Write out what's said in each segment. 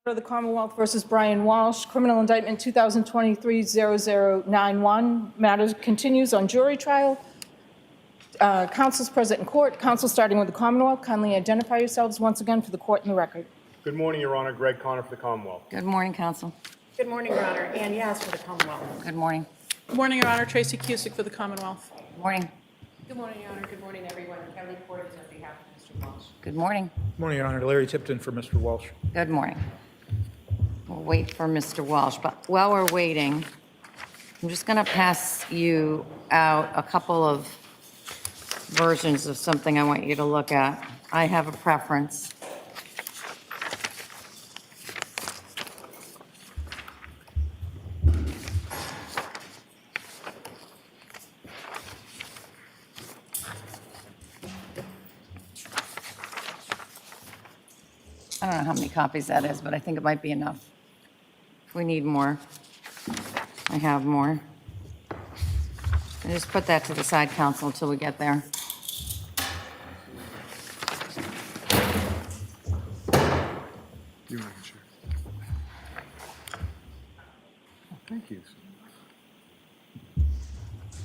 of the Commonwealth versus Brian Walshe, criminal indictment 2023-0091. Matter continues on jury trial. Counsel's present in court. Counsel starting with the Commonwealth. Kindly identify yourselves once again for the court and the record. Good morning, Your Honor. Greg Connor for the Commonwealth. Good morning, counsel. Good morning, Your Honor. Ann Yaz for the Commonwealth. Good morning. Good morning, Your Honor. Tracy Cusick for the Commonwealth. Good morning. Good morning, Your Honor. Good morning, everyone. Kelly Porter on behalf of Mr. Walsh. Good morning. Good morning, Your Honor. Larry Tipton for Mr. Walsh. Good morning. We'll wait for Mr. Walsh, but while we're waiting, I'm just going to pass you out a couple of versions of something I want you to look at. I have a preference. I don't know how many copies that is, but I think it might be enough. If we need more, I have more. I just put that to the side, counsel, until we get there. You want to check? Thank you.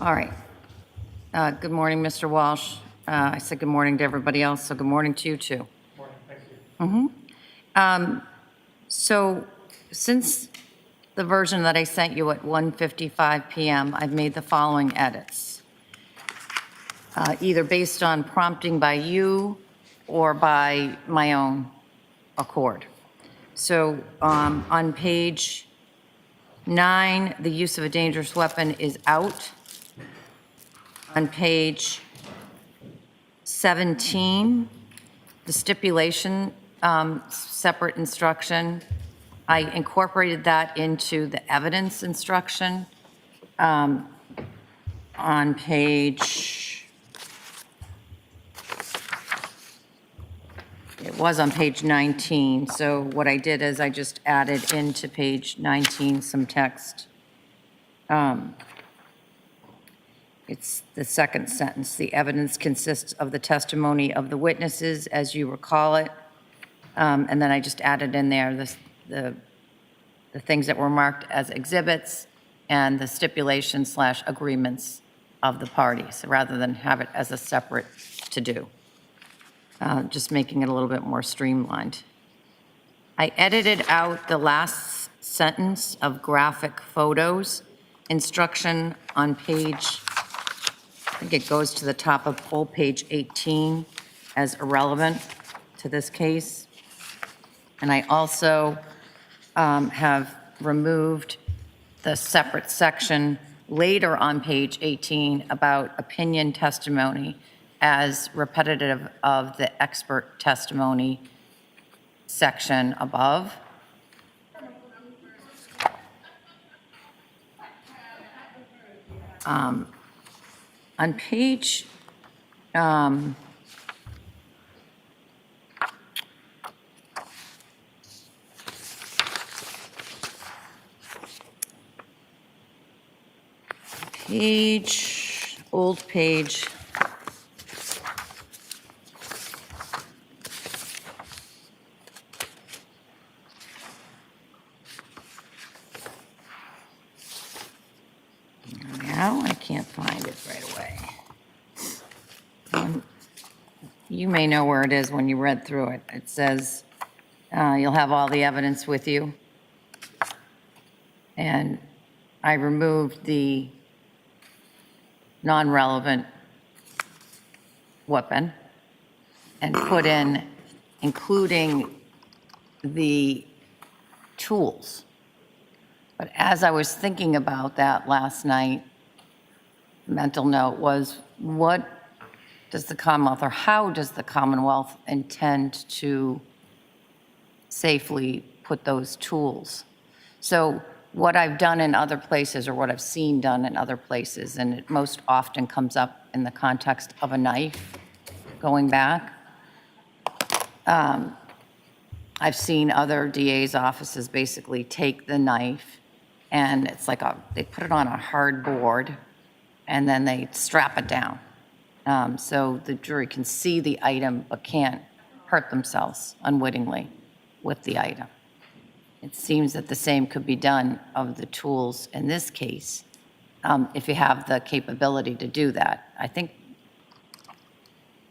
All right. Good morning, Mr. Walsh. I said good morning to everybody else, so good morning to you, too. Morning. Thank you. So since the version that I sent you at 1:55 p.m., I've made the following edits, either based on prompting by you or by my own accord. So on page 9, the use of a dangerous weapon is out. On page 17, the stipulation, separate instruction, I incorporated that into the evidence instruction. On page, it was on page 19, so what I did is I just added into page 19 some text. It's the second sentence. The evidence consists of the testimony of the witnesses, as you recall it. And then I just added in there the things that were marked as exhibits and the stipulation/agreements of the parties, rather than have it as a separate to-do. Just making it a little bit more streamlined. I edited out the last sentence of graphic photos instruction on page, I think it goes to the top of full page 18 as irrelevant to this case. And I also have removed the separate section later on page 18 about opinion testimony as repetitive of the expert testimony section above. On page old page. Now I can't find it right away. You may know where it is when you read through it. It says you'll have all the evidence with you. And I removed the non-relevant weapon and put in including the tools. But as I was thinking about that last night, mental note was, what does the Commonwealth, or how does the Commonwealth intend to safely put those tools? So what I've done in other places, or what I've seen done in other places, and it most often comes up in the context of a knife going back. I've seen other DA's offices basically take the knife and it's like they put it on a hard board and then they strap it down. So the jury can see the item but can't hurt themselves unwittingly with the item. it seems that the same could be done of the tools in this case, if you have the capability to do that. I think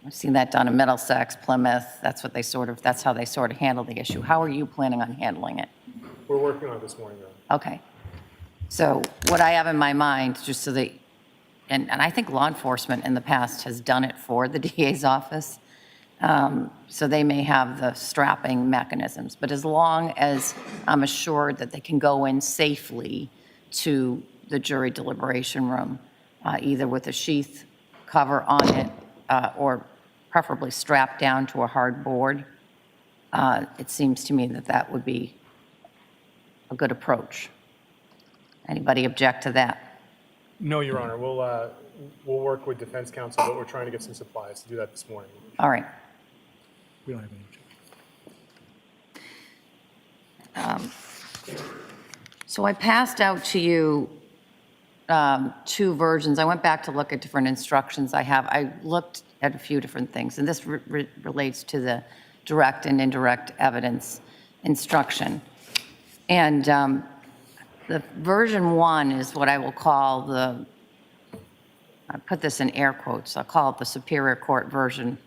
I've seen that done in Middlesex, Plymouth, that's how they sort of handle the issue. How are you planning on handling it? We're working on it this morning, Your Honor. Okay. So what I have in my mind, just so that, and I think law enforcement in the past has done it for the DA's office, so they may have the strapping mechanisms. But as long as I'm assured that they can go in safely to the jury deliberation room, either with a sheath cover on it or preferably strapped down to a hard board, it seems to me that that would be a good approach. Anybody object to that? No, Your Honor. We'll work with defense counsel, but we're trying to get some supplies to do that this morning. We All right. don't have any objection. So I passed out to you two versions. I went back to look at different instructions I have. I looked at a few different things, and this relates to the direct and indirect evidence instruction. And the version 1 is what I will call I put this in air quotes, I'll call it the Superior Court version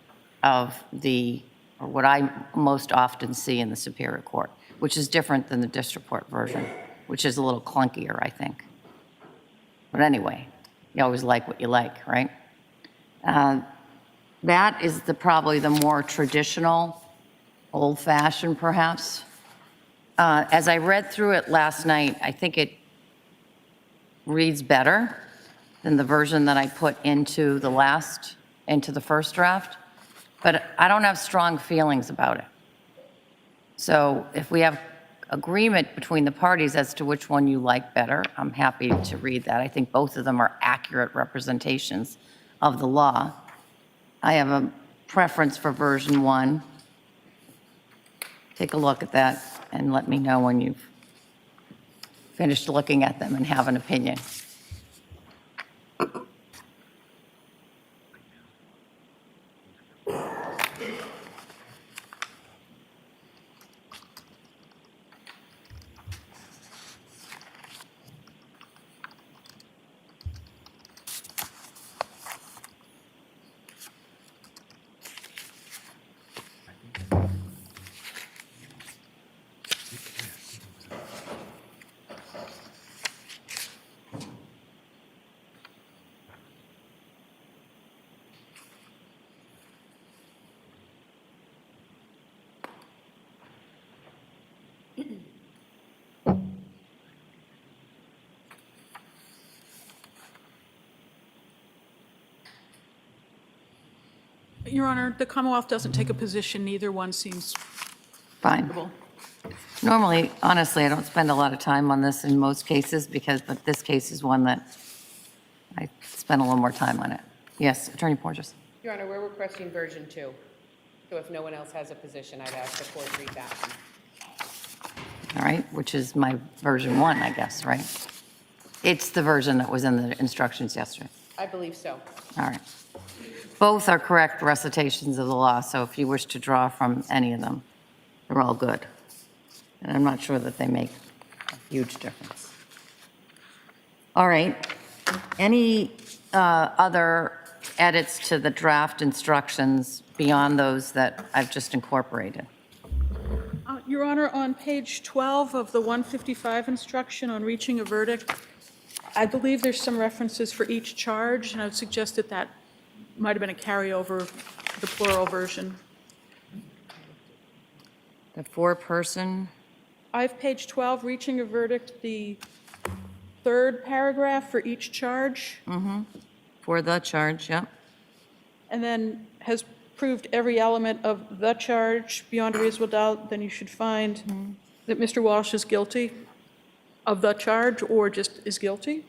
of or what I most often see in the Superior Court, which is different than the District Court version, which is a little clunkier, I think. But anyway, you always like what you like, right? That is probably the more traditional, old-fashioned perhaps. As I read through it last night, I think it reads better than the version that I put into the first draft, but I don't have strong feelings about it. So if we have agreement between the parties as to which one you like better, I'm happy to read that. I think both of them are accurate representations of the law. I have a preference for version 1. Take a look at that and let me know when you've finished looking at them and have an opinion. Your Honor, the Commonwealth doesn't take a position. Neither one seems Fine. reasonable. Normally, honestly, I don't spend a lot of time on this in most cases but this case is one that I spent a little more time on it. Yes, Attorney Porges. Your Honor, we're requesting version 2. So if no one else has a position, I'd ask the court to read that one. All right, which is my version 1, I guess, right? It's the version that was in the instructions yesterday. I believe so. All right. Both are correct recitations of the law, so if you wish to draw from any of them, they're all good. And I'm not sure that they make a huge difference. All right. Any other edits to the draft instructions beyond those that I've just incorporated? Your Honor, on page 12 of the 155 instruction on reaching a verdict, I believe there's some references for each charge, and I would suggest that that might have been a carryover to the plural version. The four-person, I have page 12, reaching a verdict, the third paragraph for each charge, for the charge, yep. and then has proved every element of the charge beyond a reasonable doubt, then you should find that Mr. Walsh is guilty of the charge or just is guilty.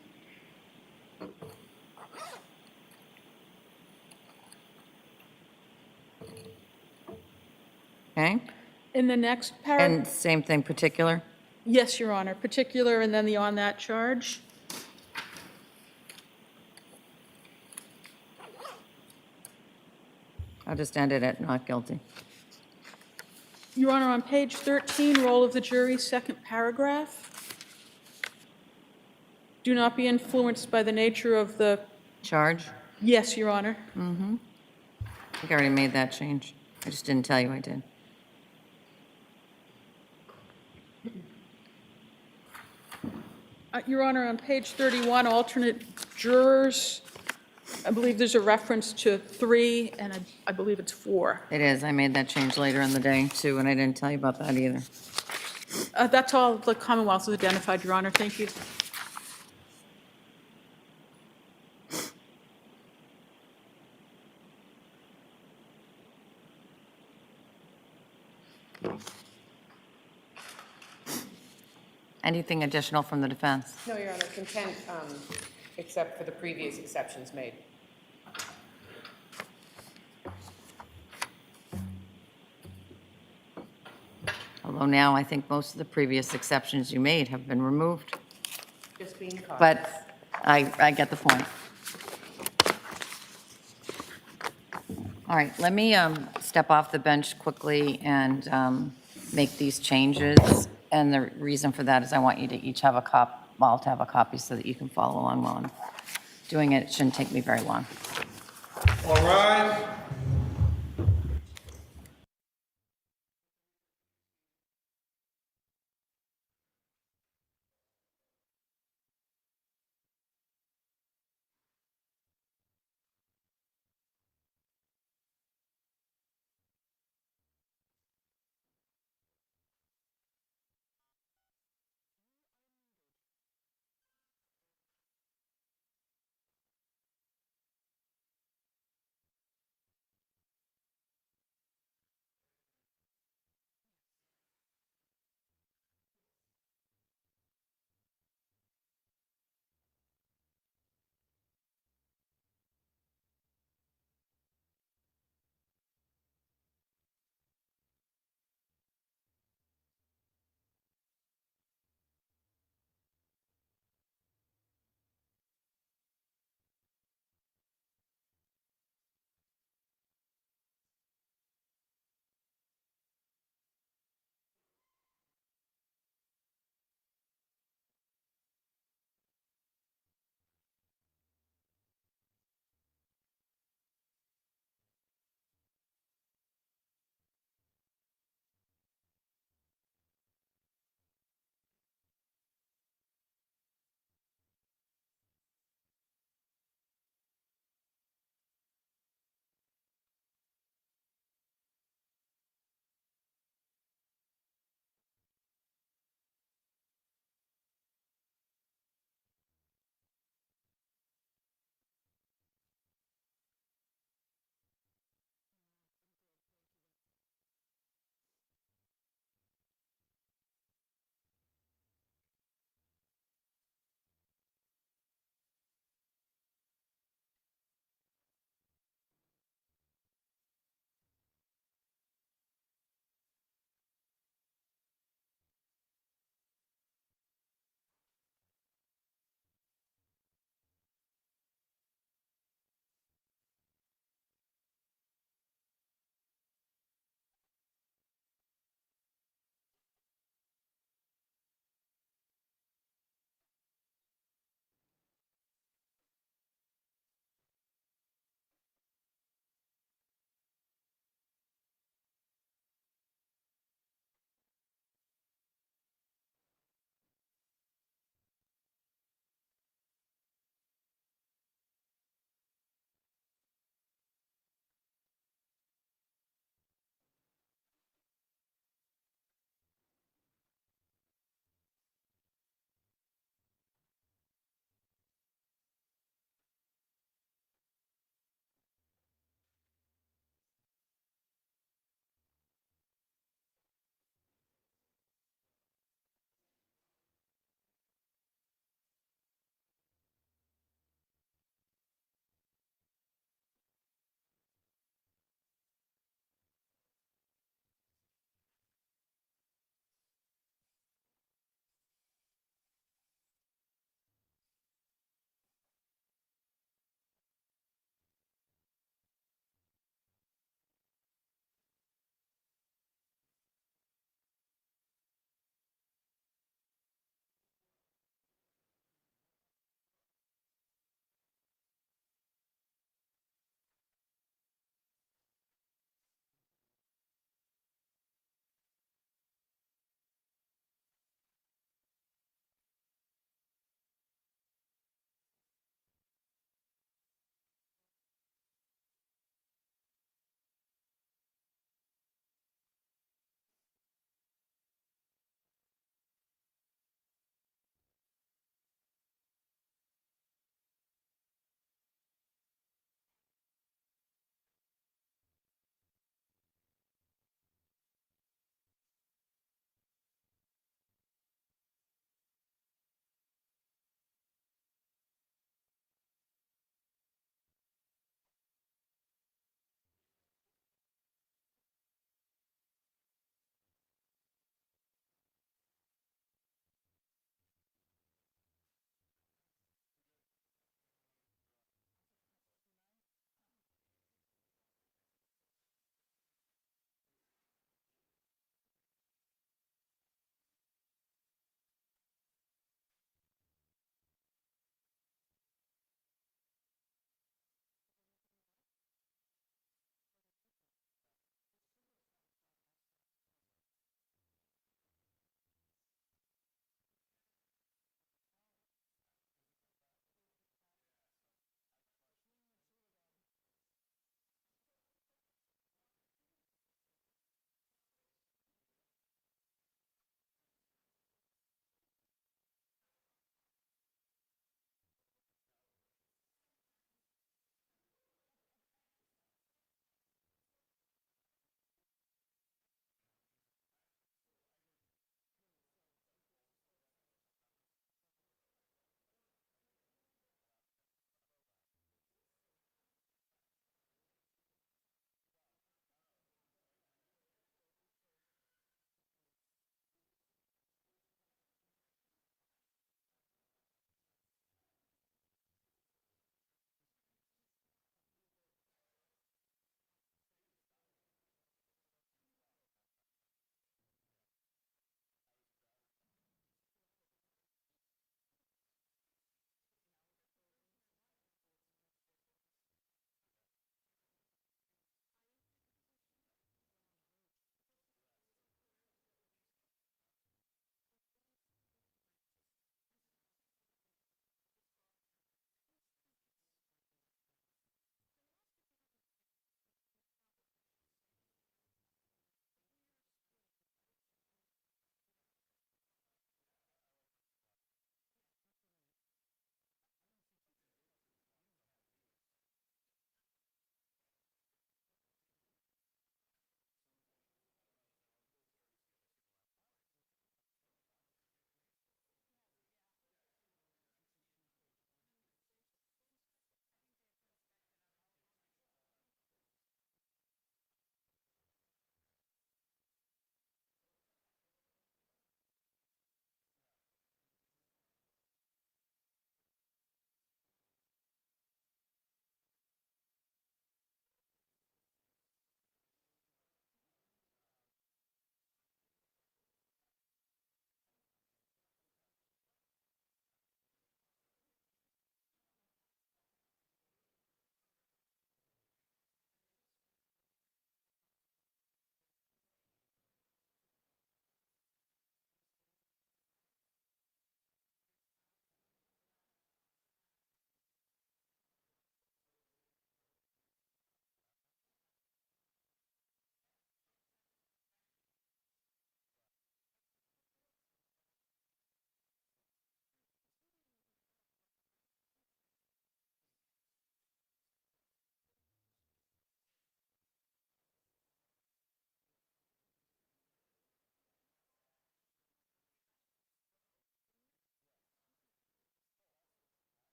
Okay. In the next paragraph, And same thing, particular? yes, Your Honor, particular and then the on that charge. I'll just end it at not guilty. Your Honor, on page 13, role of the jury, second paragraph. Do not be influenced by the nature of the, Charge? yes, Your Honor. I think I already made that change. I just didn't tell you I did. Your Honor, on page 31, alternate jurors, I believe there's a reference to 3, and I believe it's 4. It is. I made that change later in the day, too, and I didn't tell you about that either. That's all the Commonwealth has identified, Your Honor. Thank you. Anything additional from the defense? No, Your Honor, content, except for the previous exceptions made. Although now I think most of the previous exceptions you made have been removed. Just being cautious. But I get the point. All right, let me step off the bench quickly and make these changes. And the reason for that is I want you to each have a all to have a copy so that you can follow along while I'm doing it. It shouldn't take me very long. All rise.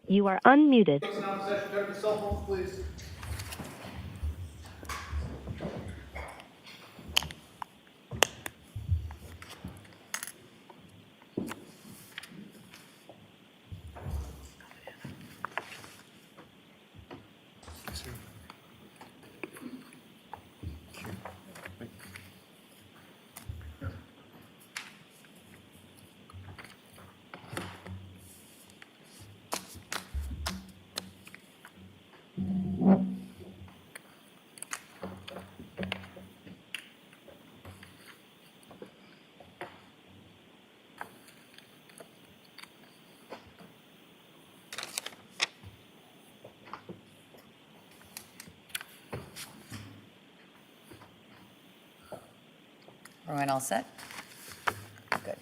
You are unmuted. Closing out session, turn your cell phones, please. Everyone all set? Good.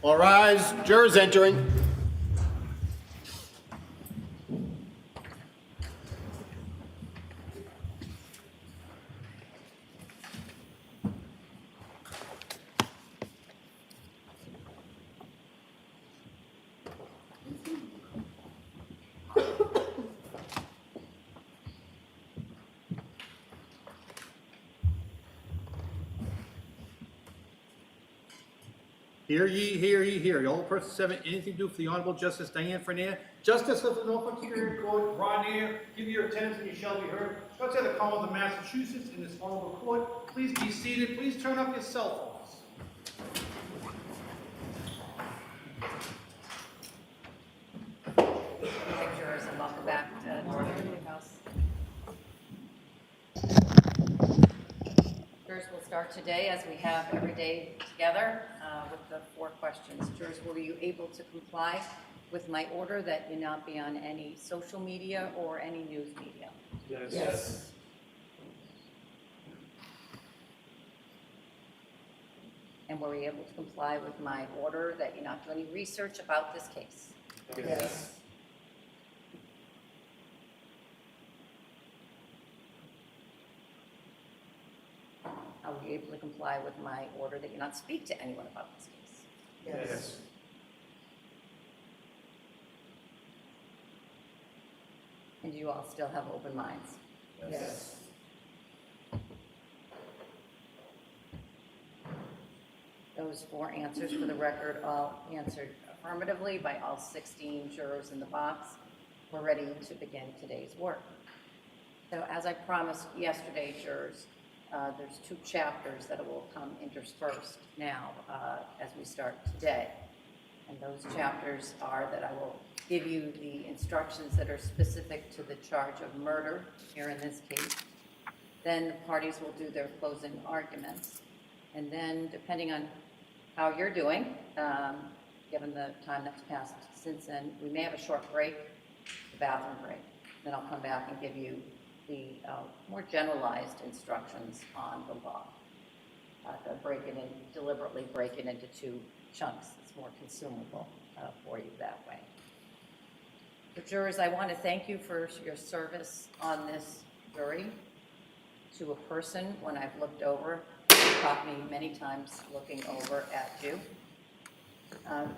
All rise. Jurors entering. Hear ye, hear ye, hear ye. All persons having anything to do for the Honorable Justice Diane Freniere, Justice of the Norfolk Superior Court, draw near, give your attendance, and you shall be heard. Courts of the Commonwealth of Massachusetts in this honorable court. Please be seated. Please turn off your cell phones. Jurors, and welcome back to the House. Jurors will start today, as we have every day together, with the 4 questions. Jurors, were you able to comply with my order that you not be on any social media or any news media? Yes. And were you able to comply with my order that you not do any research about this case? Yes. Are we able to comply with my order that you not speak to anyone about this case? Yes. And do you all still have open minds? Yes. Those 4 answers, for the record, all answered affirmatively by all 16 jurors in the box. We're ready to begin today's work. So as I promised yesterday, jurors, there's 2 chapters that will come interspersed now as we start today. And those chapters are that I will give you the instructions that are specific to the charge of murder here in this case. Then the parties will do their closing arguments. And then, depending on how you're doing, given the time that's passed since then, we may have a short break, the bathroom break. Then I'll come back and give you the more generalized instructions on the law. Deliberately break it into 2 chunks. It's more consumable for you that way. The jurors, I want to thank you for your service on this jury. To a person, when I've looked over, you caught me many times looking over at you.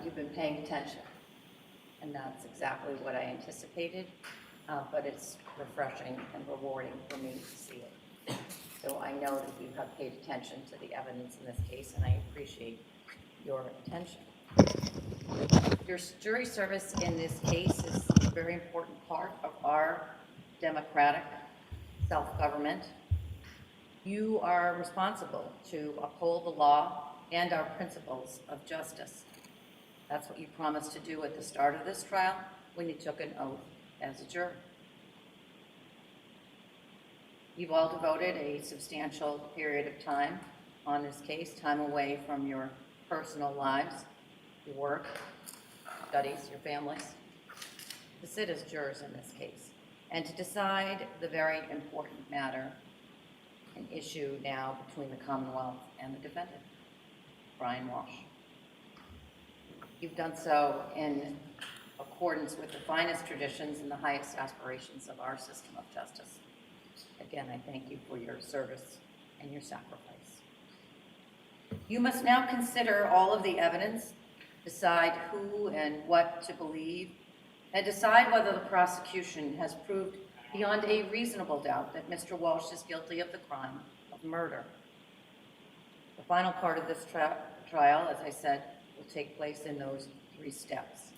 You've been paying attention. and that's exactly what I anticipated, but it's refreshing and rewarding for me to see it. So I know that you have paid attention to the evidence in this case, and I appreciate your attention. Your jury service in this case is a very important part of our democratic self-government. You are responsible to uphold the law and our principles of justice. That's what you promised to do at the start of this trial when you took an oath as a juror. You've all devoted a substantial period of time on this case, time away from your personal lives, your work, studies, your families, to sit as jurors in this case and to decide the very important matter, an issue now between the Commonwealth and the defendant, Brian Walshe. You've done so in accordance with the finest traditions and the highest aspirations of our system of justice. Again, I thank you for your service and your sacrifice. You must now consider all of the evidence, decide who and what to believe, and decide whether the prosecution has proved beyond a reasonable doubt that Mr. Walshe is guilty of the crime of murder. The final part of this trial, as I said, will take place in those 3 steps.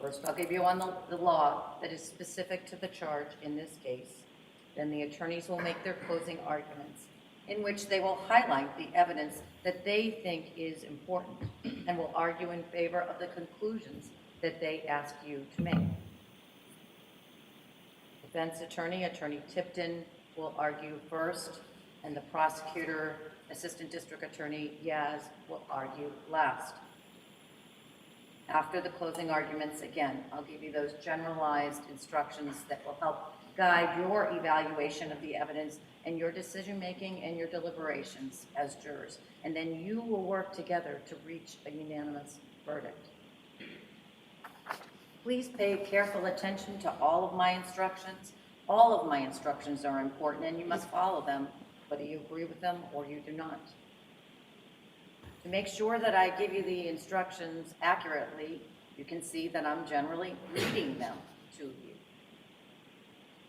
First, I'll give you on the law that is specific to the charge in this case. Then the attorneys will make their closing arguments, in which they will highlight the evidence that they think is important and will argue in favor of the conclusions that they ask you to make. Defense attorney, Attorney Tipton, will argue first, and the prosecutor, Assistant District Attorney Yaz, will argue last. After the closing arguments, again, I'll give you those generalized instructions that will help guide your evaluation of the evidence and your decision-making and your deliberations as jurors. And then you will work together to reach a unanimous verdict. Please pay careful attention to all of my instructions. All of my instructions are important and you must follow them, whether you agree with them or you do not. To make sure that I give you the instructions accurately, you can see that I'm generally reading them to you.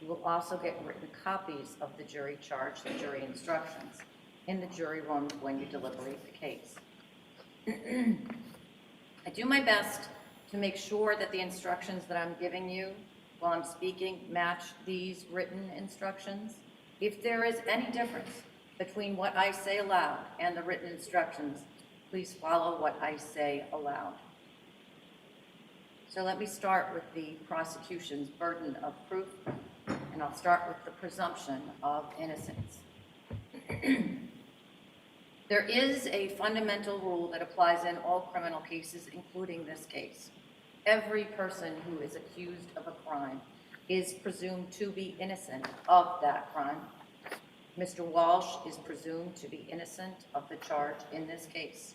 You will also get written copies of the jury charge, the jury instructions, in the jury room when you deliberate the case. I do my best to make sure that the instructions that I'm giving you while I'm speaking match these written instructions. If there is any difference between what I say aloud and the written instructions, please follow what I say aloud. So let me start with the prosecution's burden of proof, and I'll start with the presumption of innocence. There is a fundamental rule that applies in all criminal cases, including this case. Every person who is accused of a crime is presumed to be innocent of that crime. Mr. Walshe is presumed to be innocent of the charge in this case.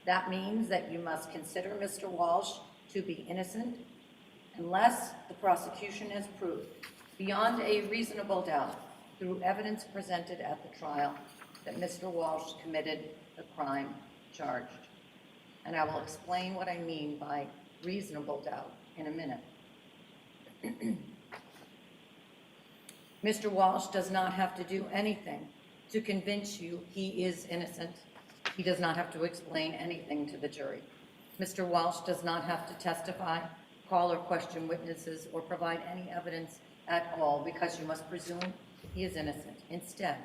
That means that you must consider Mr. Walshe to be innocent unless the prosecution has proved beyond a reasonable doubt through evidence presented at the trial that Mr. Walshe committed the crime charged. And I will explain what I mean by reasonable doubt in a minute. Mr. Walshe does not have to do anything to convince you he is innocent. He does not have to explain anything to the jury. Mr. Walshe does not have to testify, call or question witnesses, or provide any evidence at all because you must presume he is innocent. Instead,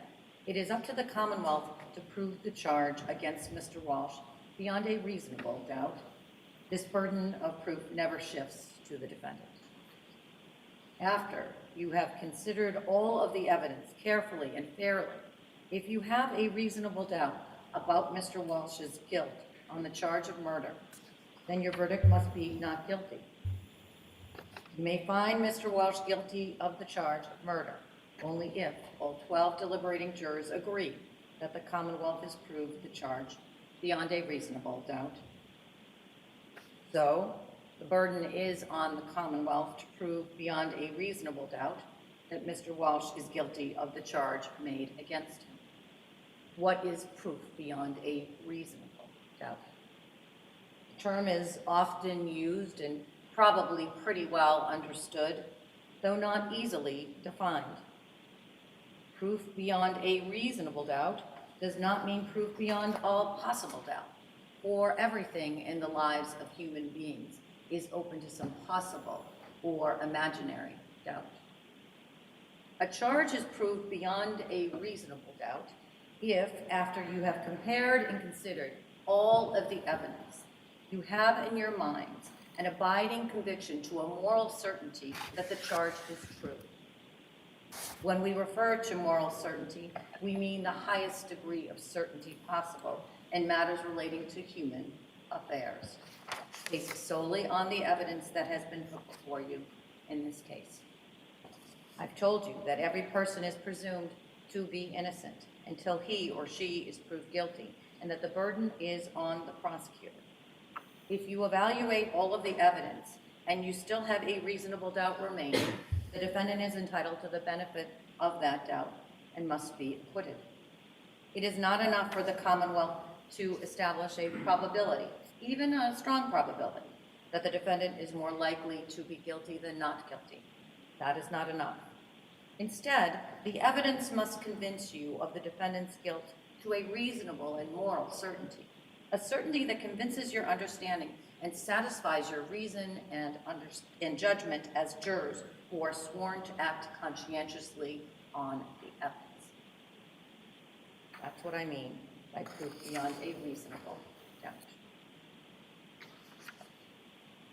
it is up to the Commonwealth to prove the charge against Mr. Walshe beyond a reasonable doubt. This burden of proof never shifts to the defendant. After you have considered all of the evidence carefully and fairly, if you have a reasonable doubt about Mr. Walshe's guilt on the charge of murder, then your verdict must be not guilty. You may find Mr. Walshe guilty of the charge of murder only if all 12 deliberating jurors agree that the Commonwealth has proved the charge beyond a reasonable doubt. So, the burden is on the Commonwealth to prove beyond a reasonable doubt that Mr. Walshe is guilty of the charge made against him. What is proof beyond a reasonable doubt? The term is often used in probably pretty well understood, though not easily defined. Proof beyond a reasonable doubt does not mean proof beyond all possible doubt, for everything in the lives of human beings is open to some possible or imaginary doubt. A charge is proved beyond a reasonable doubt if, after you have compared and considered all of the evidence, you have in your minds an abiding conviction to a moral certainty that the charge is true. When we refer to moral certainty, we mean the highest degree of certainty possible in matters relating to human affairs, based solely on the evidence that has been put before you in this case. I've told you that every person is presumed to be innocent until he or she is proved guilty, and that the burden is on the prosecutor. If you evaluate all of the evidence and you still have a reasonable doubt remaining, the defendant is entitled to the benefit of that doubt and must be acquitted. It is not enough for the Commonwealth to establish a probability, even a strong probability, that the defendant is more likely to be guilty than not guilty. That is not enough. Instead, the evidence must convince you of the defendant's guilt to a reasonable and moral certainty, a certainty that convinces your understanding and satisfies your reason and judgment as jurors who are sworn to act conscientiously on the evidence. That's what I mean by proof beyond a reasonable doubt.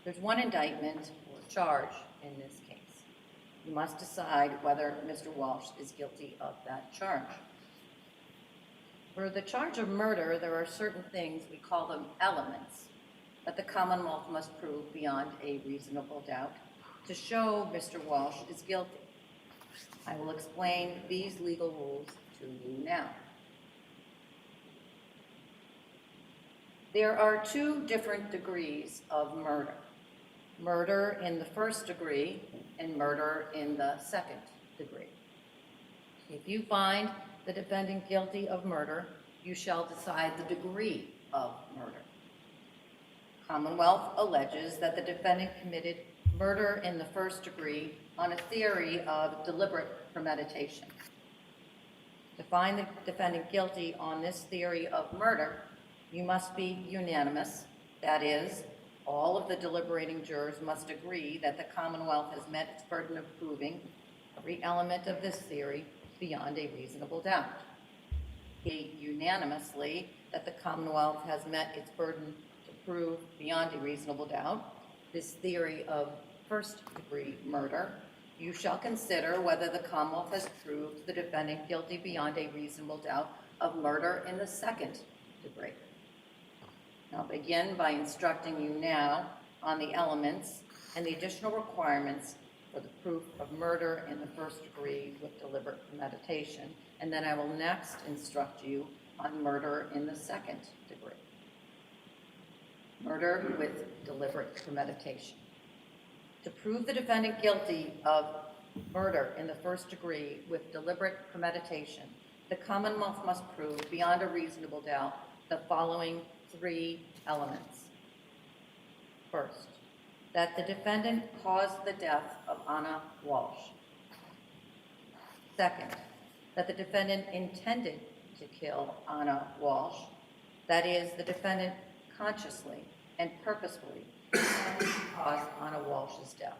There's one indictment or charge in this case. You must decide whether Mr. Walsh is guilty of that charge. For the charge of murder, there are certain things, we call them elements, that the Commonwealth must prove beyond a reasonable doubt to show Mr. Walsh is guilty. I will explain these legal rules to you now. There are two different degrees of murder. Murder in the first degree and murder in the second degree. If you find the defendant guilty of murder, you shall decide the degree of murder. Commonwealth alleges that the defendant committed murder in the first degree on a theory of deliberate premeditation. To find the defendant guilty on this theory of murder, you must be unanimous. That is, all of the deliberating jurors must agree that the Commonwealth has met its burden of proving every element of this theory beyond a reasonable doubt. Unanimously that the Commonwealth has met its burden to prove beyond a reasonable doubt this theory of first-degree murder, you shall consider whether the Commonwealth has proved the defendant guilty beyond a reasonable doubt of murder in the second degree. I'll begin by instructing you now on the elements and the additional requirements for the proof of murder in the first degree with deliberate premeditation, and then I will next instruct you on murder in the second degree. Murder with deliberate premeditation. To prove the defendant guilty of murder in the first degree with deliberate premeditation, the Commonwealth must prove beyond a reasonable doubt the following three elements. First, that the defendant caused the death of Anna Walsh. Second, that the defendant intended to kill Anna Walsh. That is, the defendant consciously and purposefully intended to cause Anna Walsh's death.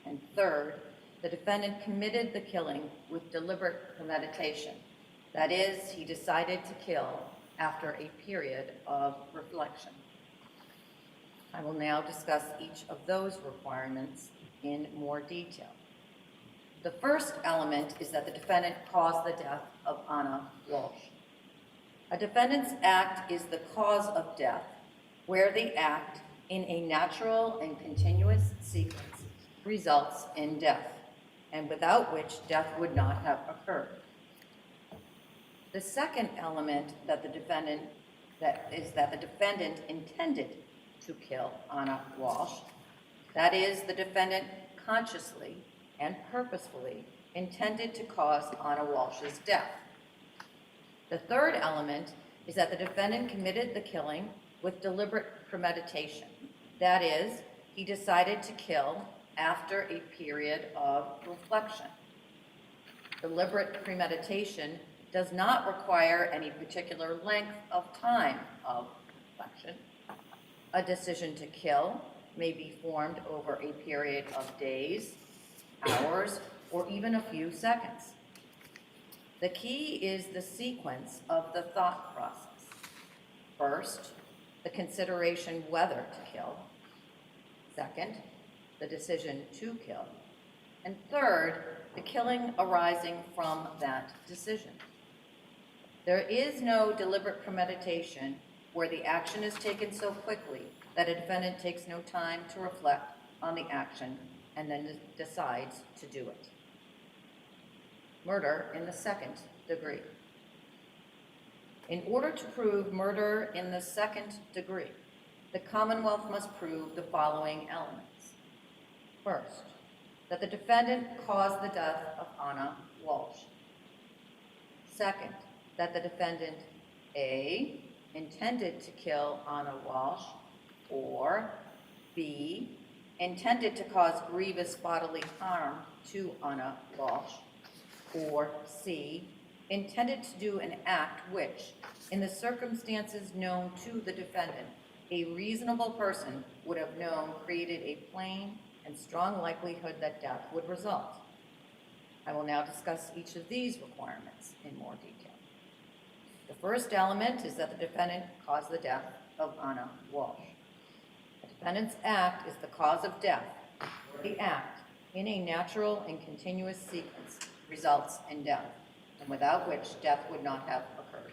And third, the defendant committed the killing with deliberate premeditation. That is, he decided to kill after a period of reflection. I will now discuss each of those requirements in more detail. The first element is that the defendant caused the death of Anna Walsh. A defendant's act is the cause of death, where the act, in a natural and continuous sequence, results in death, and without which death would not have occurred. The second element that the defendant intended to kill Anna Walsh. That is, the defendant consciously and purposefully intended to cause Anna Walsh's death. The third element is that the defendant committed the killing with deliberate premeditation. That is, he decided to kill after a period of reflection. Deliberate premeditation does not require any particular length of time of reflection. A decision to kill may be formed over a period of days, hours, or even a few seconds. The key is the sequence of the thought process. First, the consideration whether to kill. Second, the decision to kill. And third, the killing arising from that decision. There is no deliberate premeditation where the action is taken so quickly that a defendant takes no time to reflect on the action and then decides to do it. Murder in the second degree. In order to prove murder in the second degree, the Commonwealth must prove the following elements. First, that the defendant caused the death of Anna Walshe. Second, that the defendant A, intended to kill Anna Walshe, or B, intended to cause grievous bodily harm to Anna Walshe, or C, intended to do an act which, in the circumstances known to the defendant, a reasonable person would have known created a plain and strong likelihood that death would result. I will now discuss each of these requirements in more detail. The first element is that the defendant caused the death of Anna Walshe. The defendant's act is the cause of death. The act, in a natural and continuous sequence, results in death, and without which death would not have occurred.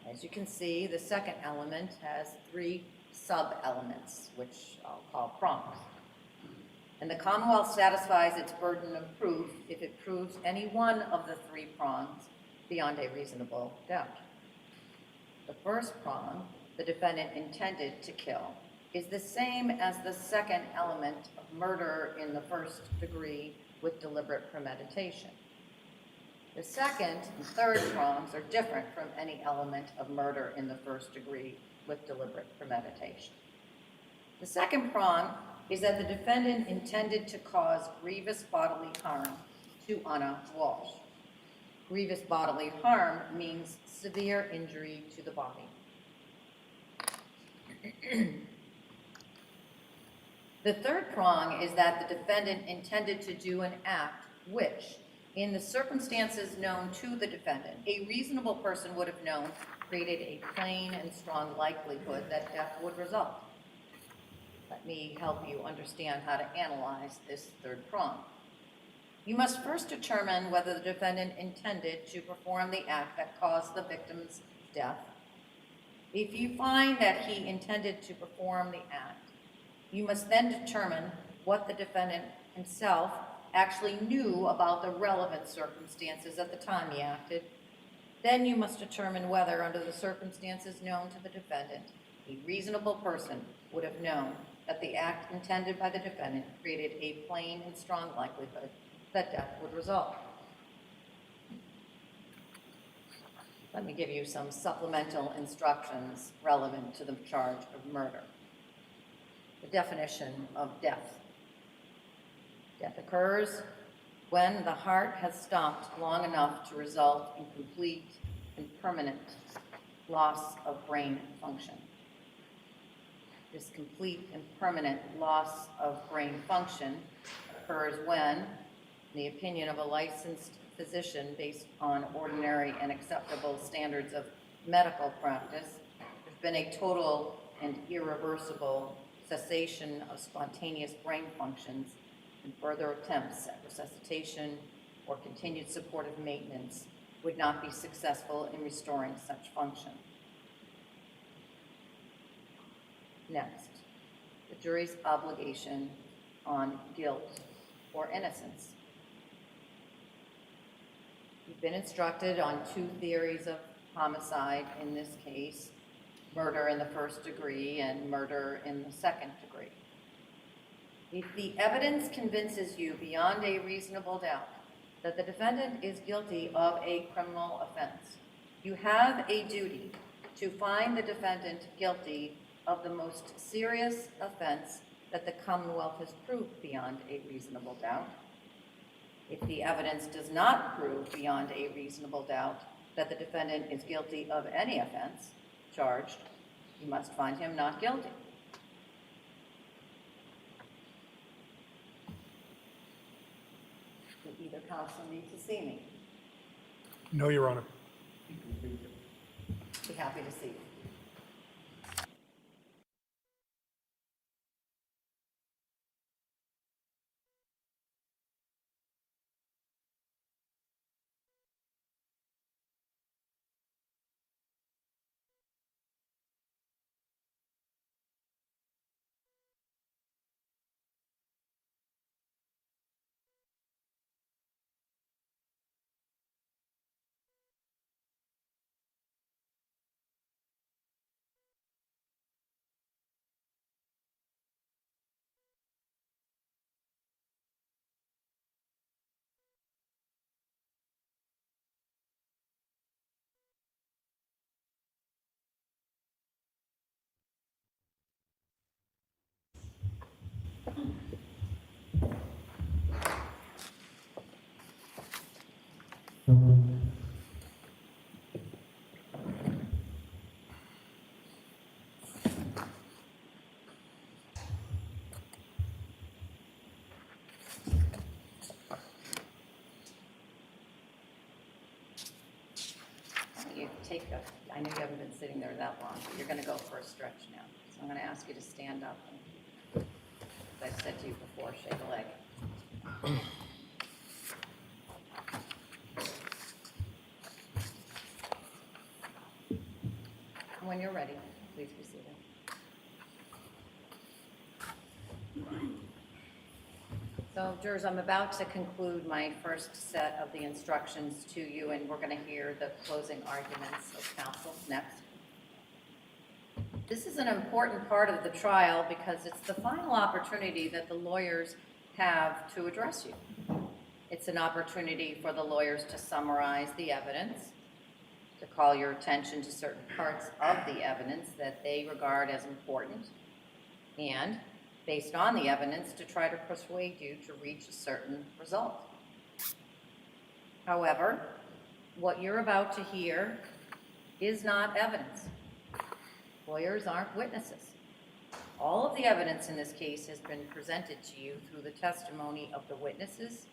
As you can see, the second element has 3 sub-elements, which I'll call prongs. And the Commonwealth satisfies its burden of proof if it proves any one of the 3 prongs beyond a reasonable doubt. The first prong, the defendant intended to kill, is the same as the second element of murder in the first degree with deliberate premeditation. The second and third prongs are different from any element of murder in the first degree with deliberate premeditation. The second prong is that the defendant intended to cause grievous bodily harm to Anna Walshe. Grievous bodily harm means severe injury to the body. The third prong is that the defendant intended to do an act which, in the circumstances known to the defendant, a reasonable person would have known created a plain and strong likelihood that death would result. Let me help you understand how to analyze this third prong. You must first determine whether the defendant intended to perform the act that caused the victim's death. If you find that he intended to perform the act, you must then determine what the defendant himself actually knew about the relevant circumstances at the time he acted. Then you must determine whether, under the circumstances known to the defendant, a reasonable person would have known that the act intended by the defendant created a plain and strong likelihood that death would result. Let me give you some supplemental instructions relevant to the charge of murder. The definition of death. Death occurs when the heart has stopped long enough to result in complete and permanent loss of brain function. This complete and permanent loss of brain function occurs when, in the opinion of a licensed physician based on ordinary and acceptable standards of medical practice, there's been a total and irreversible cessation of spontaneous brain functions, and further attempts at resuscitation or continued supportive maintenance would not be successful in restoring such function. Next, the jury's obligation on guilt or innocence. You've been instructed on 2 theories of homicide in this case, murder in the first degree and murder in the second degree. If the evidence convinces you beyond a reasonable doubt that the defendant is guilty of a criminal offense, you have a duty to find the defendant guilty of the most serious offense that the Commonwealth has proved beyond a reasonable doubt. If the evidence does not prove beyond a reasonable doubt that the defendant is guilty of any offense charged, you must find him not guilty. Do either counsel need to see me? No, Your Honor. Be happy to see you. You take I know you haven't been sitting there that long, but you're going to go for a stretch now. So I'm going to ask you to stand up. And, as I've said to you before, shake a leg. When you're ready, please be seated. So, jurors, I'm about to conclude my first set of the instructions to you, and we're going to hear the closing arguments of counsel next. This is an important part of the trial because it's the final opportunity that the lawyers have to address you. It's an opportunity for the lawyers to summarize the evidence, to call your attention to certain parts of the evidence that they regard as important, and based on the evidence, to try to persuade you to reach a certain result. However, what you're about to hear is not evidence. Lawyers aren't witnesses. All of the evidence in this case has been presented to you through the testimony of the witnesses,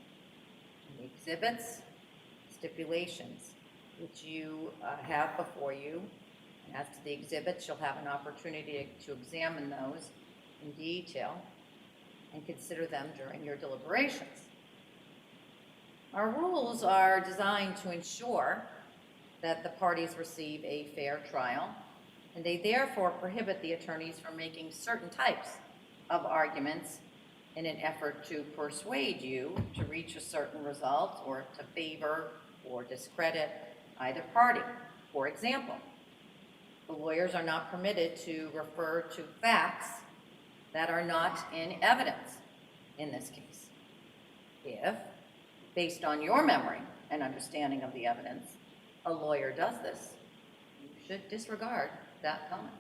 the exhibits, stipulations, which you have before you. And as to the exhibits, you'll have an opportunity to examine those in detail and consider them during your deliberations. Our rules are designed to ensure that the parties receive a fair trial, and they therefore prohibit the attorneys from making certain types of arguments in an effort to persuade you to reach a certain result or to favor or discredit either party. For example, the lawyers are not permitted to refer to facts that are not in evidence in this case. If, based on your memory and understanding of the evidence, a lawyer does this, you should disregard that comment.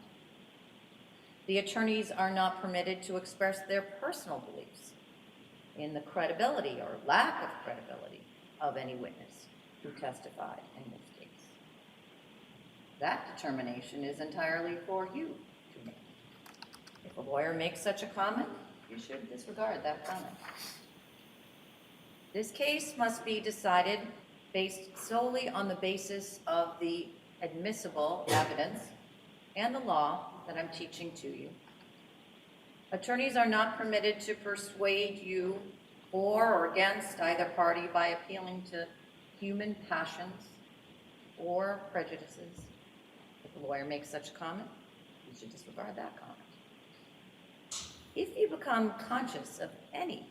The attorneys are not permitted to express their personal beliefs in the credibility or lack of credibility of any witness who testified in this case. That determination is entirely for you to make. If a lawyer makes such a comment, you should disregard that comment. This case must be decided based solely on the basis of the admissible evidence and the law that I'm teaching to you. Attorneys are not permitted to persuade you for or against either party by appealing to human passions or prejudices. If a lawyer makes such a comment, you should disregard that comment. If you become conscious of any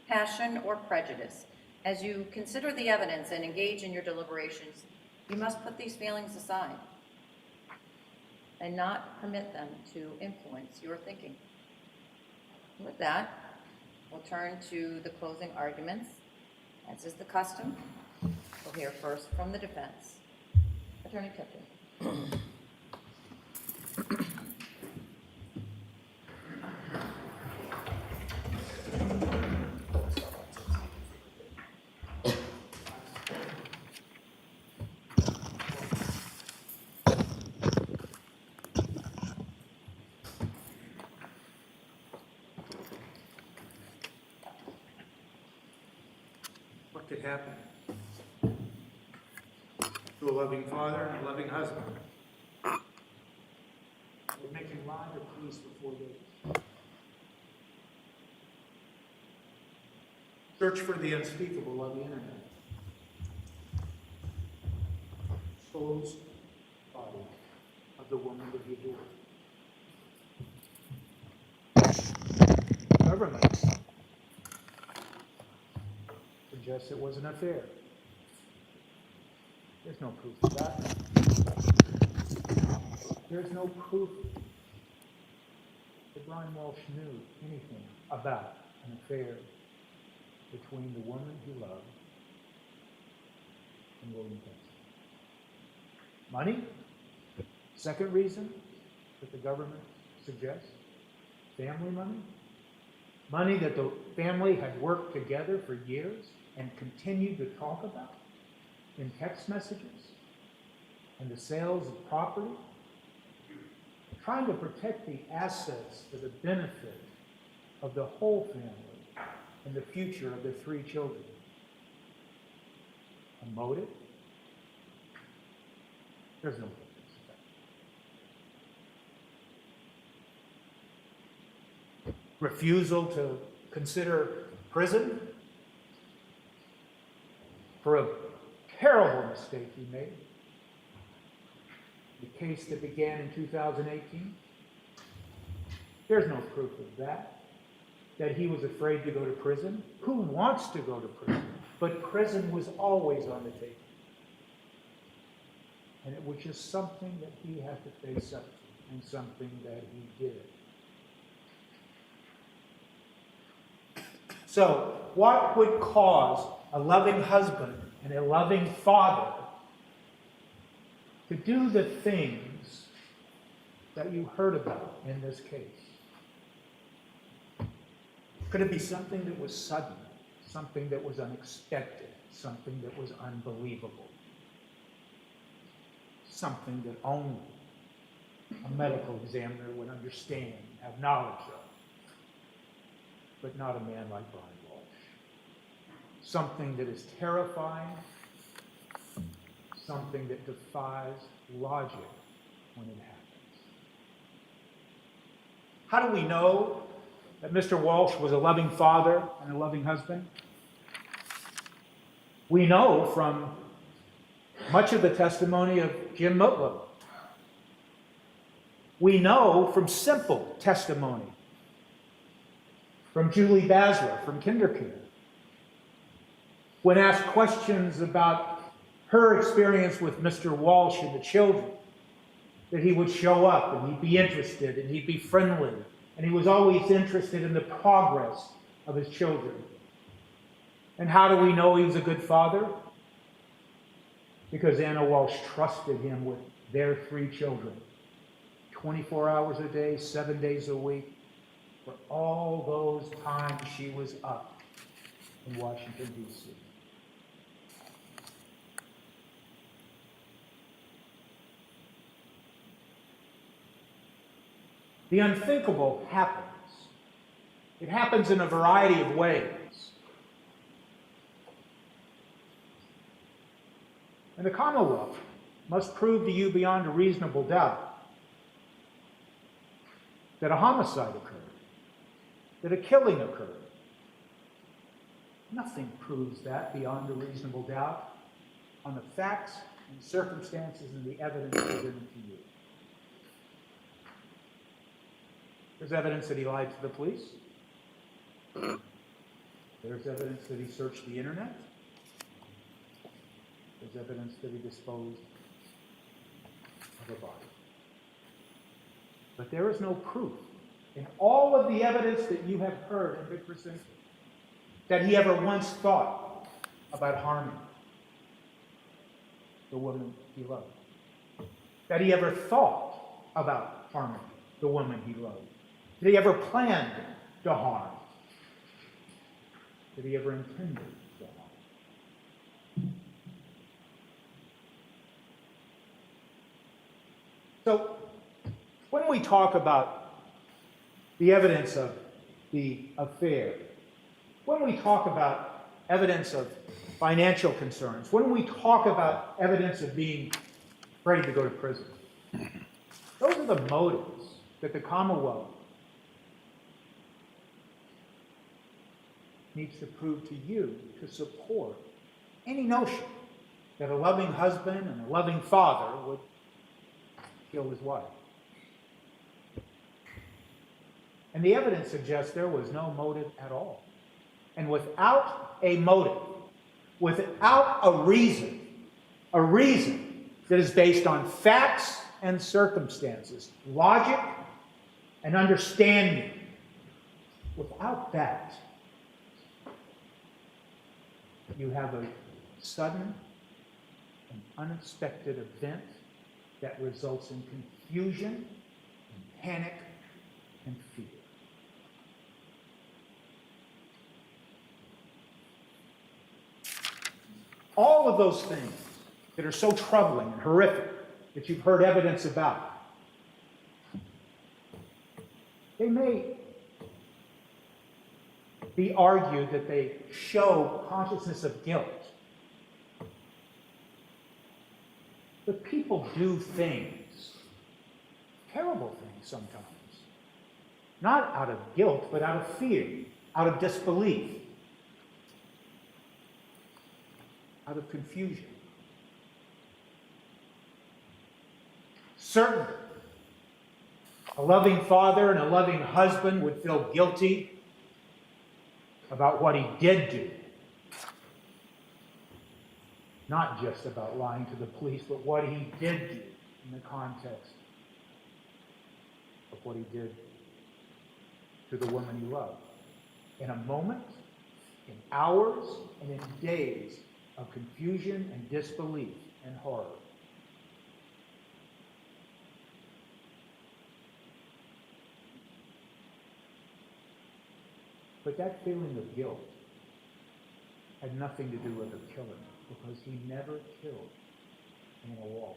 passion or prejudice as you consider the evidence and engage in your deliberations, you must put these feelings aside and not permit them to influence your thinking. With that, we'll turn to the closing arguments. As is the custom, we'll hear first from the defense. Attorney Tipton. happening to a loving father and a loving husband. We're making line or police before they. Search for the unspeakable on the internet. Exposed body of the woman that he adored. Government suggests it was an affair. There's no proof of that. There's no proof that Brian Walsh knew anything about an affair between the woman he loved and William Tipton. Money? Second reason that the government suggests, family money? Money that the family had worked together for years and continued to talk about in text messages and the sales of property, trying to protect the assets for the benefit of the whole family and the future of their 3 children. A motive? There's no evidence of that. Refusal to consider prison for a terrible mistake he made. The case that began in 2018. There's no proof of that. That he was afraid to go to prison. Who wants to go to prison? But prison was always on the table. And it was just something that he had to face up to, and something that he did. So, what would cause a loving husband and a loving father to do the things that you heard about in this case? Could it be something that was sudden, something that was unexpected, something that was unbelievable, something that only a medical examiner would understand, have knowledge of, but not a man like Brian Walsh? Something that is terrifying, something that defies logic when it happens. How do we know that Mr. Walsh was a loving father and a loving husband? We know from much of the testimony of Jim Mutlow. We know from simple testimony from Julie Basler from KinderCare. When asked questions about her experience with Mr. Walsh and the children, that he would show up and he'd be interested and he'd be friendly, and he was always interested in the progress of his children. And how do we know he was a good father? Because Anna Walsh trusted him with their 3 children, 24 hours a day, 7 days a week, for all those times she was up in Washington, D.C. The unthinkable happens. It happens in a variety of ways. And the Commonwealth must prove to you beyond a reasonable doubt that a homicide occurred, that a killing occurred. Nothing proves that beyond a reasonable doubt on the facts and circumstances and the evidence presented to you. There's evidence that he lied to the police. There's evidence that he searched the internet. There's evidence that he disposed of a body. But there is no proof in all of the evidence that you have heard and been presented that he ever once thought about harming the woman he loved. That he ever thought about harming the woman he loved. That he ever planned to harm. That he ever intended to harm. So, when we talk about the evidence of the affair, when we talk about evidence of financial concerns, when we talk about evidence of being ready to go to prison, those are the motives that the Commonwealth needs to prove to you to support any notion that a loving husband and a loving father would kill his wife. And the evidence suggests there was no motive at all. And without a motive, without a reason that is based on facts and circumstances, logic and understanding, without that, you have a sudden and unexpected event that results in confusion, and panic, and fear. All of those things that are so troubling and horrific that you've heard evidence about, they may be argued that they show consciousness of guilt. But people do things, terrible things sometimes, not out of guilt, but out of fear, out of disbelief, out of confusion. Certainly, a loving father and a loving husband would feel guilty about what he did do. Not just about lying to the police, but what he did do in the context of what he did to the woman he loved. In a moment, in hours, and in days of confusion and disbelief and horror. But that feeling of guilt had nothing to do with the killing, because he never killed Anna Walshe.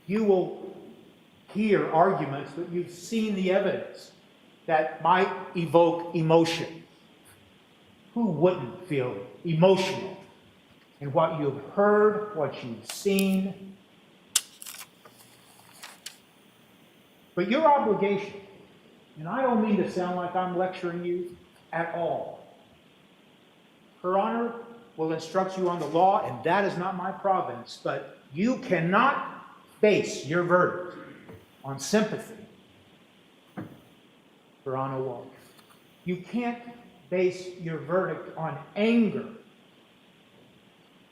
You will hear arguments, but you've seen the evidence that might evoke emotion. Who wouldn't feel emotional in what you've heard, what you've seen? But your obligation, and I don't mean to sound like I'm lecturing you at all. Her Honor will instruct you on the law, and that is not my province, but you cannot base your verdict on sympathy for Anna Walshe. You can't base your verdict on anger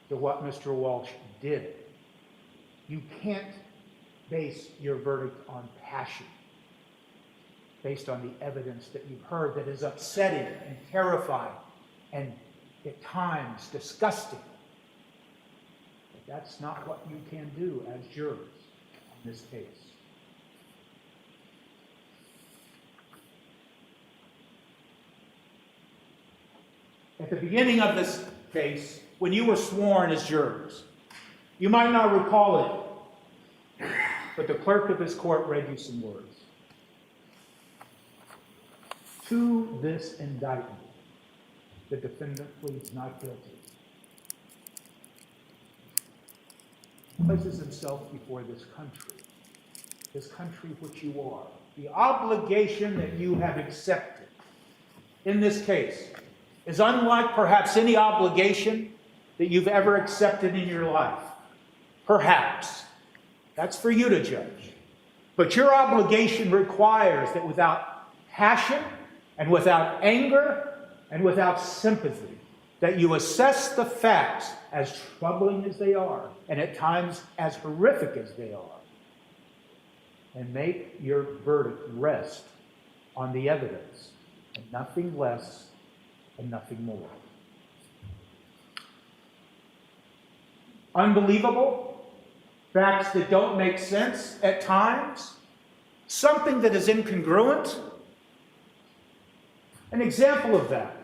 to what Mr. Walshe did. You can't base your verdict on passion, based on the evidence that you've heard that is upsetting and terrifying and at times disgusting. But that's not what you can do as jurors in this case. At the beginning of this case, when you were sworn as jurors, you might not recall it, but the clerk of this court read you some words. To this indictment, the defendant pleads not guilty. He places himself before this country which you are, the obligation that you have accepted in this case is unlike perhaps any obligation that you've ever accepted in your life. Perhaps. That's for you to judge. But your obligation requires that without passion and without anger and without sympathy, that you assess the facts as troubling as they are, and at times as horrific as they are, and make your verdict rest on the evidence, and nothing less and nothing more. Unbelievable, facts that don't make sense at times, something that is incongruent. An example of that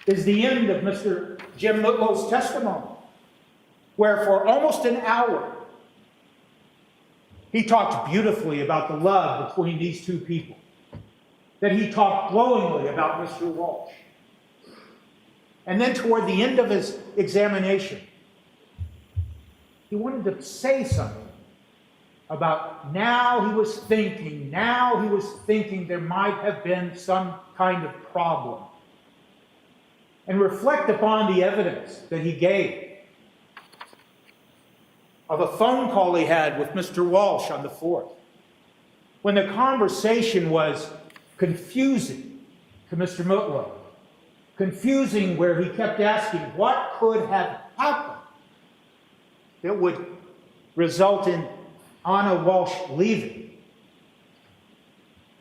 is the end of Mr. Jim Mutlow's testimony, where for almost an hour he talked beautifully about the love between these two people. that he talked glowingly about Mr. Walsh. And then toward the end of his examination, he wanted to say something about now he was thinking there might have been some kind of problem. And reflect upon the evidence that he gave of a phone call he had with Mr. Walsh on the 4th, when the conversation was confusing to Mr. Mutlow, confusing where he kept asking what could have happened that would result in Anna Walsh leaving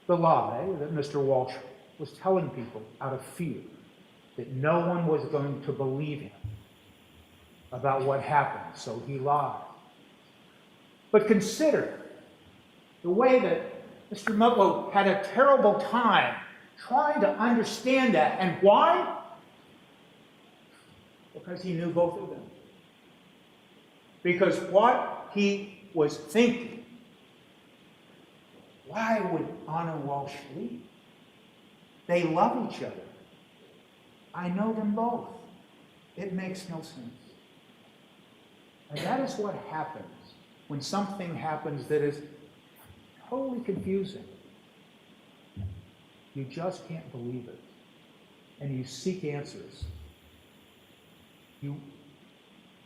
the lie that Mr. Walsh was telling people out of fear that no one was going to believe him about what happened, so he lied. But consider the way that Mr. Mutlow had a terrible time trying to understand that. And why? Because he knew both of them. Because what he was thinking, why would Anna Walsh leave? They love each other. I know them both. It makes no sense. And that is what happens when something happens that is totally confusing. You just can't believe it. And you seek answers. You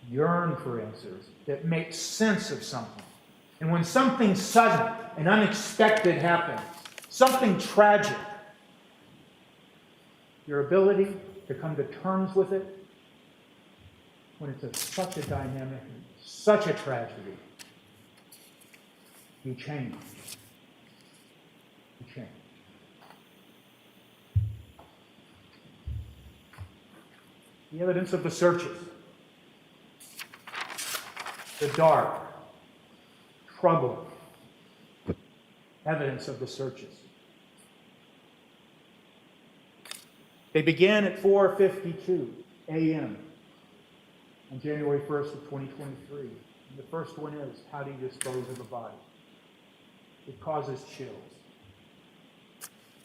yearn for answers that make sense of something. And when something sudden and unexpected happens, something tragic, your ability to come to terms with it, when it's such a dynamic, such a tragedy, you change. You change. The evidence of the searches. The dark, troubling evidence of the searches. They began at 4:52 a.m. on January 1st of 2023. And the first one is, how do you dispose of a body? It causes chills.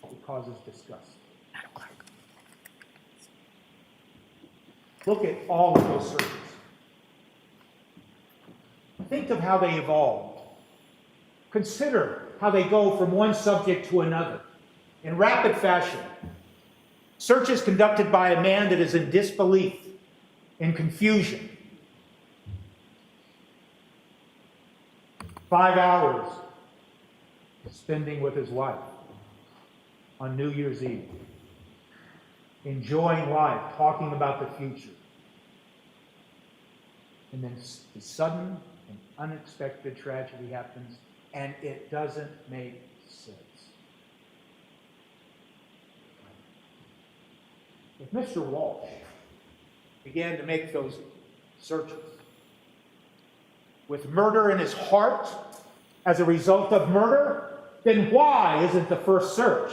It causes disgust. Look at all of those searches. Think of how they evolved. Consider how they go from one subject to another in rapid fashion. Searches conducted by a man that is in disbelief, in confusion. 5 hours spending with his wife on New Year's Eve, enjoying life, talking about the future. And then the sudden and unexpected tragedy happens, and it doesn't make sense. If Mr. Walsh began to make those searches with murder in his heart as a result of murder, then why isn't the first search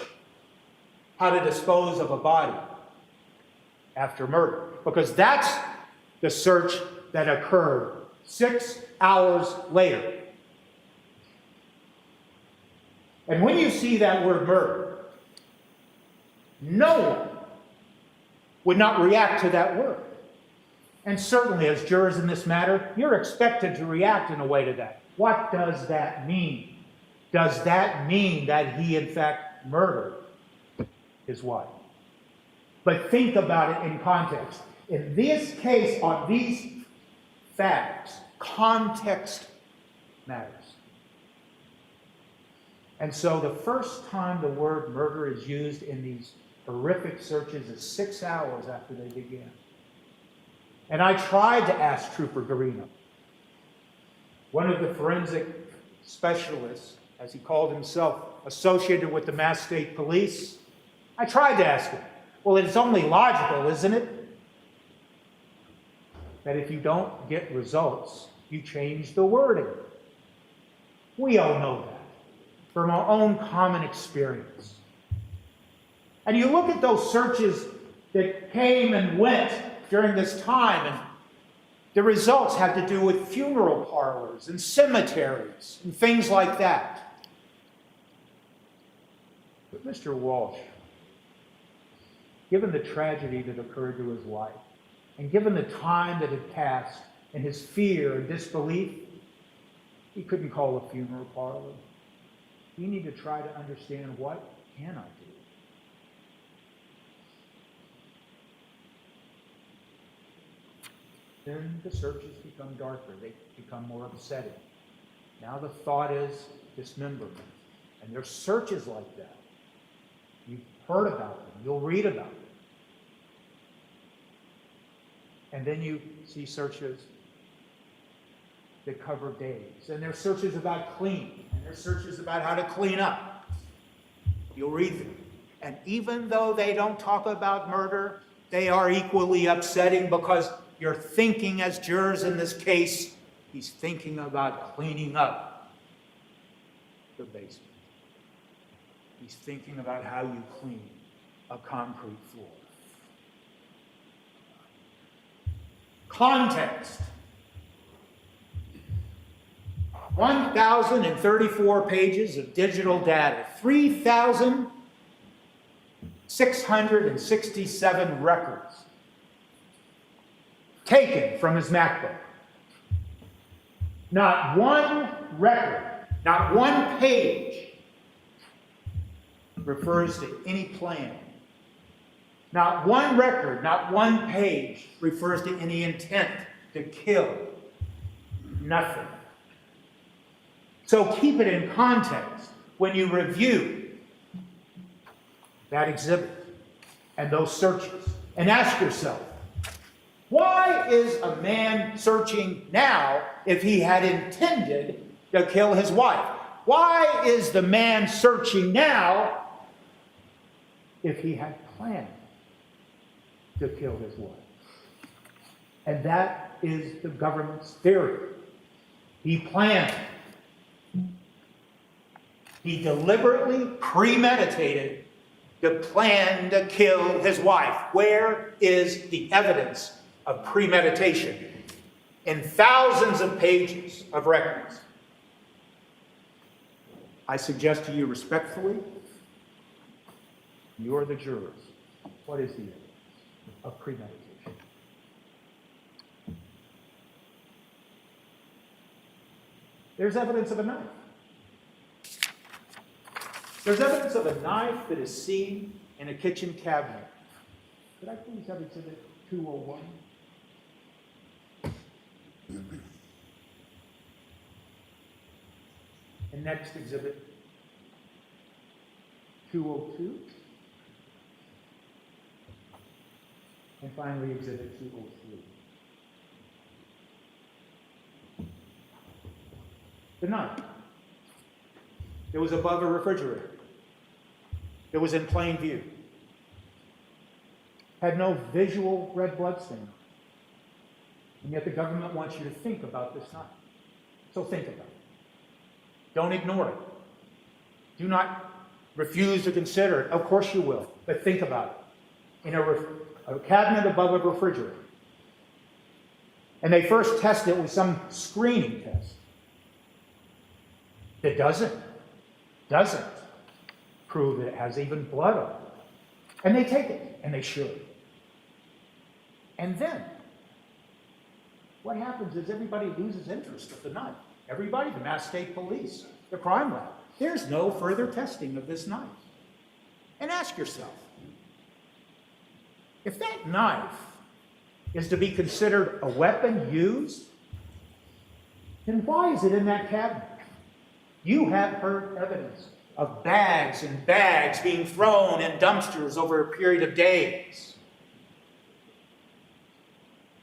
how to dispose of a body after murder? Because that's the search that occurred 6 hours later. And when you see that word murder, no one would not react to that word. And certainly as jurors in this matter, you're expected to react in a way to that. What does that mean? Does that mean that he in fact murdered his wife? But think about it in context. In this case, on these facts, context matters. And so the first time the word murder is used in these horrific searches is 6 hours after they began. And I tried to ask Trooper Garino, one of the forensic specialists, as he called himself, associated with the Mass State Police. I tried to ask him, well, it's only logical, isn't it, that if you don't get results, you change the wording. We all know that from our own common experience. And you look at those searches that came and went during this time, and the results had to do with funeral parlors and cemeteries and things like that. But Mr. Walsh, given the tragedy that occurred to his wife, and given the time that had passed and his fear and disbelief, he couldn't call a funeral parlor. We need to try to understand, what can I do? Then the searches become darker. They become more upsetting. Now the thought is dismemberment. And there's searches like that. You've heard about them. You'll read about them. And then you see searches that cover days. And there's searches about cleaning. And there's searches about how to clean up. You'll read them. And even though they don't talk about murder, they are equally upsetting, because you're thinking, as jurors in this case, he's thinking about cleaning up the basement. He's thinking about how you clean a concrete floor. Context. 1,034 pages of digital data, 3,667 records taken from his MacBook. Not one record, not one page refers to any plan. Not one record, not one page refers to any intent to kill. Nothing. So keep it in context when you review that exhibit and those searches, and ask yourself, why is a man searching now if he had intended to kill his wife? Why is the man searching now if he had planned to kill his wife? And that is the government's theory. He planned. He deliberately premeditated the plan to kill his wife. Where is the evidence of premeditation? In thousands of pages of records. I suggest to you respectfully, you are the jurors. What is the evidence of premeditation? There's evidence of a knife. There's evidence of a knife that is seen in a kitchen cabinet. Could I please have exhibit 201? And next exhibit 202. And finally exhibit 203. The knife. It was above a refrigerator. It was in plain view. Had no visual red blood stain. And yet the government wants you to think about this knife. So think about it. Don't ignore it. Do not refuse to consider it. Of course you will, but think about it. In a cabinet above a refrigerator. And they first test it with some screening test. It doesn't prove that it has even blood on it. And they take it, and they should. And then, what happens is everybody loses interest of the knife. Everybody, the Mass State Police, the crime lab. There's no further testing of this knife. And ask yourself, if that knife is to be considered a weapon used, then why is it in that cabinet? You have heard evidence of bags and bags being thrown in dumpsters over a period of days.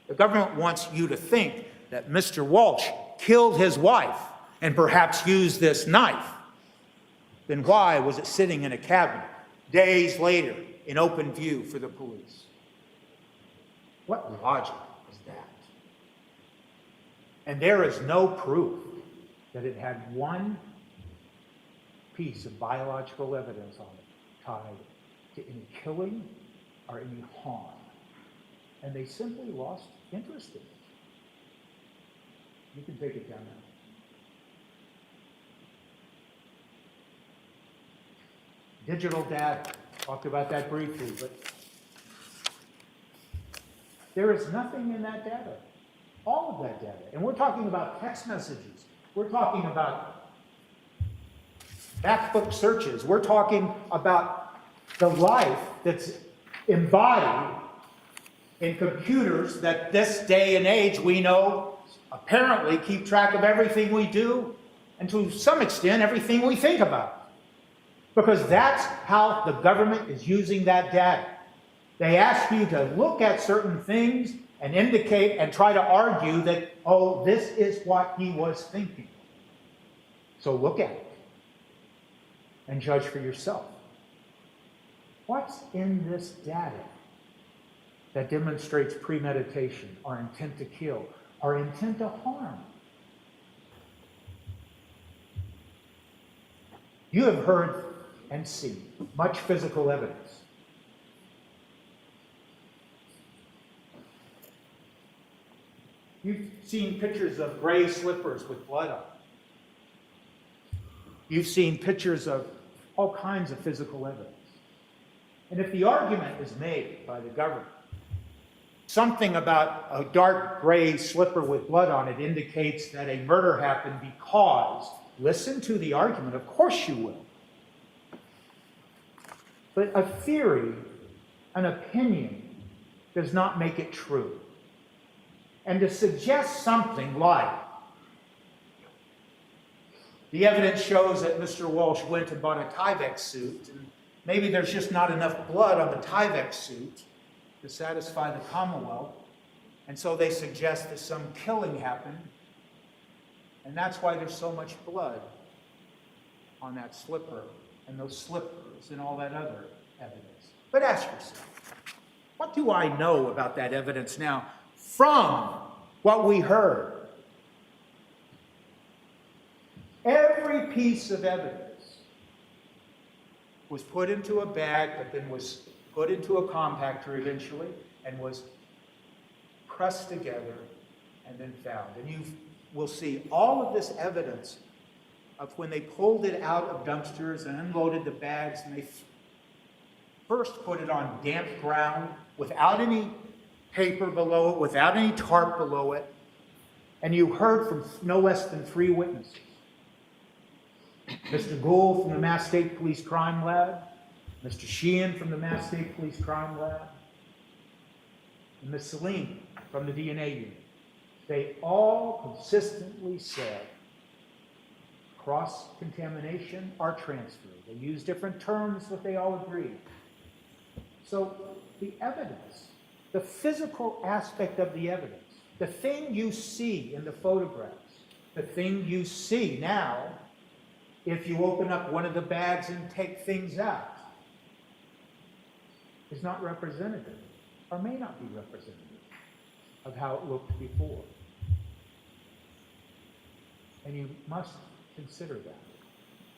The government wants you to think that Mr. Walsh killed his wife and perhaps used this knife. Then why was it sitting in a cabinet days later in open view for the police? What logic is that? And there is no proof that it had one piece of biological evidence on it tied to any killing or any harm. And they simply lost interest in it. You can take it down now. digital data. Talked about that briefly, but there is nothing in that data. All of that data. And we're talking about text messages. We're talking about backbook searches. We're talking about the life that's embodied in computers that this day and age we know apparently keep track of everything we do and to some extent everything we think about. Because that's how the government is using that data. They ask you to look at certain things and indicate and try to argue that, oh, this is what he was thinking. So look at it and judge for yourself. What's in this data that demonstrates premeditation, our intent to kill, our intent to harm? You have heard and seen much physical evidence. You've seen pictures of gray slippers with blood on them. You've seen pictures of all kinds of physical evidence. And if the argument is made by the government, something about a dark gray slipper with blood on it indicates that a murder happened because, listen to the argument, of course you will. But a theory, an opinion, does not make it true. And to suggest something like, the evidence shows that Mr. Walshe went and bought a Tyvek suit, and maybe there's just not enough blood on the Tyvek suit to satisfy the Commonwealth, and so they suggest that some killing happened, and that's why there's so much blood on that slipper and those slippers and all that other evidence. But ask yourself, what do I know about that evidence now from what we heard? Every piece of evidence was put into a bag, but then was put into a compactor eventually, and was pressed together and then found. And you will see all of this evidence of when they pulled it out of dumpsters and unloaded the bags, and they first put it on damp ground without any paper below it, without any tarp below it. And you heard from no less than 3 witnesses. Mr. Gould from the Mass State Police Crime Lab, Mr. Sheehan from the Mass State Police Crime Lab, and Ms. Celine from the DNA unit. They all consistently said cross-contamination or transfer. They used different terms, but they all agreed. So the evidence, the physical aspect of the evidence, the thing you see in the photographs, the thing you see now, if you open up one of the bags and take things out, is not representative, or may not be representative, of how it looked before. And you must consider that.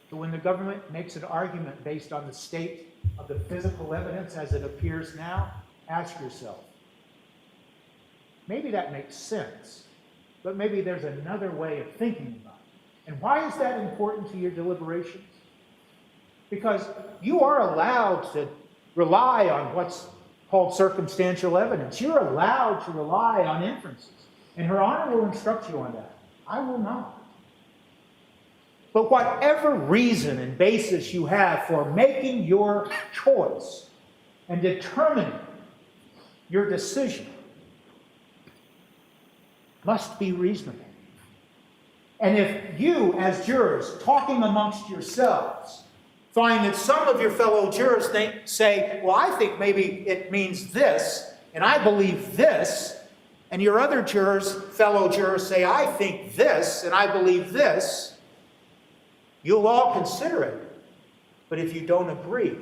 So when the government makes an argument based on the state of the physical evidence as it appears now, ask yourself, maybe that makes sense, but maybe there's another way of thinking about it. And why is that important to your deliberations? Because you are allowed to rely on what's called circumstantial evidence. You're allowed to rely on inferences. And Her Honor will instruct you on that. I will not. But whatever reason and basis you have for making your choice and determining your decision must be reasonable. And if you, as jurors, talking amongst yourselves, find that some of your fellow jurors say, well, I think maybe it means this, and I believe this, and your other jurors, fellow jurors, say, I think this, and I believe this, you'll all consider it. But if you don't agree,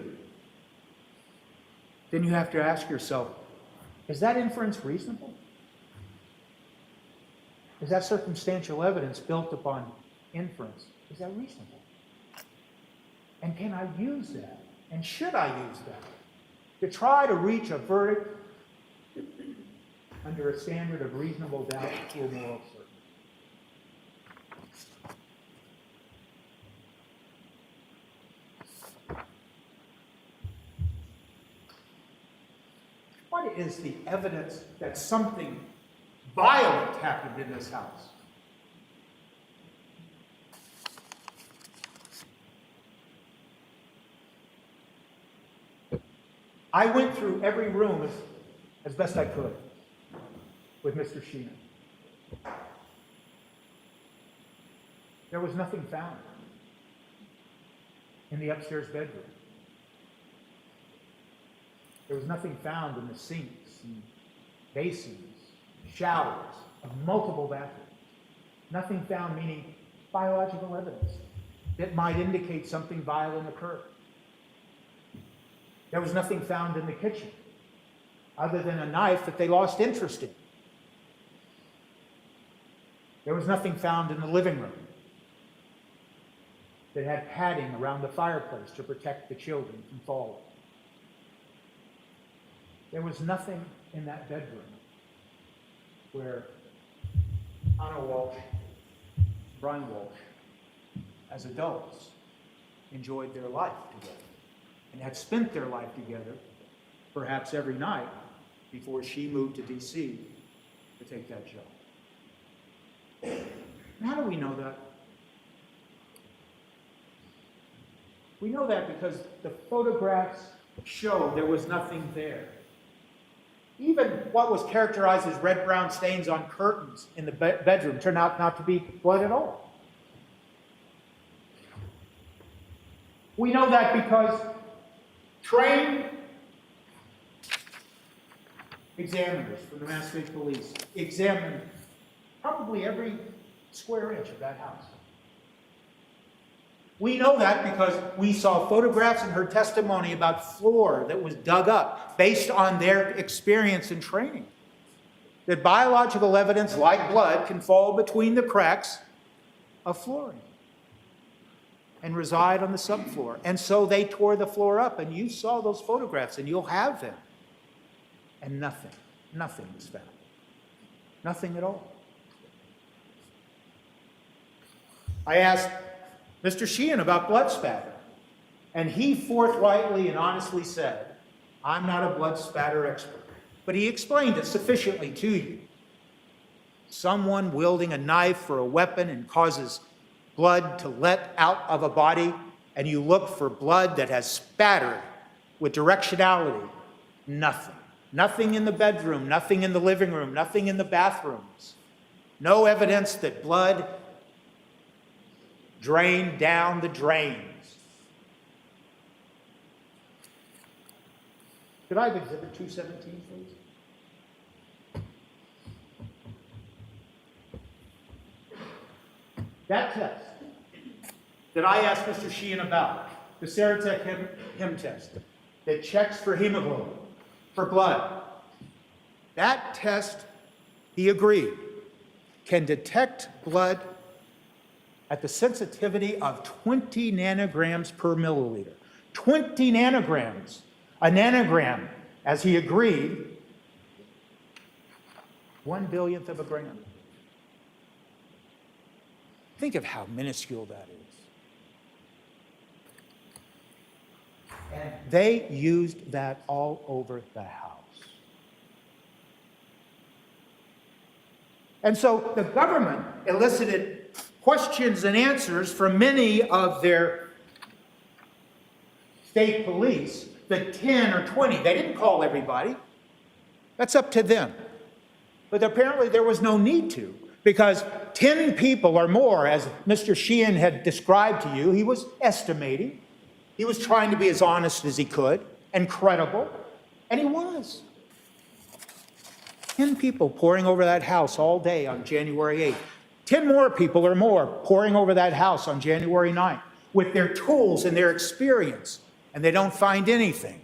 then you have to ask yourself, is that inference reasonable? Is that circumstantial evidence built upon inference? Is that reasonable? And can I use that? And should I use that to try to reach a verdict under a standard of reasonable doubt to a moral certainty? is the evidence that something violent happened in this house? I went through every room as best I could with Mr. Sheehan. There was nothing found in the upstairs bedroom. There was nothing found in the sinks and basins, showers of multiple bathrooms. Nothing found, meaning biological evidence that might indicate something violent occurred. There was nothing found in the kitchen other than a knife that they lost interest in. There was nothing found in the living room that had padding around the fireplace to protect the children from falling. There was nothing in that bedroom where Anna Walsh, Brian Walsh, as adults, enjoyed their life together and had spent their life together, perhaps every night, before she moved to D.C. to take that job. And how do we know that? We know that because the photographs show there was nothing there. Even what was characterized as red-brown stains on curtains in the bedroom turned out not to be blood at all. We know that because trained examiners from the Mass State Police examined probably every square inch of that house. We know that because we saw photographs in her testimony about floor that was dug up based on their experience and training. That biological evidence, like blood, can fall between the cracks of flooring and reside on the subfloor. And so they tore the floor up, and you saw those photographs, and you'll have them. And nothing was found. Nothing at all. I asked Mr. Sheehan about blood spatter, and he forthrightly and honestly said, I'm not a blood spatter expert, but he explained it sufficiently to you. Someone wielding a knife or a weapon and causes blood to let out of a body, and you look for blood that has spattered with directionality. Nothing. Nothing in the bedroom, nothing in the living room, nothing in the bathrooms. No evidence that blood drained down the drains. Could I have Exhibit 217, please? That test that I asked Mr. Sheehan about, the Serotek Hem test, that checks for hemoglobin, for blood, that test, he agreed, can detect blood at the sensitivity of 20 nanograms per milliliter. 20 nanograms. A nanogram, as he agreed, 1/1000th of a gram. Think of how minuscule that is. And they used that all over the house. And so the government elicited questions and answers from many of their state police, the 10 or 20. They didn't call everybody. That's up to them. But apparently there was no need to, because 10 people or more, as Mr. Sheehan had described to you, he was estimating. He was trying to be as honest as he could and credible, and he was. 10 people pouring over that house all day on January 8th. 10 more people or more pouring over that house on January 9th with their tools and their experience, and they don't find anything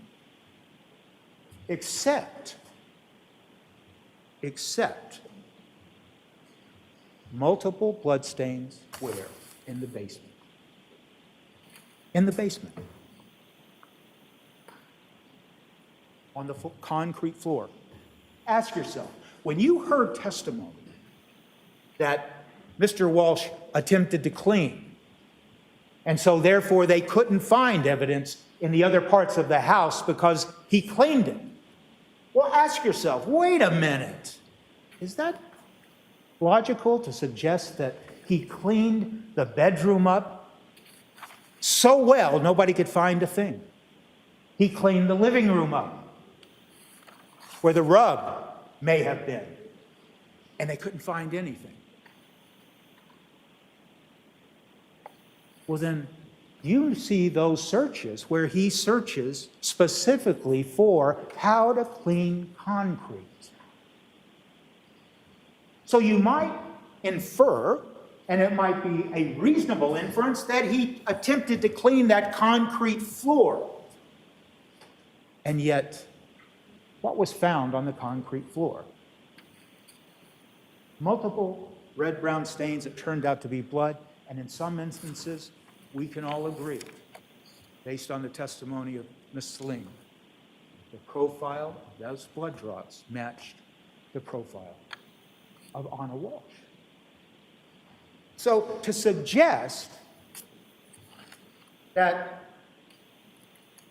except multiple bloodstains where? In the basement. In the basement. On the concrete floor. Ask yourself, when you heard testimony that Mr. Walsh attempted to clean, and so therefore they couldn't find evidence in the other parts of the house because he cleaned it. Well, ask yourself, wait a minute. Is that logical to suggest that he cleaned the bedroom up so well nobody could find a thing? He cleaned the living room up where the rug may have been, and they couldn't find anything. Well, then you see those searches where he searches specifically for how to clean concrete. So you might infer, and it might be a reasonable inference, that he attempted to clean that concrete floor. And yet, what was found on the concrete floor? Multiple red-brown stains that turned out to be blood, and in some instances, we can all agree, based on the testimony of Ms. Celine, the profile of those blood draws matched the profile of Anna Walshe. So to suggest that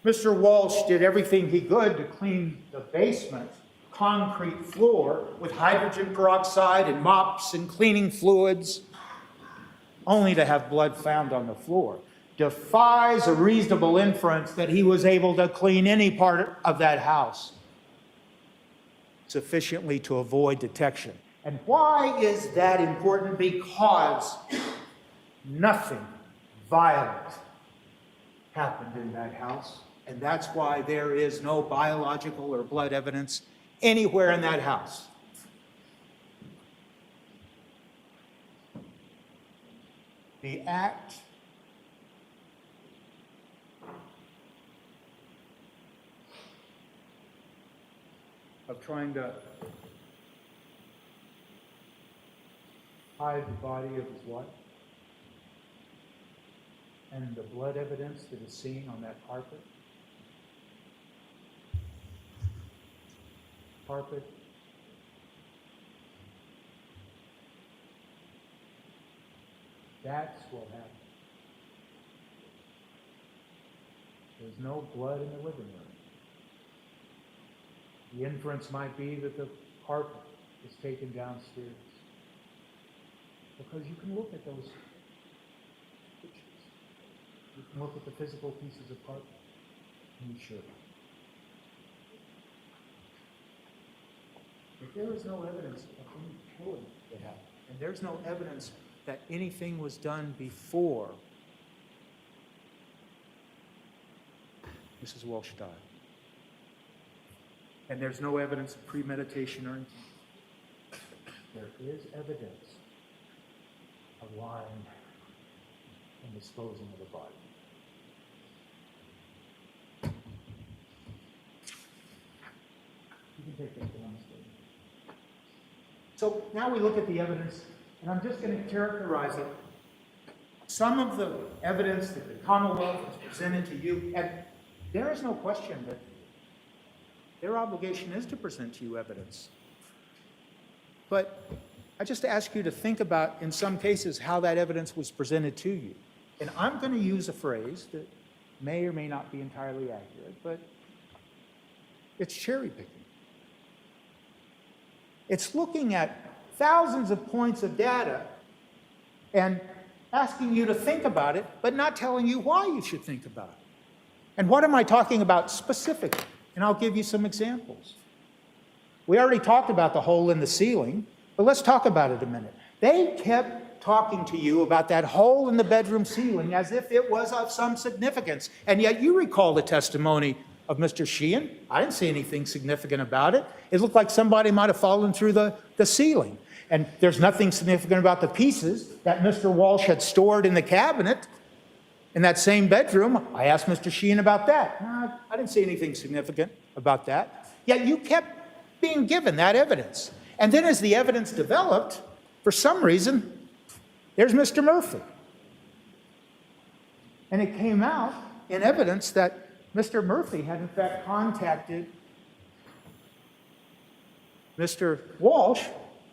Mr. Walshe did everything he could to clean the basement concrete floor with hydrogen peroxide and mops and cleaning fluids, only to have blood found on the floor, defies a reasonable inference that he was able to clean any part of that house sufficiently to avoid detection. And why is that important? Because nothing violent happened in that house, and that's why there is no biological or blood evidence anywhere in that house. The act of trying to hide the body of his wife and the blood evidence that is seen on that carpet. That's what happened. There's no blood in the living room. The inference might be that the carpet was taken downstairs. Because you can look at those pictures. You can look at the physical pieces of carpet, and you should. But there is no evidence of any killing that happened. And there's no evidence that anything was done before Mrs. Walshe died. And there's no evidence of premeditation or anything. There is evidence of lying and disposing of the body. You can take that down. So now we look at the evidence, and I'm just going to characterize it. Some of the evidence that the Commonwealth has presented to you, and there is no question that their obligation is to present to you evidence. But I just ask you to think about, in some cases, how that evidence was presented to you. And I'm going to use a phrase that may or may not be entirely accurate, but it's cherry picking. It's looking at thousands of points of data and asking you to think about it, but not telling you why you should think about it. And what am I talking about specifically? And I'll give you some examples. We already talked about the hole in the ceiling, but let's talk about it a minute. They kept talking to you about that hole in the bedroom ceiling as if it was of some significance. And yet you recall the testimony of Mr. Sheehan. I didn't see anything significant about it. It looked like somebody might have fallen through the ceiling. And there's nothing significant about the pieces that Mr. Walshe had stored in the cabinet in that same bedroom. I asked Mr. Sheehan about that. I didn't see anything significant about that. Yet you kept being given that evidence. And then as the evidence developed, for some reason, there's Mr. Murphy. And it came out in evidence that Mr. Murphy had in fact contacted Mr. Walshe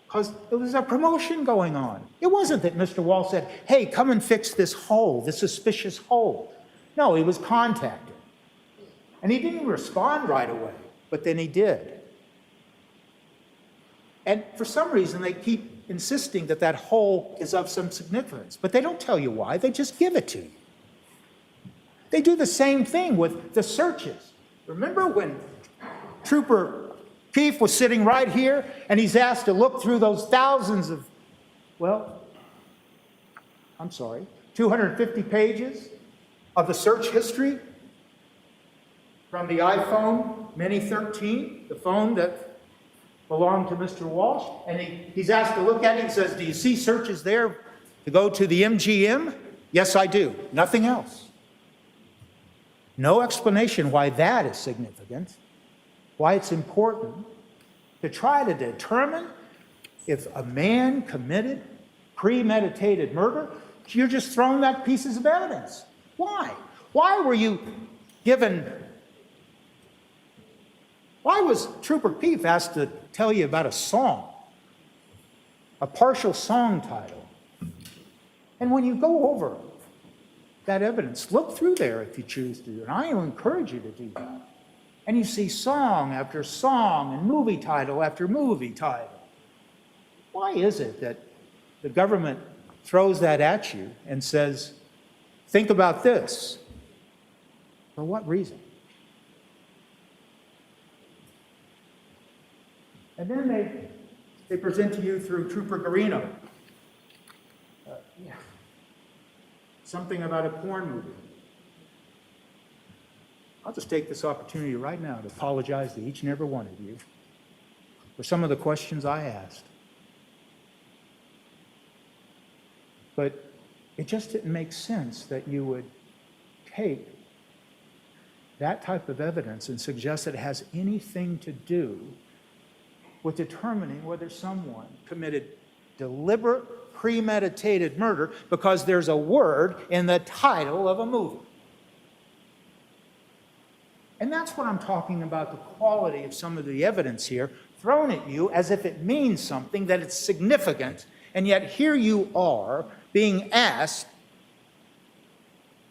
because there was a promotion going on. It wasn't that Mr. Walshe said, hey, come and fix this hole, this suspicious hole. No, he was contacted. And he didn't respond right away, but then he did. And for some reason, they keep insisting that that hole is of some significance, but they don't tell you why, they just give it to you. They do the same thing with the searches. Remember when Trooper Keefe was sitting right here and he's asked to look through those thousands of, 250 pages of the search history from the iPhone Mini 13, the phone that belonged to Mr. Walsh, and he's asked to look at it and says, do you see searches there to go to the MGM? Yes, I do. Nothing else. No explanation why that is significant, why it's important to try to determine if a man committed premeditated murder. You're just throwing back pieces of evidence. Why? Why were you given... Why was Trooper Keefe asked to tell you about a song, a partial song title? And when you go over that evidence, look through there if you choose to, and I encourage you to do that. And you see song after song and movie title after movie title. Why is it that the government throws that at you and says, think about this? For what reason? And then they present to you through Trooper Garino something about a porn movie. I'll just take this opportunity right now to apologize to each and every one of you for some of the questions I asked. But it just didn't make sense that you would take that type of evidence and suggest that it has anything to do with determining whether someone committed deliberate, premeditated murder because there's a word in the title of a movie. And that's what I'm talking about, the quality of some of the evidence here, thrown at you as if it means something, that it's significant, and yet here you are being asked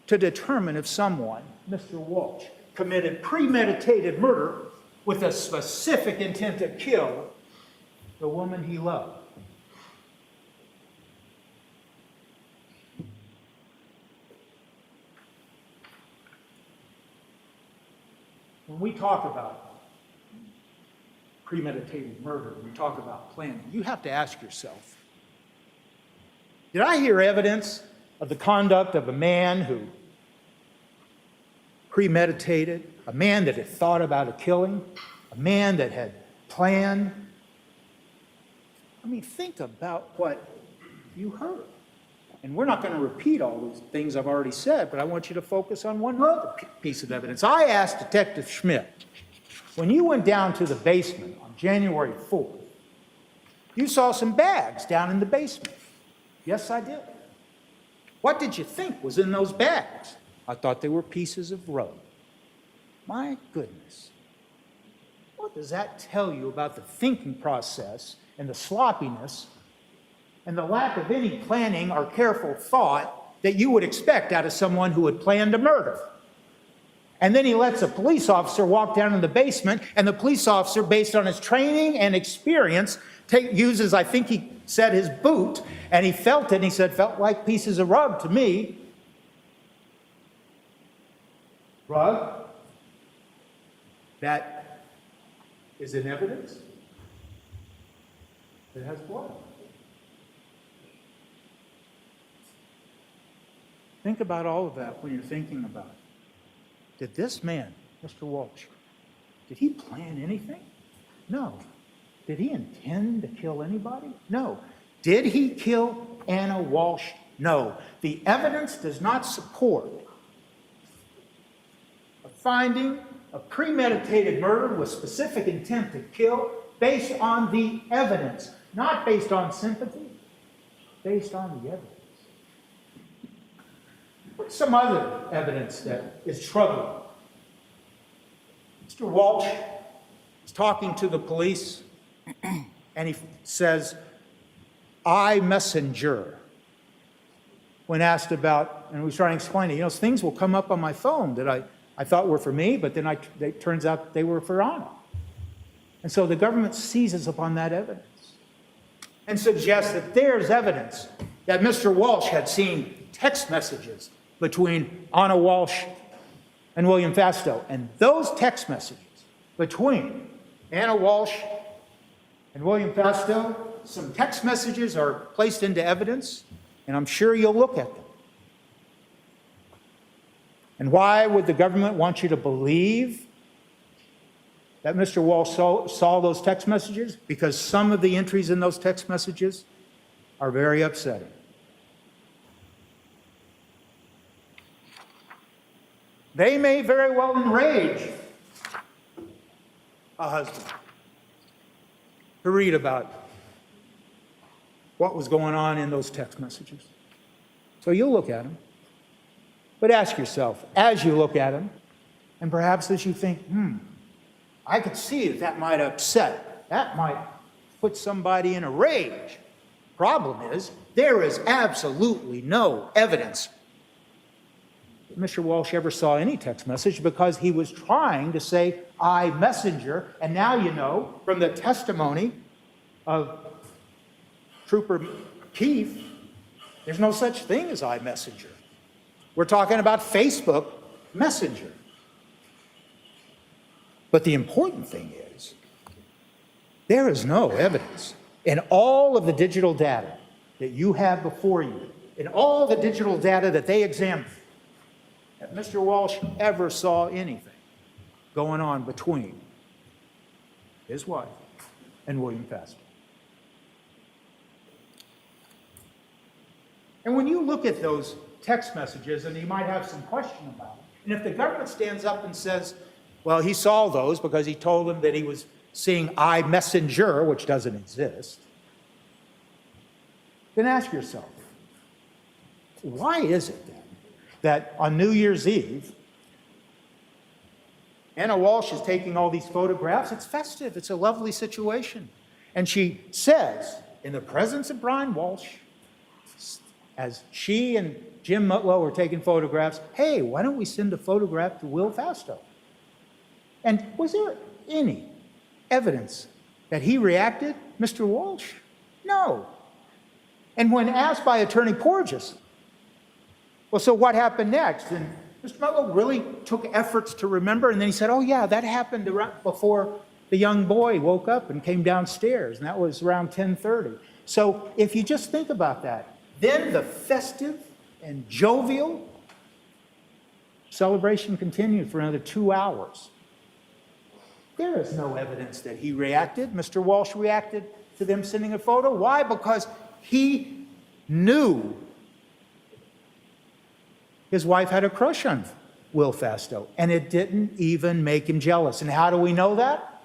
to determine if someone, Mr. Walsh, committed premeditated murder with a specific intent to kill the woman he loved. When we talk about premeditated murder, we talk about planning, you have to ask yourself, did I hear evidence of the conduct of a man who premeditated, a man that had thought about a killing, a man that had planned? I mean, think about what you heard. And we're not going to repeat all those things I've already said, but I want you to focus on one other piece of evidence. I asked Detective Schmidt, when you went down to the basement on January 4th, you saw some bags down in the basement. Yes, I did. What did you think was in those bags? I thought they were pieces of rug. My goodness. What does that tell you about the thinking process and the sloppiness and the lack of any planning or careful thought that you would expect out of someone who had planned a murder? And then he lets a police officer walk down in the basement, and the police officer, based on his training and experience, uses, I think he said, his boot, and he felt it, and he said, felt like pieces of rug to me. Rug that is in evidence that has blood. Think about all of that when you're thinking about it. Did this man, Mr. Walsh, did he plan anything? No. Did he intend to kill anybody? No. Did he kill Anna Walsh? No. The evidence does not support a finding of premeditated murder with specific intent to kill based on the evidence, not based on sympathy, based on the evidence. What's some other evidence that is troubling? Mr. Walsh is talking to the police, and he says, I messenger. When asked about, and he was trying to explain it, things will come up on my phone that I thought were for me, but then it turns out they were for Anna. And so the government seizes upon that evidence. and suggest that there's evidence that Mr. Walsh had seen text messages between Anna Walsh and William Fastow. And those text messages between Anna Walsh and William Fastow, some text messages are placed into evidence, and I'm sure you'll look at them. And why would the government want you to believe that Mr. Walsh saw those text messages? Because some of the entries in those text messages are very upsetting. They may very well enrage a husband to read about what was going on in those text messages. So you'll look at them. But ask yourself, as you look at them, and perhaps as you think, I could see that might upset, that might put somebody in a rage. Problem is, there is absolutely no evidence that Mr. Walsh ever saw any text message, because he was trying to say iMessenger, and now you know from the testimony of Trooper Keefe, there's no such thing as iMessenger. We're talking about Facebook Messenger. But the important thing is, there is no evidence in all of the digital data that you have before you, in all the digital data that they examined, that Mr. Walsh ever saw anything going on between his wife and William Fastow. And when you look at those text messages, and you might have some question about it, and if the government stands up and says, well, he saw those because he told them that he was seeing iMessenger, which doesn't exist, then ask yourself, why is it then that on New Year's Eve, Anna Walsh is taking all these photographs? It's festive, it's a lovely situation. And she says, in the presence of Brian Walsh, as she and Jim Mutlow are taking photographs, hey, why don't we send a photograph to Will Fastow? And was there any evidence that he reacted, Mr. Walsh? No. And when asked by Attorney Porges, well, so what happened next? And Mr. Mutlow really took efforts to remember, and then he said, oh yeah, that happened before the young boy woke up and came downstairs, and that was around 10:30. So if you just think about that, then the festive and jovial celebration continued for another 2 hours. There is no evidence that he reacted. Mr. Walsh reacted to them sending a photo. Why? Because he knew his wife had a crush on Will Fastow, and it didn't even make him jealous. And how do we know that?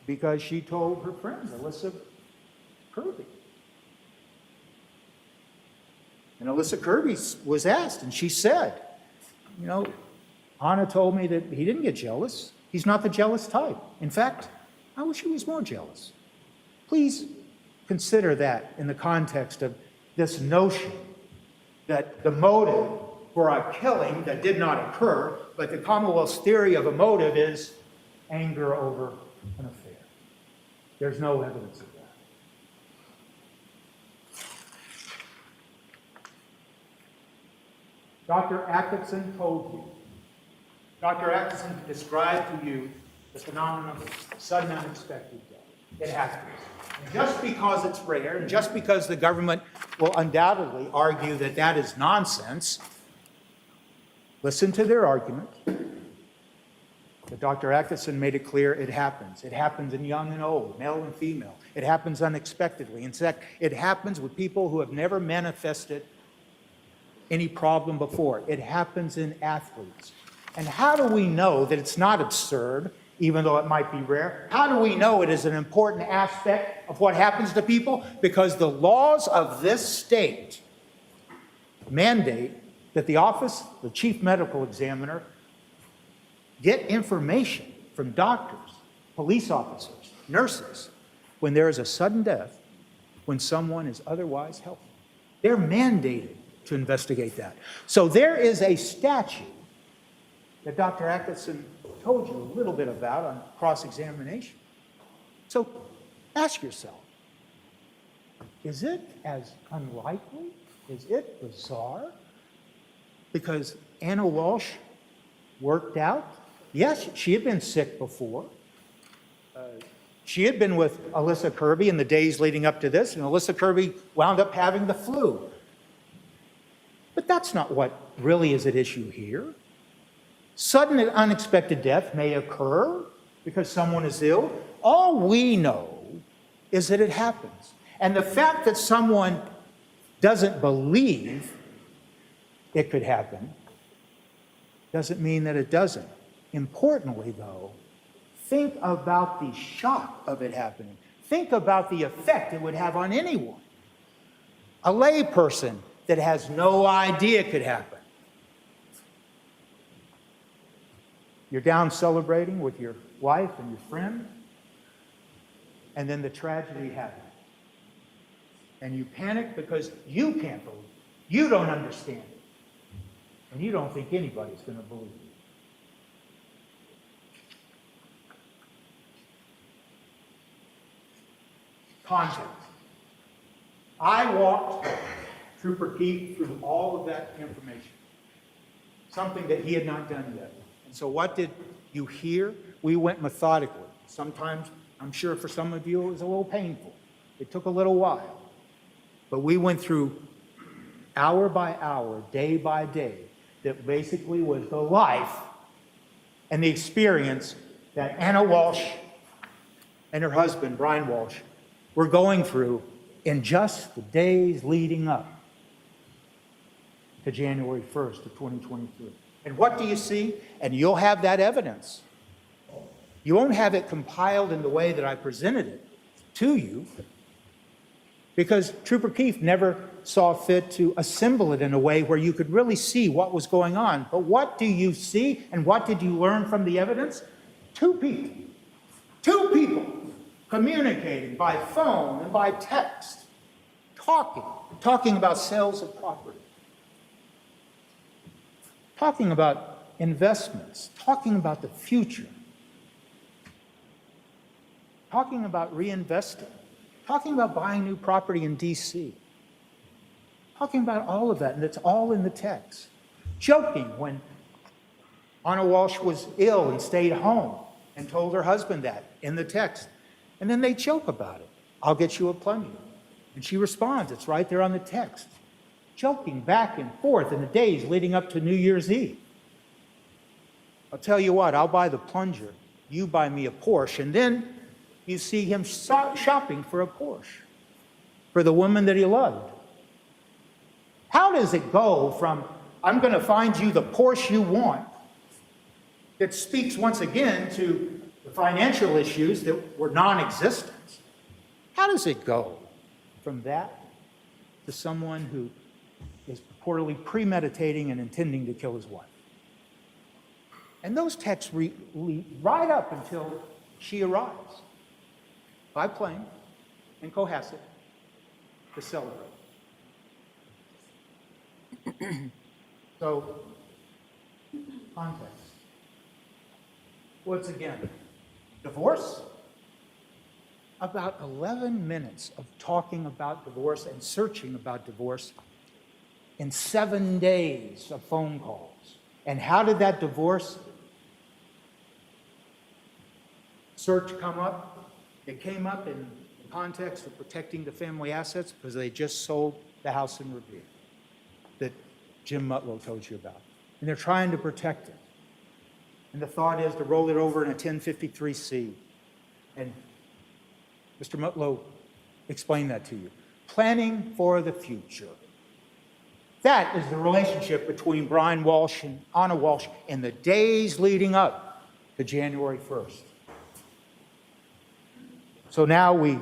Because she told her friend, Alyssa Kirby. And Alyssa Kirby was asked, and she said, you know, Anna told me that he didn't get jealous. He's not the jealous type. In fact, I wish he was more jealous. Please consider that in the context of this notion that the motive for a killing that did not occur, but the Commonwealth's theory of a motive is anger over an affair. There's no evidence of that. Dr. Atkinson told you. Dr. Atkinson described to you the phenomenon of sudden unexpected death. It happens. And just because it's rare, and just because the government will undoubtedly argue that that is nonsense, listen to their argument. But Dr. Atkinson made it clear it happens. It happens in young and old, male and female. It happens unexpectedly. In fact, it happens with people who have never manifested any problem before. It happens in athletes. And how do we know that it's not absurd, even though it might be rare? How do we know it is an important aspect of what happens to people? Because the laws of this state mandate that the office, the chief medical examiner, get information from doctors, police officers, nurses, when there is a sudden death, when someone is otherwise healthy. They're mandated to investigate that. So there is a statute that Dr. Atkinson told you a little bit about on cross-examination. So ask yourself, Is it as unlikely? Is it bizarre? Because Anna Walshe worked out. Yes, she had been sick before. She had been with Alyssa Kirby in the days leading up to this, and Alyssa Kirby wound up having the flu. But that's not what really is at issue here. Sudden and unexpected death may occur because someone is ill. All we know is that it happens. And the fact that someone doesn't believe it could happen doesn't mean that it doesn't. Importantly, though, think about the shock of it happening. Think about the effect it would have on anyone. A lay person that has no idea it could happen. You're down celebrating with your wife and your friend, and then the tragedy happens. And you panic because you can't believe it. You don't understand it. And you don't think anybody's going to believe it. Context. I walked Trooper Keith through all of that information, something that he had not done yet. And so what did you hear? We went methodically. Sometimes, I'm sure for some of you, it was a little painful. It took a little while. But we went through hour by hour, day by day, that basically was the life and the experience that Anna Walshe and her husband, Brian Walshe, were going through in just the days leading up to January 1st of 2023. And what do you see? And you'll have that evidence. You won't have it compiled in the way that I presented it to you, because Trooper Keith never saw fit to assemble it in a way where you could really see what was going on. But what do you see, and what did you learn from the evidence? Two people communicating by phone and by text, talking about sales of property, talking about investments, talking about the future, talking about reinvesting, talking about buying new property in D.C., talking about all of that, and it's all in the text. Joking when Anna Walshe was ill and stayed home and told her husband that in the text. And then they joke about it. I'll get you a plunger. And she responds, it's right there on the text. Joking back and forth in the days leading up to New Year's Eve. I'll tell you what, I'll buy the plunger, you buy me a Porsche, and then you see him shopping for a Porsche for the woman that he loved. How does it go from, I'm going to find you the Porsche you want, that speaks once again to the financial issues that were non-existent? How does it go from that to someone who is purportedly premeditating and intending to kill his wife? And those texts lead right up until she arrives by plane in Cohasset to celebrate. So, context. Once again, divorce? About 11 minutes of talking about divorce and searching about divorce in 7 days of phone calls. And how did that divorce search come up? It came up in the context of protecting the family assets because they just sold the house in Revere that Jim Mutlow told you about. And they're trying to protect it. And the thought is to roll it over in a 1053C. And Mr. Mutlow explained that to you. Planning for the future. That is the relationship between Brian Walshe and Anna Walshe in the days leading up to January 1st. So now we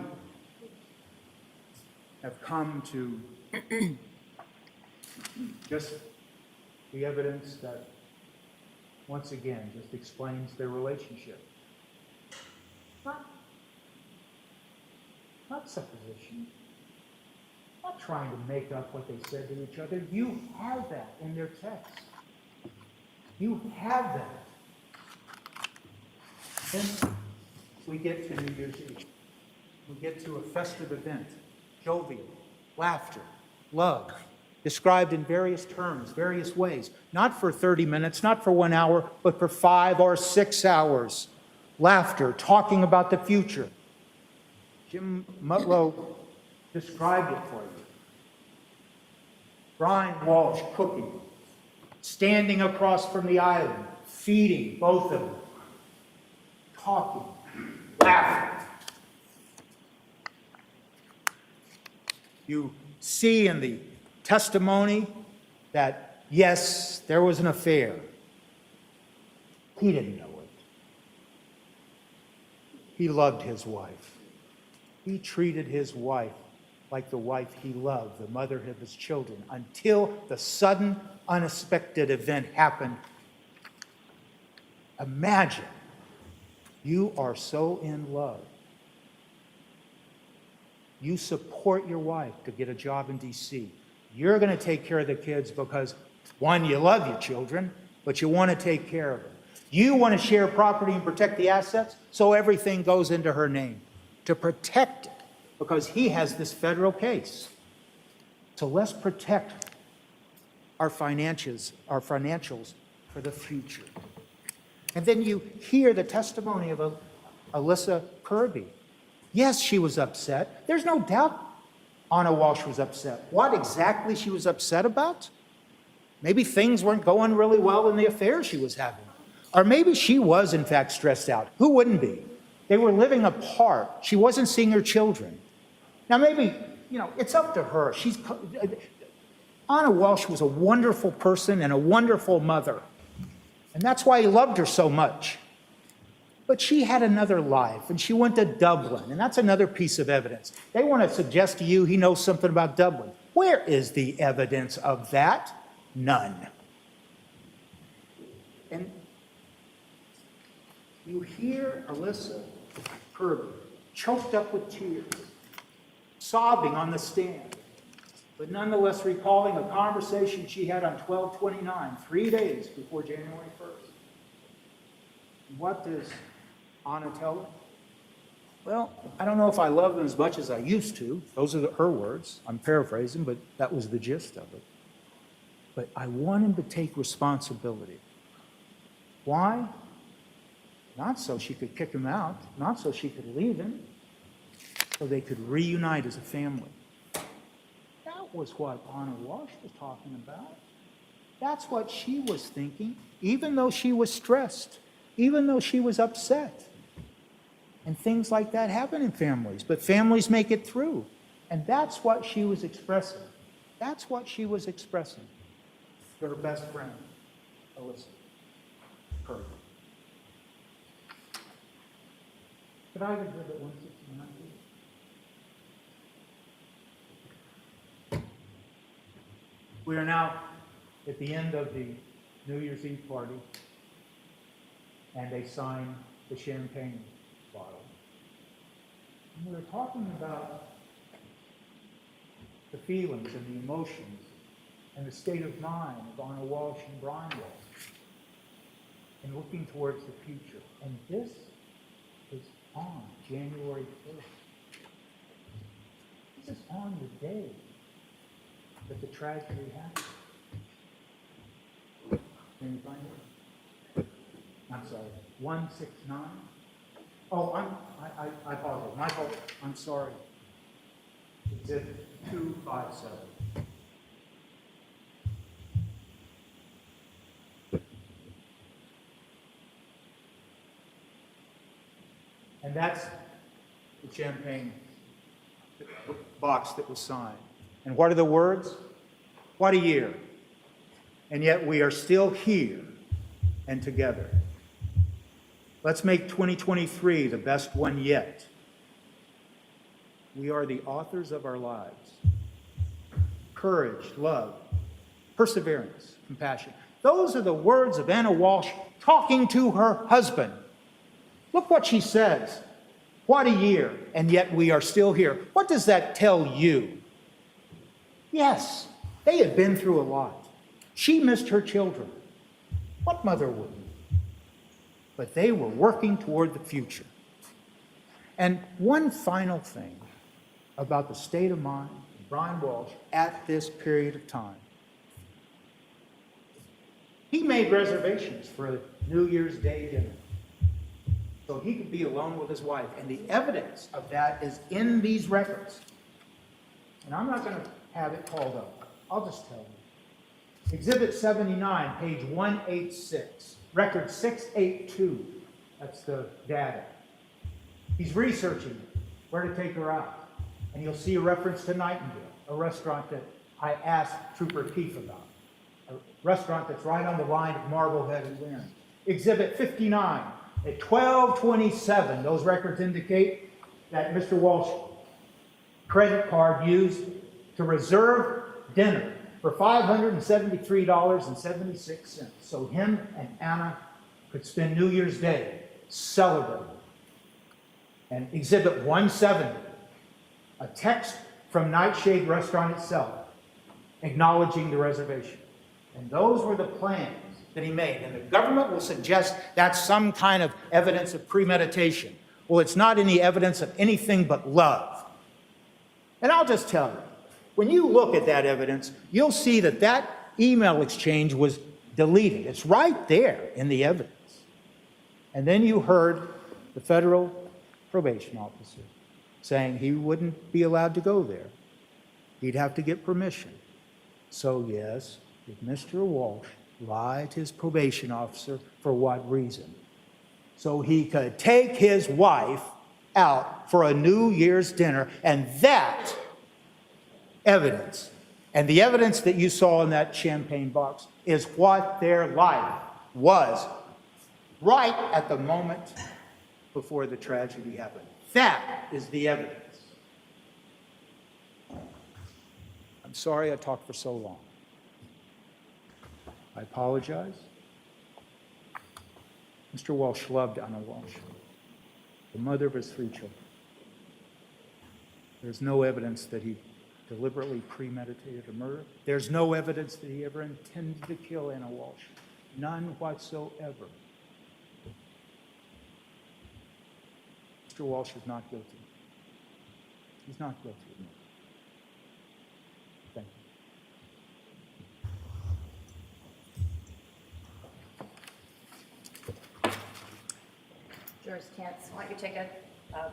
have come to just the evidence that, once again, just explains their relationship. Not supposition. Not trying to make up what they said to each other. You have that in their text. You have that. Then we get to New Year's Eve. We get to a festive event, jovial, laughter, love, described in various terms, various ways, not for 30 minutes, not for 1 hour, but for 5 or 6 hours. Laughter, talking about the future. Jim Mutlow described it for you. Brian Walshe cooking, standing across from the island, feeding both of them, talking, laughing. You see in the testimony that, yes, there was an affair. He didn't know it. He loved his wife. He treated his wife like the wife he loved, the mother of his children, until the sudden, unexpected event happened. Imagine you are so in love. You support your wife to get a job in D.C. You're going to take care of the kids because, one, you love your children, but you want to take care of them. You want to share property and protect the assets, so everything goes into her name to protect it, because he has this federal case. So let's protect our financials for the future. And then you hear the testimony of Alyssa Kirby. Yes, she was upset. There's no doubt Anna Walshe was upset. What exactly she was upset about? Maybe things weren't going really well in the affair she was having. Or maybe she was, in fact, stressed out. Who wouldn't be? They were living apart. She wasn't seeing her children. Now, maybe, it's up to her. Anna Walshe was a wonderful person and a wonderful mother. And that's why he loved her so much. But she had another life, and she went to Dublin, and that's another piece of evidence. They want to suggest to you he knows something about Dublin. Where is the evidence of that? None. And you hear Alyssa Kirby choked up with tears, sobbing on the stand, but nonetheless recalling a conversation she had on 12/29, 3 days before January 1st. What does Anna tell her? Well, I don't know if I love them as much as I used to. Those are her words. I'm paraphrasing, but that was the gist of it. But I want him to take responsibility. Why? Not so she could kick him out, not so she could leave him, so they could reunite as a family. That was what Anna Walshe was talking about. That's what she was thinking, even though she was stressed, even though she was upset. And things like that happen in families, but families make it through. And that's what she was expressing. That's what she was expressing to her best friend, Alyssa Kirby. Could I exhibit 169, please? We are now at the end of the New Year's Eve party, and they sign the champagne bottle. And we were talking about the feelings and the emotions and the state of mind of Anna Walshe and Brian Walshe, and looking towards the future. And this is on January 1st. This is on the day that the tragedy happened. Can you find it? I'm sorry, 169? Oh, I apologize. My fault. I'm sorry. It's at 257. And that's the champagne box that was signed. And what are the words? What a year. And yet we are still here and together. Let's make 2023 the best one yet. We are the authors of our lives. Courage, love, perseverance, compassion. Those are the words of Anna Walshe talking to her husband. Look what she says. What a year, and yet we are still here. What does that tell you? Yes, they had been through a lot. She missed her children. What mother wouldn't? But they were working toward the future. And one final thing. about the state of mind of Brian Walsh at this period of time. He made reservations for a New Year's Day dinner so he could be alone with his wife. And the evidence of that is in these records. And I'm not going to have it called up. I'll just tell you. Exhibit 79, page 186, record 682. That's the data. He's researching where to take her out. And you'll see a reference to Nightingale, a restaurant that I asked Trooper Keefe about. A restaurant that's right on the line of Marblehead and Lynn. Exhibit 59, at 12:27, those records indicate that Mr. Walsh credit card used to reserve dinner for $573.76. So him and Anna could spend New Year's Day celebrating. And Exhibit 170, a text from Nightshade Restaurant itself acknowledging the reservation. And those were the plans that he made. And the government will suggest that's some kind of evidence of premeditation. Well, it's not any evidence of anything but love. And I'll just tell you, when you look at that evidence, you'll see that that email exchange was deleted. It's right there in the evidence. And then you heard the federal probation officer saying he wouldn't be allowed to go there. He'd have to get permission. So yes, did Mr. Walsh lie to his probation officer for what reason? So he could take his wife out for a New Year's dinner, and that evidence, and the evidence that you saw in that champagne box, is what their life was right at the moment before the tragedy happened. That is the evidence. I'm sorry I talked for so long. I apologize. Mr. Walsh loved Anna Walsh, the mother of his 3 children. There's no evidence that he deliberately premeditated a murder. There's no evidence that he ever intended to kill Anna Walsh. None whatsoever. Mr. Walsh is not guilty. He's not guilty of murder. Thank you. Jurors can't, why don't you take a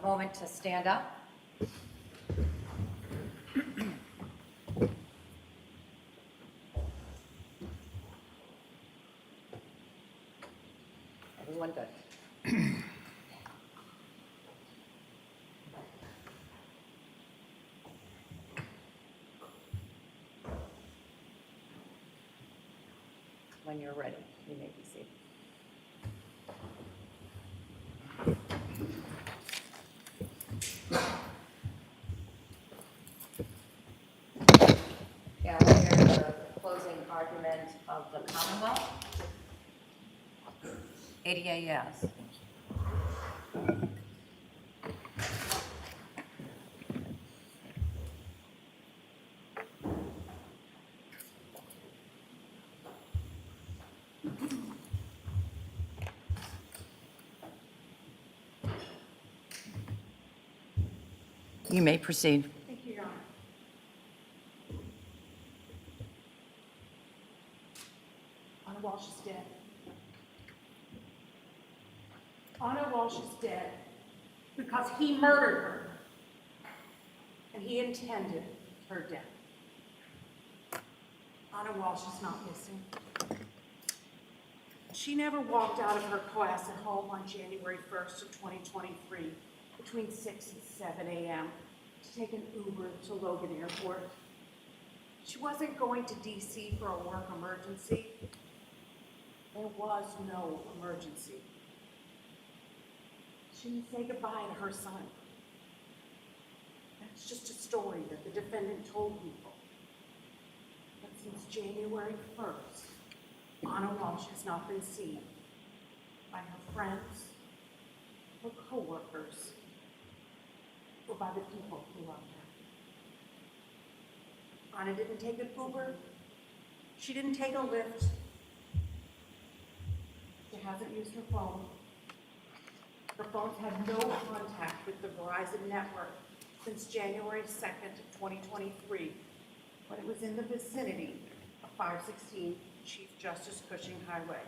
moment to stand up? Everyone good? When you're ready, you may be seated. Yeah, we'll hear the closing argument of the Commonwealth. 88 yes. You may proceed. Thank you, Your Honor. Anna Walsh is dead. Anna Walsh is dead because he murdered her. And he intended her death. Anna Walsh is not missing. She never walked out of her class at home on January 1st of 2023 between 6 and 7 a.m. to take an Uber to Logan Airport. She wasn't going to DC for a work emergency. There was no emergency. She didn't say goodbye to her son. That's just a story that the defendant told people. But since January 1st, Anna Walsh has not been seen by her friends, her co-workers, or by the people who loved her. Anna didn't take an Uber. She didn't take a Lyft. She hasn't used her phone. Her phones had no contact with the Verizon network. since January 2nd, 2023, when it was in the vicinity of 516 Chief Justice Cushing Highway.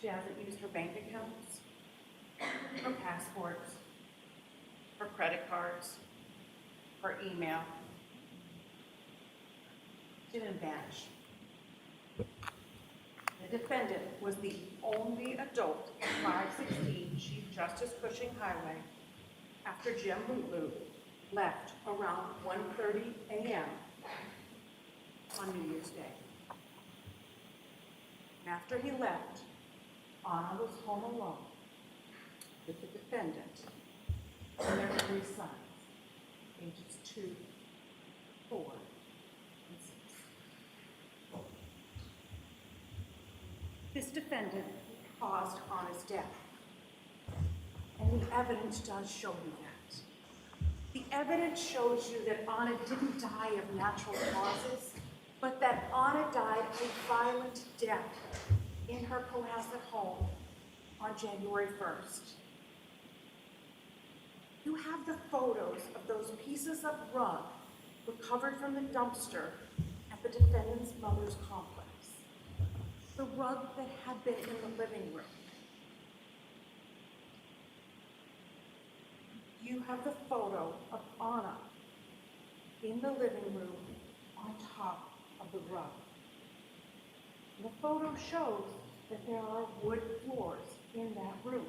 She hasn't used her bank accounts, her passports, her credit cards, her email. She didn't vanish. The defendant was the only adult at 516 Chief Justice Cushing Highway after Jim Lulu left around 1:30 a.m. on New Year's Day. And after he left, Anna was home alone with the defendant and their 3 sons, ages 2, 4, and 6. This defendant caused Anna's death, and the evidence does show you that. The evidence shows you that Anna didn't die of natural causes, but that Anna died a violent death in her Cohasset home on January 1st. You have the photos of those pieces of rug recovered from the dumpster at the defendant's mother's complex. The rug that had been in the living room. You have the photo of Anna in the living room on top of the rug. And the photo shows that there are wood floors in that room.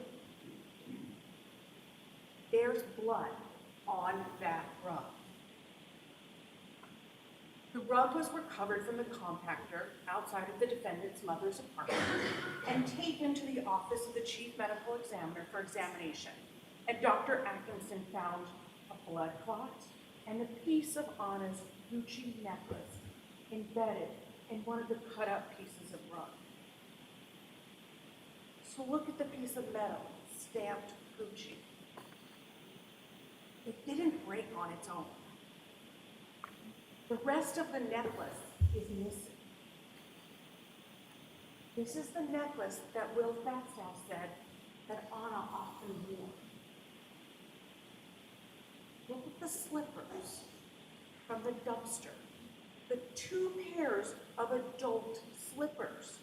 There's blood on that rug. The rug was recovered from the compactor outside of the defendant's mother's apartment and taken to the office of the chief medical examiner for examination. And Dr. Atkinson found a blood clot and a piece of Anna's Gucci necklace embedded in one of the cut-up pieces of rug. So look at the piece of metal stamped Gucci. It didn't break on its own. The rest of the necklace is missing. This is the necklace that Will Fatsow said that Anna often wore. Look at the slippers from the dumpster. The 2 pairs of adult slippers.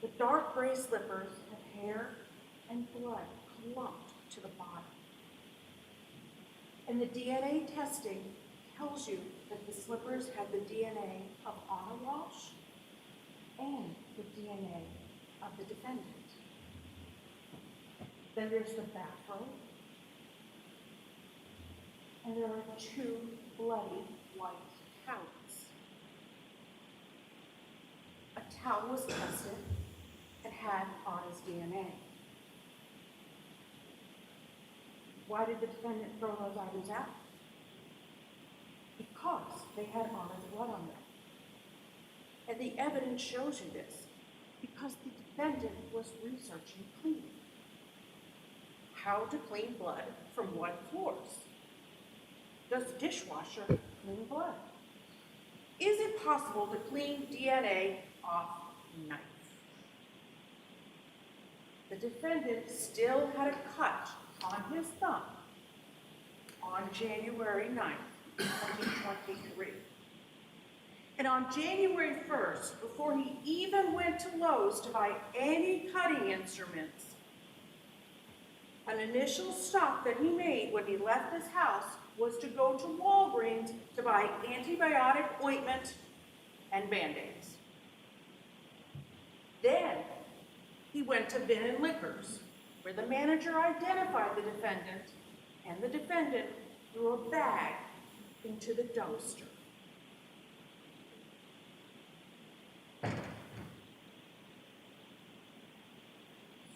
The dark gray slippers have hair and blood clumped to the bottom. And the DNA testing tells you that the slippers had the DNA of Anna Walshe and the DNA of the defendant. Then there's the bathrobe. And there are 2 bloody white towels. A towel was tested and had Anna's DNA. Why did the defendant throw those items out? Because they had Anna's blood on them. And the evidence shows you this because the defendant was researching cleaning. How to clean blood from what floors? Does dishwasher clean blood? Is it possible to clean DNA off knife? The defendant still had a cut on his thumb on January 9th, 2023. And on January 1st, before he even went to Lowe's to buy any cutting instruments, an initial stop that he made when he left his house was to go to Walgreens to buy antibiotic ointment and Band-Aids. Then he went to Vin and Liquors, where the manager identified the defendant, and the defendant threw a bag into the dumpster.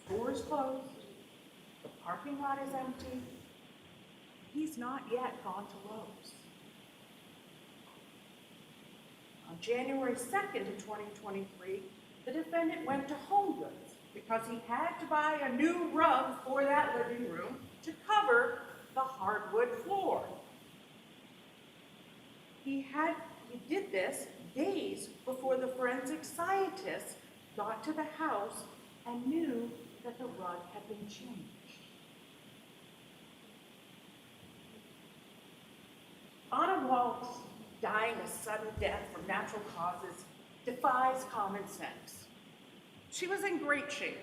Store is closed. The parking lot is empty. He's not yet gone to Lowe's. On January 2nd of 2023, the defendant went to Home Goods because he had to buy a new rug for that living room to cover the hardwood floor. He did this days before the forensic scientists got to the house and knew that the rug had been changed. Walsh dying a sudden death from natural causes defies common sense. She was in great shape.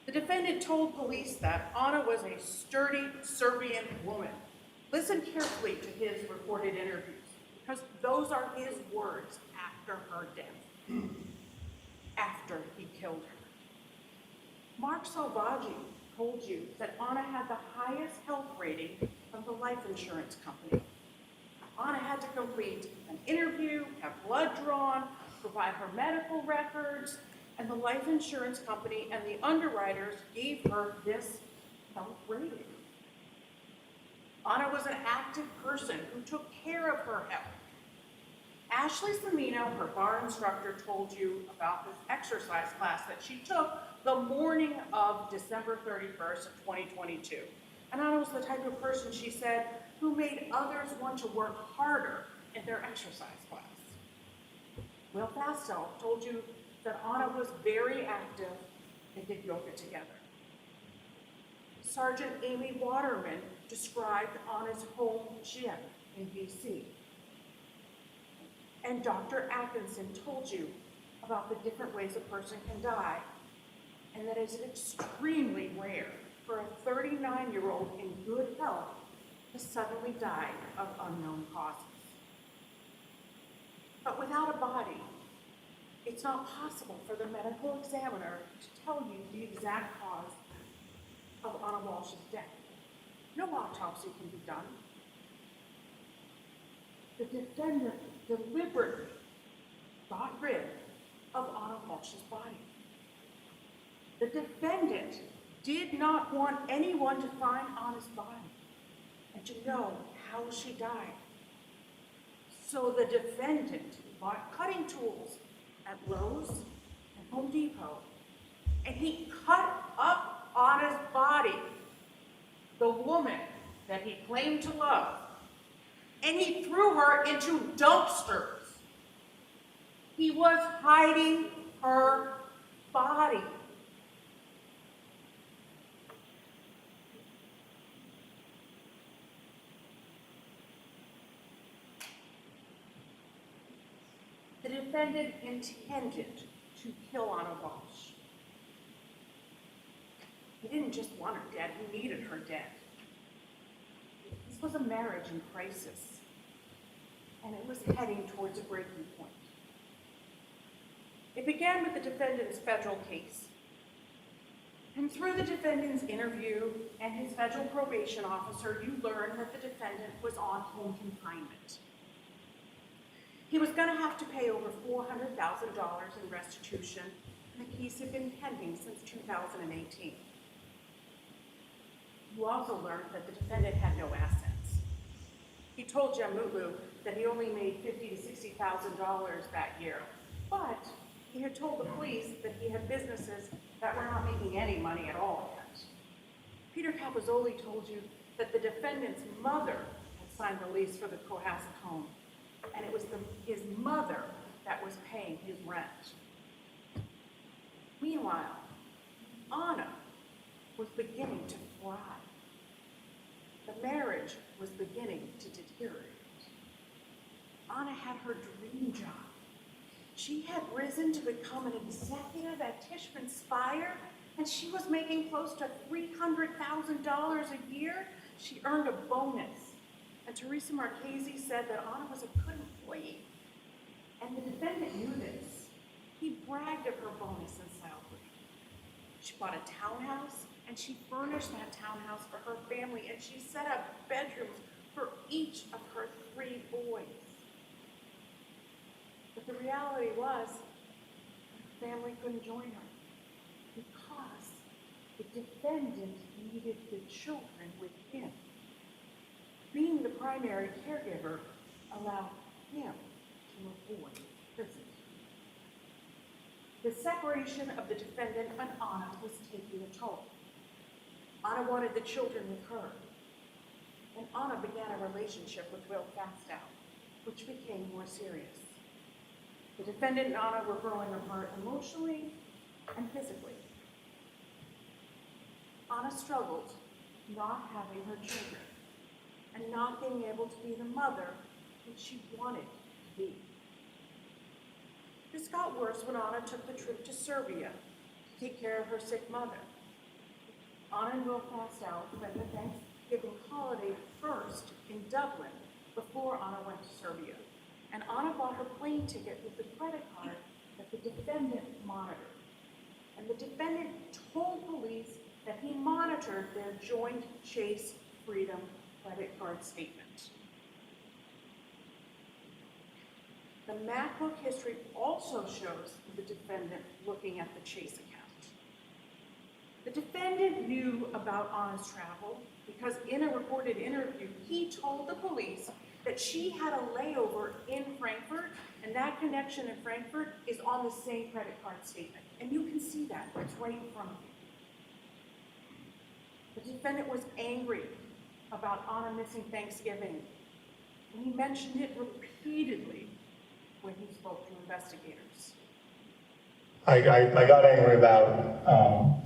The defendant told police that Anna was a sturdy Serbian woman. Listen carefully to his recorded interviews, because those are his words after her death, after he killed her. Mark Salvaggi told you that Anna had the highest health rating of the life insurance company. Anna had to complete an interview, have blood drawn, provide her medical records, and the life insurance company and the underwriters gave her this health rating. Anna was an active person who took care of her health. Ashley Slamino, her bar instructor, told you about this exercise class that she took the morning of December 31st of 2022. And Anna was the type of person, she said, who made others want to work harder in their exercise class. Will Fastel told you that Anna was very active and did yoga together. Sergeant Amy Waterman described Anna's home gym in BC. And Dr. Atkinson told you about the different ways a person can die, and that it's extremely rare for a 39-year-old in good health to suddenly die of unknown causes. But without a body, it's not possible for the medical examiner to tell you the exact cause of Anna Walsh's death. No autopsy can be done. The defendant deliberately got rid of Anna Walsh's body. The defendant did not want anyone to find Anna's body and to know how she died. So the defendant bought cutting tools at Lowe's and Home Depot, and he cut up Anna's body, the woman that he claimed to love, and he threw her into dumpsters. He was hiding her body. The defendant intended to kill Anna Walsh. He didn't just want her dead, he needed her dead. This was a marriage in crisis, and it was heading towards a breaking point. It began with the defendant's federal case. And through the defendant's interview and his federal probation officer, you learn that the defendant was on home confinement. He was going to have to pay over $400,000 in restitution, and the case had been pending since 2018. You also learned that the defendant had no assets. He told Jamulu that he only made $50,000 to $60,000 that year, but he had told the police that he had businesses that were not making any money at all yet. Peter Capozzoli told you that the defendant's mother had signed the lease for the Cohasset home, and it was his mother that was paying his rent. Meanwhile, Anna was beginning to thrive. The marriage was beginning to deteriorate. Anna had her dream job. She had risen to become an executive at Tishman Speyer, and she was making close to $300,000 a year. She earned a bonus. And Teresa Marchese said that Anna was a good employee. And the defendant knew this. He bragged of her bonus and salary. She bought a townhouse, and she furnished that townhouse for her family, and she set up bedrooms for each of her 3 boys. But the reality was, her family couldn't join her because the defendant needed the children with him. Being the primary caregiver allowed him to avoid prison. The separation of the defendant and Anna was taking a toll. Anna wanted the children with her, and Anna began a relationship with Will Fastow, which became more serious. The defendant and Anna were growing apart emotionally and physically. Anna struggled not having her children and not being able to be the mother what she wanted to be. This got worse when Anna took the trip to Serbia to take care of her sick mother. Anna and Will passed out spent the Thanksgiving holiday first in Dublin before Anna went to Serbia. And Anna bought her plane ticket with the credit card that the defendant monitored. And the defendant told police that he monitored their joint Chase Freedom credit card statement. The MacBook history also shows the defendant looking at the Chase account. The defendant knew about Anna's travel because in a recorded interview, he told the police that she had a layover in Frankfurt, and that connection in Frankfurt is on the same credit card statement. And you can see that, it's right in front of you. The defendant was angry about Anna missing Thanksgiving, and he mentioned it repeatedly when he spoke to investigators. I got angry about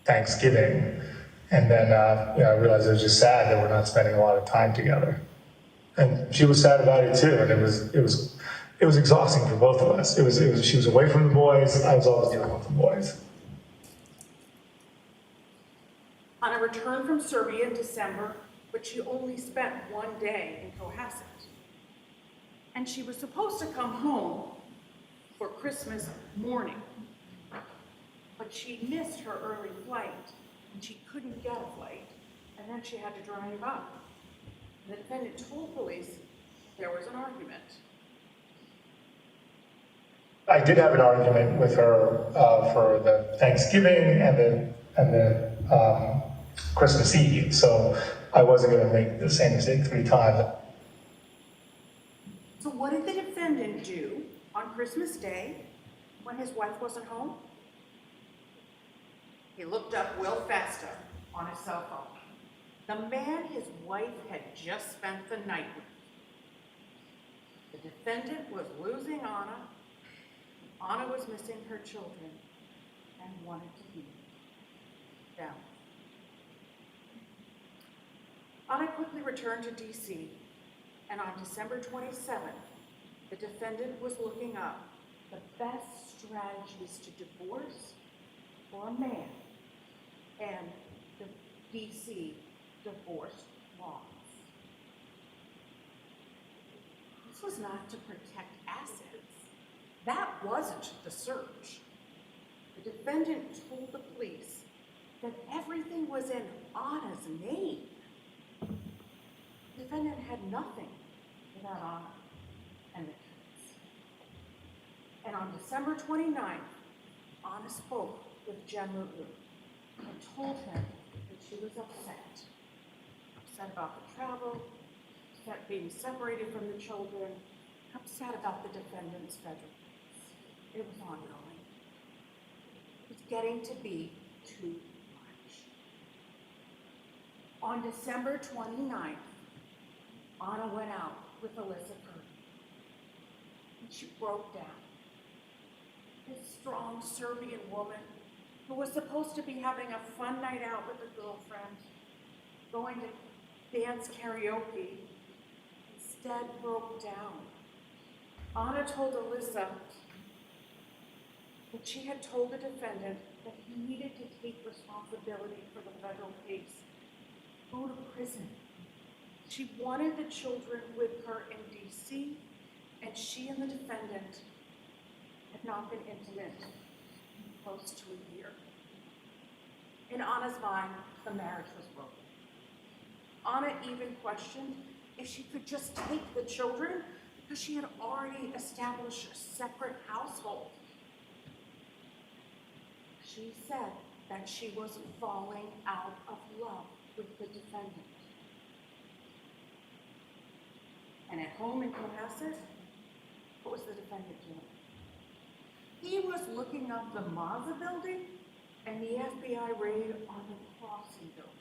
Thanksgiving, and then I realized it was just sad that we're not spending a lot of time together. And she was sad about it too, and it was exhausting for both of us. She was away from the boys. I was always dealing with the boys. Anna returned from Serbia in December, but she only spent one day in Cohasset. And she was supposed to come home for Christmas morning. But she missed her early flight, and she couldn't get a flight, and then she had to drive up. The defendant told police there was an argument. I did have an argument with her for the Thanksgiving and the Christmas Eve, so I wasn't going to make the same mistake 3 times. So what did the defendant do on Christmas Day when his wife wasn't home? He looked up Will Festa on his cell phone, the man his wife had just spent the night with. The defendant was losing Anna. Anna was missing her children and wanted to be down. Anna quickly returned to DC, and on December 27th, the defendant was looking up the best strategies to divorce for a man and the DC divorce laws. This was not to protect assets. That wasn't the search. The defendant told the police that everything was in Anna's name. The defendant had nothing without Anna and the kids. And on December 29th, Anna spoke with Jen Lutu and told him that she was upset. Upset about the travel, upset being separated from the children, upset about the defendant's federal case. It was ongoing. It was getting to be too much. On December 29th, Anna went out with Alyssa Curry, and she broke down. This strong Serbian woman who was supposed to be having a fun night out with a girlfriend, going to dance karaoke, instead broke down. Anna told Alyssa that she had told the defendant that he needed to take responsibility for the federal case, go to prison. She wanted the children with her in DC, and she and the defendant had not been intimate in close to a year. In Anna's mind, the marriage was broken. Anna even questioned if she could just take the children because she had already established a separate household. She said that she was falling out of love with the defendant. And at home in Cohasset, what was the defendant doing? He was looking up the Mazda building and the FBI raid on the Crossing building.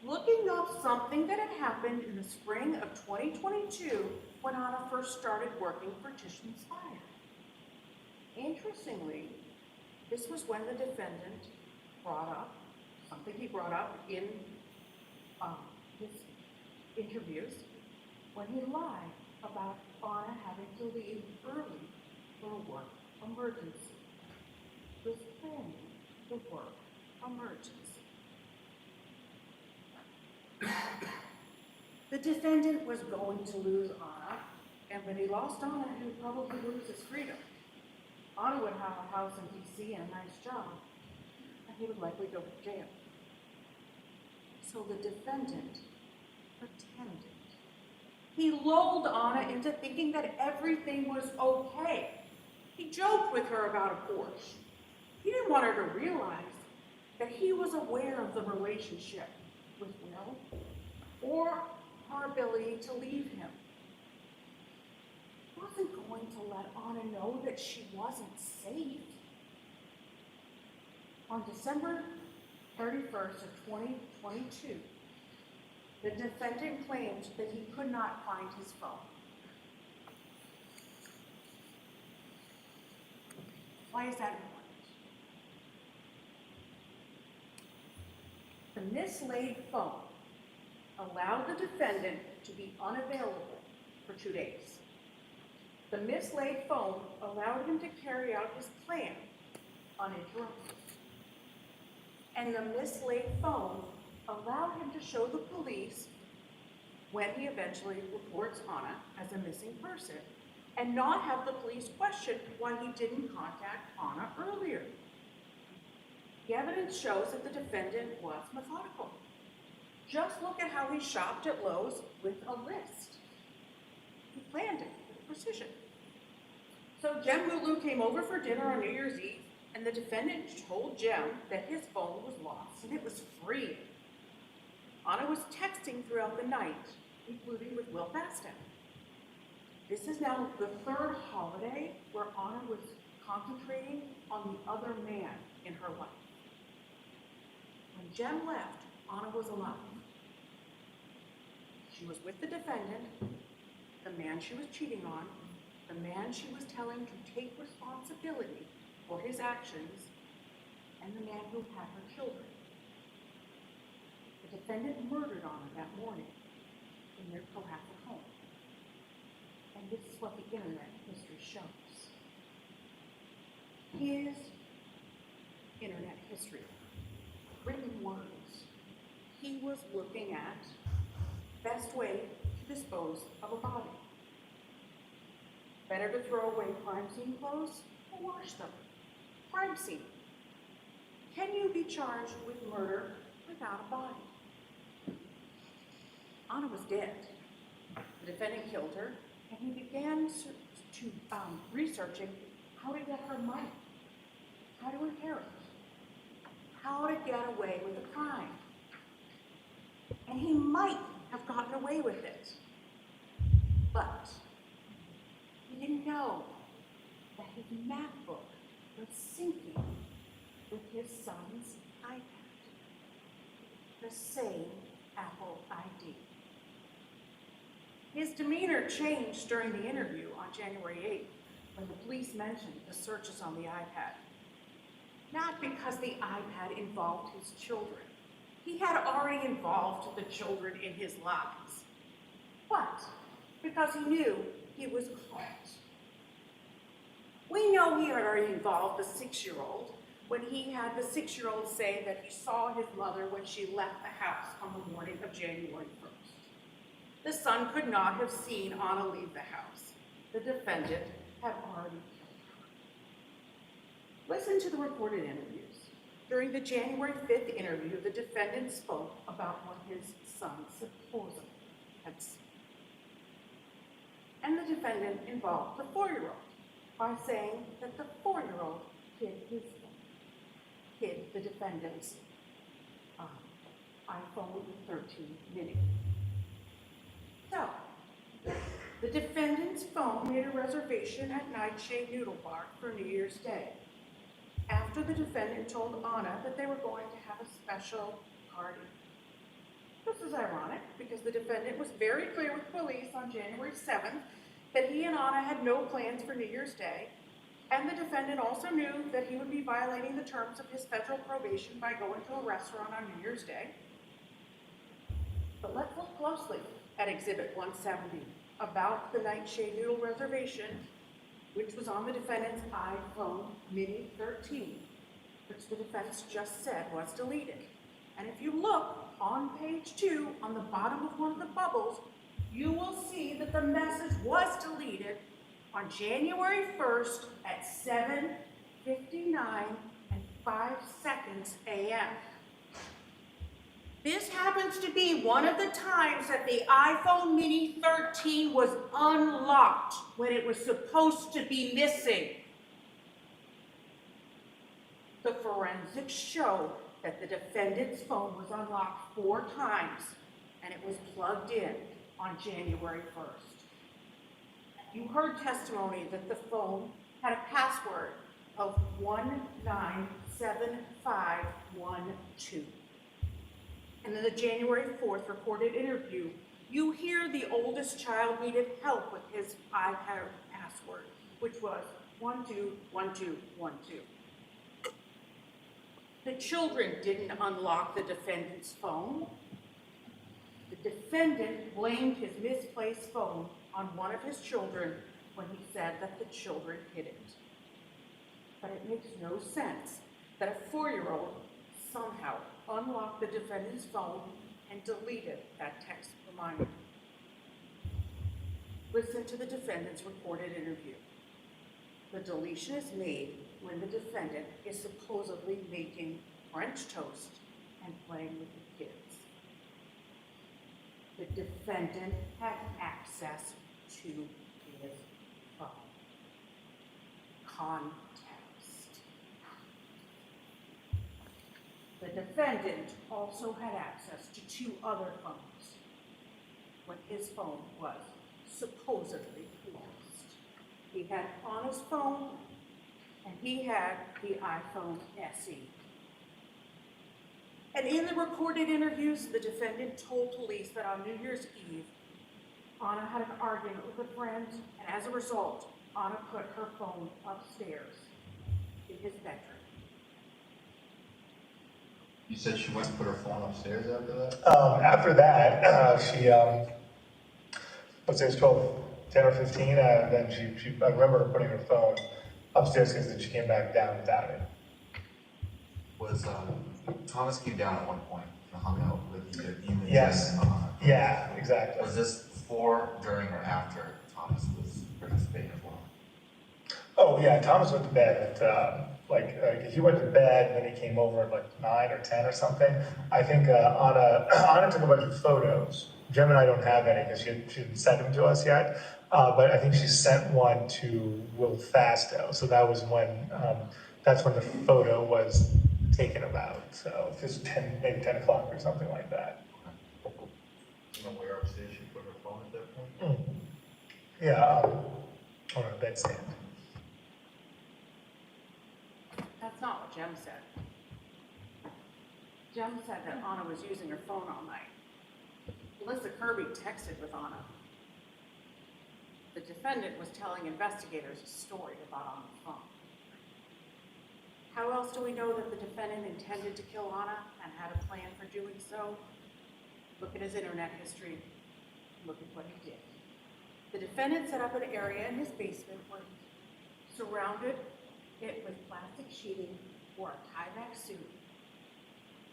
Looking up something that had happened in the spring of 2022 when Anna first started working for Tishman Speyer. Interestingly, this was when the defendant brought up something he brought up in his interviews when he lied about Anna having to leave early for a work emergency. Was planning the work emergency. The defendant was going to lose Anna, and when he lost Anna, he would probably lose his freedom. Anna would have a house in DC and a nice job, and he would likely go to jail. So the defendant pretended. He lulled Anna into thinking that everything was okay. He joked with her about a Porsche. He didn't want her to realize that he was aware of the relationship with Will or her ability to leave him. He wasn't going to let Anna know that she wasn't safe. On December 31st of 2022, the defendant claimed that he could not find his phone. Why is that important? The mislaid phone allowed the defendant to be unavailable for 2 days. The mislaid phone allowed him to carry out his plan uninterrupted. And the mislaid phone allowed him to show the police when he eventually reports Anna as a missing person and not have the police question why he didn't contact Anna earlier. The evidence shows that the defendant was methodical. Just look at how he shopped at Lowe's with a list. He planned it with precision. So Jem Lulu came over for dinner on New Year's Eve, and the defendant told Jem that his phone was lost and it was free. Anna was texting throughout the night, including with Will Fastow. This is now the third holiday where Anna was concentrating on the other man in her life. When Jem left, Anna was alone. She was with the defendant, the man she was cheating on, the man she was telling to take responsibility for his actions, and the man who had her children. The defendant murdered Anna that morning in their Cohasset home. And this is what the internet history shows. His internet history, written words. He was looking at best way to dispose of a body. Better to throw away crime scene clothes or wash them. Crime scene. Can you be charged with murder without a body? Anna was dead. The defendant killed her, and he began researching how to get her money, how to inherit, how to get away with a crime. And he might have gotten away with it, but he didn't know that his MacBook was syncing with his son's iPad, the same Apple ID. His demeanor changed during the interview on January 8th when the police mentioned the searches on the iPad. Not because the iPad involved his children. He had already involved the children in his lives, but because he knew he was caught. We know he had already involved the 6-year-old when he had the 6-year-old say that he saw his mother when she left the house on the morning of January 1st. The son could not have seen Anna leave the house. The defendant had already killed her. Listen to the recorded interviews. During the January 5th interview, the defendant spoke about what his son supposedly had seen. And the defendant involved the 4-year-old by saying that the 4-year-old hid the defendant's iPhone 13 mini. So, the defendant's phone made a reservation at Nightshade Noodle Bar for New Year's Day, after the defendant told Anna that they were going to have a special party. This is ironic because the defendant was very clear with police on January 7th that he and Anna had no plans for New Year's Day, and the defendant also knew that he would be violating the terms of his federal probation by going to a restaurant on New Year's Day. But let's look closely at Exhibit 170 about the Nightshade Noodle reservation, which was on the defendant's iPhone Mini 13, which the defense just said was deleted. And if you look on page 2, on the bottom of one of the bubbles, you will see that the message was deleted on January 1st at 7:59 and 5 seconds a.m. This happens to be one of the times that the iPhone Mini 13 was unlocked when it was supposed to be missing. The forensics show that the defendant's phone was unlocked 4 times and it was plugged in on January 1st. You heard testimony that the phone had a password of 197512. And in the January 4th recorded interview, you hear the oldest child needed help with his iPad password, which was 121212. The children didn't unlock the defendant's phone. The defendant blamed his misplaced phone on one of his children when he said that the children hid it. But it makes no sense that a 4-year-old somehow unlocked the defendant's phone and deleted that text reminder. Listen to the defendant's recorded interview. The deletion is made when the defendant is supposedly making French toast and playing with the kids. The defendant had access to his phone. Context. The defendant also had access to 2 other phones when his phone was supposedly lost. He had Anna's phone and he had the iPhone SE. And in the recorded interviews, the defendant told police that on New Year's Eve, Anna had an argument with a friend, and as a result, Anna put her phone upstairs in his bedroom. You said she went and put her phone upstairs after that? After that, she, let's say it was 10 or 15, then she, I remember her putting her phone upstairs because then she came back down without it. Was, Thomas came down at one point and hung out with you? Yes. Yeah, exactly. Was this before, during, or after Thomas was participating as well? Oh, yeah, Thomas went to bed at, he went to bed, then he came over at like 9 or 10 or something. I think Anna took a bunch of photos. Jem and I don't have any because she didn't send them to us yet. But I think she sent one to Will Fasto. So that was when, that's when the photo was taken about. So it was maybe 10 o'clock or something like that. Do you know where upstairs she put her phone at that point? Yeah, on a bedstand. That's not what Jem said. Jem said that Anna was using her phone all night. Melissa Kirby texted with Anna. The defendant was telling investigators a story about Anna's phone. How else do we know that the defendant intended to kill Anna and had a plan for doing so? Look at his internet history. Look at what he did. The defendant set up an area in his basement where he surrounded it with plastic sheeting or a tie-back suit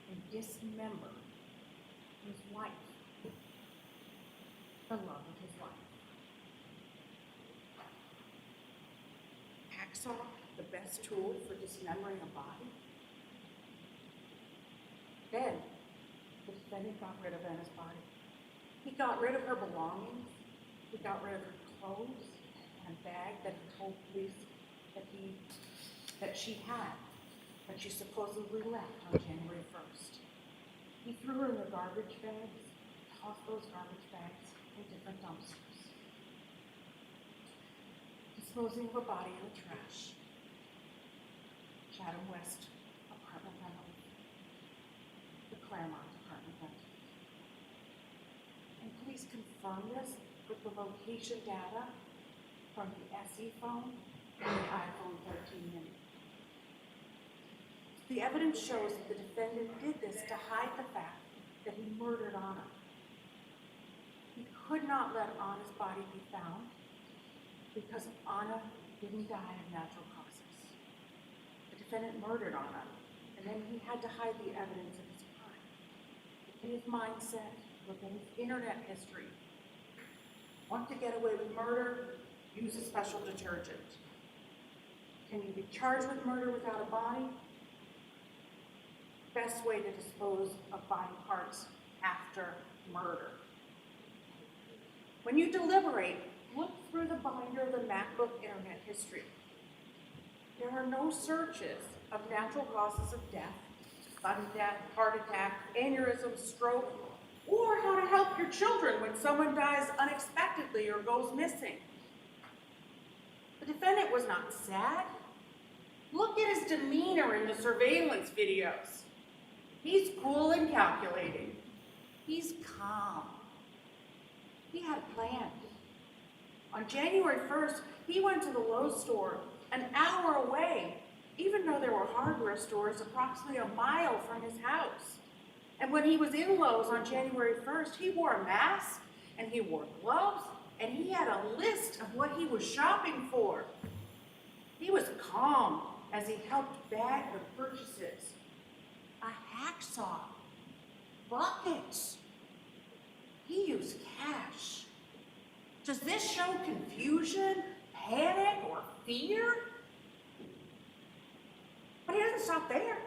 and dismembered his wife, the love of his life. Hacksaw, the best tool for dismembering a body. Then, the defendant got rid of Anna's body. He got rid of her belongings. He got rid of her clothes and a bag that he told police that she had, that she supposedly left on January 1st. He threw her in the garbage bags, tossed those garbage bags in different dumpsters. Disposing of a body in the trash. Chatham West apartment rental. The Claremont apartment rental. And police confirmed this with the location data from the SE phone and the iPhone 13 mini. The evidence shows that the defendant did this to hide the fact that he murdered Anna. He could not let Anna's body be found because Anna didn't die of natural causes. The defendant murdered Anna, and then he had to hide the evidence of his crime. Look at his mindset, look at his internet history. Want to get away with murder? Use a special detergent. Can you be charged with murder without a body? Best way to dispose of body parts after murder. When you deliberate, look through the binder of the MacBook internet history. There are no searches of natural causes of death, sudden death, heart attack, aneurysm, stroke, or how to help your children when someone dies unexpectedly or goes missing. The defendant was not sad. Look at his demeanor in the surveillance videos. He's cool and calculating. He's calm. He had a plan. On January 1st, he went to the Lowe's store an hour away, even though there were hardware stores approximately a mile from his house. And when he was in Lowe's on January 1st, he wore a mask, and he wore gloves, and he had a list of what he was shopping for. He was calm as he helped bag the purchases. A hacksaw, buckets. He used cash. Does this show confusion, panic, or fear? But he doesn't stop there.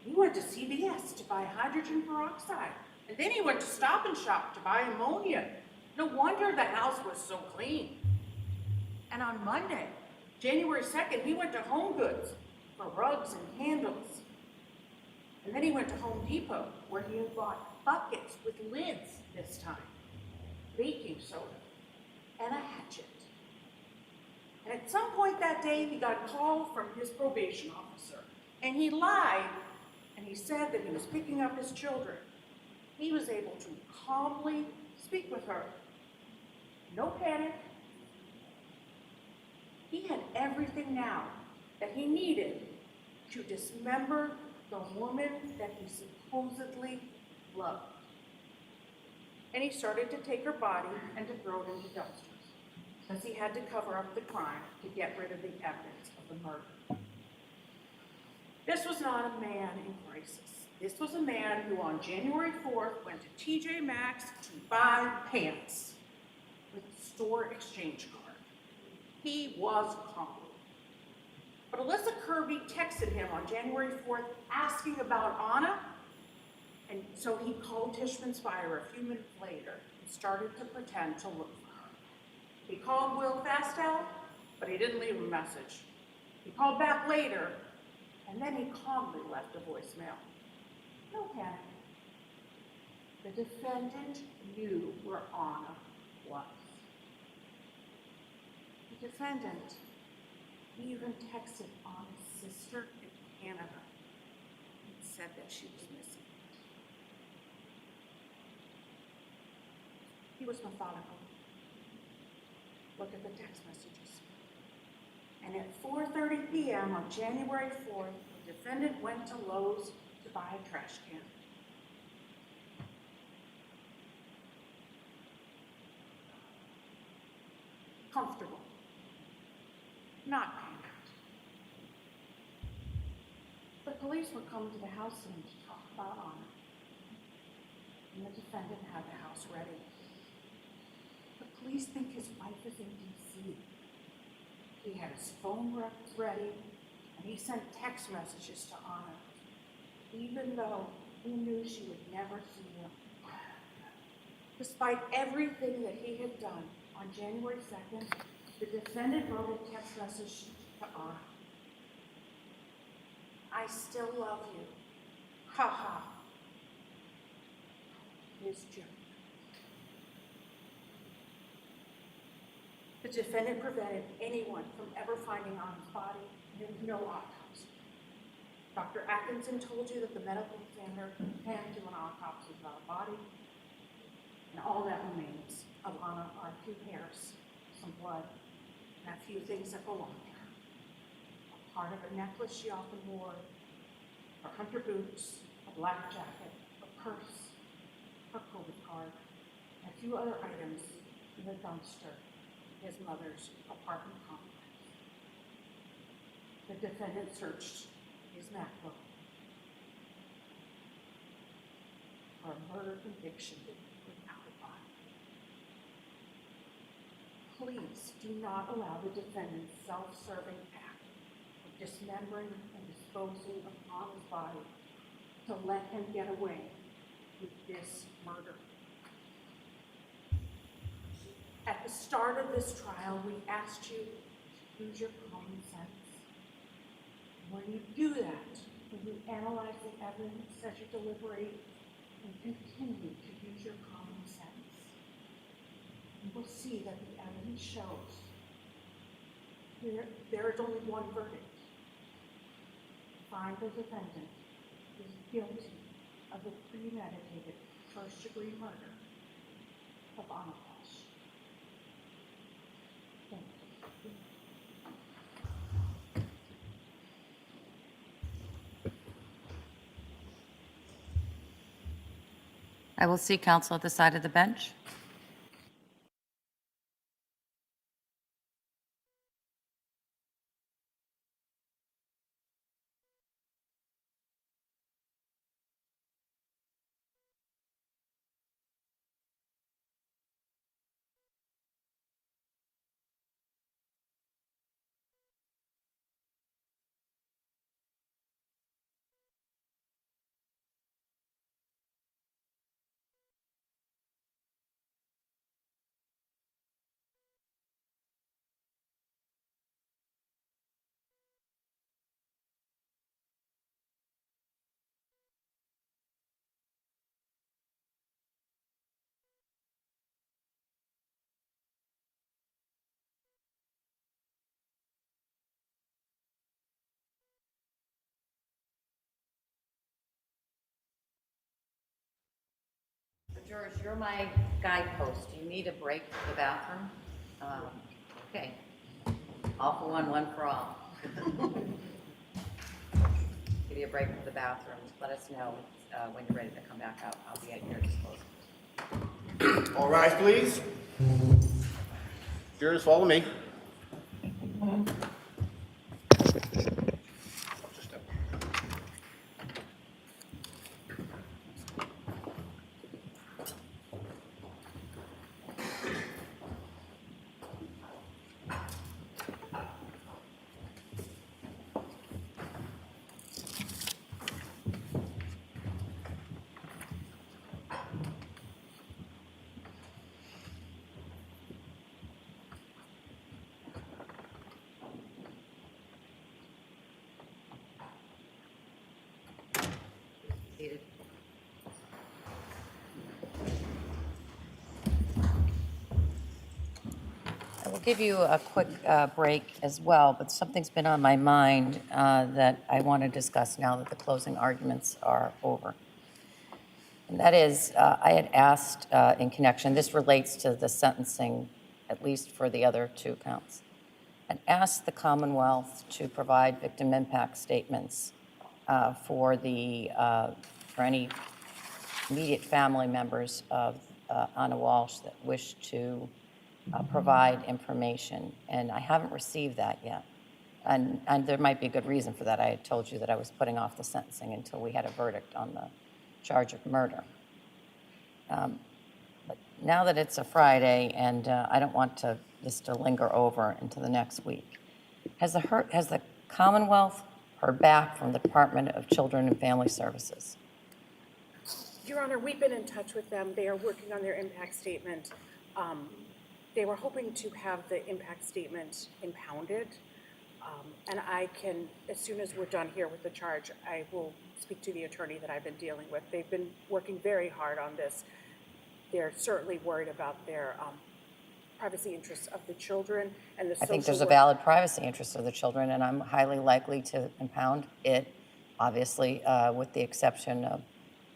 He went to CVS to buy hydrogen peroxide, and then he went to Stop and Shop to buy ammonia. No wonder the house was so clean. And on Monday, January 2nd, he went to Home Goods for rugs and candles. And then he went to Home Depot, where he had bought buckets with lids this time, baking soda, and a hatchet. And at some point that day, he got a call from his probation officer, and he lied, and he said that he was picking up his children. He was able to calmly speak with her. No panic. He had everything now that he needed to dismember the woman that he supposedly loved. And he started to take her body and to throw it into dumpsters, because he had to cover up the crime to get rid of the evidence of the murder. This was not a man in crisis. This was a man who on January 4th went to TJ Maxx to buy pants with a store exchange card. He was calm. But Alyssa Kirby texted him on January 4th asking about Anna, and so he called Tishman's Fire a few minutes later and started to pretend to look for her. He called Will Fastel, but he didn't leave a message. He called back later, and then he calmly left a voicemail. No panic. The defendant knew where Anna was. The defendant even texted Anna's sister in Canada and said that she was missing. He was methodical. Look at the text messages. And at 4:30 p.m. on January 4th, the defendant went to Lowe's to buy a trash can. Comfortable. Not panicked. The police were coming to the house soon to talk about Anna. And the defendant had the house ready. The police think his wife is in D.C. He had his phone records ready, and he sent text messages to Anna, even though he knew she would never see him. Despite everything that he had done, on January 2nd, the defendant wrote a text message to Anna. I still love you. Ha ha. His joke. The defendant prevented anyone from ever finding Anna's body, and there was no autopsy. Dr. Atkinson told you that the medical examiner can't do an autopsy without a body, and all that remains of Anna are a few hairs, some blood, and a few things that belong to her. A part of a necklace she often wore, her hunter boots, a black jacket, a purse, her COVID card, a few other items in the dumpster in his mother's apartment complex. The defendant searched his MacBook for a murder conviction without a body. Please do not allow the defendant's self-serving act of dismembering and disposing of Tom's body to let him get away with this murder. At the start of this trial, we asked you to use your common sense. When you do that, when you analyze the evidence as you deliberate and continue to use your common sense, you will see that the evidence shows there is only one verdict. Find the defendant is guilty of the premeditated first-degree murder of Anna Walshe. Thank you. I will see counsel at the side of the bench. George, you're my guidepost. Do you need a break for the bathroom? Okay. All for one for all. Give you a break for the bathroom. Let us know when you're ready to come back out. I'll be at your disposal. All rise, please. Jurors, follow me. Seated. I will give you a quick break as well, but something's been on my mind that I want to discuss now that the closing arguments are over. And that is, I had asked in connection, this relates to the sentencing, at least for the other two counts, and asked the Commonwealth to provide victim impact statements for any immediate family members of Anna Walshe that wish to provide information, and I haven't received that yet. And there might be a good reason for that. I had told you that I was putting off the sentencing until we had a verdict on the charge of murder. But now that it's a Friday, and I don't want this to linger over into the next week, has the Commonwealth heard back from the Department of Children and Family Services? Your Honor, we've been in touch with them. They are working on their impact statement. They were hoping to have the impact statement impounded. And I can, as soon as we're done here with the charge, I will speak to the attorney that I've been dealing with. They've been working very hard on this. They're certainly worried about their privacy interests of the children and the social I think there's a work. valid privacy interest of the children, and I'm highly likely to impound it, obviously, with the exception of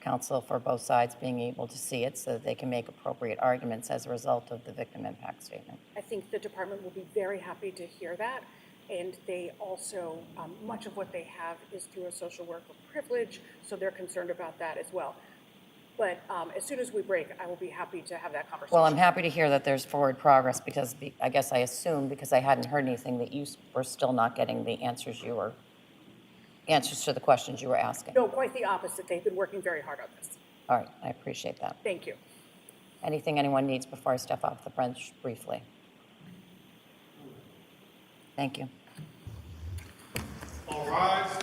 counsel for both sides being able to see it so that they can make appropriate arguments as a result of the victim impact statement. I think the department will be very happy to hear that. And they also, much of what they have is through a social worker privilege, so they're concerned about that as well. But as soon as we break, I will be happy to have that conversation. Well, I'm happy to hear that there's forward progress because I guess I assumed, because I hadn't heard anything, that you were still not getting the answers to the questions you were asking. No, quite the opposite. They've been working very hard on this. All right, I appreciate that. Thank you. Anything anyone needs before I step off the bench briefly? Thank you. All rise.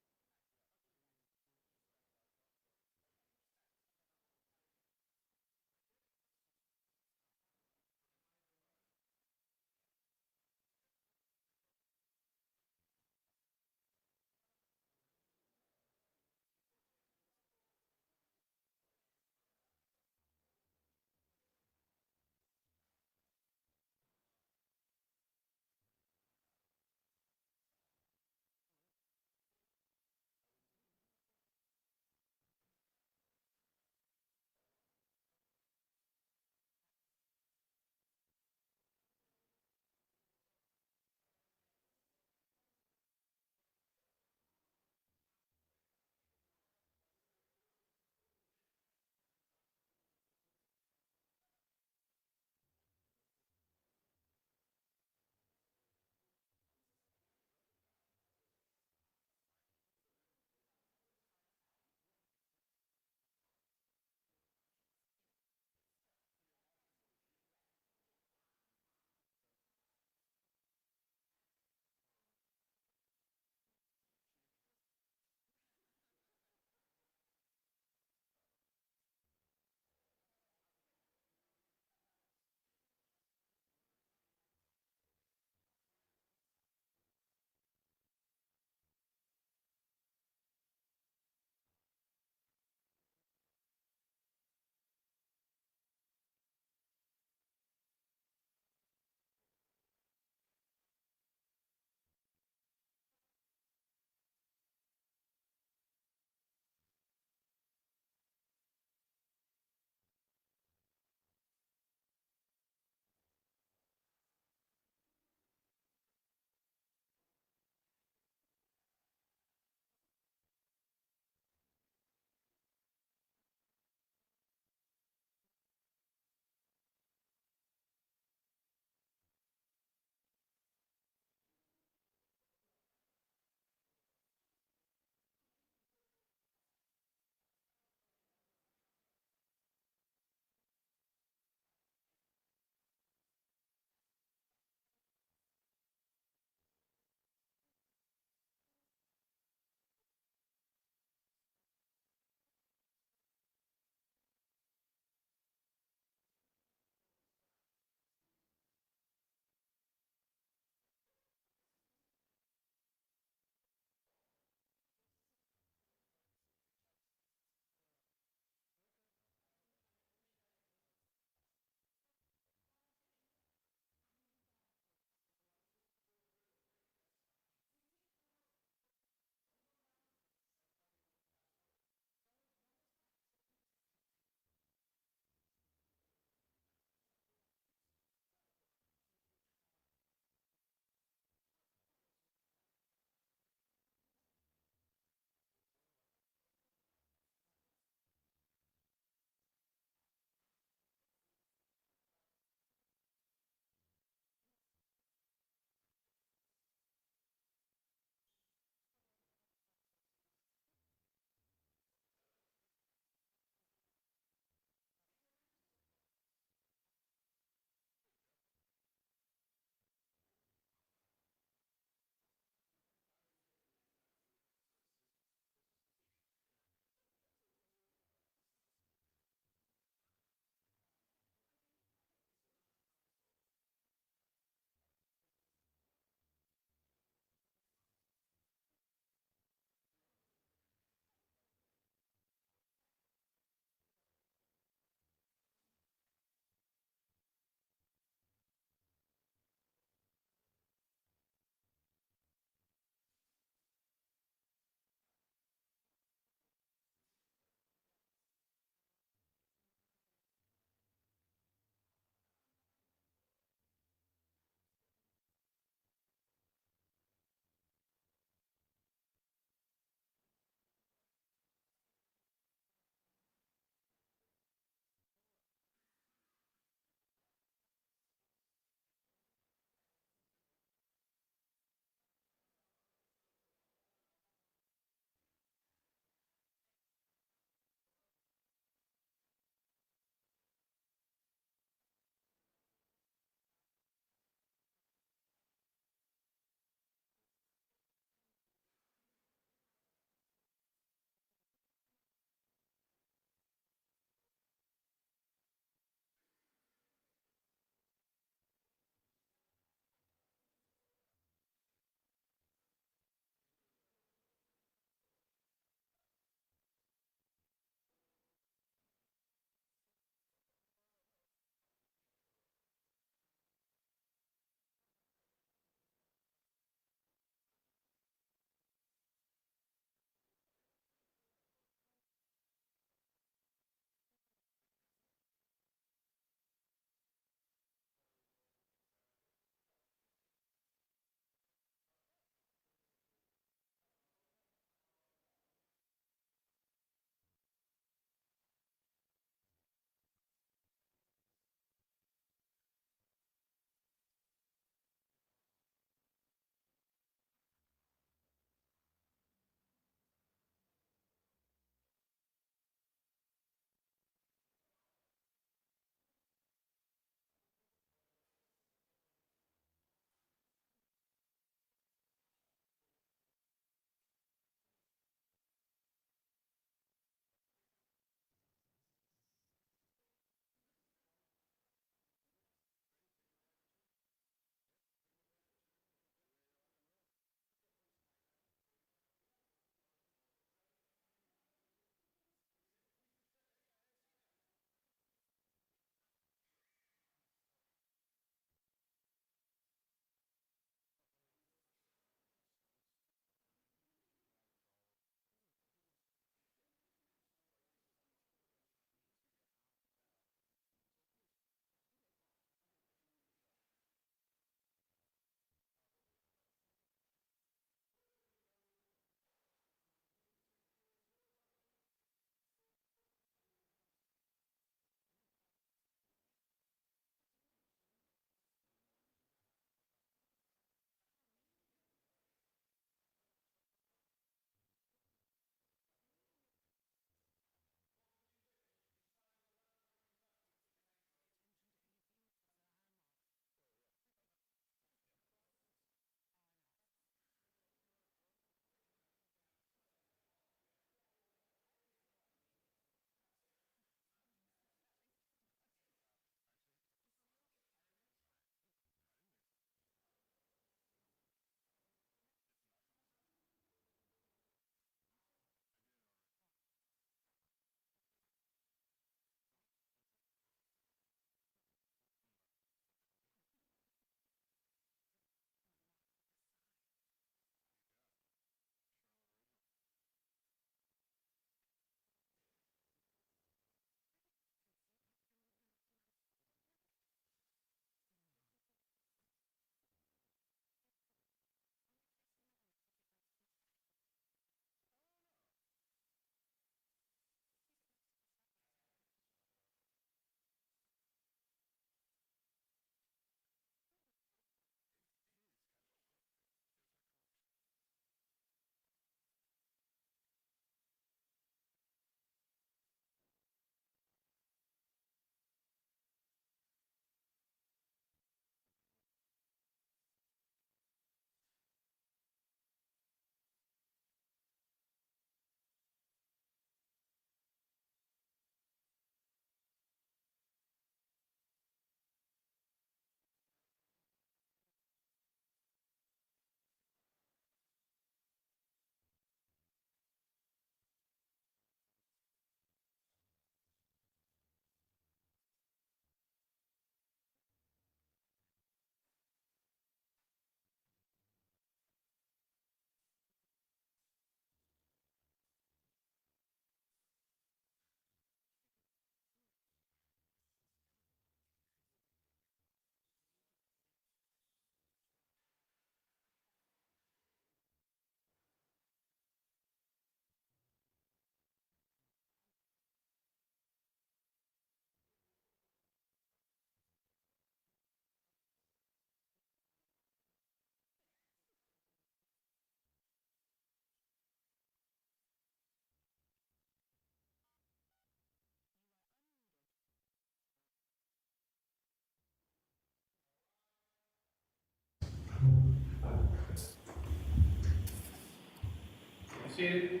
Seated.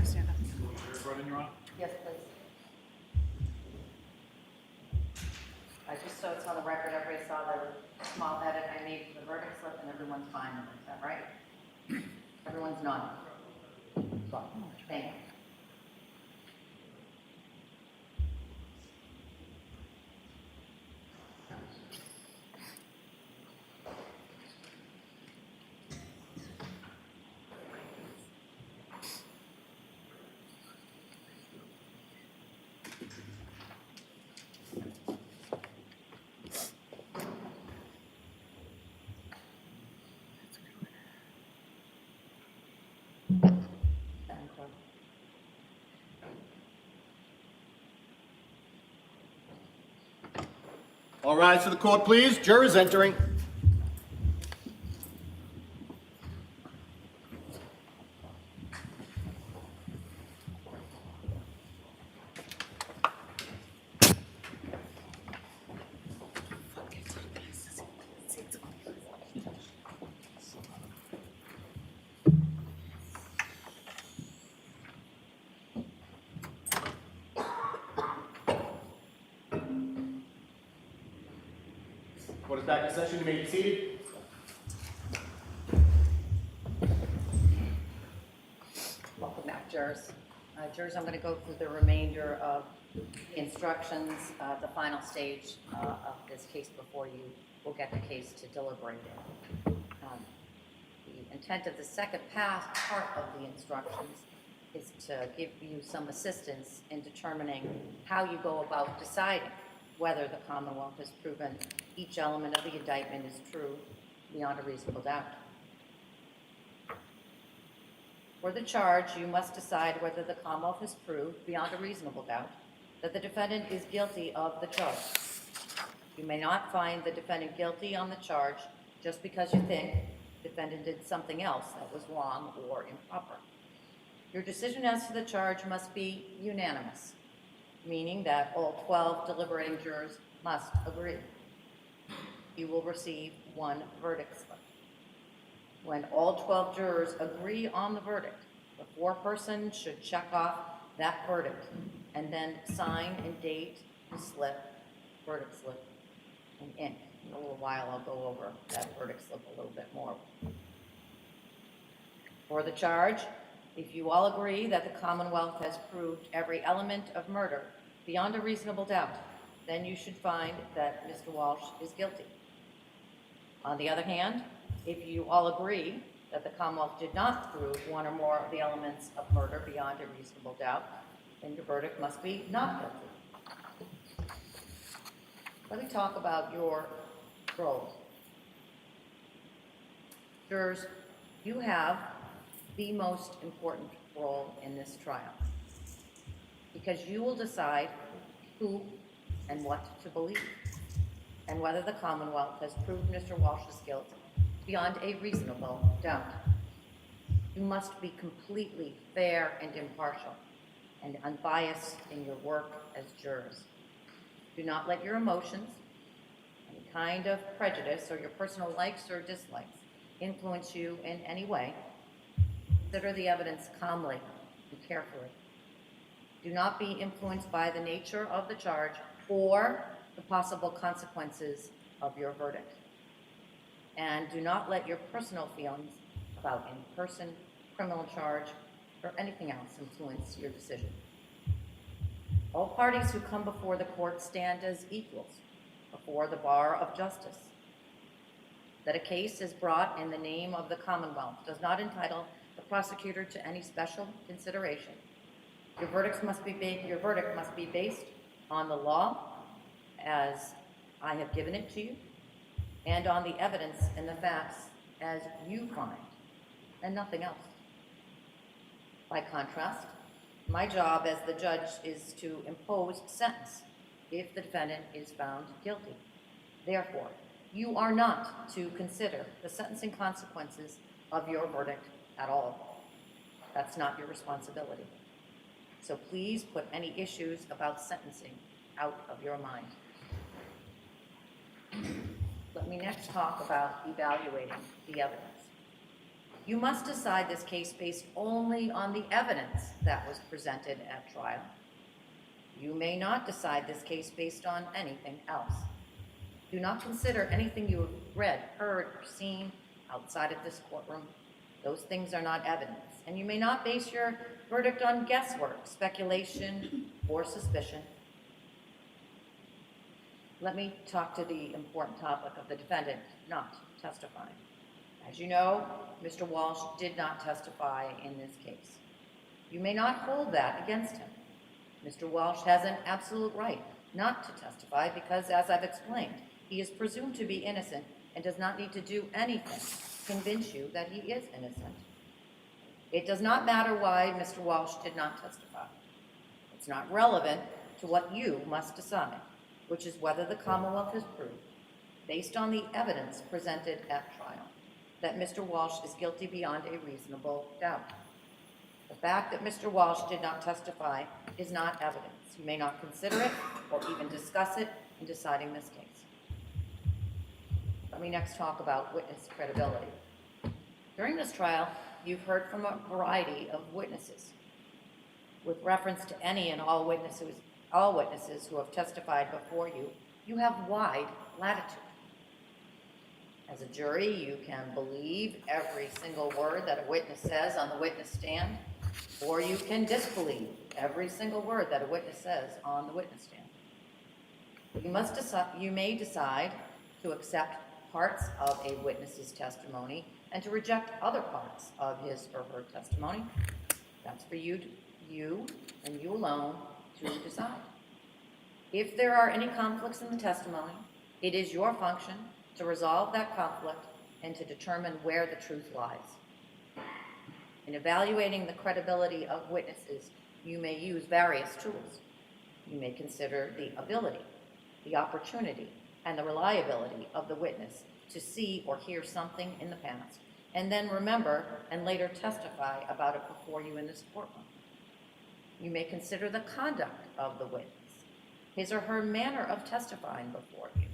Stand up. Yes, please. Just so it's on the record, everybody saw the small edit I made to the verdict slip, and everyone's fine with it. Is that right? Everyone's nodding. Thank you. All rise to the court, please. Jurors entering. Court is back in session. You may be seated. Welcome back, jurors. Jurors, I'm going to go through the remainder of the instructions, the final stage of this case before you will get the case to deliberating. The intent of the second part of the instructions is to give you some assistance in determining how you go about deciding whether the Commonwealth has proven each element of the indictment is true beyond a reasonable doubt. For the charge, you must decide whether the Commonwealth has proved beyond a reasonable doubt that the defendant is guilty of the charge. You may not find the defendant guilty on the charge just because you think the defendant did something else that was wrong or improper. Your decision as to the charge must be unanimous, meaning that all 12 deliberating jurors must agree. You will receive one verdict slip. When all 12 jurors agree on the verdict, the foreperson should check off that verdict and then sign and date the verdict slip in ink. In a little while, I'll go over that verdict slip a little bit more. For the charge, if you all agree that the Commonwealth has proved every element of murder beyond a reasonable doubt, then you should find that Mr. Walsh is guilty. On the other hand, if you all agree that the Commonwealth did not prove one or more of the elements of murder beyond a reasonable doubt, then your verdict must be not guilty. Let me talk about your roles. Jurors, you have the most important role in this trial because you will decide who and what to believe and whether the Commonwealth has proved Mr. Walsh's guilt beyond a reasonable doubt. You must be completely fair and impartial and unbiased in your work as jurors. Do not let your emotions, any kind of prejudice, or your personal likes or dislikes influence you in any way. Consider the evidence calmly and carefully. Do not be influenced by the nature of the charge or the possible consequences of your verdict. And do not let your personal feelings about any person, criminal charge, or anything else influence your decision. All parties who come before the court stand as equals before the bar of justice. That a case is brought in the name of the Commonwealth does not entitle the prosecutor to any special consideration. Your verdict must be based on the law as I have given it to you, and on the evidence and the facts as you find, and nothing else. By contrast, my job as the judge is to impose sentence if the defendant is found guilty. Therefore, you are not to consider the sentencing consequences of your verdict at all. That's not your responsibility. So please put any issues about sentencing out of your mind. Let me next talk about evaluating the evidence. You must decide this case based only on the evidence that was presented at trial. You may not decide this case based on anything else. Do not consider anything you have read, heard, or seen outside of this courtroom. Those things are not evidence, and you may not base your verdict on guesswork, speculation, or suspicion. Let me talk to the important topic of the defendant not testifying. As you know, Mr. Walsh did not testify in this case. You may not hold that against him. Mr. Walsh has an absolute right not to testify because, as I've explained, he is presumed to be innocent and does not need to do anything to convince you that he is innocent. It does not matter why Mr. Walsh did not testify. It's not relevant to what you must decide, which is whether the Commonwealth has proved, based on the evidence presented at trial, that Mr. Walsh is guilty beyond a reasonable doubt. The fact that Mr. Walsh did not testify is not evidence. You may not consider it or even discuss it in deciding this case. Let me next talk about witness credibility. During this trial, you've heard from a variety of witnesses. With reference to any and all witnesses who have testified before you, you have wide latitude. As a jury, you can believe every single word that a witness says on the witness stand, or you can disbelieve every single word that a witness says on the witness stand. You may decide to accept parts of a witness's testimony and to reject other parts of his or her testimony. That's for you and you alone to decide. If there are any conflicts in the testimony, it is your function to resolve that conflict and to determine where the truth lies. In evaluating the credibility of witnesses, you may use various tools. You may consider the ability, the opportunity, and the reliability of the witness to see or hear something in the past, and then remember and later testify about it before you in this courtroom. You may consider the conduct of the witness, his or her manner of testifying before you,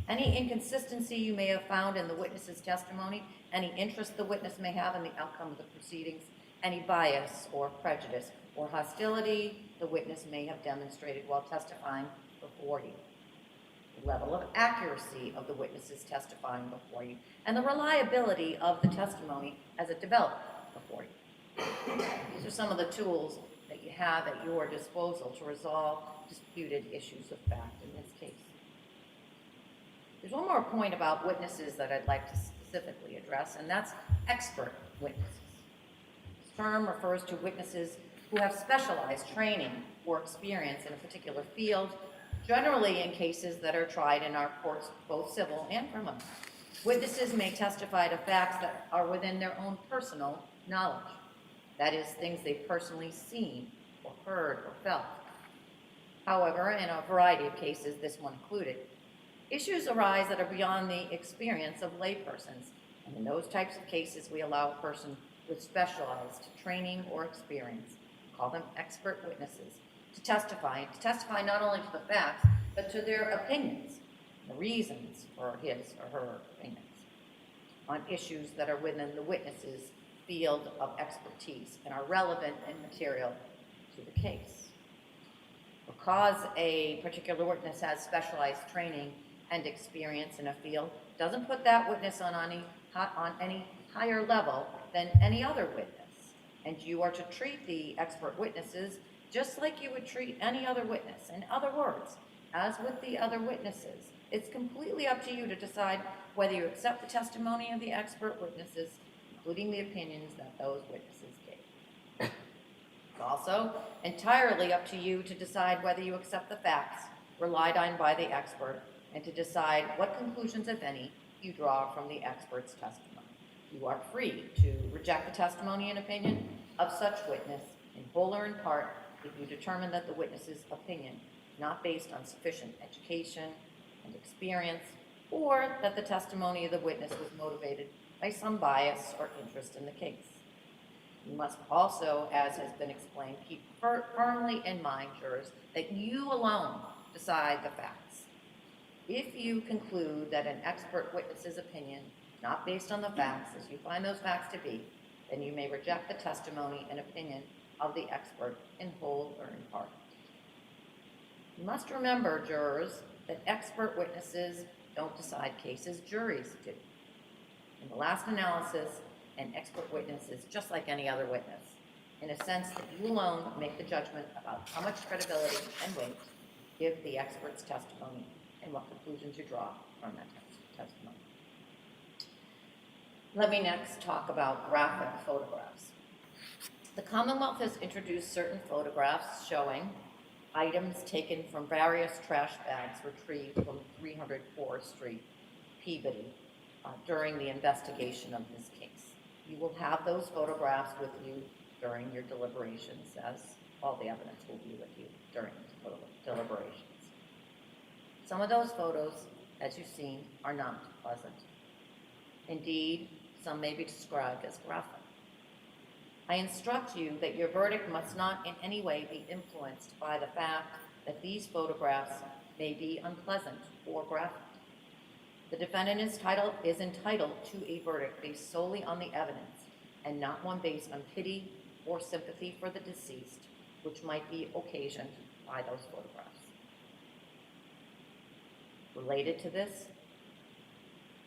any inconsistency you may have found in the witness's testimony, any interest the witness may have in the outcome of the proceedings, any bias or prejudice or hostility the witness may have demonstrated while testifying before you, the level of accuracy of the witnesses testifying before you, and the reliability of the testimony as it developed before you. These are some of the tools that you have at your disposal to resolve disputed issues of fact in this case. There's one more point about witnesses that I'd like to specifically address, and that's expert witnesses. This term refers to witnesses who have specialized training or experience in a particular field, generally in cases that are tried in our courts, both civil and criminal. Witnesses may testify to facts that are within their own personal knowledge. That is, things they've personally seen or heard or felt. However, in a variety of cases, this one included, issues arise that are beyond the experience of laypersons, and in those types of cases, we allow a person with specialized training or experience, call them expert witnesses, to testify not only to the facts, but to their opinions, the reasons for his or her opinions, on issues that are within the witness's field of expertise and are relevant and material to the case. Because a particular witness has specialized training and experience in a field, doesn't put that witness on any higher level than any other witness. And you are to treat the expert witnesses just like you would treat any other witness. In other words, as with the other witnesses, it's completely up to you to decide whether you accept the testimony of the expert witnesses, including the opinions that those witnesses gave. It's also entirely up to you to decide whether you accept the facts relied on by the expert and to decide what conclusions, if any, you draw from the expert's testimony. You are free to reject the testimony and opinion of such witness in whole or in part if you determine that the witness's opinion is not based on sufficient education and experience, or that the testimony of the witness was motivated by some bias or interest in the case. You must also, as has been explained, keep firmly in mind, jurors, that you alone decide the facts. If you conclude that an expert witness's opinion, not based on the facts as you find those facts to be, then you may reject the testimony and opinion of the expert in whole or in part. You must remember, jurors, that expert witnesses don't decide cases, juries do. In the last analysis, an expert witness is just like any other witness, in a sense that you alone make the judgment about how much credibility and weight give the expert's testimony and what conclusions you draw from that testimony. Let me next talk about graphic photographs. The Commonwealth has introduced certain photographs showing items taken from various trash bags retrieved from 300 Forest Street, Peabody, during the investigation of this case. You will have those photographs with you during your deliberations, as all the evidence will be with you during the deliberations. Some of those photos, as you've seen, are not pleasant. Indeed, some may be described as graphic. I instruct you that your verdict must not in any way be influenced by the fact that these photographs may be unpleasant or graphic. The defendant is entitled to a verdict based solely on the evidence and not one based on pity or sympathy for the deceased, which might be occasioned by those photographs. Related to this,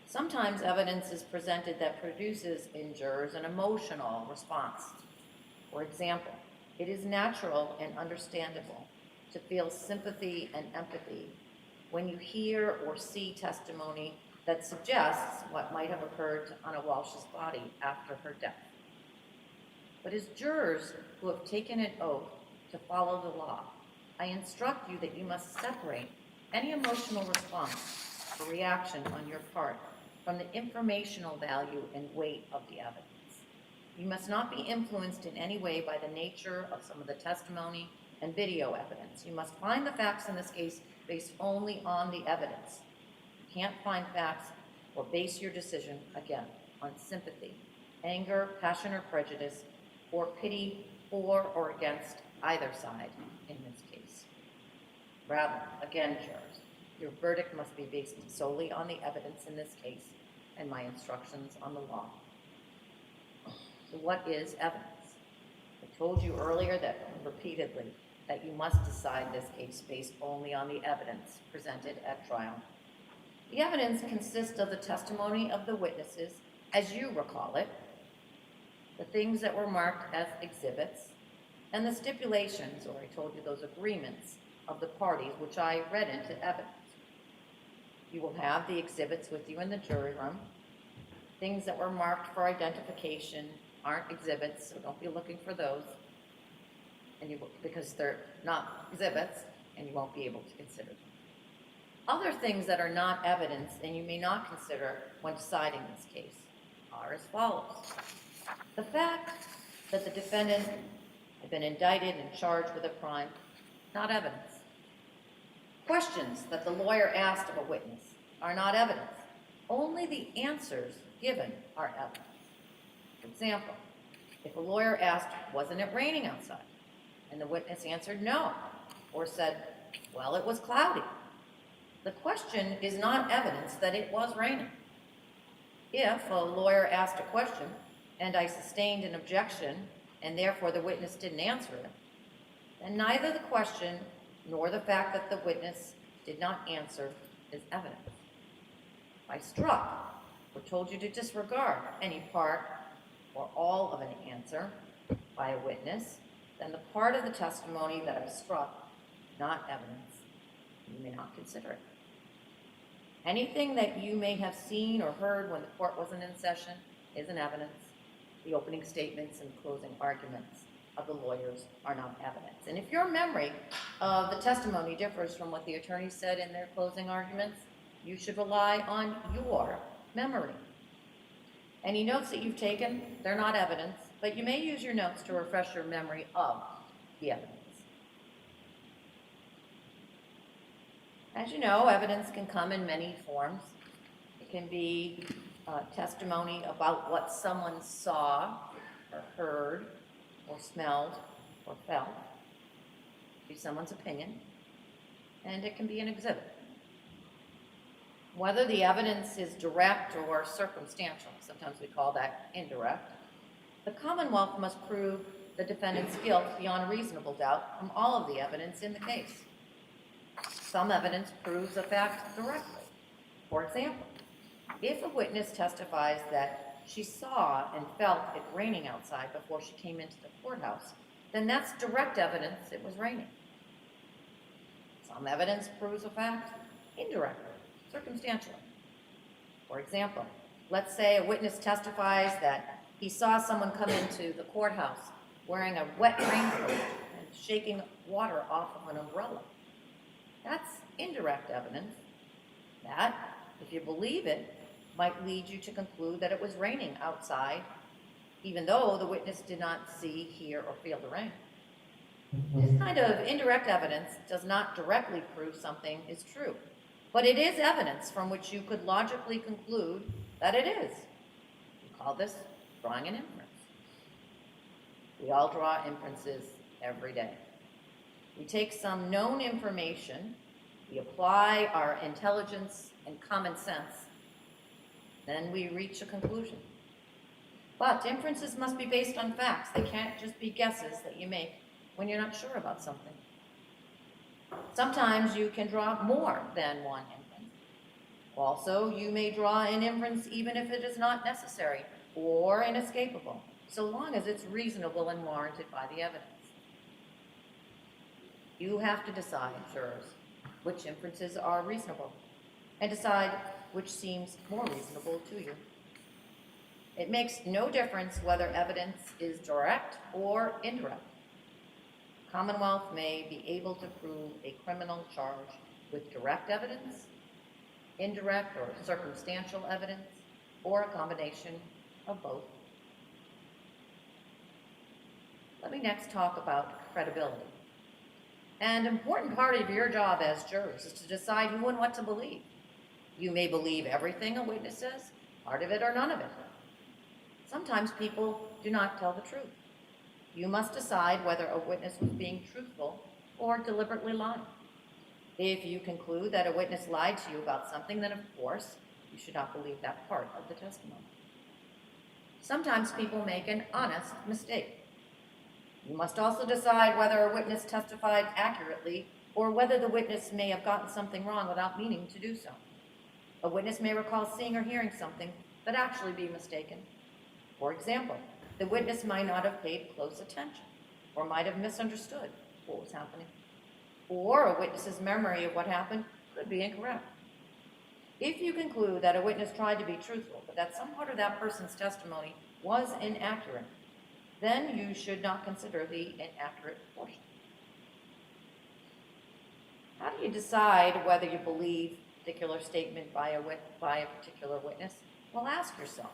sometimes evidence is presented that produces in jurors an emotional response. For example, it is natural and understandable to feel sympathy and empathy when you hear or see testimony that suggests what might have occurred to Anna Walsh's body after her death. But as jurors who have taken an oath to follow the law, I instruct you that you must separate any emotional response or reaction on your part from the informational value and weight of the evidence. You must not be influenced in any way by the nature of some of the testimony and video evidence. You must find the facts in this case based only on the evidence. You can't find facts or base your decision, again, on sympathy, anger, passion, or prejudice, or pity for or against either side in this case. Rather, again, jurors, your verdict must be based solely on the evidence in this case and my instructions on the law. So what is evidence? I told you earlier that repeatedly that you must decide this case based only on the evidence presented at trial. The evidence consists of the testimony of the witnesses, as you recall it, the things that were marked as exhibits, and the stipulations, or I told you those agreements, of the parties, which I read into evidence. You will have the exhibits with you in the jury room. Things that were marked for identification aren't exhibits, so don't be looking for those, because they're not exhibits, and you won't be able to consider them. Other things that are not evidence and you may not consider when deciding this case are as follows. The fact that the defendant had been indicted and charged with a crime, not evidence. Questions that the lawyer asked of a witness are not evidence. Only the answers given are evidence. For example, if a lawyer asked, "Wasn't it raining outside?" and the witness answered no, or said, "Well, it was cloudy," the question is not evidence that it was raining. If a lawyer asked a question and I sustained an objection and therefore the witness didn't answer it, then neither the question nor the fact that the witness did not answer is evidence. If I struck or told you to disregard any part or all of an answer by a witness, then the part of the testimony that I struck, not evidence, you may not consider it. Anything that you may have seen or heard when the court wasn't in session isn't evidence. The opening statements and closing arguments of the lawyers are not evidence. And if your memory of the testimony differs from what the attorney said in their closing arguments, you should rely on your memory. Any notes that you've taken, they're not evidence, but you may use your notes to refresh your memory of the evidence. As you know, evidence can come in many forms. It can be testimony about what someone saw or heard or smelled or felt. It can be someone's opinion, and it can be an exhibit. Whether the evidence is direct or circumstantial, sometimes we call that indirect, The Commonwealth must prove the defendant's guilt beyond a reasonable doubt from all of the evidence in the case. Some evidence proves a fact directly. For example, if a witness testifies that she saw and felt it raining outside before she came into the courthouse, then that's direct evidence it was raining. Some evidence proves a fact indirectly, circumstantially. For example, let's say a witness testifies that he saw someone come into the courthouse wearing a wet raincoat and shaking water off of an umbrella. That's indirect evidence that, if you believe it, might lead you to conclude that it was raining outside, even though the witness did not see, hear, or feel the rain. This kind of indirect evidence does not directly prove something is true, but it is evidence from which you could logically conclude that it is. We call this drawing an inference. We all draw inferences every day. We take some known information, we apply our intelligence and common sense, then we reach a conclusion. But inferences must be based on facts. They can't just be guesses that you make when you're not sure about something. Sometimes you can draw more than one inference. Also, you may draw an inference even if it is not necessary or inescapable, so long as it's reasonable and warranted by the evidence. You have to decide, jurors, which inferences are reasonable, and decide which seems more reasonable to you. It makes no difference whether evidence is direct or indirect. Commonwealth may be able to prove a criminal charge with direct evidence, indirect or circumstantial evidence, or a combination of both. Let me next talk about credibility. An important part of your job as jurors is to decide who and what to believe. You may believe everything a witness says, part of it or none of it. Sometimes people do not tell the truth. You must decide whether a witness was being truthful or deliberately lying. If you conclude that a witness lied to you about something, then of course, you should not believe that part of the testimony. Sometimes people make an honest mistake. You must also decide whether a witness testified accurately or whether the witness may have gotten something wrong without meaning to do so. A witness may recall seeing or hearing something, but actually be mistaken. For example, the witness might not have paid close attention or might have misunderstood what was happening. Or a witness's memory of what happened could be incorrect. If you conclude that a witness tried to be truthful, but that some part of that person's testimony was inaccurate, then you should not consider the inaccurate portion. How do you decide whether you believe a particular statement by a particular witness? Well, ask yourself,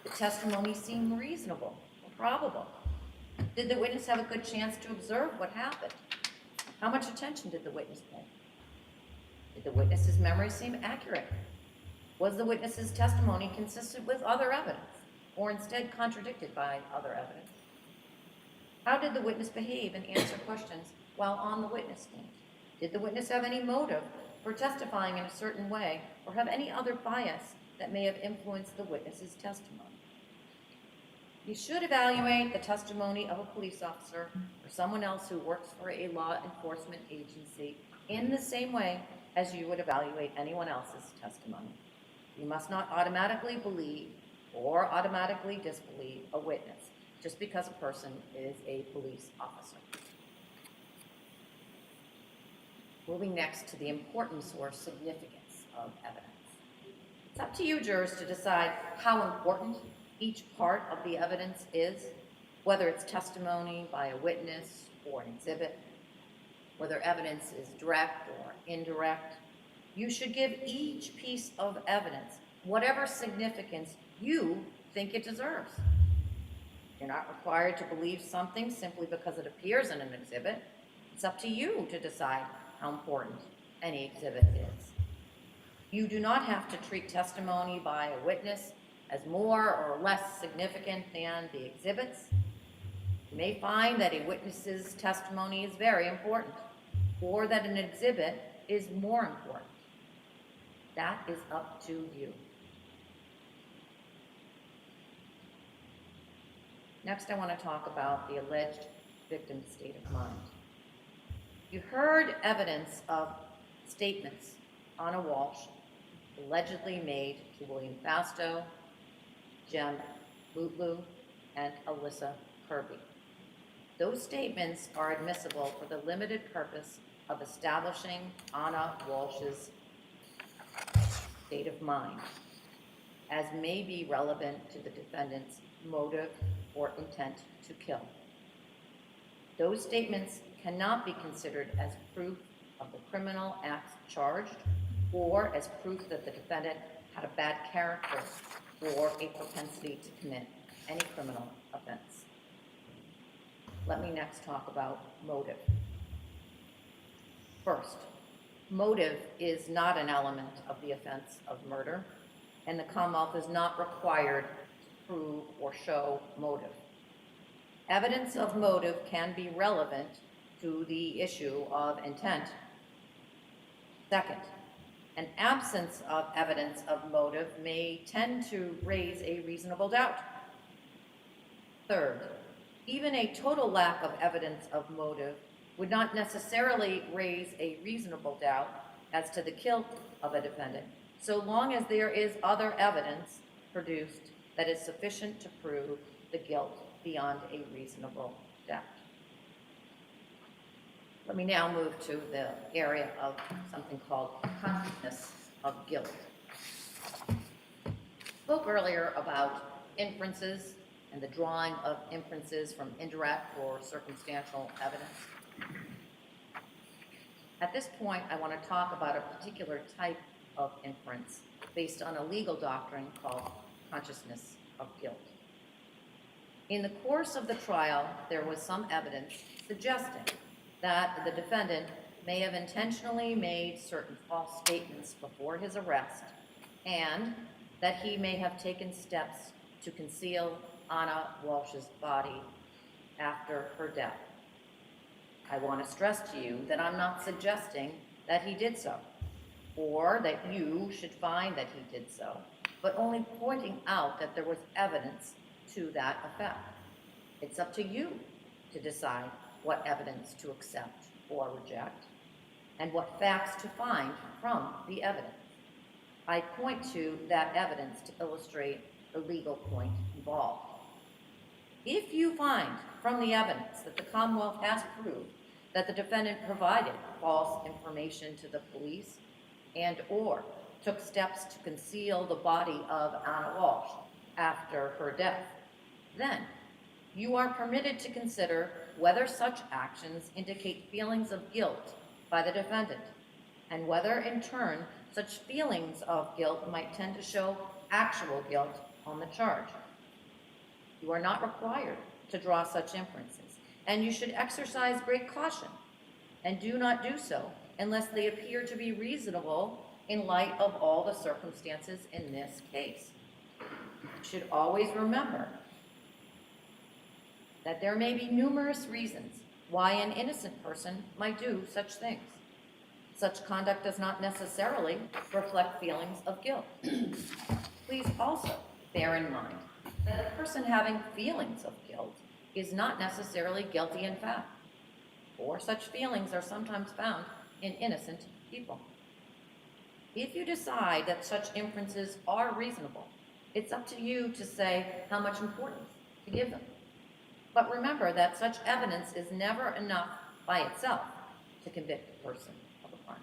did the testimony seem reasonable or probable? Did the witness have a good chance to observe what happened? How much attention did the witness pay? Did the witness's memory seem accurate? Was the witness's testimony consistent with other evidence, or instead contradicted by other evidence? How did the witness behave and answer questions while on the witness stand? Did the witness have any motive for testifying in a certain way, or have any other bias that may have influenced the witness's testimony? You should evaluate the testimony of a police officer or someone else who works for a law enforcement agency in the same way as you would evaluate anyone else's testimony. You must not automatically believe or automatically disbelieve a witness just because a person is a police officer. Moving next to the importance or significance of evidence. It's up to you, jurors, to decide how important each part of the evidence is, whether it's testimony by a witness or an exhibit, whether evidence is direct or indirect. You should give each piece of evidence whatever significance you think it deserves. You're not required to believe something simply because it appears in an exhibit. It's up to you to decide how important any exhibit is. You do not have to treat testimony by a witness as more or less significant than the exhibits. You may find that a witness's testimony is very important, or that an exhibit is more important. That is up to you. Next, I want to talk about the alleged victim's state of mind. You heard evidence of statements Anna Walshe allegedly made to William Fasto, Jem Lutlu, and Alyssa Kirby. Those statements are admissible for the limited purpose of establishing Anna Walsh's state of mind, as may be relevant to the defendant's motive or intent to kill. Those statements cannot be considered as proof of the criminal acts charged or as proof that the defendant had a bad character or a propensity to commit any criminal offense. Let me next talk about motive. First, motive is not an element of the offense of murder, and the Commonwealth is not required to prove or show motive. Evidence of motive can be relevant to the issue of intent. Second, an absence of evidence of motive may tend to raise a reasonable doubt. Third, even a total lack of evidence of motive would not necessarily raise a reasonable doubt as to the guilt of a defendant, so long as there is other evidence produced that is sufficient to prove the guilt beyond a reasonable doubt. Let me now move to the area of something called consciousness of guilt. I spoke earlier about inferences and the drawing of inferences from indirect or circumstantial evidence. At this point, I want to talk about a particular type of inference based on a legal doctrine called consciousness of guilt. In the course of the trial, there was some evidence suggesting that the defendant may have intentionally made certain false statements before his arrest and that he may have taken steps to conceal Anna Walsh's body after her death. I want to stress to you that I'm not suggesting that he did so, or that you should find that he did so, but only pointing out that there was evidence to that effect. It's up to you to decide what evidence to accept or reject, and what facts to find from the evidence. I point to that evidence to illustrate the legal point involved. If you find from the evidence that the Commonwealth has proved that the defendant provided false information to the police and or took steps to conceal the body of Anna Walsh after her death, then you are permitted to consider whether such actions indicate feelings of guilt by the defendant, and whether, in turn, such feelings of guilt might tend to show actual guilt on the charge. You are not required to draw such inferences, and you should exercise great caution, and do not do so unless they appear to be reasonable in light of all the circumstances in this case. You should always remember that there may be numerous reasons why an innocent person might do such things. Such conduct does not necessarily reflect feelings of guilt. Please also bear in mind that a person having feelings of guilt is not necessarily guilty in fact, or such feelings are sometimes found in innocent people. If you decide that such inferences are reasonable, it's up to you to say how much importance to give them. But remember that such evidence is never enough by itself to convict a person of a crime.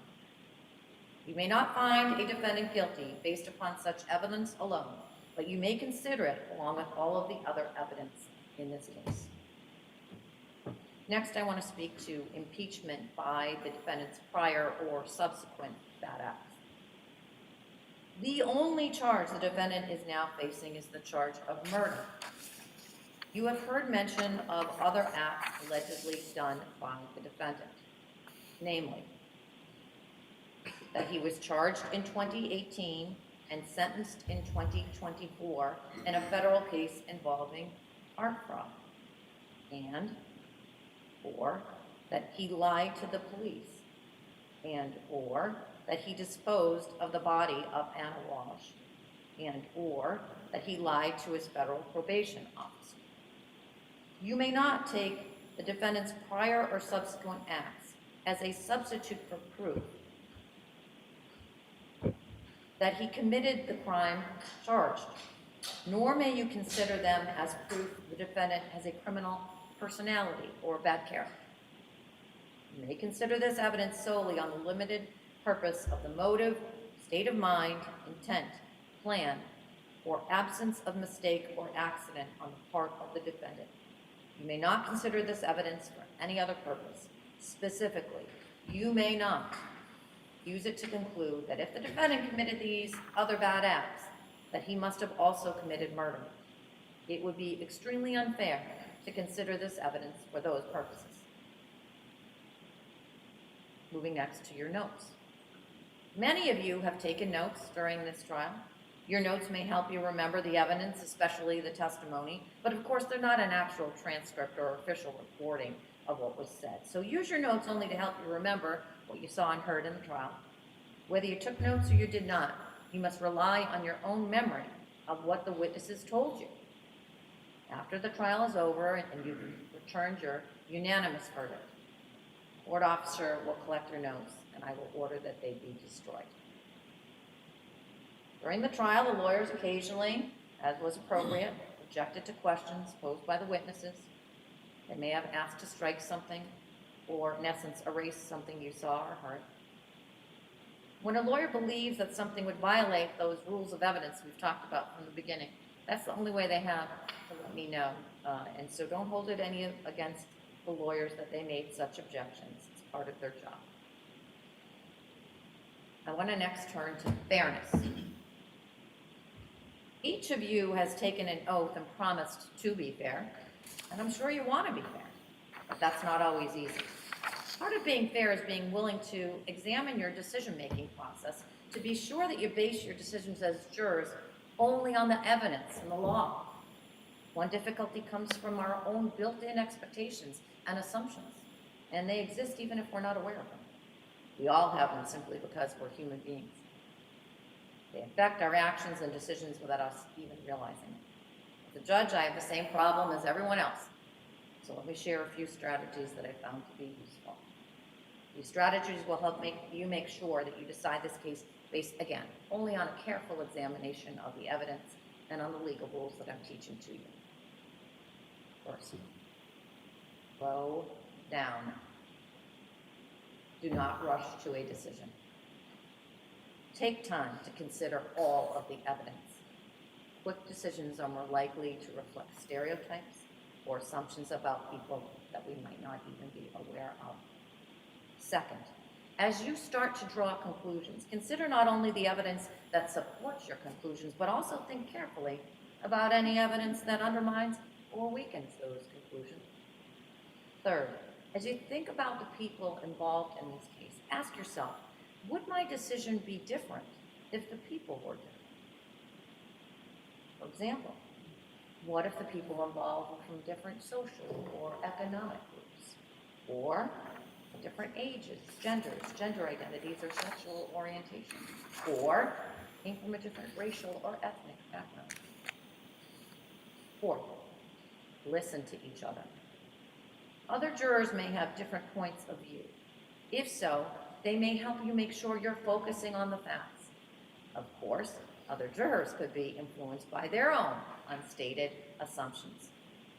You may not find a defendant guilty based upon such evidence alone, but you may consider it along with all of the other evidence in this case. Next, I want to speak to impeachment by the defendant's prior or subsequent bad acts. The only charge the defendant is now facing is the charge of murder. You have heard mention of other acts allegedly done by the defendant, namely, that he was charged in 2018 and sentenced in 2024 in a federal case involving art fraud, and or that he lied to the police, and or that he disposed of the body of Anna Walsh, and or that he lied to his federal probation officer. You may not take the defendant's prior or subsequent acts as a substitute for proof that he committed the crime charged, nor may you consider them as proof the defendant has a criminal personality or bad character. You may consider this evidence solely on the limited purpose of the motive, state of mind, intent, plan, or absence of mistake or accident on the part of the defendant. You may not consider this evidence for any other purpose. Specifically, you may not use it to conclude that if the defendant committed these other bad acts, that he must have also committed murder. It would be extremely unfair to consider this evidence for those purposes. Moving next to your notes. Many of you have taken notes during this trial. Your notes may help you remember the evidence, especially the testimony, but of course they're not an actual transcript or official recording of what was said. So use your notes only to help you remember what you saw and heard in the trial. Whether you took notes or you did not, you must rely on your own memory of what the witnesses told you. After the trial is over and you've returned your unanimous verdict, the court officer will collect your notes and I will order that they be destroyed. During the trial, the lawyers occasionally, as was appropriate, objected to questions posed by the witnesses. They may have asked to strike something or, in essence, erase something you saw or heard. When a lawyer believes that something would violate those rules of evidence we've talked about from the beginning, that's the only way they have to let me know. And so don't hold it any against the lawyers that they made such objections. It's part of their job. I want to next turn to fairness. Each of you has taken an oath and promised to be fair, and I'm sure you want to be fair, but that's not always easy. Part of being fair is being willing to examine your decision-making process to be sure that you base your decisions as jurors only on the evidence and the law. One difficulty comes from our own built-in expectations and assumptions, and they exist even if we're not aware of them. We all have them simply because we're human beings. They affect our actions and decisions without us even realizing it. As a judge, I have the same problem as everyone else. So let me share a few strategies that I found to be useful. These strategies will help you make sure that you decide this case based, again, only on a careful examination of the evidence and on the legal rules that I'm teaching to you. First, slow down. Do not rush to a decision. Take time to consider all of the evidence. Quick decisions are more likely to reflect stereotypes or assumptions about people that we might not even be aware of. Second, as you start to draw conclusions, consider not only the evidence that supports your conclusions, but also think carefully about any evidence that undermines or weakens those conclusions. Third, as you think about the people involved in this case, ask yourself, would my decision be different if the people were different? For example, what if the people involved were from different social or economic groups, or different ages, genders, gender identities, or sexual orientations, or came from a different racial or ethnic background? Fourth, listen to each other. Other jurors may have different points of view. If so, they may help you make sure you're focusing on the facts. Of course, other jurors could be influenced by their own unstated assumptions.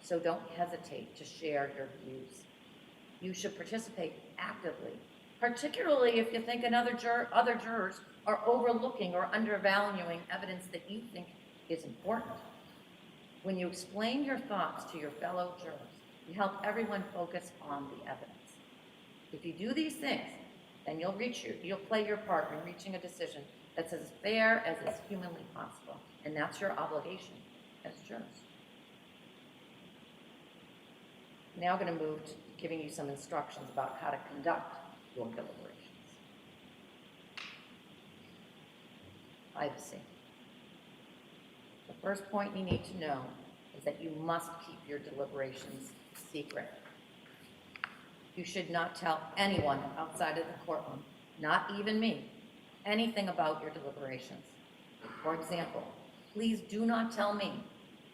So don't hesitate to share your views. You should participate actively, particularly if you think other jurors are overlooking or undervaluing evidence that you think is important. When you explain your thoughts to your fellow jurors, you help everyone focus on the evidence. If you do these things, then you'll play your part in reaching a decision that's as fair as is humanly possible, and that's your obligation as jurors. Now I'm going to move to giving you some instructions about how to conduct your deliberations. Privacy. The first point you need to know is that you must keep your deliberations secret. You should not tell anyone outside of the courtroom, not even me, anything about your deliberations. For example, please do not tell me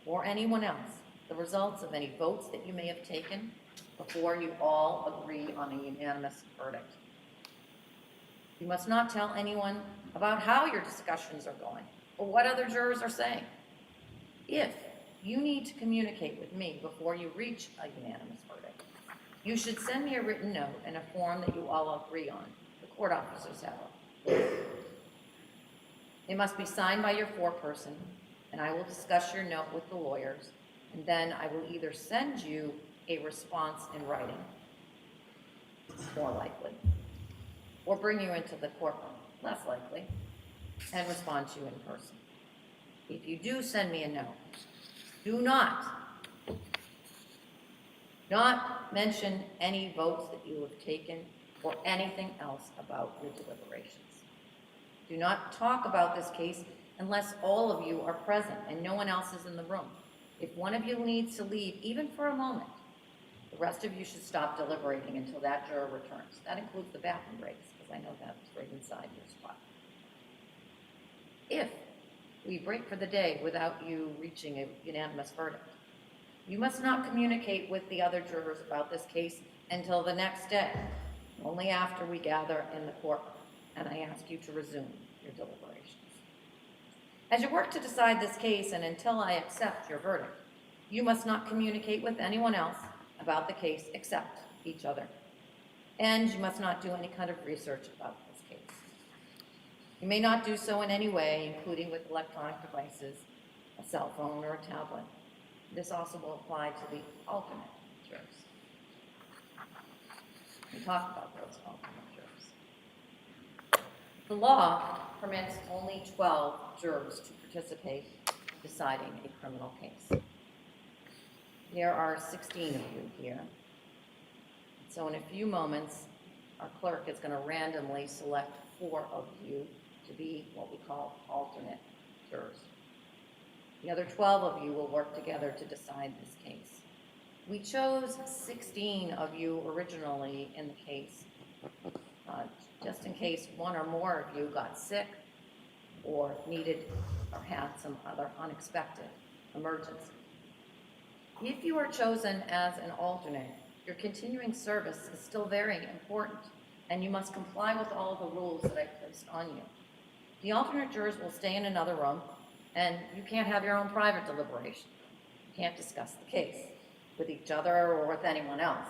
or anyone else the results of any votes that you may have taken before you all agree on a unanimous verdict. You must not tell anyone about how your discussions are going or what other jurors are saying. If you need to communicate with me before you reach a unanimous verdict, you should send me a written note and a form that you all agree on. The court officers have it. It must be signed by your foreperson, and I will discuss your note with the lawyers, and then I will either send you a response in writing, more likely, or bring you into the courtroom, less likely, and respond to you in person. If you do send me a note, do not mention any votes that you have taken or anything else about your deliberations. Do not talk about this case unless all of you are present and no one else is in the room. If one of you needs to leave, even for a moment, the rest of you should stop deliberating until that juror returns. That includes the bathroom breaks, because I know that's right inside your spot. If we break for the day without you reaching a unanimous verdict, you must not communicate with the other jurors about this case until the next day, only after we gather in the courtroom, and I ask you to resume your deliberations. As you work to decide this case and until I accept your verdict, you must not communicate with anyone else about the case except each other. And you must not do any kind of research about this case. You may not do so in any way, including with electronic devices, a cell phone or a tablet. This also will apply to the alternate jurors. We talked about those alternate jurors. The law permits only 12 jurors to participate in deciding a criminal case. There are 16 of you here. So in a few moments, our clerk is going to randomly select 4 of you to be what we call alternate jurors. The other 12 of you will work together to decide this case. We chose 16 of you originally in the case, just in case one or more of you got sick or needed or had some other unexpected emergency. If you are chosen as an alternate, your continuing service is still very important, and you must comply with all of the rules that I placed on you. The alternate jurors will stay in another room, and you can't have your own private deliberation. You can't discuss the case with each other or with anyone else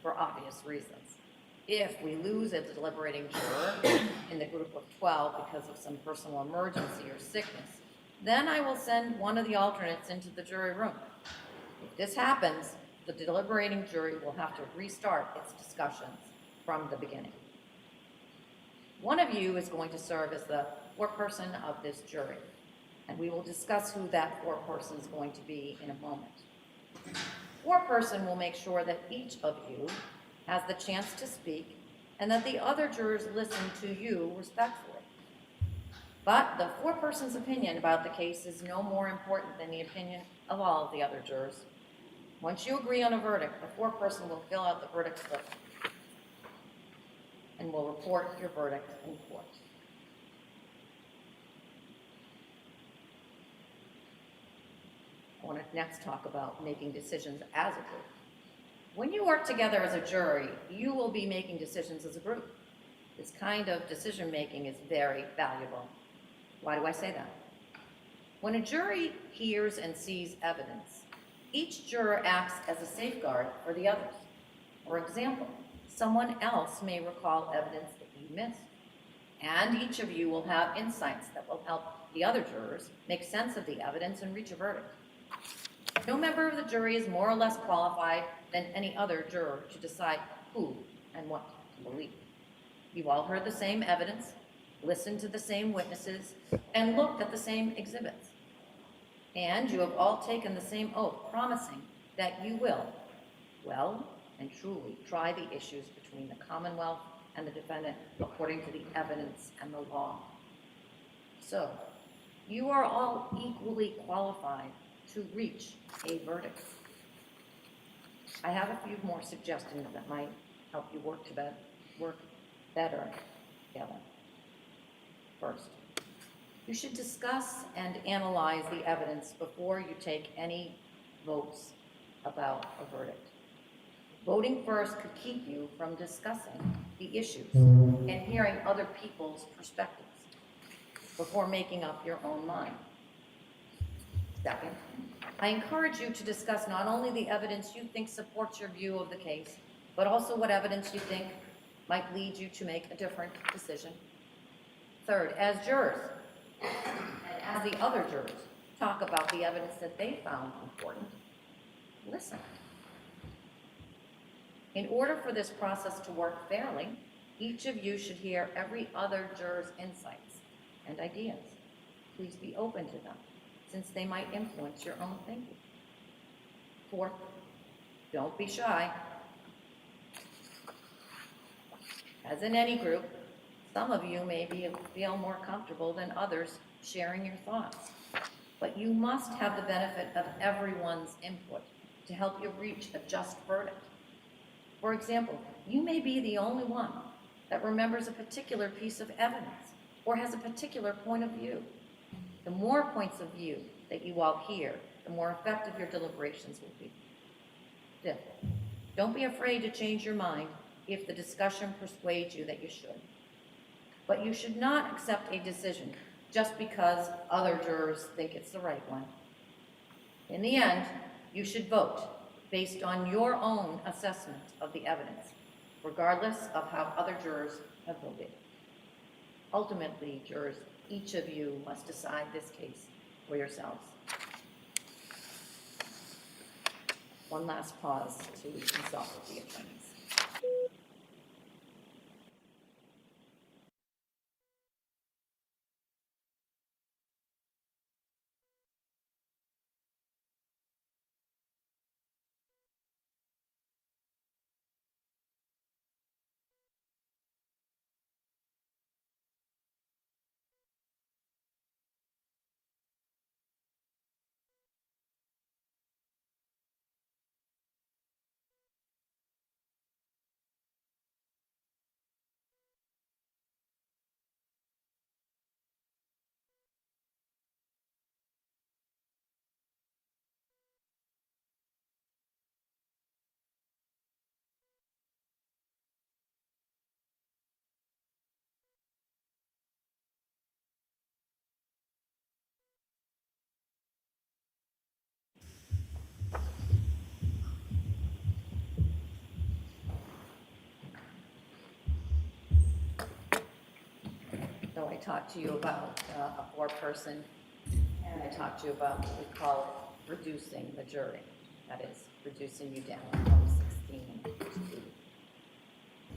for obvious reasons. If we lose a deliberating juror in the group of 12 because of some personal emergency or sickness, then I will send one of the alternates into the jury room. If this happens, the deliberating jury will have to restart its discussions from the beginning. One of you is going to serve as the foreperson of this jury, and we will discuss who that foreperson is going to be in a moment. Foreperson will make sure that each of you has the chance to speak and that the other jurors listen to you respectfully. But the foreperson's opinion about the case is no more important than the opinion of all of the other jurors. Once you agree on a verdict, the foreperson will fill out the verdict slip and will report your verdict in court. I want to next talk about making decisions as a group. When you work together as a jury, you will be making decisions as a group. This kind of decision-making is very valuable. Why do I say that? When a jury hears and sees evidence, each juror acts as a safeguard for the others. For example, someone else may recall evidence that you missed, and each of you will have insights that will help the other jurors make sense of the evidence and reach a verdict. No member of the jury is more or less qualified than any other juror to decide who and what to believe. You've all heard the same evidence, listened to the same witnesses, and looked at the same exhibits. And you have all taken the same oath, promising that you will, well and truly, try the issues between the Commonwealth and the defendant according to the evidence and the law. So, you are all equally qualified to reach a verdict. I have a few more suggestions that might help you work better together. First, you should discuss and analyze the evidence before you take any votes about a verdict. Voting first could keep you from discussing the issues and hearing other people's perspectives before making up your own mind. Second, I encourage you to discuss not only the evidence you think supports your view of the case, but also what evidence you think might lead you to make a different decision. Third, as jurors, and as the other jurors talk about the evidence that they found important, listen. In order for this process to work fairly, each of you should hear every other juror's insights and ideas. Please be open to them, since they might influence your own thinking. Fourth, don't be shy. As in any group, some of you may feel more comfortable than others sharing your thoughts, but you must have the benefit of everyone's input to help you reach a just verdict. For example, you may be the only one that remembers a particular piece of evidence or has a particular point of view. The more points of view that you all hear, the more effective your deliberations will be. Fifth, don't be afraid to change your mind if the discussion persuades you that you should. But you should not accept a decision just because other jurors think it's the right one. In the end, you should vote based on your own assessment of the evidence, regardless of how other jurors have voted. Ultimately, jurors, each of you must decide this case for yourselves. One last pause to consult with the attorneys. So I talked to you about a four-person, and I talked to you about what we call reducing the jury. That is, reducing you down from 16 to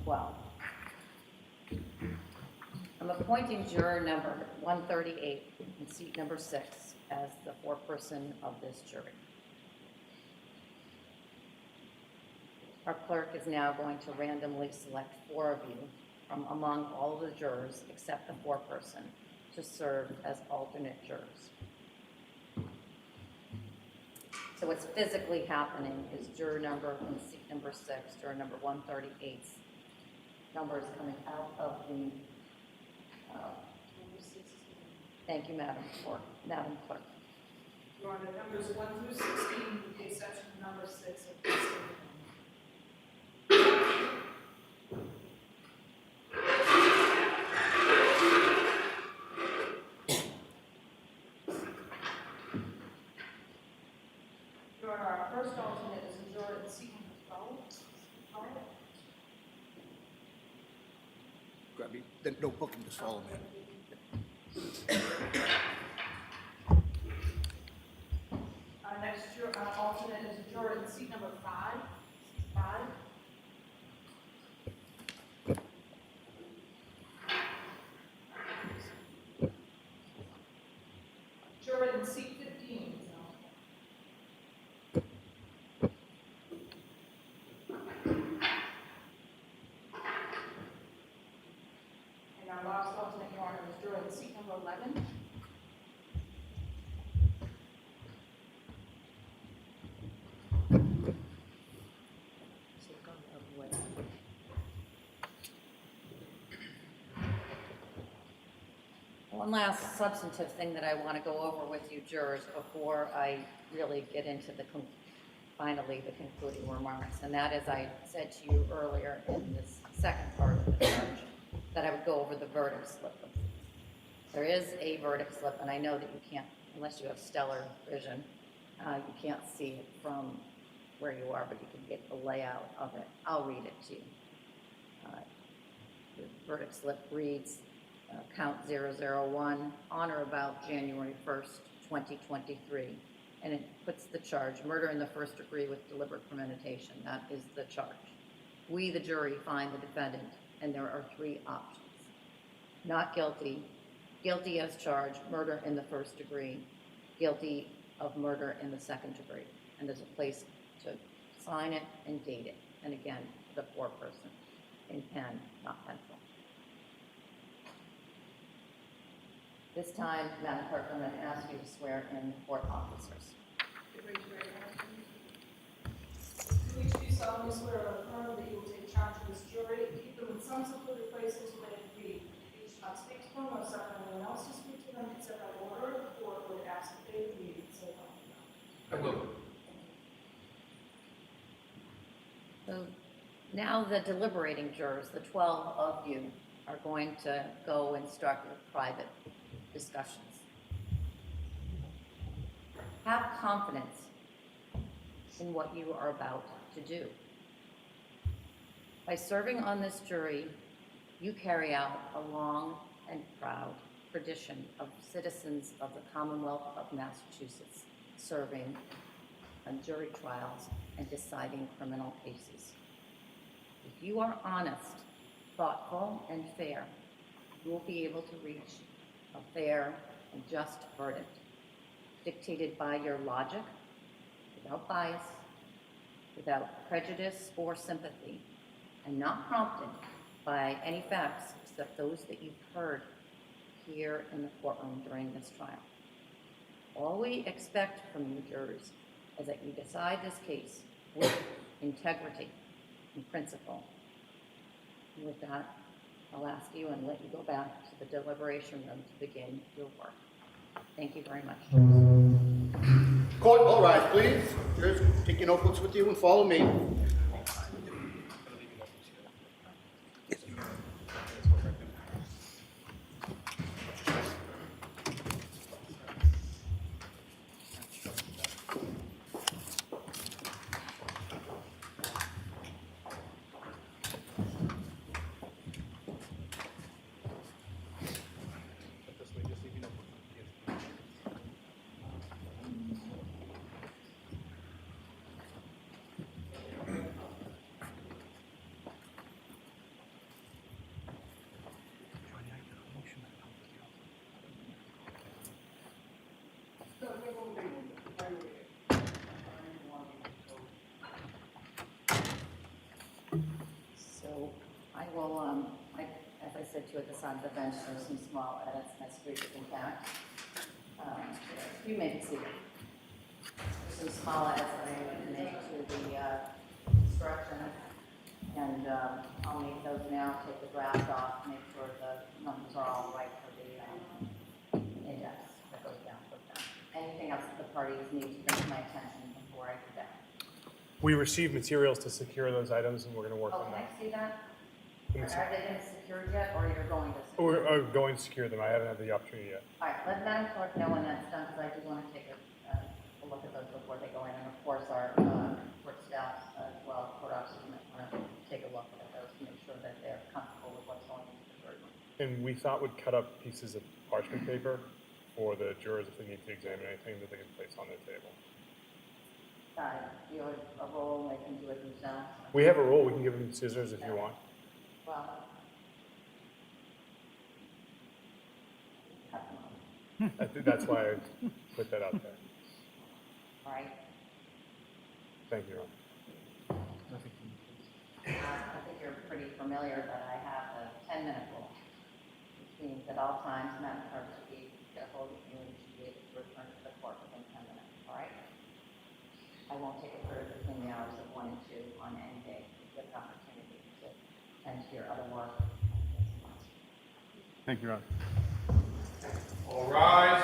12. I'm appointing juror number 138 in seat number 6 as the foreperson of this jury. Our clerk is now going to randomly select 4 of you from among all of the jurors except the foreperson to serve as alternate jurors. So what's physically happening is juror number in seat number 6, juror number 138's number is coming out of the, thank you, Madam Clerk. Your Honor, numbers 1 through 16, with the exception of number 6 of the statement. Your Honor, our first alternate is a juror in seat number 12. Grab me, the notebook and just follow me. Our next alternate is a juror in seat number 5. Juror in seat 15. And our last alternate, Your Honor, is juror in seat number 11. One last substantive thing that I want to go over with you jurors before I really get into the finally the concluding remarks. And that, as I said to you earlier in this second part of the charge, that I would go over the verdict slip. There is a verdict slip, and I know that you can't, unless you have stellar vision, you can't see it from where you are, but you can get the layout of it. I'll read it to you. The verdict slip reads, count 001, on or about January 1st, 2023. And it puts the charge, murder in the first degree with deliberate premeditation. That is the charge. We, the jury, find the defendant, and there are three options. Not guilty, guilty as charged, murder in the first degree, guilty of murder in the second degree. And there's a place to sign it and date it. And again, the foreperson in pen, not pencil. This time, Madam Clerk, I'm going to ask you to swear in the court officers. Do each of you solemnly swear or affirm that you will take charge of this jury, keep them in some secluded places where they can be, each not speak to them or suffer anyone else to speak to them except by order of the court or ask that they be so help you God. I will. So now the deliberating jurors, the 12 of you, are going to go and start your private discussions. Have confidence in what you are about to do. By serving on this jury, you carry out a long and proud tradition of citizens of the Commonwealth of Massachusetts serving on jury trials and deciding criminal cases. If you are honest, thoughtful, and fair, you will be able to reach a fair and just verdict, dictated by your logic, without bias, without prejudice or sympathy, and not prompted by any facts except those that you've heard here in the courtroom during this trial. All we expect from you jurors is that you decide this case with integrity and principle. And with that, I'll ask you and let you go back to the deliberation room to begin your work. Thank you very much. Court, all rise, please. Jurors, take your notebooks with you and follow me. So I will, as I said to you at the side of the bench, there's some small edits necessary to intact. You may be seated. There's some small edits that I need to make to the instruction, and I'll make those now, take the draft off, make sure the numbers are all right for the index that goes down with them. Anything else that the parties need to bring to my attention before I do that? We received materials to secure those items, and we're going to work Oh, on can I that. see that? Are they going to secure it yet, or you're going to? We're going to secure them. I haven't had the opportunity yet. All right, let Madam Clerk know when that's done, because I do want to take a look at those before they go in. And of course, our court staff as well, court officers might want to take a look at those to make sure that they're comfortable with what's going into the verdict. And we thought we'd cut up pieces of parchment paper for the jurors if they need to examine anything that they can place on their table. You have a roll, they can do it themselves. We have a roll. We can give them scissors if you want. Well, cut them off. That's why I put that out there. All right. Thank you, Ron. I think you're pretty familiar that I have the 10-minute rule, which means at all times, Madam Clerk should be get a hold of you and should be able to return to the court within 10 minutes, all right? I won't take it further between the hours of 1 and 2 on any day. You get the opportunity to tend to your other work. Thank you, Ron. All rise.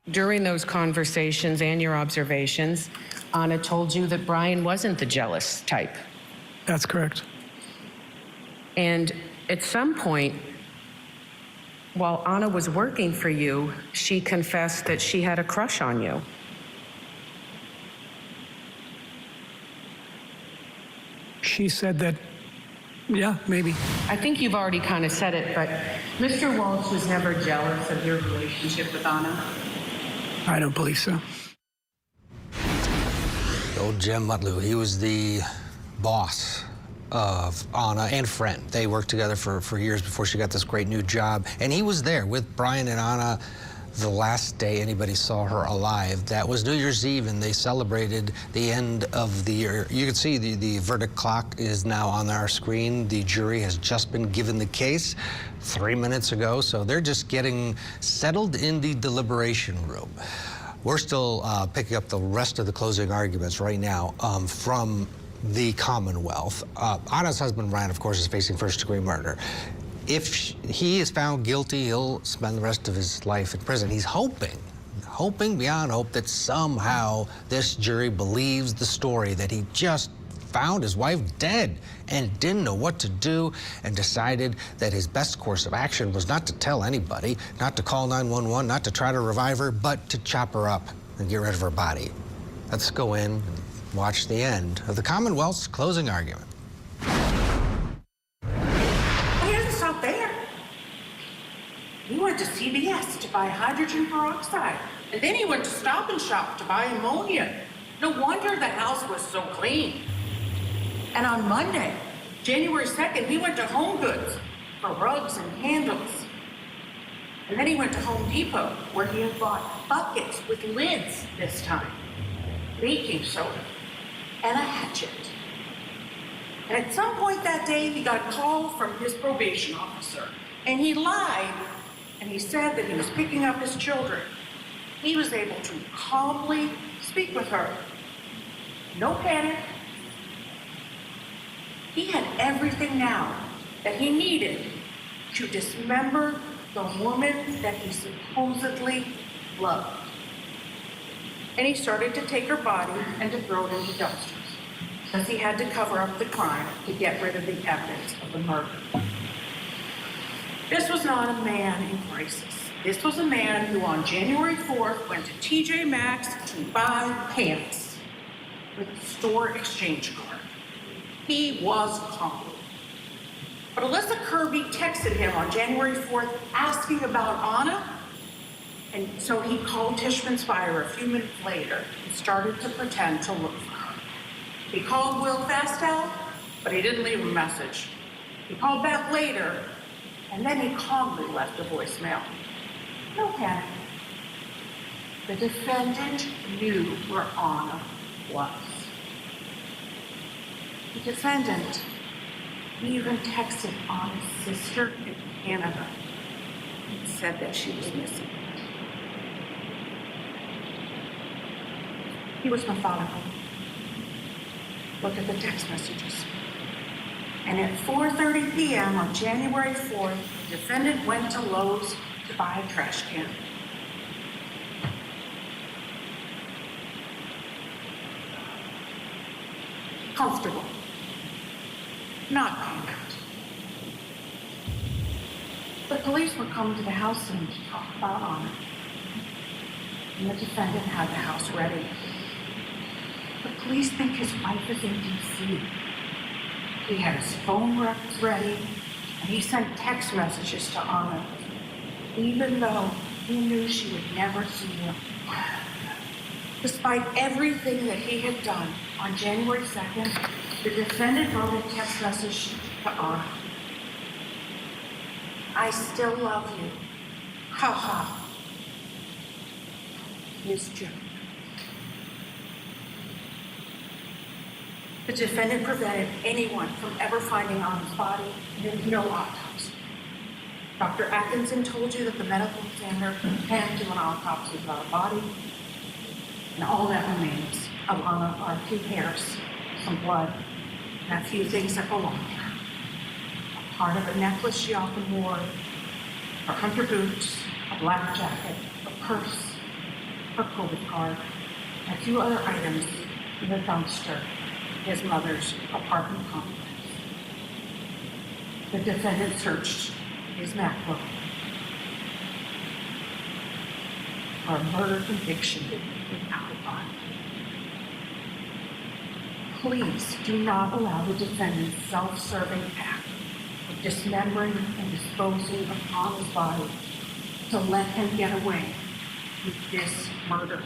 During those conversations and your observations, Anna told you that Brian wasn't the jealous type. That's correct. And at some point, while Anna was working for you, she confessed that she had a crush on you. She said that, yeah, maybe. I think you've already kind of said it, but Mr. Walsh was never jealous of your relationship with Anna. I don't believe so. Old Jim Mutlu, he was the boss of Anna and friend. They worked together for years before she got this great new job. And he was there with Brian and Anna the last day anybody saw her alive. That was New Year's Eve, and they celebrated the end of the year. You can see the verdict clock is now on our screen. The jury has just been given the case 3 minutes ago, so they're just getting settled in the deliberation room. We're still picking up the rest of the closing arguments right now from the Commonwealth. Anna's husband, Ryan, of course, is facing first-degree murder. If he is found guilty, he'll spend the rest of his life in prison. He's hoping beyond hope that somehow this jury believes the story that he just found his wife dead and didn't know what to do and decided that his best course of action was not to tell anybody, not to call 911, not to try to revive her, but to chop her up and get rid of her body. Let's go in and watch the end of the Commonwealth's closing argument. He doesn't stop there. He went to CVS to buy hydrogen peroxide, and then he went to Stop and Shop to buy ammonia. No wonder the house was so clean. And on Monday, January 2nd, he went to Home Goods for rugs and candles. And then he went to Home Depot, where he had bought buckets with lids this time, baking soda, and a hatchet. And at some point that day, he got a call from his probation officer, and he lied, and he said that he was picking up his children. He was able to calmly speak with her. No panic. He had everything now that he needed to dismember the woman that he supposedly loved. And he started to take her body and to throw it into dumpsters, because he had to cover up the crime to get rid of the evidence of the murder. This was not a man in crisis. This was a man who on January 4th went to TJ Maxx to buy pants with a store exchange card. He was calm. But Alyssa Kirby texted him on January 4th asking about Anna, and so he called Tishman's Fire a few minutes later and started to pretend to look for her. He called Will Fastel, but he didn't leave a message. He called back later, and then he calmly left a voicemail. No panic. The defendant knew where Anna was. The defendant even texted Anna's sister in Canada and said that she was missing. He was methodical. Look at the text messages. And at 4:30 p.m. on January 4th, the defendant went to Lowe's to buy a trash can. Comfortable. Not panicked. The police were coming to the house soon to talk about Anna. And the defendant had the house ready. The police think his wife is in D.C. He had his phone records ready, and he sent text messages to Anna, even though he knew she would never see him. Despite everything that he had done, on January 2nd, the defendant wrote a text message to Anna. I still love you. Ha ha. His joke. The defendant prevented anyone from ever finding Anna's body, and there was no autopsy. Dr. Atkinson told you that the medical examiner can't do an autopsy without a body, and all that remains of Anna are a few hairs, some blood, and a few things that belong there. A part of a necklace she often wore, her hunter boots, a black jacket, a purse, her COVID card, and a few other items in the dumpster in his mother's apartment complex. The defendant searched his MacBook for a murder conviction in alibi. Please do not allow the defendant's self-serving act of dismembering and disposing of Anna's body to let him get away with this murder.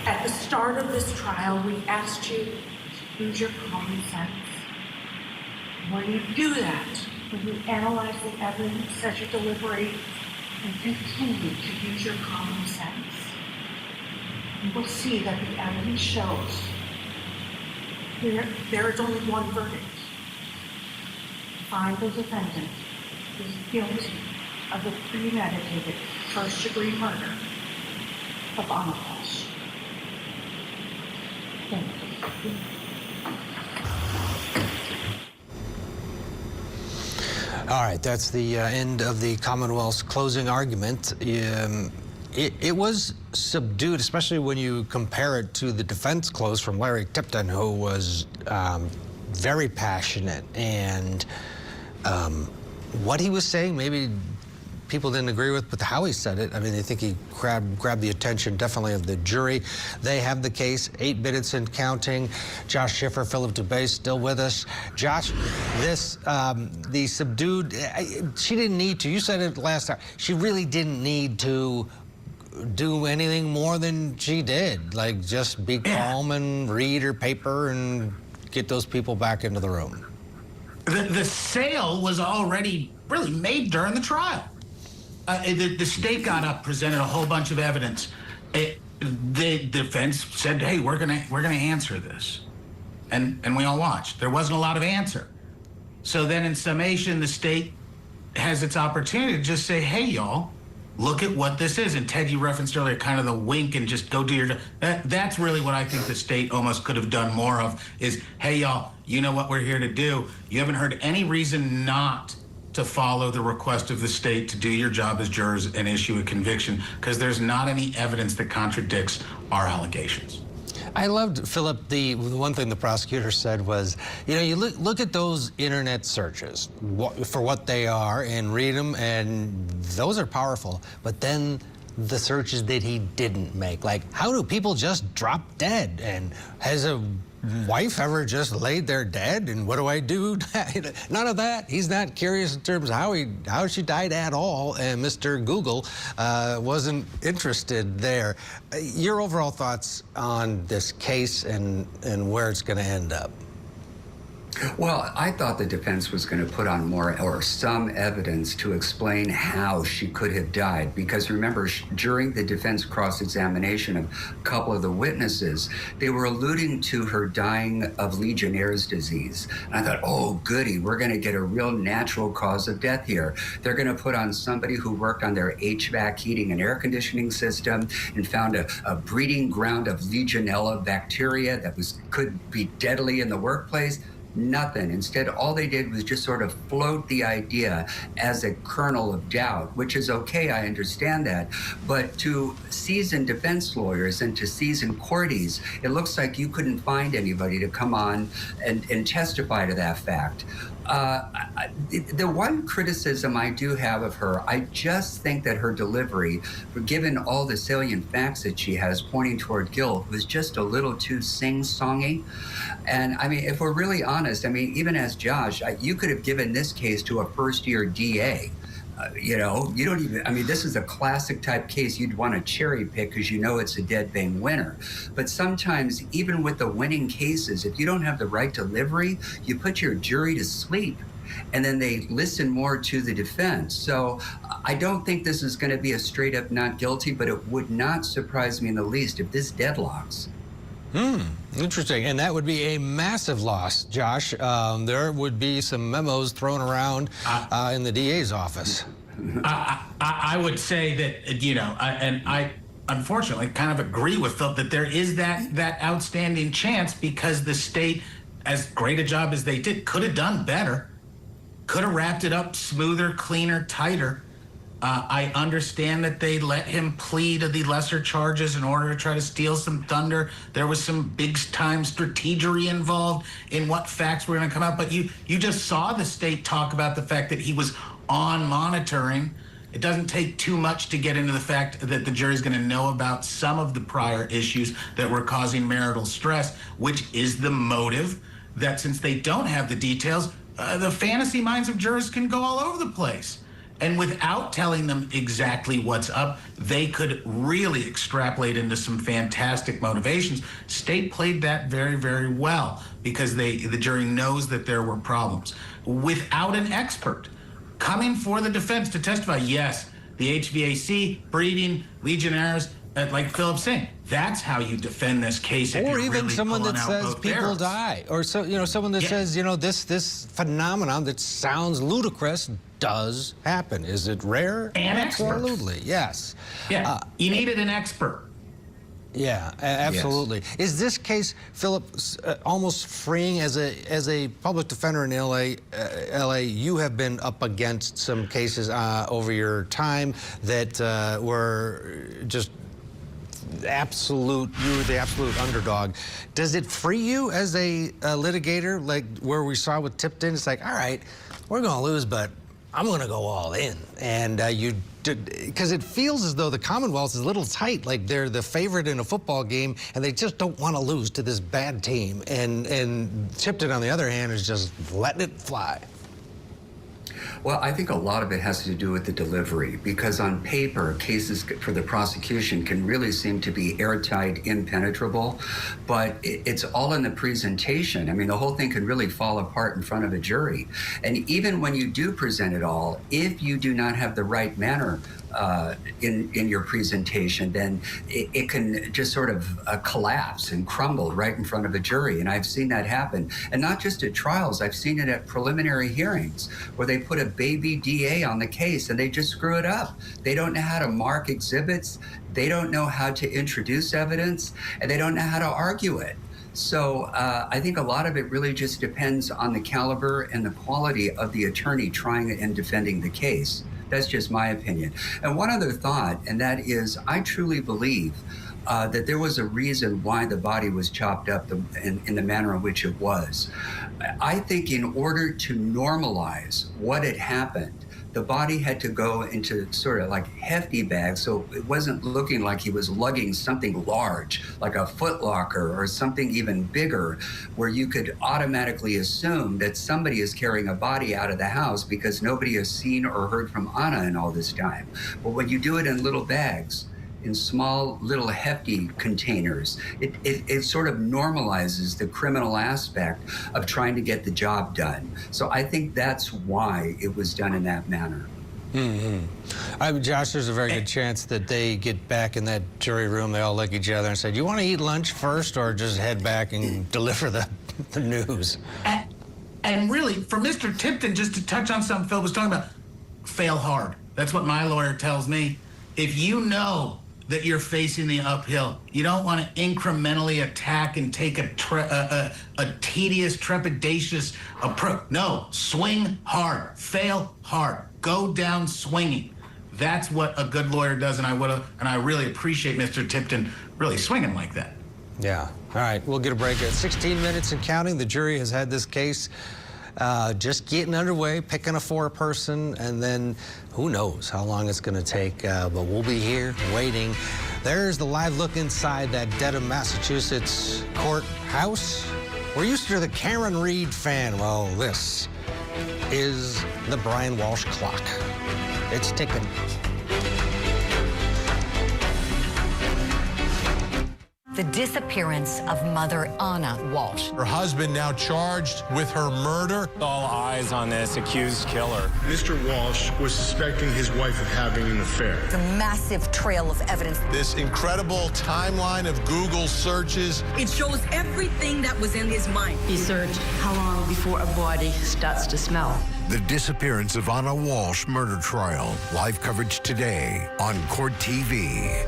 At the start of this trial, we asked you to use your common sense. When you do that, when you analyze the evidence as you deliberate and continue to use your common sense, you will see that the evidence shows there is only one verdict. Find the defendant is guilty of the premeditated first-degree murder of Anna Walshe. Thank you. All right, that's the end of the Commonwealth's closing argument. It was subdued, especially when you compare it to the defense close from Larry Tipton, who was very passionate. And what he was saying, maybe people didn't agree with, but how he said it, I mean, I think he grabbed the attention definitely of the jury. They have the case, 8 minutes and counting. Josh Schiffer, Philip Dubé still with us. Josh, the subdued, she didn't need to, you said it last time, she really didn't need to do anything more than she did. Like, just be calm and read her paper and get those people back into the room. The sale was already really made during the trial. The state got up, presented a whole bunch of evidence. The defense said, "Hey, we're gonna answer this," and we all watched. There wasn't a lot of answer. So then, in summation, the state has its opportunity to just say, "Hey, y'all, look at what this is." And Ted, you referenced earlier, kind of the wink and just go do your. That's really what I think the state almost could have done more of. Is, "Hey, y'all, you know what we're here to do. You haven't heard any reason not to follow the request of the state to do your job as jurors and issue a conviction, because there's not any evidence that contradicts our allegations." I loved, Philip, the one thing the prosecutor said was, you know, you look at those internet searches for what they are and read them, and those are powerful, but then the searches that he didn't make, like, how do people just drop dead? And has a wife ever just laid there dead, and what do I do? None of that. He's not curious in terms of how she died at all, and Mr. Google wasn't interested there. Your overall thoughts on this case and where it's going to end up? Well, I thought the defense was going to put on more or some evidence to explain how she could have died. Because remember, during the defense cross-examination of a couple of the witnesses, they were alluding to her dying of Legionnaire's disease. And I thought, oh, goody, we're going to get a real natural cause of death here. They're going to put on somebody who worked on their HVAC heating and air conditioning system and found a breeding ground of Legionella bacteria that could be deadly in the workplace. Nothing. Instead, all they did was just sort of float the idea as a kernel of doubt, which is okay, I understand that. But to seasoned defense lawyers and to seasoned courties, it looks like you couldn't find anybody to come on and testify to that fact. The one criticism I do have of her, I just think that her delivery, given all the salient facts that she has pointing toward guilt, was just a little too sing-songy. And I mean, if we're really honest, I mean, even as Josh, you could have given this case to a first-year DA. You know, you don't even, I mean, this is a classic type case you'd want to cherry pick because you know it's a dead bang winner. But sometimes, even with the winning cases, if you don't have the right delivery, you put your jury to sleep. And then they listen more to the defense. So I don't think this is going to be a straight up not guilty, but it would not surprise me in the least if this deadlocks. Interesting. And that would be a massive loss, Josh. There would be some memos thrown around in the DA's office. I would say that, you know, and unfortunately, kind of agree with Phil that there is that outstanding chance because the state, as great a job as they did, could have done better, could have wrapped it up smoother, cleaner, tighter. I understand that they let him plead to the lesser charges in order to try to steal some thunder. There was some big-time strategery involved in what facts were going to come out. But you just saw the state talk about the fact that he was on monitoring. It doesn't take too much to get into the fact that the jury's going to know about some of the prior issues that were causing marital stress, which is the motive that since they don't have the details, the fantasy minds of jurors can go all over the place. And without telling them exactly what's up, they could really extrapolate into some fantastic motivations. State played that very, very well because the jury knows that there were problems. Without an expert coming for the defense to testify, yes, the HVAC, breeding, Legionnaires, like Philip's saying, that's how you defend this case. If Or you're even really someone that pulling out says both people barrels. die, or someone that says this phenomenon that sounds ludicrous does happen. Is it rare? An expert. Absolutely, yes. Yeah, you needed an expert. Yeah, absolutely. Yes. Is this case, Philip, almost freeing as a public defender in LA? You have been up against some cases over your time that were just absolute. You were the absolute underdog. Does it free you as a litigator, like where we saw with Tipton? It's like, all right, we're going to lose, but I'm going to go all in, and because it feels as though the Commonwealth is a little tight, like they're the favorite in a football game, and they just don't want to lose to this bad team. And Tipton, on the other hand, is just letting it fly. Well, I think a lot of it has to do with the delivery, because on paper, cases for the prosecution can really seem to be airtight, impenetrable, but it's all in the presentation. I mean, the whole thing can really fall apart in front of a jury. And even when you do present it all, if you do not have the right manner in your presentation, then it can just sort of collapse and crumble right in front of a jury. And I've seen that happen. And not just at trials, I've seen it at preliminary hearings where they put a baby DA on the case and they just screw it up. They don't know how to mark exhibits, they don't know how to introduce evidence, and they don't know how to argue it. So I think a lot of it really just depends on the caliber and the quality of the attorney trying and defending the case. That's just my opinion. And one other thought, and that is, I truly believe that there was a reason why the body was chopped up in the manner in which it was. I think in order to normalize what had happened, the body had to go into sort of like hefty bags, so it wasn't looking like he was lugging something large, like a footlocker or something even bigger, where you could automatically assume that somebody is carrying a body out of the house because nobody has seen or heard from Anna in all this time. But when you do it in little bags, in small, little hefty containers, it sort of normalizes the criminal aspect of trying to get the job done. So I think that's why it was done in that manner. Josh, there's a very good chance that they get back in that jury room, they all look at each other and say, do you want to eat lunch first or just head back and deliver the news? And really, for Mr. Tipton, just to touch on something Phil was talking about, fail hard. That's what my lawyer tells me. If you know that you're facing the uphill, you don't want to incrementally attack and take a tedious, trepidatious approach. No, swing hard, fail hard, go down swinging. That's what a good lawyer does, and I really appreciate Mr. Tipton really swinging like that. Yeah. All right, we'll get a break at 16 minutes and counting. The jury has had this case just getting underway, picking a four-person, and then who knows how long it's going to take, but we'll be here waiting. There's the live look inside that Dedham, Massachusetts courthouse. We're used to the Karen Reed fan. Well, this is the Brian Walshe clock. It's ticking. The disappearance of mother Anna Walshe. Her husband now charged with her murder. All eyes on this accused killer. Mr. Walshe was suspecting his wife of having an affair. The massive trail of evidence. This incredible timeline of Google searches. It shows everything that was in his mind. He searched how long before a body starts to smell. The disappearance of Anna Walshe murder trial. Live coverage today on Court TV.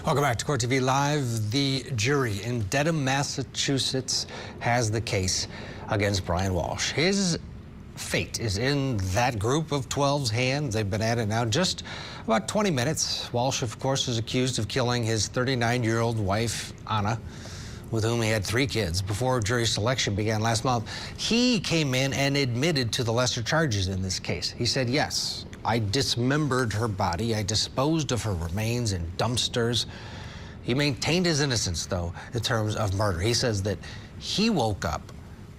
Welcome back to Court TV Live. The jury in Dedham, Massachusetts has the case against Brian Walshe. His fate is in that group of 12's hands. They've been at it now just about 20 minutes. Walshe, of course, is accused of killing his 39-year-old wife, Anna, with whom he had 3 kids. Before jury selection began last month, he came in and admitted to the lesser charges in this case. He said, yes, I dismembered her body. I disposed of her remains in dumpsters. He maintained his innocence, though, in terms of murder. He says that he woke up,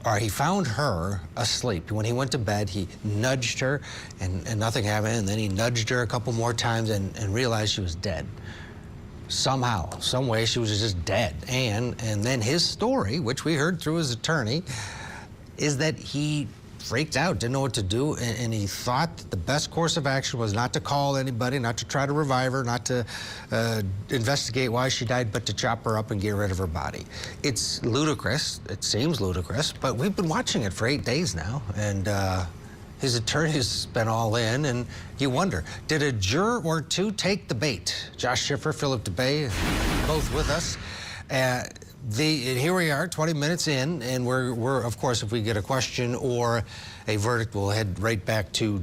or he found her asleep. When he went to bed, he nudged her, and nothing happened. And then he nudged her a couple more times and realized she was dead. Somehow, some way, she was just dead. And then his story, which we heard through his attorney, is that he freaked out, didn't know what to do, and he thought that the best course of action was not to call anybody, not to try to revive her, not to investigate why she died, but to chop her up and get rid of her body. It's ludicrous. It seems ludicrous, but we've been watching it for 8 days now, and his attorney's been all in, and you wonder, did a juror or 2 take the bait? Josh Schiffer, Philip DeBay, both with us. Here we are, 20 minutes in, and we're of course, if we get a question or a verdict, we'll head right back to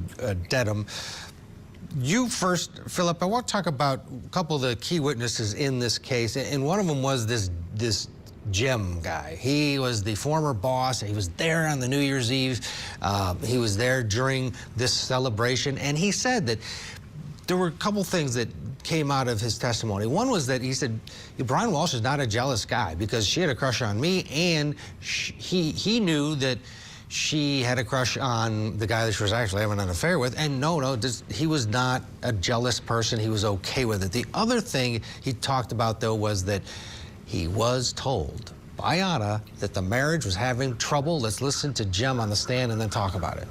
Dedham. You first, Philip, I want to talk about a couple of the key witnesses in this case, and one of them was this Jim guy. He was the former boss. He was there on the New Year's Eve. He was there during this celebration, and he said that there were a couple things that came out of his testimony. One was that he said, Brian Walshe is not a jealous guy because she had a crush on me, and he knew that she had a crush on the guy that she was actually having an affair with, and he was not a jealous person. He was okay with it. The other thing he talked about, though, was that he was told by Anna that the marriage was having trouble. Let's listen to Jim on the stand and then talk about it.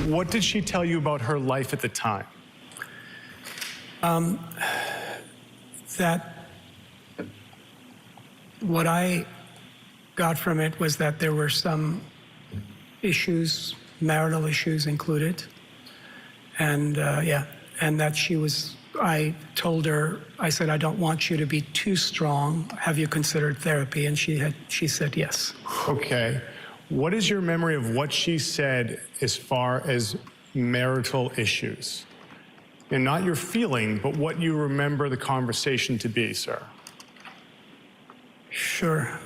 What did she tell you about her life at the time? That what I got from it was that there were some issues, marital issues included, and and that I told her, I said, I don't want you to be too strong. Have you considered therapy? And she said yes. Okay. What is your memory of what she said as far as marital issues? And not your feeling, but what you remember the conversation to be, sir. Sure.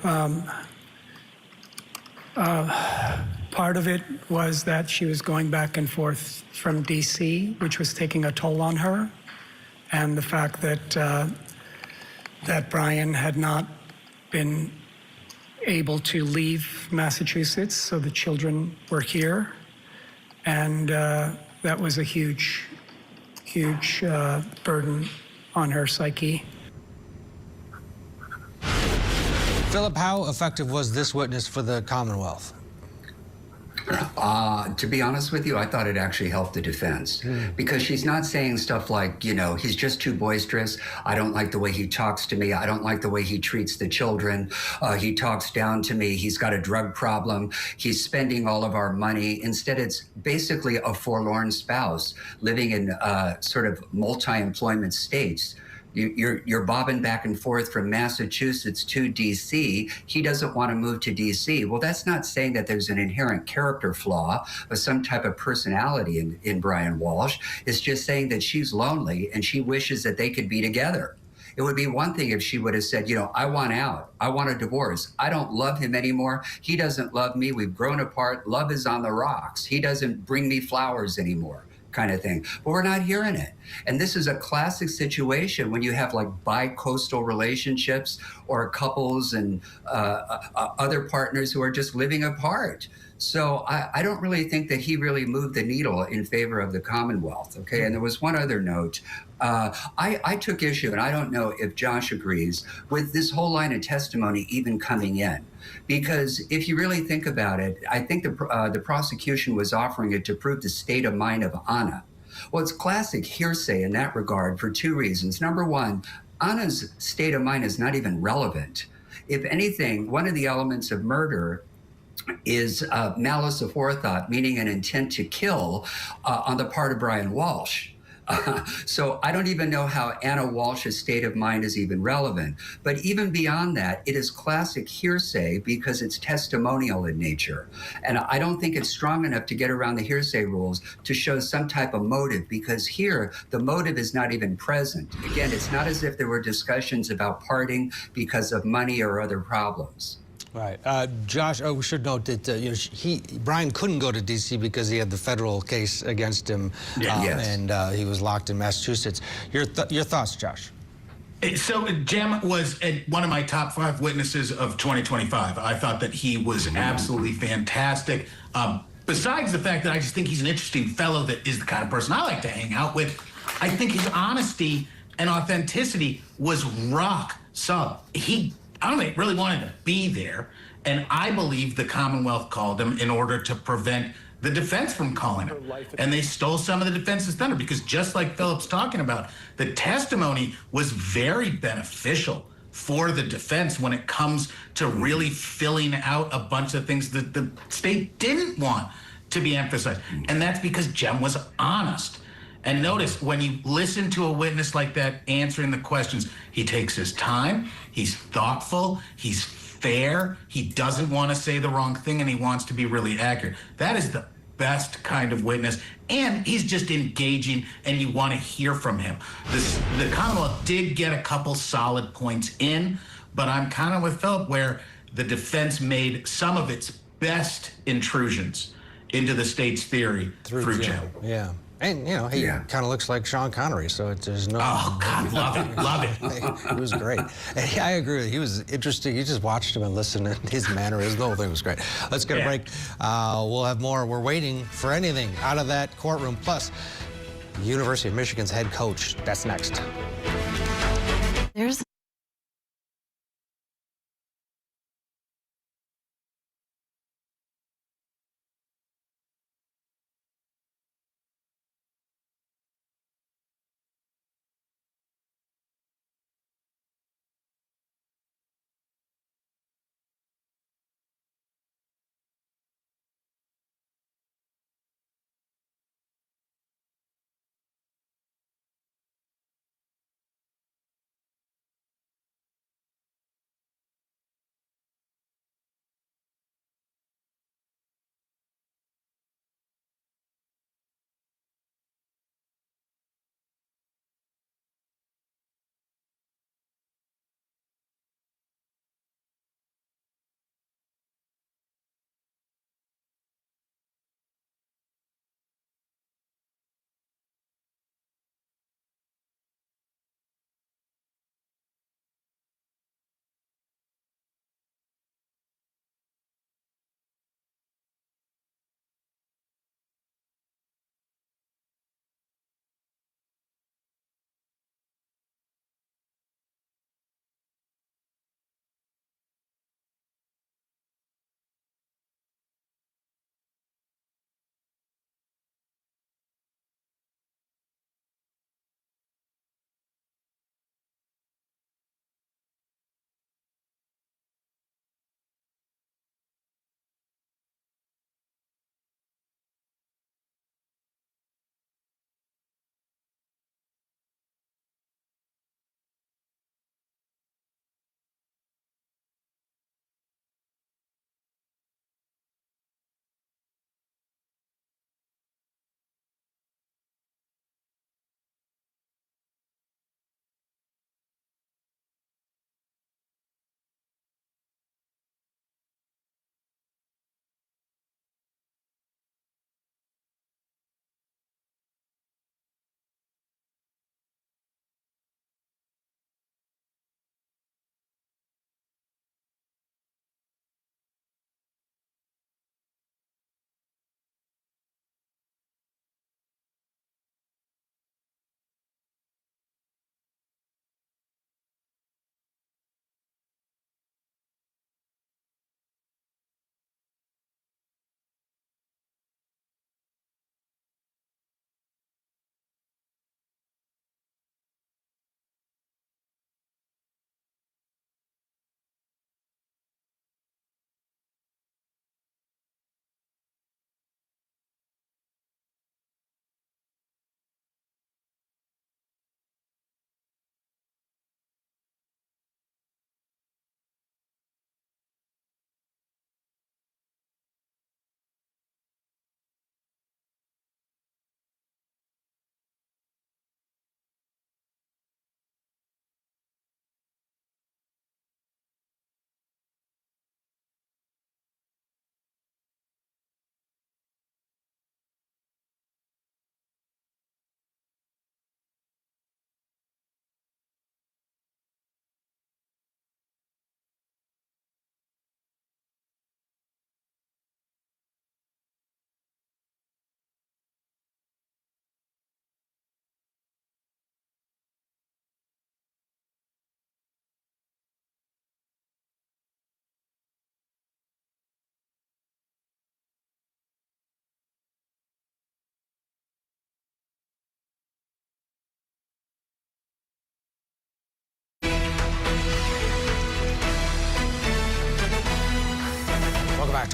Part of it was that she was going back and forth from D.C., which was taking a toll on her, and the fact that that Brian had not been able to leave Massachusetts, so the children were here, and that was a huge burden on her psyche. Philip, how effective was this witness for the Commonwealth? To be honest with you, I thought it actually helped the defense because she's not saying stuff like, he's just too boisterous. I don't like the way he talks to me. I don't like the way he treats the children. He talks down to me. He's got a drug problem. He's spending all of our money. Instead, it's basically a forlorn spouse living in sort of multi-employment states. You're bobbing back and forth from Massachusetts to D.C. He doesn't want to move to D.C. Well, that's not saying that there's an inherent character flaw or some type of personality in Brian Walshe. It's just saying that she's lonely and she wishes that they could be together. It would be one thing if she would have said, I want out. I want a divorce. I don't love him anymore. He doesn't love me. We've grown apart. Love is on the rocks. He doesn't bring me flowers anymore, kind of thing. But we're not hearing it. And this is a classic situation when you have like bi-coastal relationships or couples and other partners who are just living apart. So I don't really think that he really moved the needle in favor of the Commonwealth, okay? And there was one other note. I took issue, and I don't know if Josh agrees, with this whole line of testimony even coming in. Because if you really think about it, I think the prosecution was offering it to prove the state of mind of Anna. Well, it's classic hearsay in that regard for 2 reasons. Number one, Anna's state of mind is not even relevant. If anything, one of the elements of murder is malice aforethought, meaning an intent to kill on the part of Brian Walshe. So I don't even know how Anna Walsh's state of mind is even relevant. But even beyond that, it is classic hearsay because it's testimonial in nature. And I don't think it's strong enough to get around the hearsay rules to show some type of motive, because here the motive is not even present. Again, it's not as if there were discussions about parting because of money or other problems. Right. Josh, we should note that Brian couldn't go to D.C. because he had the federal case against him, and he was locked in Massachusetts. Your thoughts, Josh? So Jem was one of my top 5 witnesses of 2025. I thought that he was absolutely fantastic. Besides the fact that I just think he's an interesting fellow that is the kind of person I like to hang out with, I think his honesty and authenticity was rock solid. I don't think really wanted to be there, and I believe the Commonwealth called him in order to prevent the defense from calling him. And they stole some of the defense's thunder, because just like Philip's talking about, the testimony was very beneficial for the defense when it comes to really filling out a bunch of things that the state didn't want to be emphasized. And that's because Jem was honest. And notice, when you listen to a witness like that answering the questions, he takes his time, he's thoughtful, he's fair, he doesn't want to say the wrong thing, and he wants to be really accurate. That is the best kind of witness, and he's just engaging, and you want to hear from him. The Commonwealth did get a couple solid points in, but I'm kind of with Philip, where the defense made some of its best intrusions into the state's theory through Jem. Yeah. And, he kind of looks like Sean Connery, so there's no... Oh, God, love it, love it. He was great. And I agree. He was interesting. You just watched him and listened to his mannerisms. The whole thing was great. Let's get a break. We'll have more. We're waiting for anything out of that courtroom. Plus, University of Michigan's head coach. That's next. There's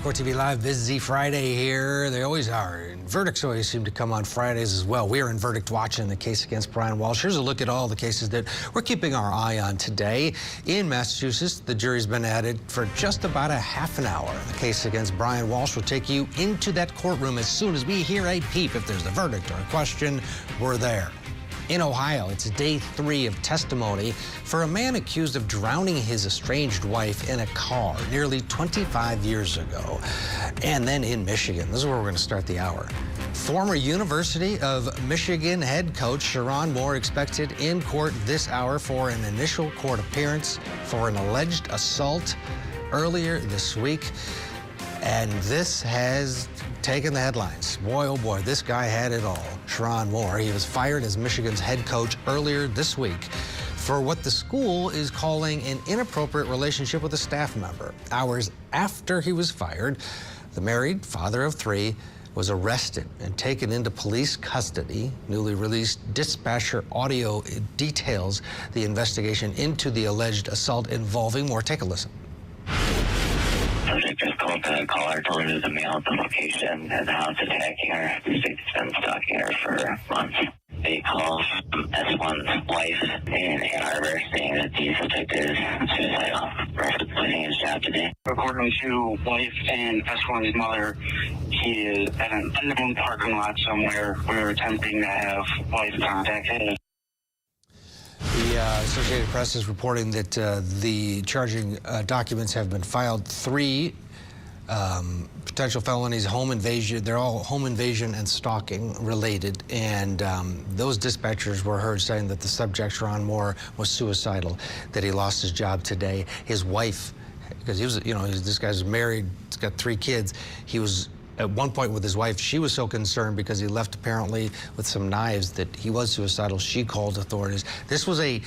Court TV Live, busy Friday here. They always are. And verdicts always seem to come on Fridays as well. We are in verdict watching the case against Brian Walshe. Here's a look at all the cases that we're keeping our eye on today. In Massachusetts, the jury's been added for just about a half an hour. The case against Brian Walshe will take you into that courtroom as soon as we hear a peep. If there's a verdict or a question, we're there. In Ohio, it's day 3 of testimony for a man accused of drowning his estranged wife in a car nearly 25 years ago. And then in Michigan, this is where we're going to start the hour. Former University of Michigan head coach Sherron Moore expected in court this hour for an initial court appearance for an alleged assault earlier this week. And this has taken the headlines. Boy, oh boy, this guy had it all. Sherron Moore, he was fired as Michigan's head coach earlier this week for what the school is calling an inappropriate relationship with a staff member. Hours after he was fired, the married father of 3 was arrested and taken into police custody. Newly released dispatcher audio details the investigation into the alleged assault involving Moore. Take a listen. Subject just called the caller, told her there's a male at the location and the house attacking her. The state's been stalking her for months. They called S1's wife in Ann Arbor saying that the subject is suicidal. Reference losing his job today. According to wife and S1's mother, he is at an unknown parking lot somewhere. We're attempting to have wife contact him. The Associated Press is reporting that the charging documents have been filed. 3 potential felonies, home invasion. They're all home invasion and stalking related. And those dispatchers were heard saying that the subject, Sherron Moore, was suicidal, that he lost his job today. His wife, because he was, this guy's married, he's got 3 kids. He was at one point with his wife. She was so concerned because he left apparently with some knives that he was suicidal. She called authorities. This was a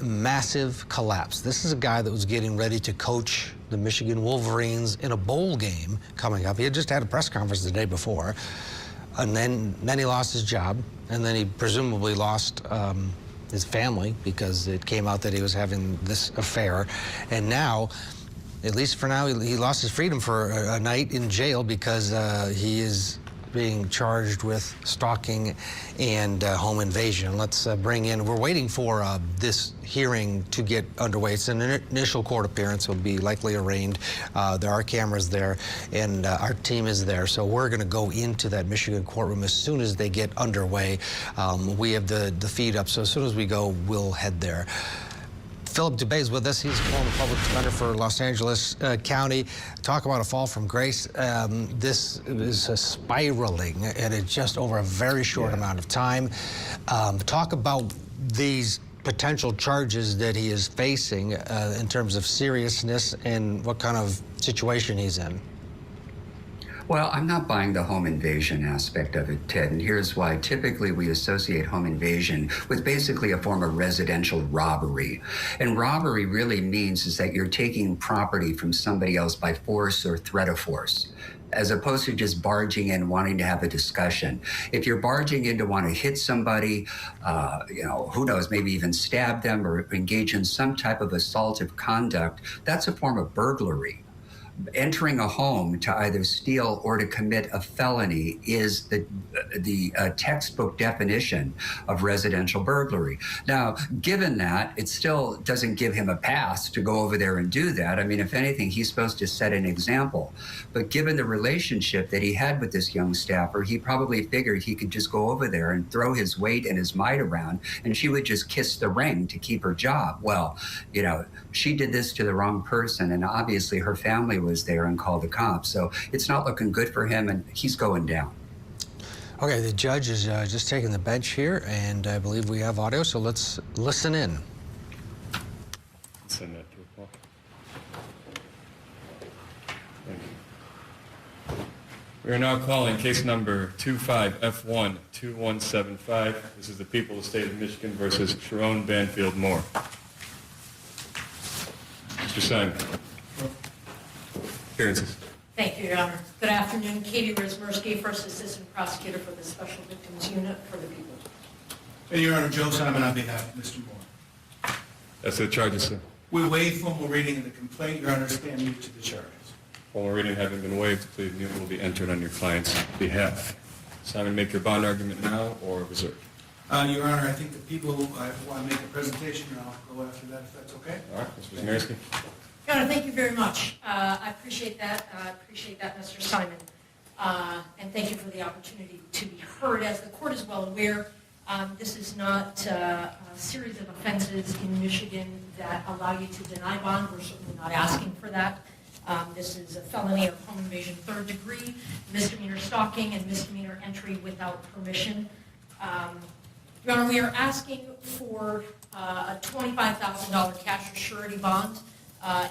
massive collapse. This is a guy that was getting ready to coach the Michigan Wolverines in a bowl game coming up. He had just had a press conference the day before, and then he lost his job, and then he presumably lost his family because it came out that he was having this affair. And now, at least for now, he lost his freedom for a night in jail because he is being charged with stalking and home invasion. Let's bring in, we're waiting for this hearing to get underway. It's an initial court appearance. It'll be likely arraigned. There are cameras there, and our team is there. So we're going to go into that Michigan courtroom as soon as they get underway. We have the feed up, so as soon as we go, we'll head there. Philip Dubé is with us. He's a former public defender for Los Angeles County. Talk about a fall from grace. This is spiraling, and it's just over a very short amount of time. Talk about these potential charges that he is facing in terms of seriousness and what kind of situation he's in. Well, I'm not buying the home invasion aspect of it, Ted, and here's why. Typically, we associate home invasion with basically a form of residential robbery. And robbery really means is that you're taking property from somebody else by force or threat of force, as opposed to just barging in, wanting to have a discussion. If you're barging in to want to hit somebody, who knows, maybe even stab them or engage in some type of assaultive conduct, that's a form of burglary. Entering a home to either steal or to commit a felony is the textbook definition of residential burglary. Now, given that, it still doesn't give him a pass to go over there and do that. I mean, if anything, he's supposed to set an example. But given the relationship that he had with this young staffer, he probably figured he could just go over there and throw his weight and his might around, and she would just kiss the ring to keep her job. Well, she did this to the wrong person, and obviously her family was there and called the cops. So it's not looking good for him, and he's going down. Okay, the judge is just taking the bench here, and I believe we have audio, so let's listen in. Send that to Paul. Thank you. We are now calling case number 25F12175. This is the people of the state of Michigan versus Sherron Banfield Moore. Mr. Simon. Appearances. Thank you, Your Honor. Good afternoon. Katie Rizmersky, First Assistant Prosecutor for the Special Victims Unit for the People. And Your Honor, Joe Simon on behalf of Mr. Moore. That's the charges, sir. We waive formal reading of the complaint. Your Honor, stand mute to the charges. Formal reading having been waived, the plea of guilty will be entered on your client's behalf. Simon, make your bond argument now or reserve? Your Honor, I think the people want to make a presentation, and I'll go after that if that's okay. All right, Mr. Wisniewski. Your Honor, thank you very much. I appreciate that. I appreciate that, Mr. Simon. And thank you for the opportunity to be heard. As the court is well aware, this is not a series of offenses in Michigan that allow you to deny bond. We're certainly not asking for that. This is a felony of home invasion 3rd degree, misdemeanor stalking, and misdemeanor entry without permission. Your Honor, we are asking for a $25,000 cash or surety bond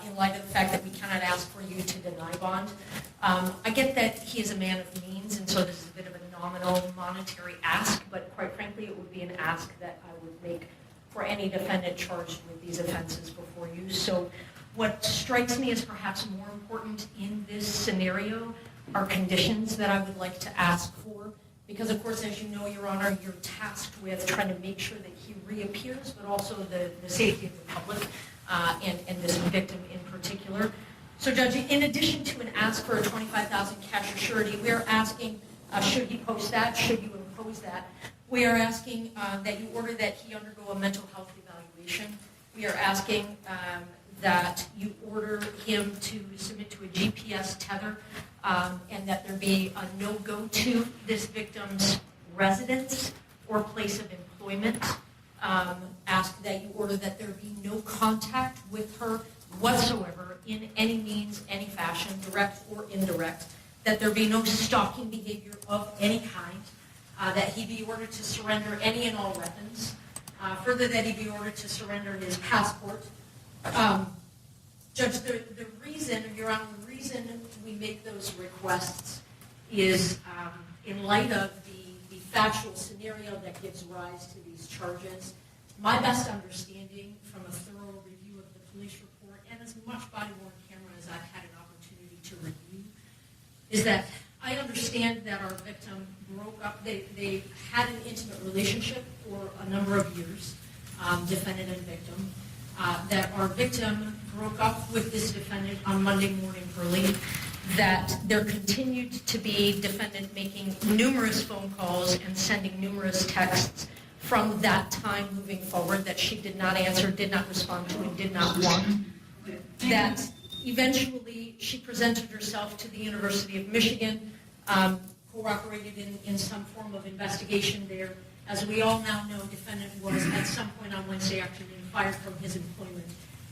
in light of the fact that we cannot ask for you to deny bond. I get that he is a man of means, and so this is a bit of a nominal monetary ask, but quite frankly, it would be an ask that I would make for any defendant charged with these offenses before you. So what strikes me as perhaps more important in this scenario are conditions that I would like to ask for. Because, of course, as you know, Your Honor, you're tasked with trying to make sure that he reappears, but also the safety of the public and this victim in particular. So, Judge, in addition to an ask for a $25,000 cash or surety, we are asking, should he post that, should you impose that, we are asking that you order that he undergo a mental health evaluation. We are asking that you order him to submit to a GPS tether and that there be a no-go to this victim's residence or place of employment. Ask that you order that there be no contact with her whatsoever in any means, any fashion, direct or indirect, that there be no stalking behavior of any kind, that he be ordered to surrender any and all weapons, further that he be ordered to surrender his passport. Judge, the reason, Your Honor, the reason we make those requests is in light of the factual scenario that gives rise to these charges. My best understanding from a thorough review of the police report and as much body-worn camera as I've had an opportunity to review is that I understand that our victim broke up, they had an intimate relationship for a number of years, defendant and victim, that our victim broke up with this defendant on Monday morning early, that there continued to be defendant making numerous phone calls and sending numerous texts from that time moving forward that she did not answer, did not respond to, and did not want, that eventually she presented herself to the University of Michigan, cooperated in some form of investigation there. As we all now know, defendant was at some point on Wednesday afternoon fired from his employment.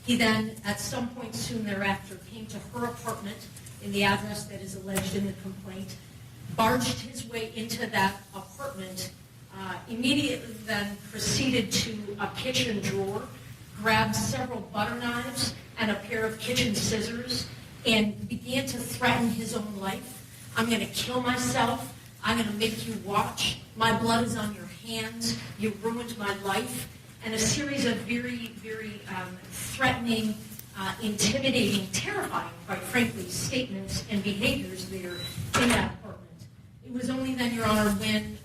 He then, at some point soon thereafter, came to her apartment in the address that is alleged in the complaint, barged his way into that apartment, immediately then proceeded to a kitchen drawer, grabbed several butter knives and a pair of kitchen scissors, and began to threaten his own life. I'm going to kill myself. I'm going to make you watch. My blood is on your hands. You ruined my life. And a series of very, very threatening, intimidating, terrifying, quite frankly, statements and behaviors there in that apartment. It was only then, Your Honor, when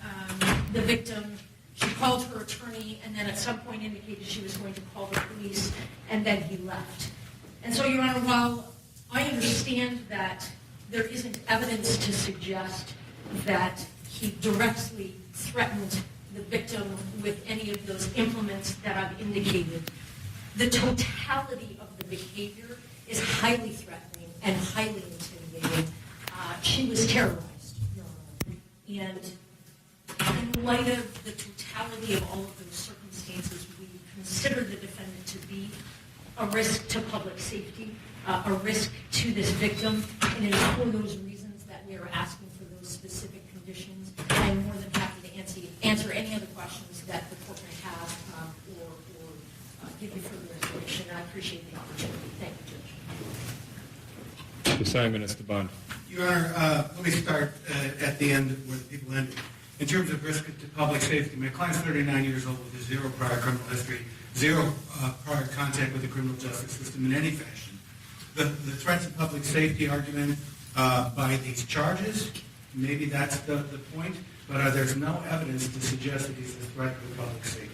the victim, she called her attorney and then at some point indicated she was going to call the police, and then he left. And so, Your Honor, while I understand that there isn't evidence to suggest that he directly threatened the victim with any of those implements that I've indicated, the totality of the behavior is highly threatening and highly intimidating. She was terrorized, Your Honor. And in light of the totality of all of those circumstances, we consider the defendant to be a risk to public safety, a risk to this victim, and it is for those reasons that we are asking for those specific conditions. I am more than happy to answer any other questions that the court may have or give you further information. I appreciate the opportunity. Thank you, Judge. Assignment is to bond. Your Honor, let me start at the end where the people ended. In terms of risk to public safety, my client's 39 years old with zero prior criminal history, zero prior contact with the criminal justice system in any fashion. The threat to public safety argument by these charges, maybe that's the point, but there's no evidence to suggest that he's a threat to public safety.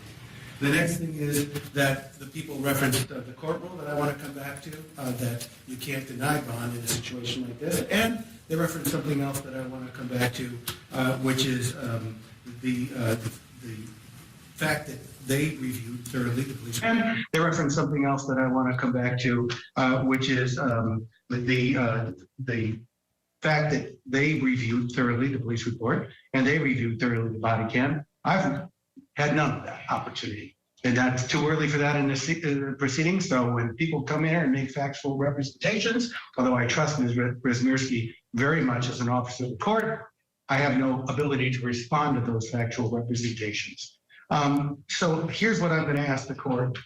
The next thing is that the people referenced the court rule that I want to come back to, that you can't deny bond in a situation like this. And they referenced something else that I want to come back to, which is the fact that they reviewed thoroughly the police. And they referenced something else that I want to come back to, which is the fact that they reviewed thoroughly the police report and they reviewed thoroughly the body cam. I've had none of that opportunity. And that's too early for that in the proceedings. So when people come in and make factual representations, although I trust Ms. Brzezinski very much as an officer of the court, I have no ability to respond to those factual representations. So here's what I'm going to ask the court.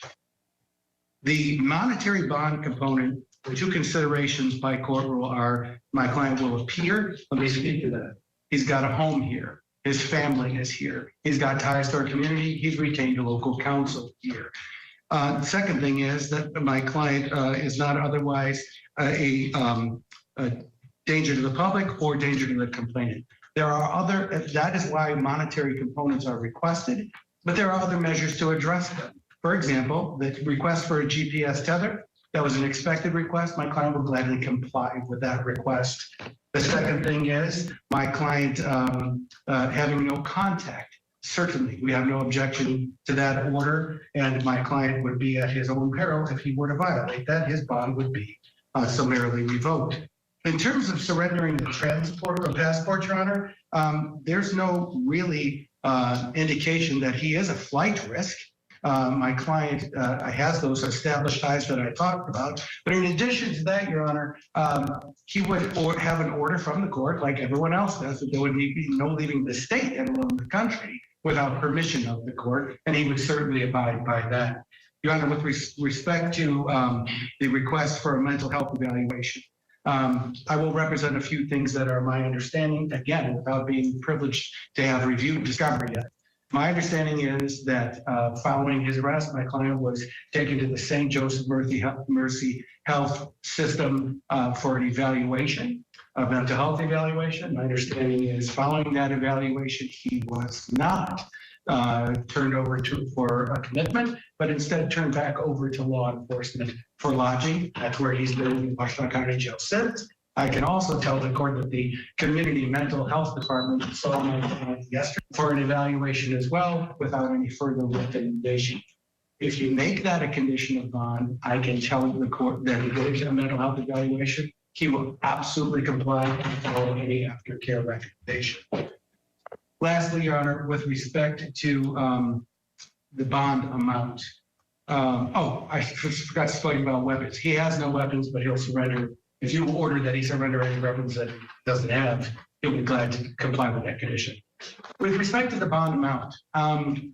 The monetary bond component, the two considerations by court rule are my client will appear. Let me speak to that. He's got a home here. His family is here. He's got ties to our community. He's retained a local counsel here. The second thing is that my client is not otherwise a danger to the public or danger to the complainant. There are other, that is why monetary components are requested, but there are other measures to address them. For example, the request for a GPS tether, that was an expected request. My client will gladly comply with that request. The second thing is my client having no contact. Certainly, we have no objection to that order, and my client would be at his own peril if he were to violate that. His bond would be summarily revoked. In terms of surrendering the transport or passport, Your Honor, there's no really indication that he is a flight risk. My client has those established ties that I talked about. But in addition to that, Your Honor, he would have an order from the court, like everyone else does, that there would be no leaving the state and alone the country without permission of the court, and he would certainly abide by that. Your Honor, with respect to the request for a mental health evaluation, I will represent a few things that are my understanding, again, without being privileged to have reviewed discovery yet. My understanding is that following his arrest, my client was taken to the St. Joseph Mercy Health System for an evaluation, a mental health evaluation. My understanding is following that evaluation, he was not turned over for a commitment, but instead turned back over to law enforcement for lodging. That's where he's been in Washington County Jail since. I can also tell the court that the Community Mental Health Department saw my client yesterday for an evaluation as well, without any further recommendation. If you make that a condition of bond, I can tell the court that he goes to a mental health evaluation. He will absolutely comply and follow any aftercare recommendation. Lastly, Your Honor, with respect to the bond amount. I forgot to tell you about weapons. He has no weapons, but he'll surrender. If you order that he surrender any weapons that he doesn't have, he'll be glad to comply with that condition. With respect to the bond amount, Your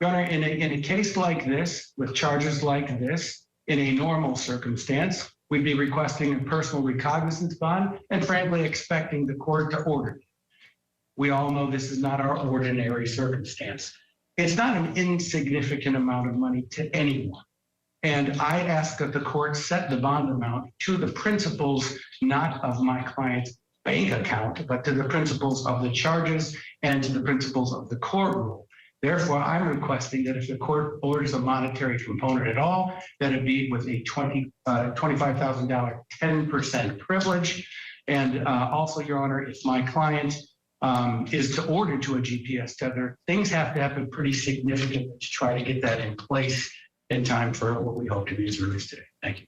Honor, in a case like this, with charges like this, in a normal circumstance, we'd be requesting a personal recognizance bond and frankly expecting the court to order it. We all know this is not our ordinary circumstance. It's not an insignificant amount of money to anyone. And I ask that the court set the bond amount to the principles, not of my client's bank account, but to the principles of the charges and to the principles of the court rule. Therefore, I'm requesting that if the court orders a monetary component at all, that it be with a $25,000 10% privilege. And also, Your Honor, if my client is to order to a GPS tether, things have to happen pretty significantly to try to get that in place in time for what we hope to be as released today. Thank you.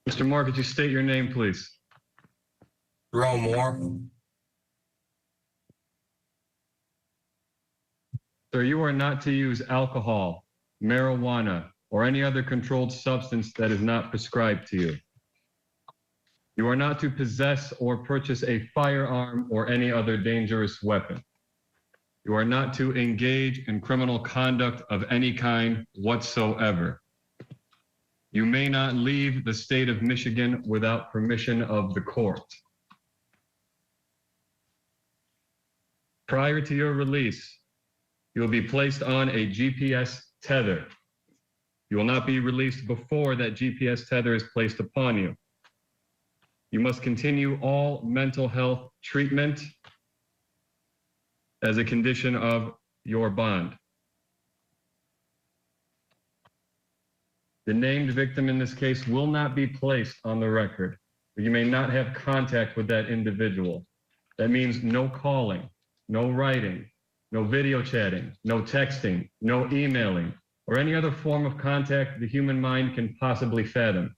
Mr. Moore, could you state your name, please? Jerome Moore. Sir, you are not to use alcohol, marijuana, or any other controlled substance that is not prescribed to you. You are not to possess or purchase a firearm or any other dangerous weapon. You are not to engage in criminal conduct of any kind whatsoever. You may not leave the state of Michigan without permission of the court. Prior to your release, you will be placed on a GPS tether. You will not be released before that GPS tether is placed upon you. You must continue all mental health treatment as a condition of your bond. The named victim in this case will not be placed on the record. You may not have contact with that individual. That means no calling, no writing, no video chatting, no texting, no emailing, or any other form of contact the human mind can possibly fathom.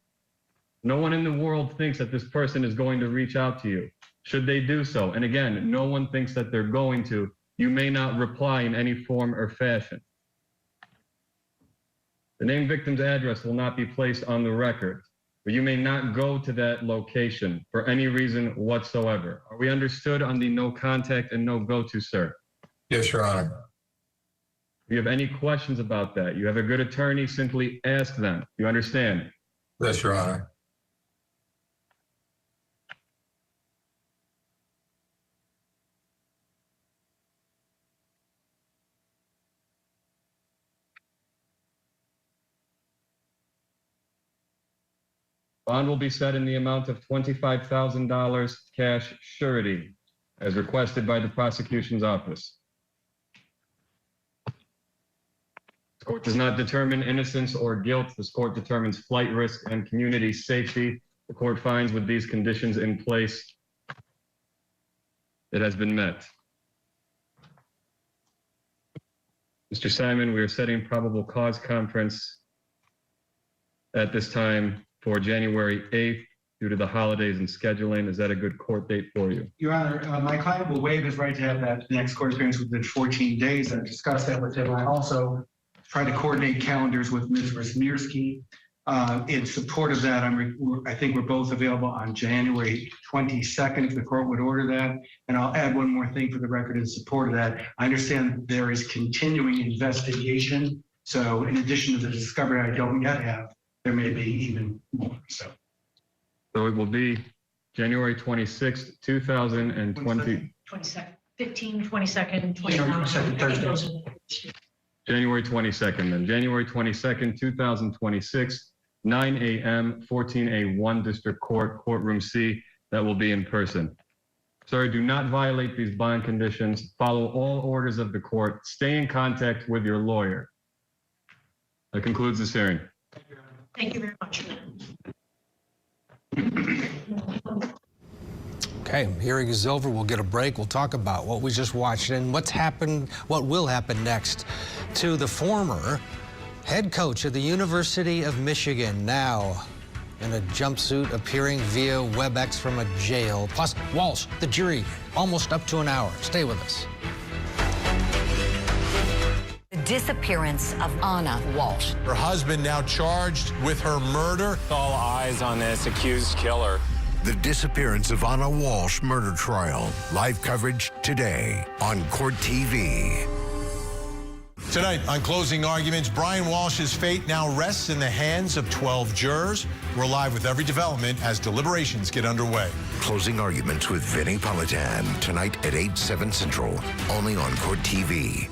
No one in the world thinks that this person is going to reach out to you. Should they do so, and again, no one thinks that they're going to, you may not reply in any form or fashion. The named victim's address will not be placed on the record, but you may not go to that location for any reason whatsoever. Are we understood on the no contact and no go to, sir? Yes, Your Honor. If you have any questions about that, you have a good attorney, simply ask them. You understand? Yes, Your Honor. Bond will be set in the amount of $25,000 cash surety, as requested by the prosecution's office. This court does not determine innocence or guilt. This court determines flight risk and community safety. The court finds with these conditions in place, it has been met. Mr. Simon, we are setting probable cause conference at this time for January 8th due to the holidays and scheduling. Is that a good court date for you? Your Honor, my client will waive his right to have that next court appearance within 14 days. I've discussed that with him. I also tried to coordinate calendars with Ms. Wisniewski. In support of that, I think we're both available on January 22nd, if the court would order that. And I'll add one more thing for the record in support of that. I understand there is continuing investigation. So in addition to the discovery I don't yet have, there may be even more. So it will be January 26th, 2020. 22nd, 15, 22nd, January 22nd, Thursday. January 22nd, then. January 22nd, 2026, 9 a.m., 14A1 District Court, Courtroom C. That will be in person. Sir, do not violate these bond conditions. Follow all orders of the court. Stay in contact with your lawyer. That concludes this hearing. Thank you very much. Okay, hearing is over. We'll get a break. We'll talk about what we just watched and what's happened, what will happen next to the former head coach of the University of Michigan, now in a jumpsuit appearing via WebEx from a jail. Plus, Walshe, the jury, almost up to an hour. Stay with us. The disappearance of Anna Walshe. Her husband now charged with her murder. All eyes on this accused killer. The Disappearance of Anna Walshe murder trial. Live coverage today on Court TV. Tonight on Closing Arguments, Brian Walsh's fate now rests in the hands of 12 jurors. We're live with every development as deliberations get underway. Closing Arguments with Vinnie Politan tonight at 8/7 Central, only on Court TV.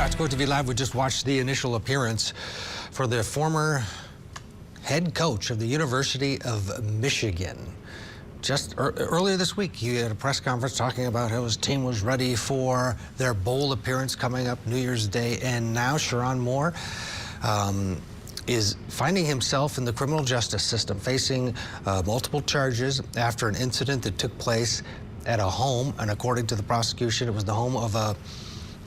back to Court TV Live. We just watched the initial appearance for the former head coach of the University of Michigan. Just earlier this week, he had a press conference talking about how his team was ready for their bowl appearance coming up New Year's Day. And now Sharon Moore is finding himself in the criminal justice system, facing multiple charges after an incident that took place at a home. And according to the prosecution, it was the home of a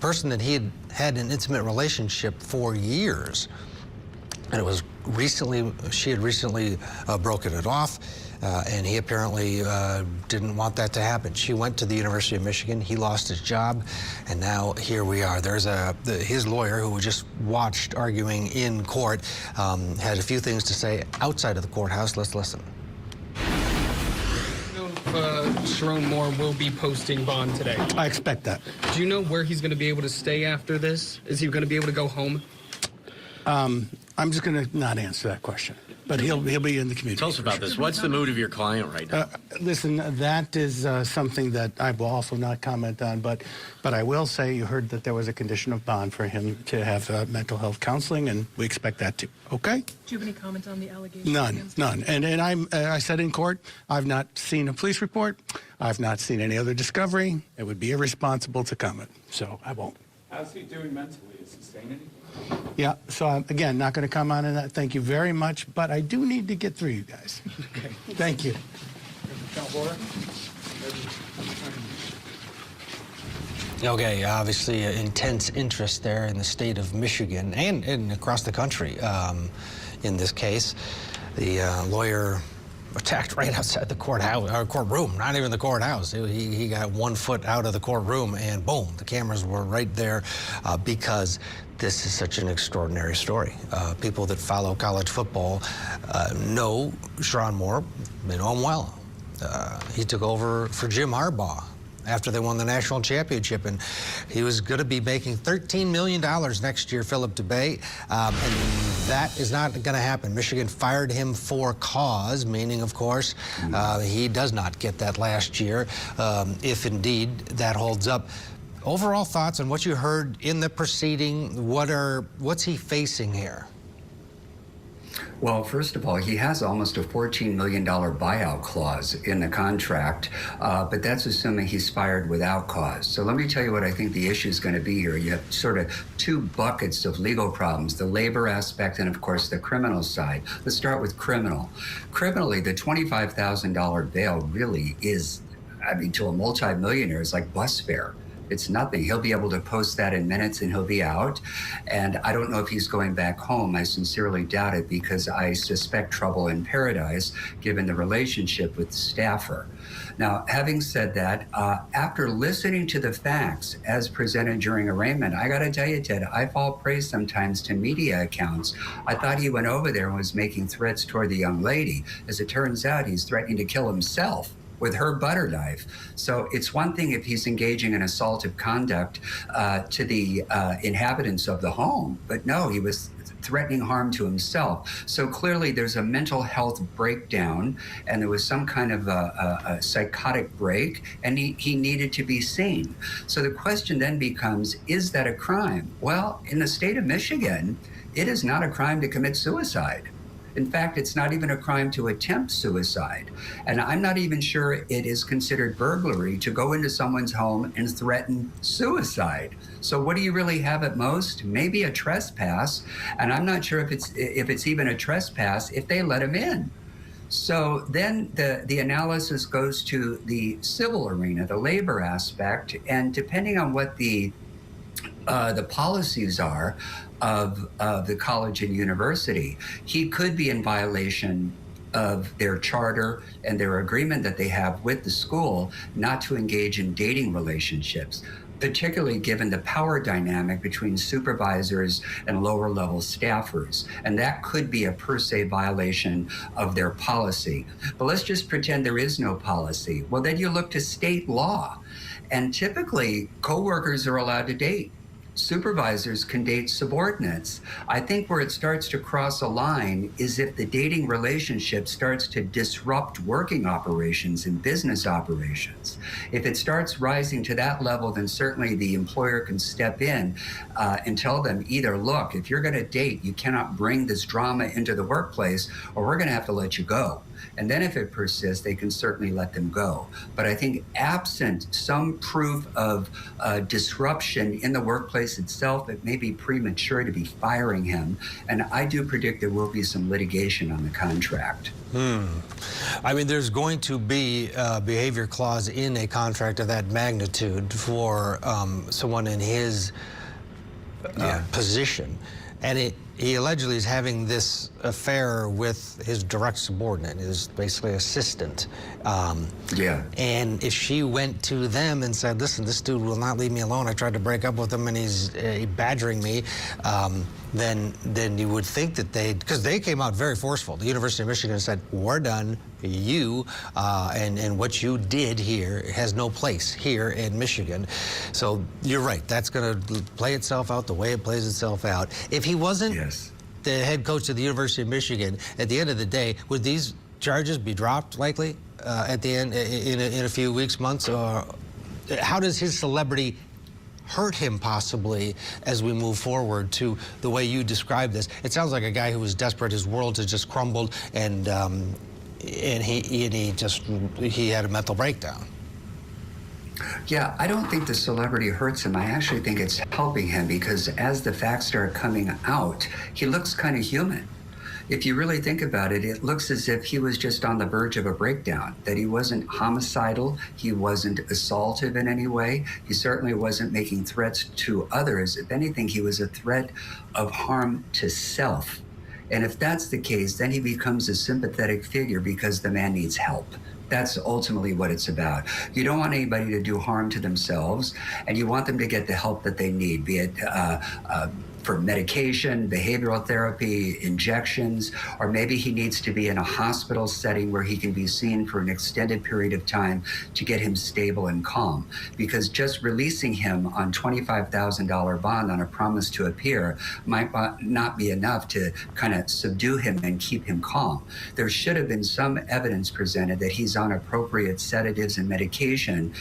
person that he had had an intimate relationship for years. And it was recently, she had recently broken it off. And he apparently didn't want that to happen. She went to the University of Michigan. He lost his job, and now here we are. There's his lawyer, who we just watched arguing in court, had a few things to say outside of the courthouse. Let's listen. Sharon Moore will be posting bond today. I expect that. Do you know where he's going to be able to stay after this? Is he going to be able to go home? I'm just going to not answer that question. But he'll be in the community. Tell us about this. What's the mood of your client right now? Listen, that is something that I will also not comment on, but I will say you heard that there was a condition of bond for him to have mental health counseling, and we expect that too. Okay? Do you have any comment on the allegations? None. And I said in court, I've not seen a police report. I've not seen any other discovery. It would be irresponsible to comment, so I won't. How's he doing mentally? Is he saying anything? Yeah, so I'm, again, not going to comment on that. Thank you very much, but I do need to get through you guys. Okay. Thank you. Okay, obviously intense interest there in the state of Michigan and across the country in this case. The lawyer attacked right outside the courthouse, or courtroom, not even the courthouse. He got 1 foot out of the courtroom, and boom, the cameras were right there because this is such an extraordinary story. People that follow college football know Sharon Moore. They know him well. He took over for Jim Harbaugh after they won the national championship, and he was going to be making $13 million next year, Philip DeBay, and that is not going to happen. Michigan fired him for cause, meaning, of course, he does not get that last year, if indeed that holds up. Overall thoughts on what you heard in the proceeding, what's he facing here? Well, first of all, he has almost a $14 million buyout clause in the contract, but that's assuming he's fired without cause. So let me tell you what I think the issue is going to be here. You have sort of two buckets of legal problems, the labor aspect and, of course, the criminal side. Let's start with criminal. Criminally, the $25,000 bail really is, I mean, to a multimillionaire, it's like bus fare. It's nothing. He'll be able to post that in minutes and he'll be out. And I don't know if he's going back home. I sincerely doubt it because I suspect trouble in paradise given the relationship with the staffer. Now, having said that, after listening to the facts as presented during arraignment, I got to tell you, Ted, I fall prey sometimes to media accounts. I thought he went over there and was making threats toward the young lady. As it turns out, he's threatening to kill himself with her butter knife. So it's one thing if he's engaging in assaultive conduct to the inhabitants of the home, but no, he was threatening harm to himself. So clearly there's a mental health breakdown and there was some kind of a psychotic break and he needed to be seen. So the question then becomes, is that a crime? Well, in the state of Michigan, it is not a crime to commit suicide. In fact, it's not even a crime to attempt suicide. And I'm not even sure it is considered burglary to go into someone's home and threaten suicide. So what do you really have at most? Maybe a trespass. And I'm not sure if it's even a trespass if they let him in. So then the analysis goes to the civil arena, the labor aspect, and depending on what the policies are of the college and university, he could be in violation of their charter and their agreement that they have with the school not to engage in dating relationships, particularly given the power dynamic between supervisors and lower level staffers. And that could be a per se violation of their policy. But let's just pretend there is no policy. Well, then you look to state law. And typically, coworkers are allowed to date. supervisors can date subordinates. I think where it starts to cross a line is if the dating relationship starts to disrupt working operations and business operations. If it starts rising to that level, then certainly the employer can step in and tell them either, look, if you're going to date, you cannot bring this drama into the workplace, or we're going to have to let you go. And then if it persists, they can certainly let them go. But I think absent some proof of disruption in the workplace itself, it may be premature to be firing him. And I do predict there will be some litigation on the contract. I mean, there's going to be a behavior clause in a contract of that magnitude for someone in his position. And he allegedly is having this affair with his direct subordinate, his basically assistant. And if she went to them and said, listen, this dude will not leave me alone. I tried to break up with him and he's badgering me. Then you would think that because they came out very forceful. The University of Michigan said, we're done. You and what you did here has no place here in Michigan. So you're right. That's going to play itself out the way it plays itself out. If he wasn't the head coach of the University of Michigan, at the end of the day, would these charges be dropped likely at the end in a few weeks, months? Or how does his celebrity hurt him possibly as we move forward to the way you describe this? It sounds like a guy who was desperate. His world has just crumbled, and he had a mental breakdown. Yeah, I don't think the celebrity hurts him. I actually think it's helping him, because as the facts start coming out, he looks kind of human. If you really think about it, it looks as if he was just on the verge of a breakdown, that he wasn't homicidal, he wasn't assaultive in any way, he certainly wasn't making threats to others. If anything, he was a threat of harm to self. And if that's the case, then he becomes a sympathetic figure because the man needs help. That's ultimately what it's about. You don't want anybody to do harm to themselves, and you want them to get the help that they need, be it for medication, behavioral therapy, injections, or maybe he needs to be in a hospital setting where he can be seen for an extended period of time to get him stable and calm. Because just releasing him on $25,000 bond on a promise to appear might not be enough to kind of subdue him and keep him calm. There should have been some evidence presented that he's on appropriate sedatives and medication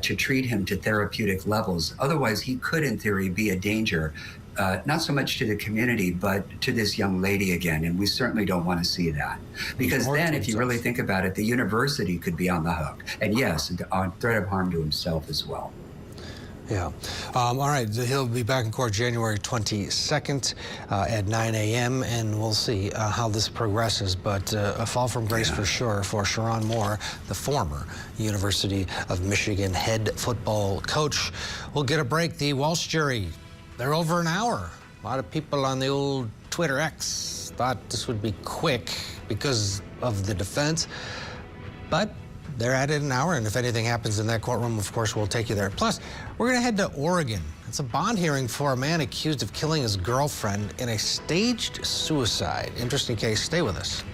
to treat him to therapeutic levels. Otherwise, he could, in theory, be a danger, not so much to the community, but to this young lady again. And we certainly don't want to see that. Because then, if you really think about it, the university could be on the hook. And yes, on threat of harm to himself as well. Yeah. All right. He'll be back in court January 22nd at 9 a.m., and we'll see how this progresses. But a fall from grace for sure for Sharon Moore, the former University of Michigan head football coach. We'll get a break. The Walshe jury, they're over an hour. A lot of people on the old Twitter X thought this would be quick because of the defense, but they're at it an hour, and if anything happens in that courtroom, of course, we'll take you there. Plus, we're going to head to Oregon. It's a bond hearing for a man accused of killing his girlfriend in a staged suicide. Interesting case. Stay with us.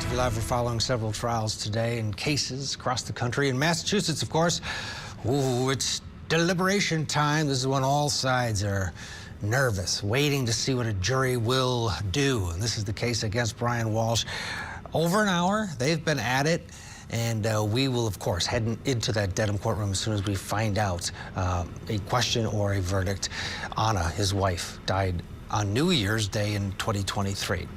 TV Live, we're following several trials today and cases across the country. In Massachusetts, of course, it's deliberation time. This is when all sides are nervous, waiting to see what a jury will do. And this is the case against Brian Walshe. Over an hour, they've been at it. And we will, of course, head into that Dedham courtroom as soon as we find out a question or a verdict. Anna, his wife, died on New Year's Day in 2023.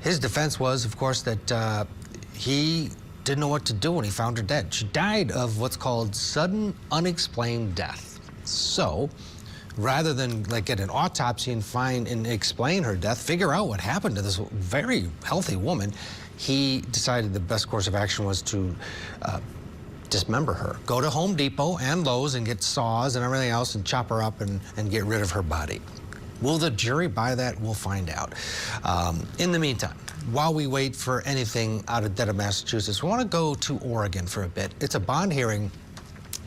His defense was, of course, that he didn't know what to do when he found her dead. She died of what's called sudden unexplained death. So, rather than get an autopsy and find and explain her death, figure out what happened to this very healthy woman, he decided the best course of action was to dismember her. Go to Home Depot and Lowe's and get saws and everything else and chop her up and get rid of her body. Will the jury buy that? We'll find out. In the meantime, while we wait for anything out of Dedham, Massachusetts, we want to go to Oregon for a bit. It's a bond hearing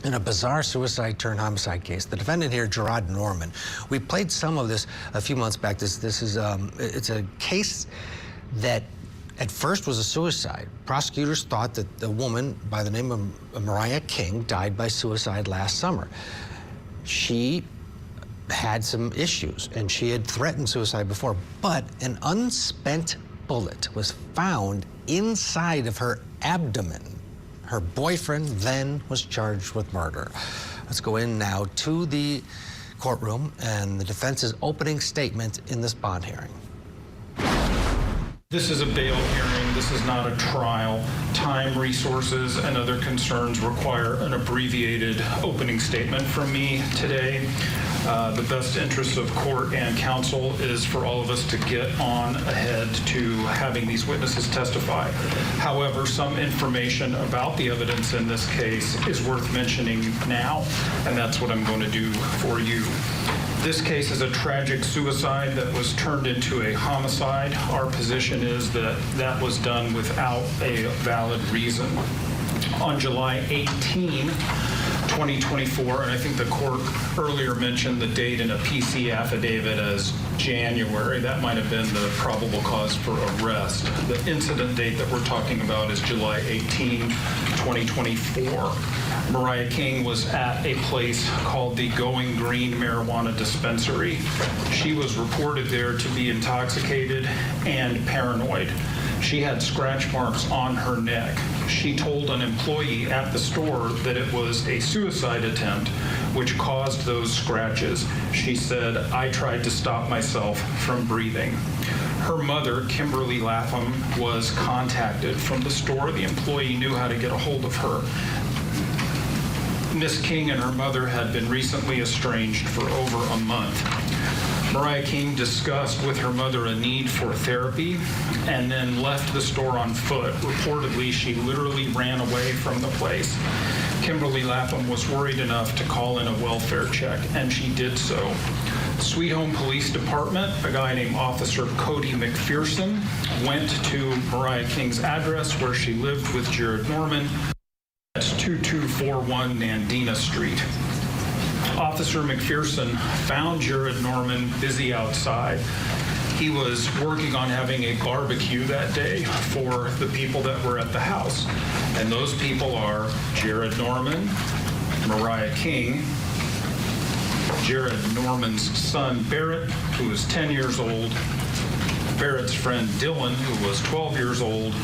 in a bizarre suicide-turned-homicide case. The defendant here, Gerard Norman. We played some of this a few months back. It's a case that at first was a suicide. Prosecutors thought that the woman by the name of Mariah King died by suicide last summer. She had some issues, and she had threatened suicide before, but an unspent bullet was found inside of her abdomen. Her boyfriend then was charged with murder. Let's go in now to the courtroom and the defense's opening statement in this bond hearing. This is a bail hearing. This is not a trial. Time, resources, and other concerns require an abbreviated opening statement from me today. The best interest of court and counsel is for all of us to get on ahead to having these witnesses testify. However, some information about the evidence in this case is worth mentioning now, and that's what I'm going to do for you. This case is a tragic suicide that was turned into a homicide. Our position is that that was done without a valid reason. On July 18, 2024, and I think the court earlier mentioned the date in a PC affidavit as January. That might have been the probable cause for arrest. The incident date that we're talking about is July 18, 2024. Mariah King was at a place called the Going Green Marijuana Dispensary. She was reported there to be intoxicated and paranoid. She had scratch marks on her neck. She told an employee at the store that it was a suicide attempt which caused those scratches. She said, "I tried to stop myself from breathing." Her mother, Kimberly Lapham, was contacted from the store. The employee knew how to get a hold of her. Miss King and her mother had been recently estranged for over a month. Mariah King discussed with her mother a need for therapy and then left the store on foot. Reportedly, she literally ran away from the place. Kimberly Lapham was worried enough to call in a welfare check, and she did so. Sweet Home Police Department, a guy named Officer Cody McPherson, went to Mariah King's address where she lived with Jared Norman. That's 2241 Nandina Street. Officer McPherson found Jared Norman busy outside. He was working on having a barbecue that day for the people that were at the house. And those people are Jared Norman, Mariah King, Jared Norman's son Barrett, who was 10 years old, Barrett's friend Dylan, who was 12 years old,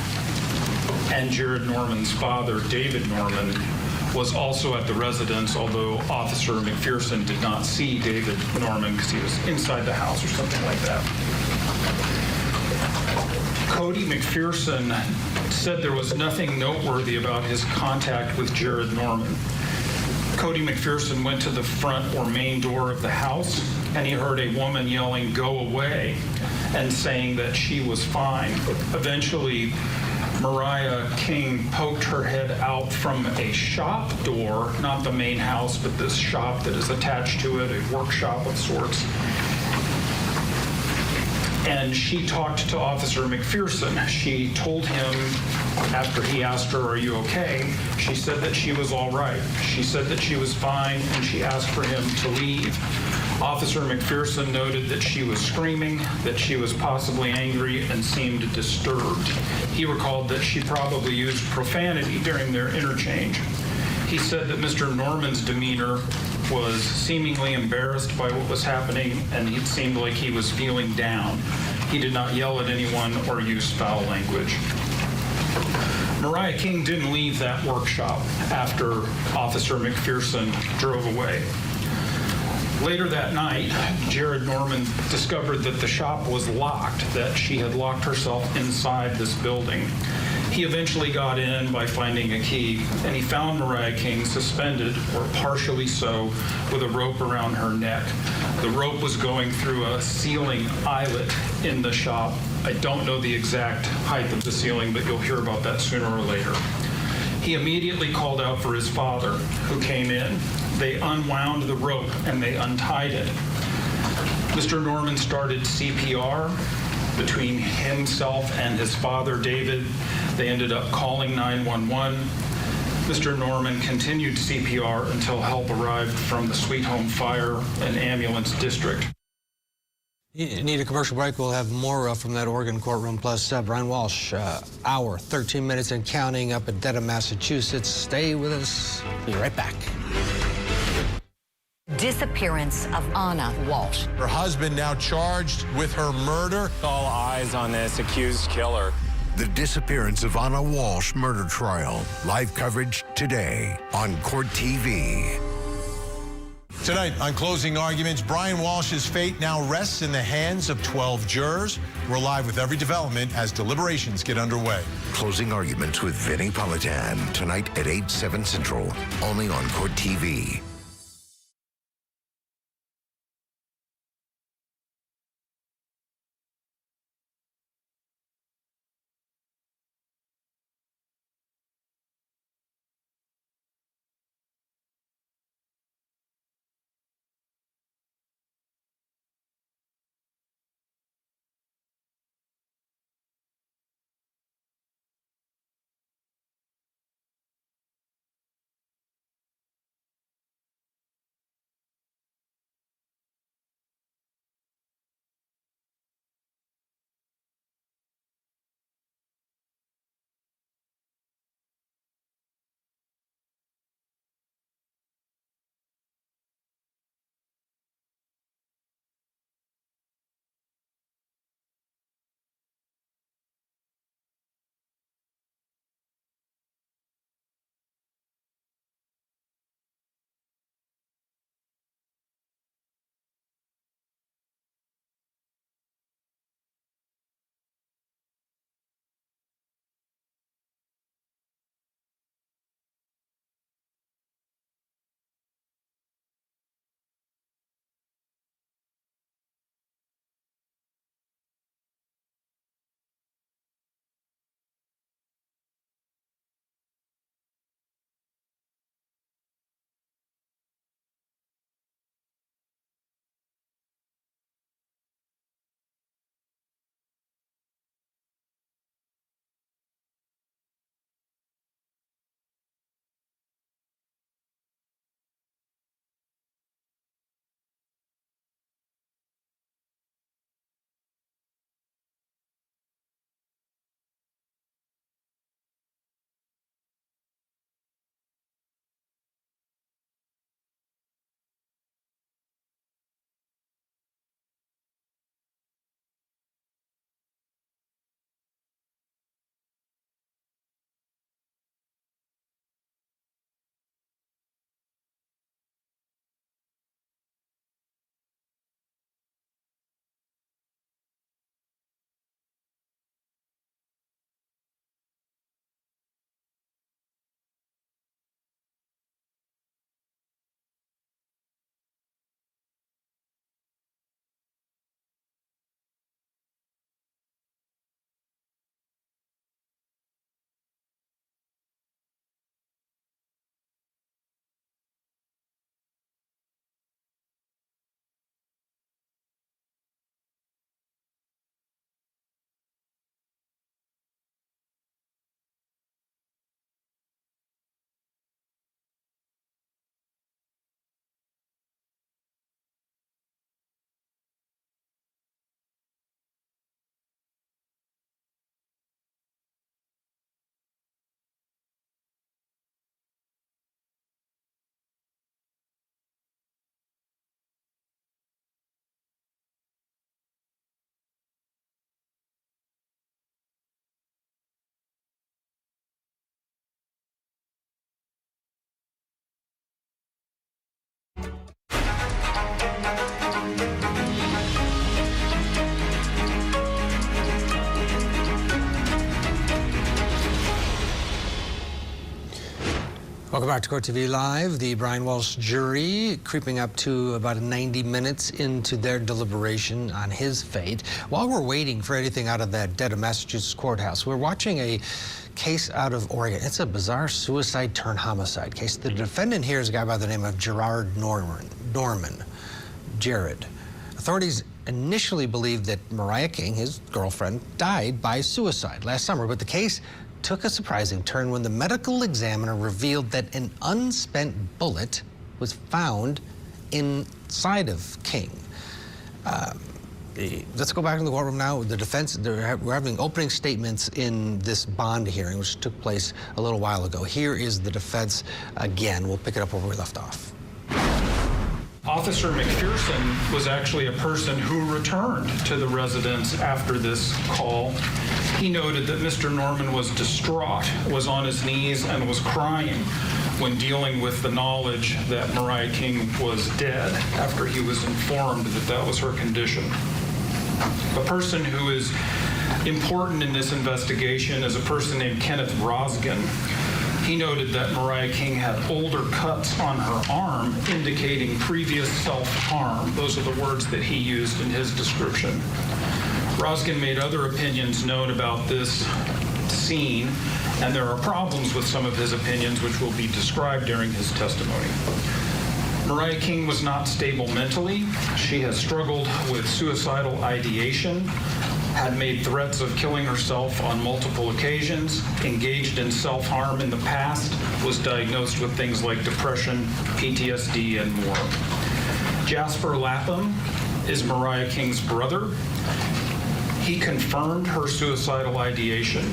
and Jared Norman's father, David Norman, was also at the residence, although Officer McPherson did not see David Norman because he was inside the house or something like that. Cody McPherson said there was nothing noteworthy about his contact with Jared Norman. Cody McPherson went to the front or main door of the house, and he heard a woman yelling, "Go away," and saying that she was fine. Eventually, Mariah King poked her head out from a shop door, not the main house, but this shop that is attached to it, a workshop of sorts. and she talked to Officer McPherson. She told him, after he asked her, "Are you okay?" She said that she was all right. She said that she was fine, and she asked for him to leave. Officer McPherson noted that she was screaming, that she was possibly angry, and seemed disturbed. He recalled that she probably used profanity during their interchange. He said that Mr. Norman's demeanor was seemingly embarrassed by what was happening, and it seemed like he was feeling down. He did not yell at anyone or use foul language. Mariah King didn't leave that workshop after Officer McPherson drove away. Later that night, Jared Norman discovered that the shop was locked, that she had locked herself inside this building. He eventually got in by finding a key, and he found Mariah King suspended, or partially so, with a rope around her neck. The rope was going through a ceiling eyelet in the shop. I don't know the exact height of the ceiling, but you'll hear about that sooner or later. He immediately called out for his father, who came in. They unwound the rope and they untied it. Mr. Norman started CPR between himself and his father, David. They ended up calling 911. Mr. Norman continued CPR until help arrived from the Sweet Home Fire and Ambulance District. You need a commercial break. We'll have more from that Oregon courtroom. Plus, Brian Walshe, hour, 13 minutes and counting up at Dedham, Massachusetts. Stay with us. Be right back. Disappearance of Anna Walshe. Her husband now charged with her murder. All eyes on this accused killer. The Disappearance of Anna Walshe murder trial. Live coverage today on Court TV. Tonight, on closing arguments, Brian Walsh's fate now rests in the hands of 12 jurors. We're live with every development as deliberations get underway. Closing arguments with Vinnie Politan tonight at 8, 7 Central, only on Court TV. Welcome back to Court TV Live. The Brian Walshe jury creeping up to about 90 minutes into their deliberation on his fate. While we're waiting for anything out of that Dedham, Massachusetts courthouse, we're watching a case out of Oregon. It's a bizarre suicide turn homicide case. The defendant here is a guy by the name of Jared. Authorities initially believed that Mariah King, his girlfriend, died by suicide last summer, but the case took a surprising turn when the medical examiner revealed that an unspent bullet was found inside of King. Let's go back to the courtroom now. The defense, we're having opening statements in this bond hearing, which took place a little while ago. Here is the defense again. We'll pick it up where we left off. Officer McPherson was actually a person who returned to the residence after this call. He noted that Mr. Norman was distraught, was on his knees, and was crying when dealing with the knowledge that Mariah King was dead after he was informed that that was her condition. A person who is important in this investigation is a person named Kenneth Rosgan. He noted that Mariah King had older cuts on her arm indicating previous self-harm. Those are the words that he used in his description. Rosgan made other opinions known about this scene, and there are problems with some of his opinions which will be described during his testimony. Mariah King was not stable mentally. She has struggled with suicidal ideation, had made threats of killing herself on multiple occasions, engaged in self-harm in the past, was diagnosed with things like depression, PTSD, and more. Jasper Lapham is Mariah King's brother. He confirmed her suicidal ideation,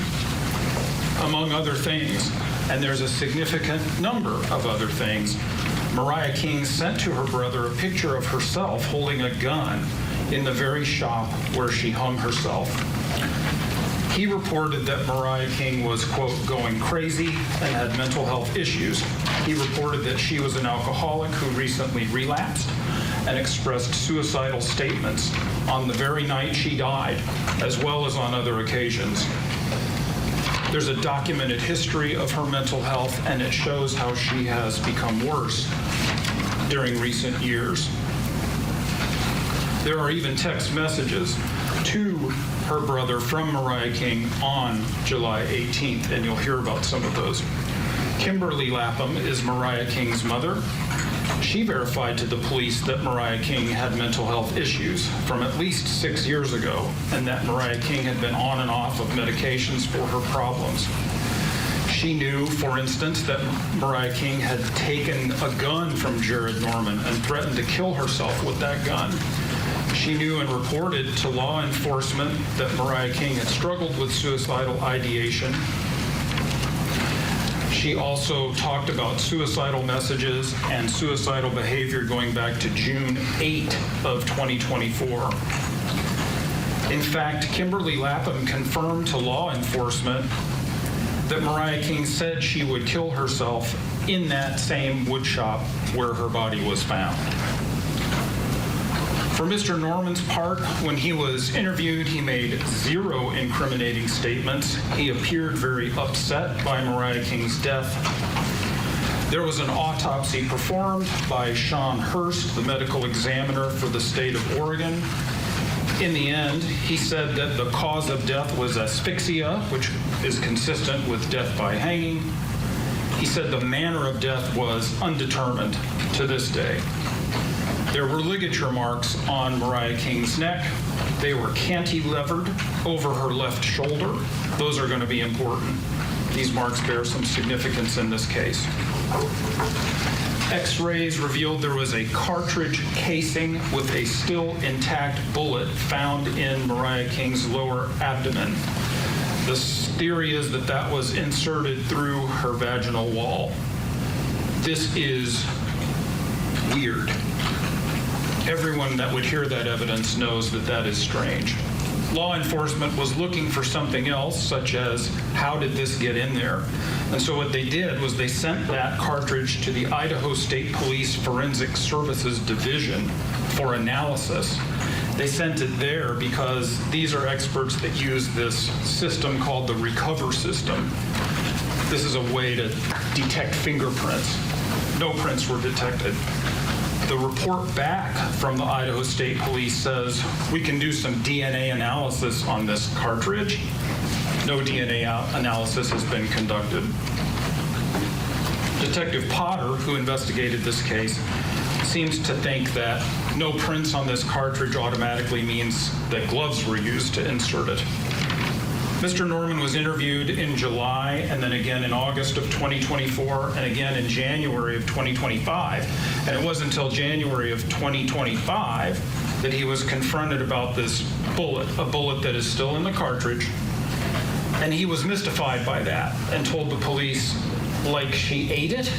among other things, and there's a significant number of other things. Mariah King sent to her brother a picture of herself holding a gun in the very shop where she hung herself. He reported that Mariah King was, quote, going crazy and had mental health issues. He reported that she was an alcoholic who recently relapsed and expressed suicidal statements on the very night she died, as well as on other occasions. There's a documented history of her mental health, and it shows how she has become worse during recent years. There are even text messages to her brother from Mariah King on July 18th, and you'll hear about some of those. Kimberly Lapham is Mariah King's mother. She verified to the police that Mariah King had mental health issues from at least 6 years ago, and that Mariah King had been on and off of medications for her problems. She knew, for instance, that Mariah King had taken a gun from Jared Norman and threatened to kill herself with that gun. She knew and reported to law enforcement that Mariah King had struggled with suicidal ideation. She also talked about suicidal messages and suicidal behavior going back to June 8 of 2024. In fact, Kimberly Lapham confirmed to law enforcement that Mariah King said she would kill herself in that same wood shop where her body was found. For Mr. Norman's part, when he was interviewed, he made zero incriminating statements. He appeared very upset by Mariah King's death. There was an autopsy performed by Sean Hurst, the medical examiner for the state of Oregon. In the end, he said that the cause of death was asphyxia, which is consistent with death by hanging. He said the manner of death was undetermined to this day. There were ligature marks on Mariah King's neck. They were cantilevered over her left shoulder. Those are going to be important. These marks bear some significance in this case. X-rays revealed there was a cartridge casing with a still intact bullet found in Mariah King's lower abdomen. The theory is that that was inserted through her vaginal wall. This is weird. Everyone that would hear that evidence knows that that is strange. Law enforcement was looking for something else, such as how did this get in there? And so what they did was they sent that cartridge to the Idaho State Police Forensic Services Division for analysis. They sent it there because these are experts that use this system called the Recover system. this is a way to detect fingerprints. No prints were detected. The report back from the Idaho State Police says we can do some DNA analysis on this cartridge. No DNA analysis has been conducted. Detective Potter, who investigated this case, seems to think that no prints on this cartridge automatically means that gloves were used to insert it. Mr. Norman was interviewed in July and then again in August of 2024 and again in January of 2025. And it wasn't until January of 2025 that he was confronted about this bullet, a bullet that is still in the cartridge. And he was mystified by that and told the police, like she ate it.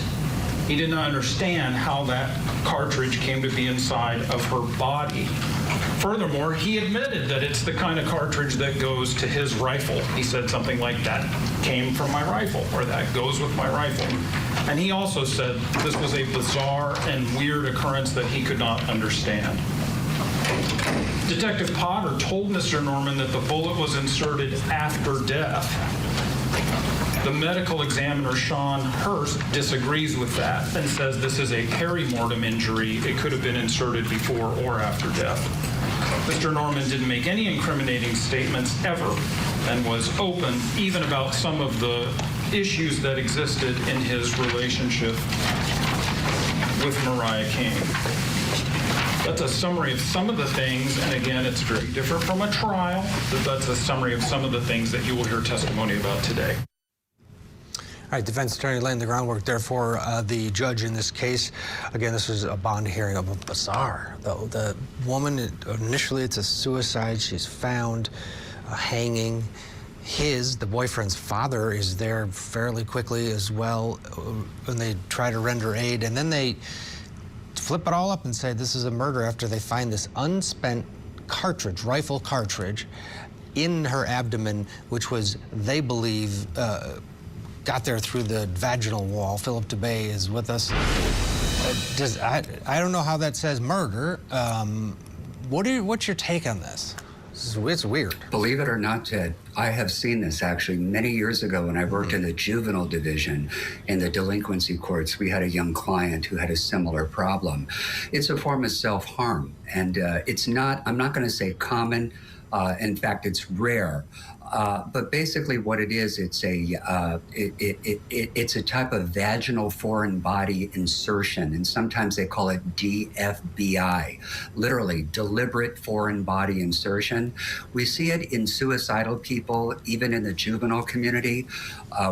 He did not understand how that cartridge came to be inside of her body. Furthermore, he admitted that it's the kind of cartridge that goes to his rifle. He said something like, that came from my rifle, or that goes with my rifle. And he also said this was a bizarre and weird occurrence that he could not understand. Detective Potter told Mr. Norman that the bullet was inserted after death. The medical examiner, Sean Hurst, disagrees with that and says this is a perimortem injury. It could have been inserted before or after death. Mr. Norman didn't make any incriminating statements ever and was open even about some of the issues that existed in his relationship with Mariah King. That's a summary of some of the things, and again, it's very different from a trial, but that's a summary of some of the things that you will hear testimony about today. All right, defense attorney laying the groundwork there for the judge in this case. Again, this was a bond hearing of a bizarre, though. The woman, initially it's a suicide. She's found hanging. The boyfriend's father, is there fairly quickly as well when they try to render aid. And then they flip it all up and say this is a murder after they find this unspent cartridge, rifle cartridge, in her abdomen, which was, they believe, got there through the vaginal wall. Philip DeBay is with us. I don't know how that says murder. What's your take on this? It's weird. Believe it or not, Ted, I have seen this actually many years ago when I worked in the juvenile division in the delinquency courts. We had a young client who had a similar problem. It's a form of self-harm, and it's not, I'm not going to say common. In fact, it's rare. But basically what it is, it's a type of vaginal foreign body insertion, and sometimes they call it DFBI, literally deliberate foreign body insertion. We see it in suicidal people, even in the juvenile community.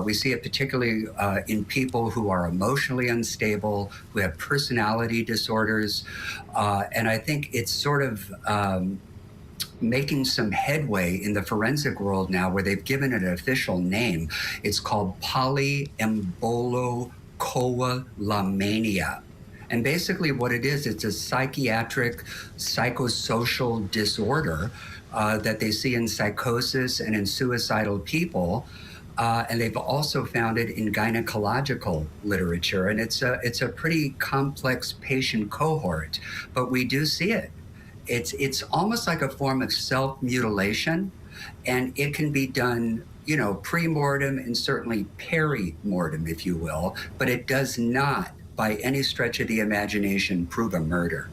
We see it particularly in people who are emotionally unstable, who have personality disorders, and I think it's sort of making some headway in the forensic world now, where they've given it an official name. It's called polyembolocoalamania. And basically what it is, it's a psychiatric, psychosocial disorder that they see in psychosis and in suicidal people. And they've also found it in gynecological literature. And it's a pretty complex patient cohort, but we do see it. It's almost like a form of self-mutilation, and it can be done, you know, pre-mortem and certainly peri-mortem, if you will, but it does not, by any stretch of the imagination, prove a murder.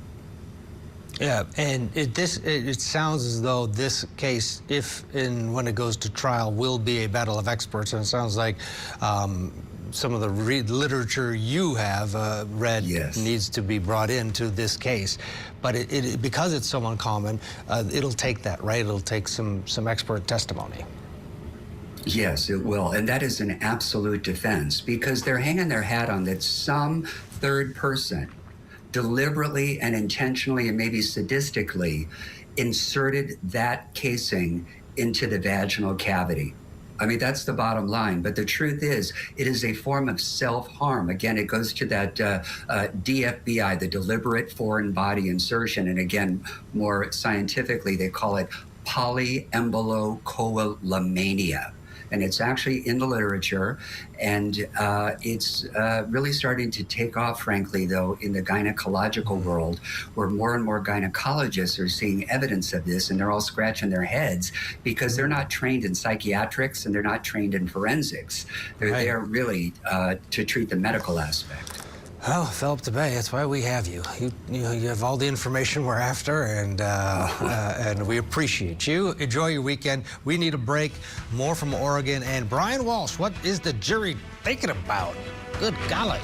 Yeah, and it sounds as though this case, if and when it goes to trial, will be a battle of experts, and it sounds like some of the literature you have read needs to be brought into this case. But because it's so uncommon, it'll take that, right? It'll take some expert testimony. Yes, it will. And that is an absolute defense, because they're hanging their hat on that some third person deliberately and intentionally and maybe sadistically inserted that casing into the vaginal cavity. I mean, that's the bottom line. But the truth is, it is a form of self-harm. Again, it goes to that DFBI, the deliberate foreign body insertion. And again, more scientifically, they call it polyembolocoalamania. and it's actually in the literature, and it's really starting to take off, frankly, though, in the gynecological world, where more and more gynecologists are seeing evidence of this, and they're all scratching their heads because they're not trained in psychiatrics and they're not trained in forensics. They're there really to treat the medical aspect. Well, Philip DeBay, that's why we have you. You have all the information we're after, and we appreciate you. Enjoy your weekend. We need a break. More from Oregon. And Brian Walshe, what is the jury thinking about? Good golly.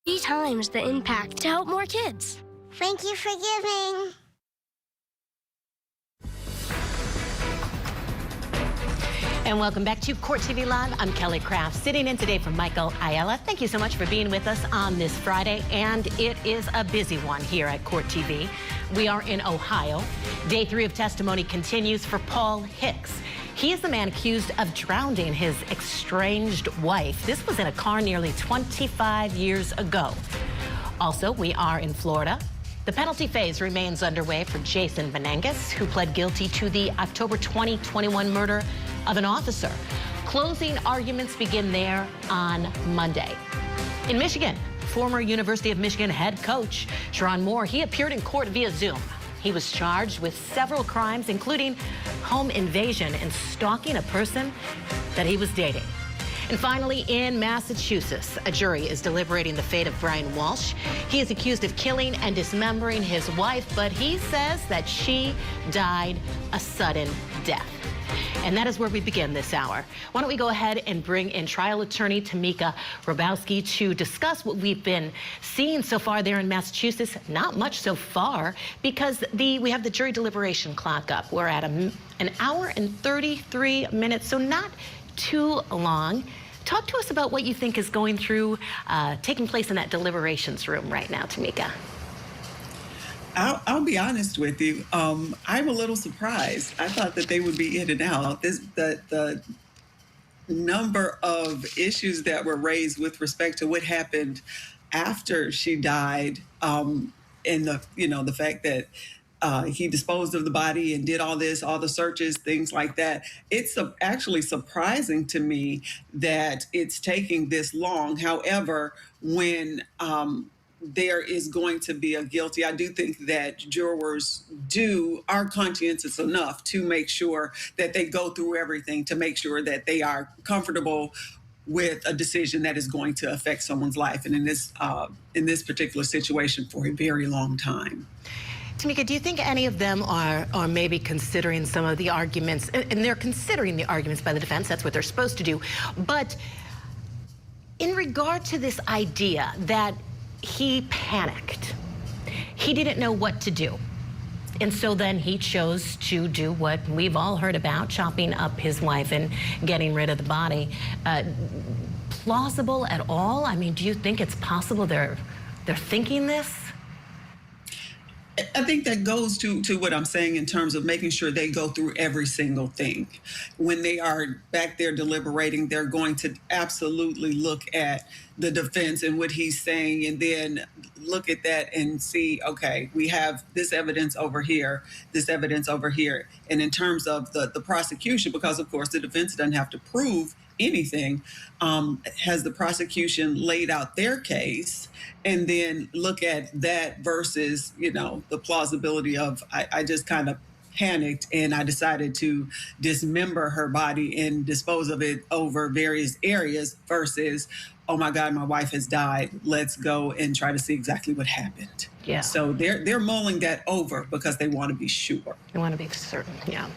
Three times the impact to help more kids. Thank you for giving. And welcome back to Court TV Live. I'm Kelly Craft, sitting in today for Michael Ayala. Thank you so much for being with us on this Friday, and it is a busy one here at Court TV. We are in Ohio. Day 3 of testimony continues for Paul Hicks. He is the man accused of drowning his estranged wife. This was in a car nearly 25 years ago. Also, we are in Florida. The penalty phase remains underway for Jason Menenges, who pled guilty to the October 2021 murder of an officer. Closing arguments begin there on Monday. In Michigan, former University of Michigan head coach Sharon Moore, he appeared in court via Zoom. He was charged with several crimes, including home invasion and stalking a person that he was dating. And finally, in Massachusetts, a jury is deliberating the fate of Brian Walshe. He is accused of killing and dismembering his wife, but he says that she died a sudden death. And that is where we begin this hour. Why don't we go ahead and bring in trial attorney Tamika Rabowski to discuss what we've been seeing so far there in Massachusetts. Not much so far, because we have the jury deliberation clock up. We're at an hour and 33 minutes, so not too long. Talk to us about what you think is taking place in that deliberations room right now, Tamika. I'll be honest with you. I'm a little surprised. I thought that they would be in and out. The number of issues that were raised with respect to what happened after she died, and the fact that he disposed of the body and did all the searches, things like that. It's actually surprising to me that it's taking this long. However, when there is going to be a guilty, I do think that jurors are conscientious enough to make sure that they go through everything to make sure that they are comfortable with a decision that is going to affect someone's life, and in this particular situation for a very long time. Tamika, do you think any of them are maybe considering some of the arguments, and they're considering the arguments by the defense, that's what they're supposed to do, but in regard to this idea that he panicked, he didn't know what to do, and so then he chose to do what we've all heard about, chopping up his wife and getting rid of the body. Plausible at all? I mean, do you think it's possible they're thinking this? I think that goes to what I'm saying in terms of making sure they go through every single thing. When they are back there deliberating, they're going to absolutely look at the defense and what he's saying, and then look at that and see, okay, we have this evidence over here, this evidence over here. And in terms of the prosecution, because of course the defense doesn't have to prove anything, has the prosecution laid out their case, and then look at that versus, the plausibility of, I just kind of panicked and I decided to dismember her body and dispose of it over various areas versus, oh my God, my wife has died. Let's go and try to see exactly what happened. Yeah. So they're mulling that over because they want to be sure. They want to be certain, yeah.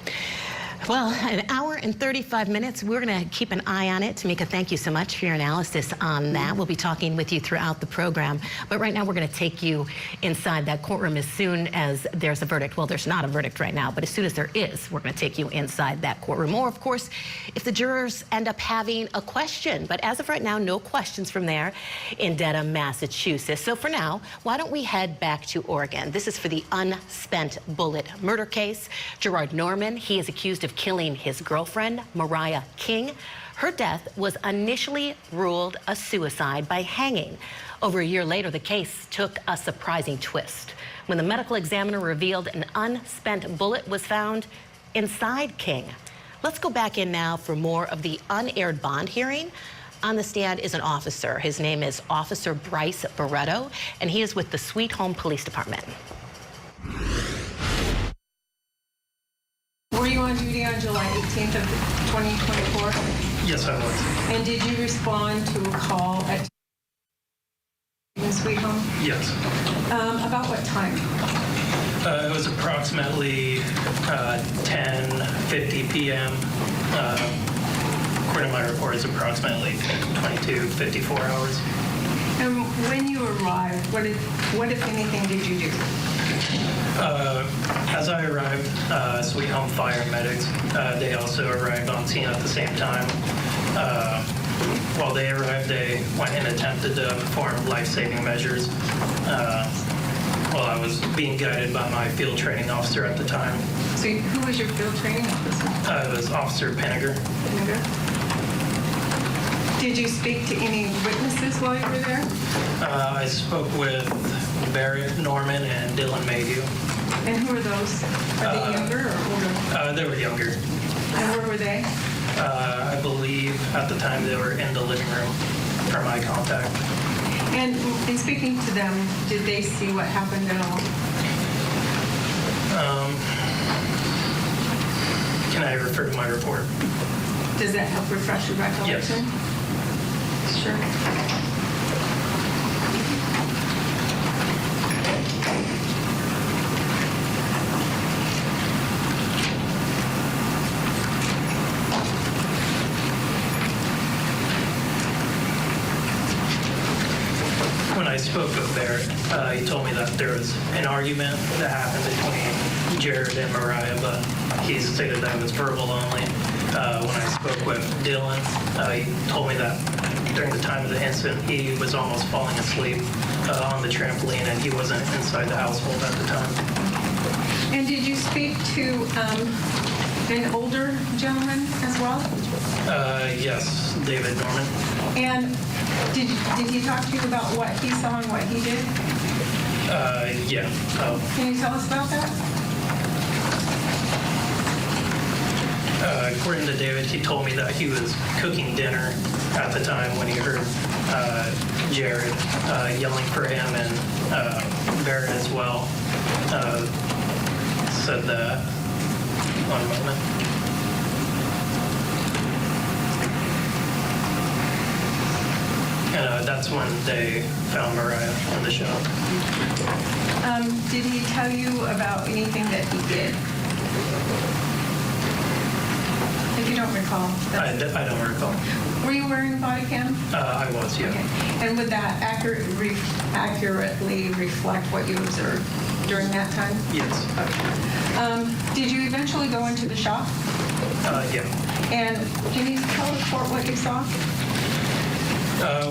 Well, an hour and 35 minutes. We're going to keep an eye on it. Tamika, thank you so much for your analysis on that. We'll be talking with you throughout the program. But right now, we're going to take you inside that courtroom as soon as there's a verdict. Well, there's not a verdict right now, but as soon as there is, we're going to take you inside that courtroom. Or, of course, if the jurors end up having a question. But as of right now, no questions from there in Dedham, Massachusetts. So for now, why don't we head back to Oregon? This is for the unspent bullet murder case. Gerard Norman, he is accused of killing his girlfriend, Mariah King. Her death was initially ruled a suicide by hanging. Over a year later, the case took a surprising twist when the medical examiner revealed an unspent bullet was found inside King. Let's go back in now for more of the unaired bond hearing. On the stand is an officer. His name is Officer Bryce Barretto, and he is with the Sweet Home Police Department. Were you on duty on July 18th of 2024? Yes, I was. And did you respond to a call at Sweet Home? Yes. About what time? It was approximately 10:50 p.m. According to my report, it's approximately 52-54 hours. And when you arrived, what if anything, did you do? As I arrived, Sweet Home Fire medics, they also arrived on scene at the same time. While they arrived, they went and attempted to perform life-saving measures while I was being guided by my field training officer at the time. So who was your field training officer? It was Officer Pinniger. Did you speak to any witnesses while you were there? I spoke with Barrett, Norman, and Dylan Mayhew. And who are those? Are they younger or older? They were younger. And where were they? I believe at the time they were in the living room from my contact. And in speaking to them, did they see what happened at all? Can I refer to my report? Does that help refresh your recollection? Yes. Sure. When I spoke with Barrett, he told me that there was an argument that happened between Jared and Mariah, but he stated that it was verbal only. When I spoke with Dylan, he told me that during the time of the incident, he was almost falling asleep on the trampoline and he wasn't inside the household at the time. And did you speak to an older gentleman as well? Yes, David Norman. And did he talk to you about what he saw and what he did? Yeah. Can you tell us about that? According to David, he told me that he was cooking dinner at the time when he heard Jared yelling for him, and Barrett as well said that. One moment. That's when they found Mariah in the shop. Did he tell you about anything that he did? If you don't recall. I don't recall. Were you wearing a body cam? I was, yeah. Okay. And would that accurately reflect what you observed during that time? Yes. Okay. Did you eventually go into the shop? Yeah. And can you tell the court what you saw?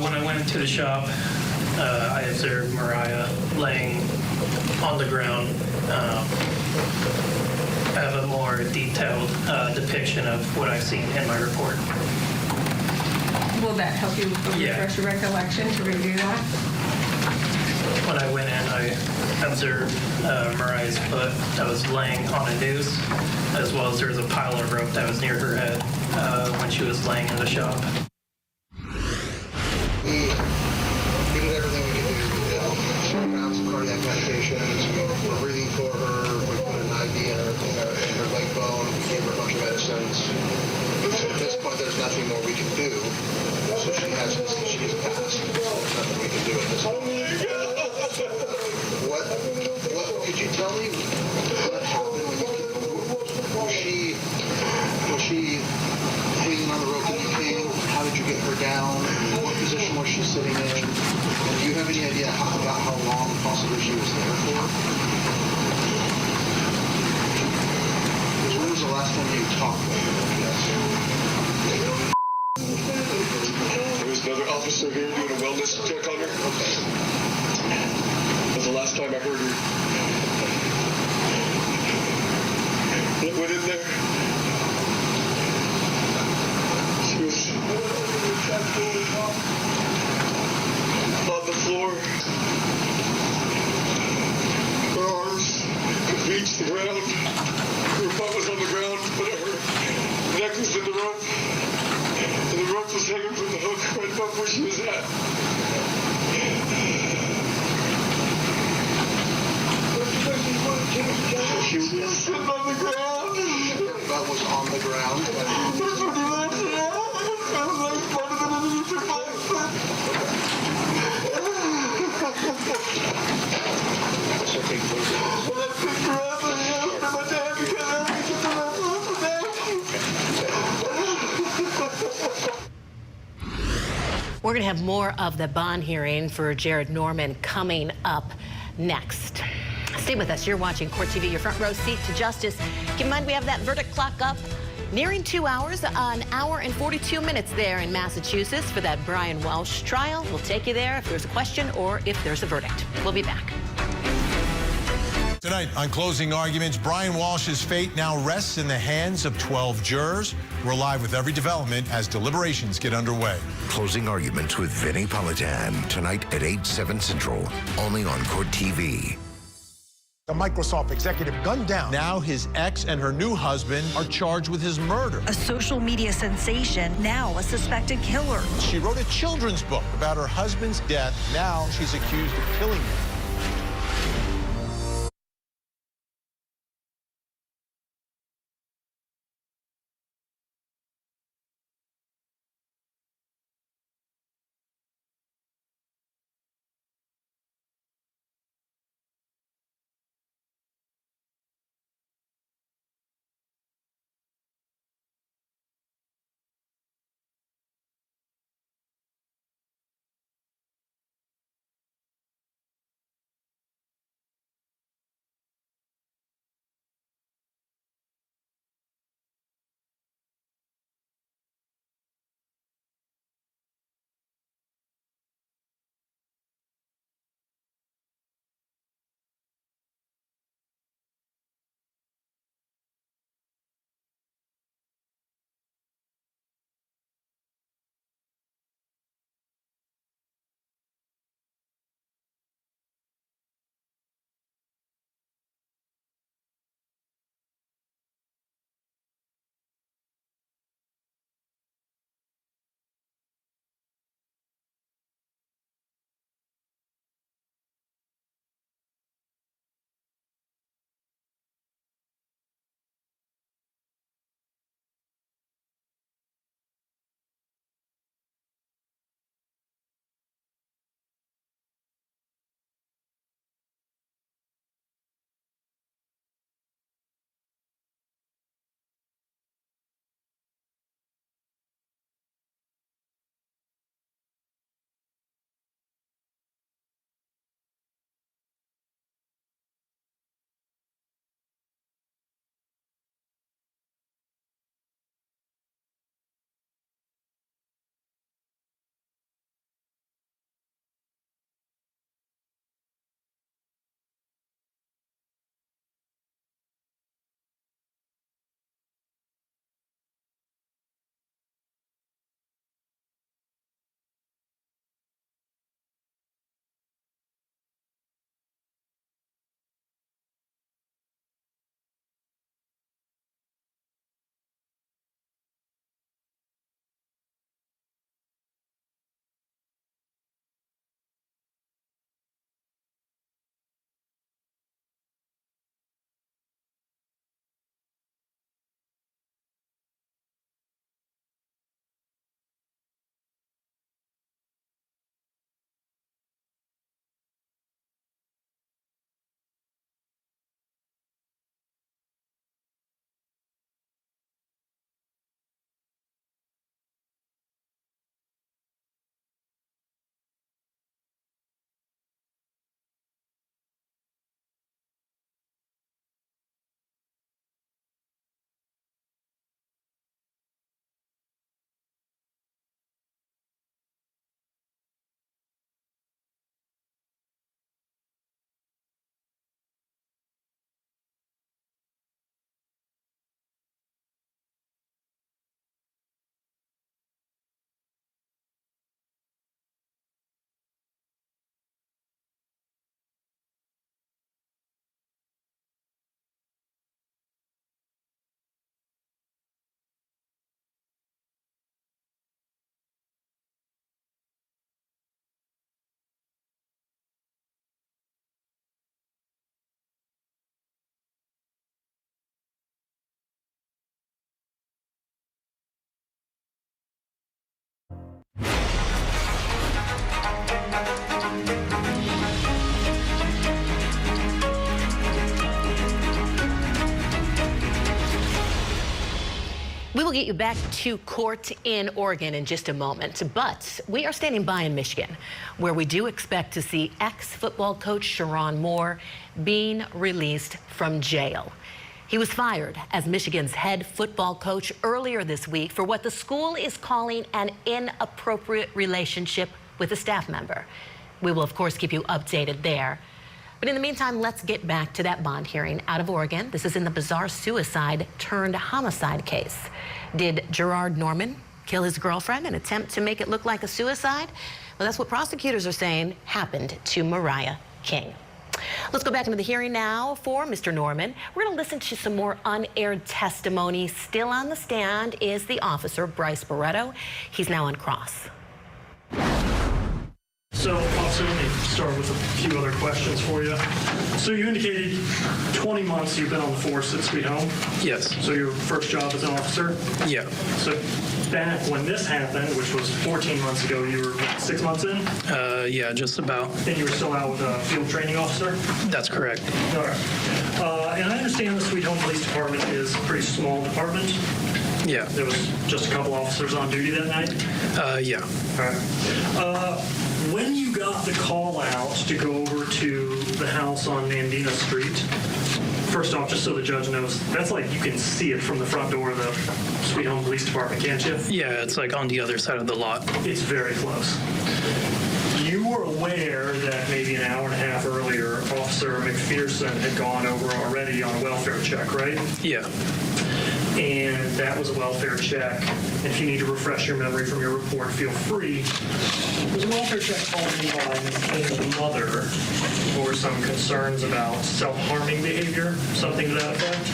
When I went into the shop, I observed Mariah laying on the ground. I have a more detailed depiction of what I've seen in my report. Will that help you refresh your recollection to review that? When I went in, I observed Mariah's foot that was laying on a noose, as well as there was a pile of rope that was near her head when she was laying in the shop. We did everything we could do to help. She found some cardiac medications. We were breathing for her. We put an IV in her leg bone. We gave her a bunch of medicines. So at this point, there's nothing more we can do. So she has passed. There's nothing we can do at this point. What could you tell me what happened when you was she hanging on the rope when you came? How did you get her down? What position was she sitting in? Do you have any idea about how long possibly she was there for? When was the last time you talked with her? There was another officer here doing a wellness check on her. Okay. That was the last time I heard her. I went in there. She was on the floor. Her arms could reach the ground. Her butt was on the ground, but her neck was in the rope. And the rope was hanging from the hook right above where she was at. She was sitting on the ground. Her butt was on the ground. That's what he meant, yeah. I was like part of it underneath her butt. So take photos. Well, I picked her up and I asked her my dad to come out and get the rest of the We're going to have more of the bond hearing for Jared Norman coming up next. Stay with us. You're watching Court TV, your front row seat to justice. Keep in mind, we have that verdict clock up. Nearing 2 hours, an hour and 42 minutes there in Massachusetts for that Brian Walshe trial. We'll take you there if there's a question or if there's a verdict. We'll be back. Tonight on Closing Arguments, Brian Walsh's fate now rests in the hands of 12 jurors. We're live with every development as deliberations get underway. Closing Arguments with Vinnie Politan tonight at 8/7 Central, only on Court TV. A Microsoft executive gunned down. Now his ex and her new husband are charged with his murder. A social media sensation, now a suspected killer. She wrote a children's book about her husband's death. Now she's accused of killing him. will get you back to court in Oregon in just a moment, but we are standing by in Michigan, where we do expect to see ex-football coach Sharon Moore being released from jail. He was fired as Michigan's head football coach earlier this week for what the school is calling an inappropriate relationship with a staff member. We will, of course, keep you updated there. But in the meantime, let's get back to that bond hearing out of Oregon. This is in the bizarre suicide turned homicide case. Did Gerard Norman kill his girlfriend in an attempt to make it look like a suicide? Well, that's what prosecutors are saying happened to Mariah King. Let's go back into the hearing now for Mr. Norman. We're going to listen to some more unaired testimony. Still on the stand is the officer, Bryce Barretto. He's now on cross. So, officer, let me start with a few other questions for you. So you indicated 20 months you've been on the force at Sweet Home? Yes. So your first job as an officer? Yeah. So back when this happened, which was 14 months ago, you were 6 months in? Yeah, just about. And you were still out with a field training officer? That's correct. All right. And I understand the Sweet Home Police Department is a pretty small department? Yeah. There was just a couple officers on duty that night? Yeah. All right. When you got the call out to go over to the house on Nandina Street, first off, just so the judge knows, that's like you can see it from the front door of the Sweet Home Police Department, can't you? Yeah, it's like on the other side of the lot. It's very close. You were aware that maybe an hour and a half earlier, Officer McPherson had gone over already on a welfare check, right? Yeah. And that was a welfare check. If you need to refresh your memory from your report, feel free. It was a welfare check called in by King's mother for some concerns about self-harming behavior, something to that effect?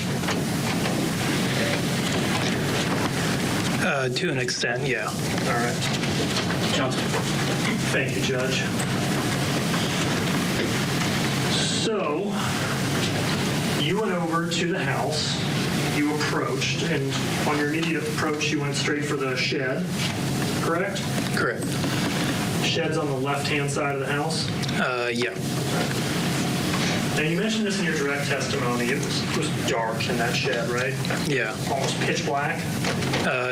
To an extent, yeah. All right. Johnson. Thank you, Judge. So, you went over to the house. You approached, and on your immediate approach, you went straight for the shed, correct? Correct. Shed's on the left-hand side of the house? Yeah. Now, you mentioned this in your direct testimony. It was dark in that shed, right? Yeah. Almost pitch black?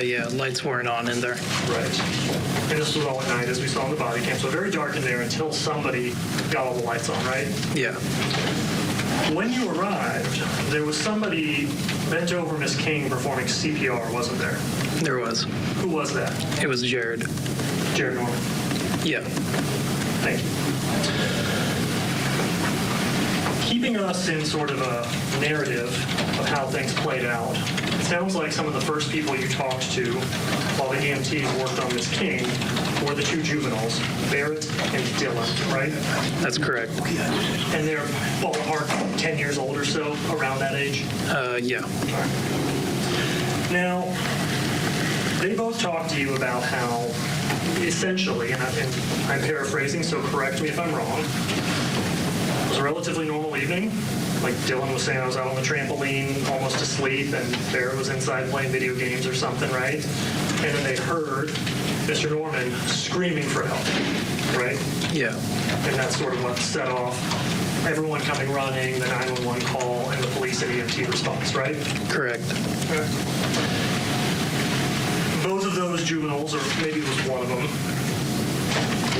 Yeah, lights weren't on in there. Right. And this was all at night, as we saw in the body cam, so very dark in there until somebody got all the lights on, right? Yeah. When you arrived, there was somebody bent over Miss King performing CPR, wasn't there? There was. Who was that? It was Jared. Jared Norman? Yeah. Thank you. Keeping us in sort of a narrative of how things played out, it sounds like some of the first people you talked to while the EMTs worked on Miss King were the two juveniles, Barrett and Dylan, right? That's correct. And they're ballpark 10 years old or so, around that age? Yeah. Now, they both talked to you about how, essentially, and I'm paraphrasing, so correct me if I'm wrong, it was a relatively normal evening. Like Dylan was saying, I was out on the trampoline, almost asleep, and Barrett was inside playing video games or something, right? And then they heard Mr. Norman screaming for help, right? Yeah. And that's sort of what set off everyone coming running, the 911 call, and the police and EMT response, right? Correct. Okay. Both of those juveniles, or maybe it was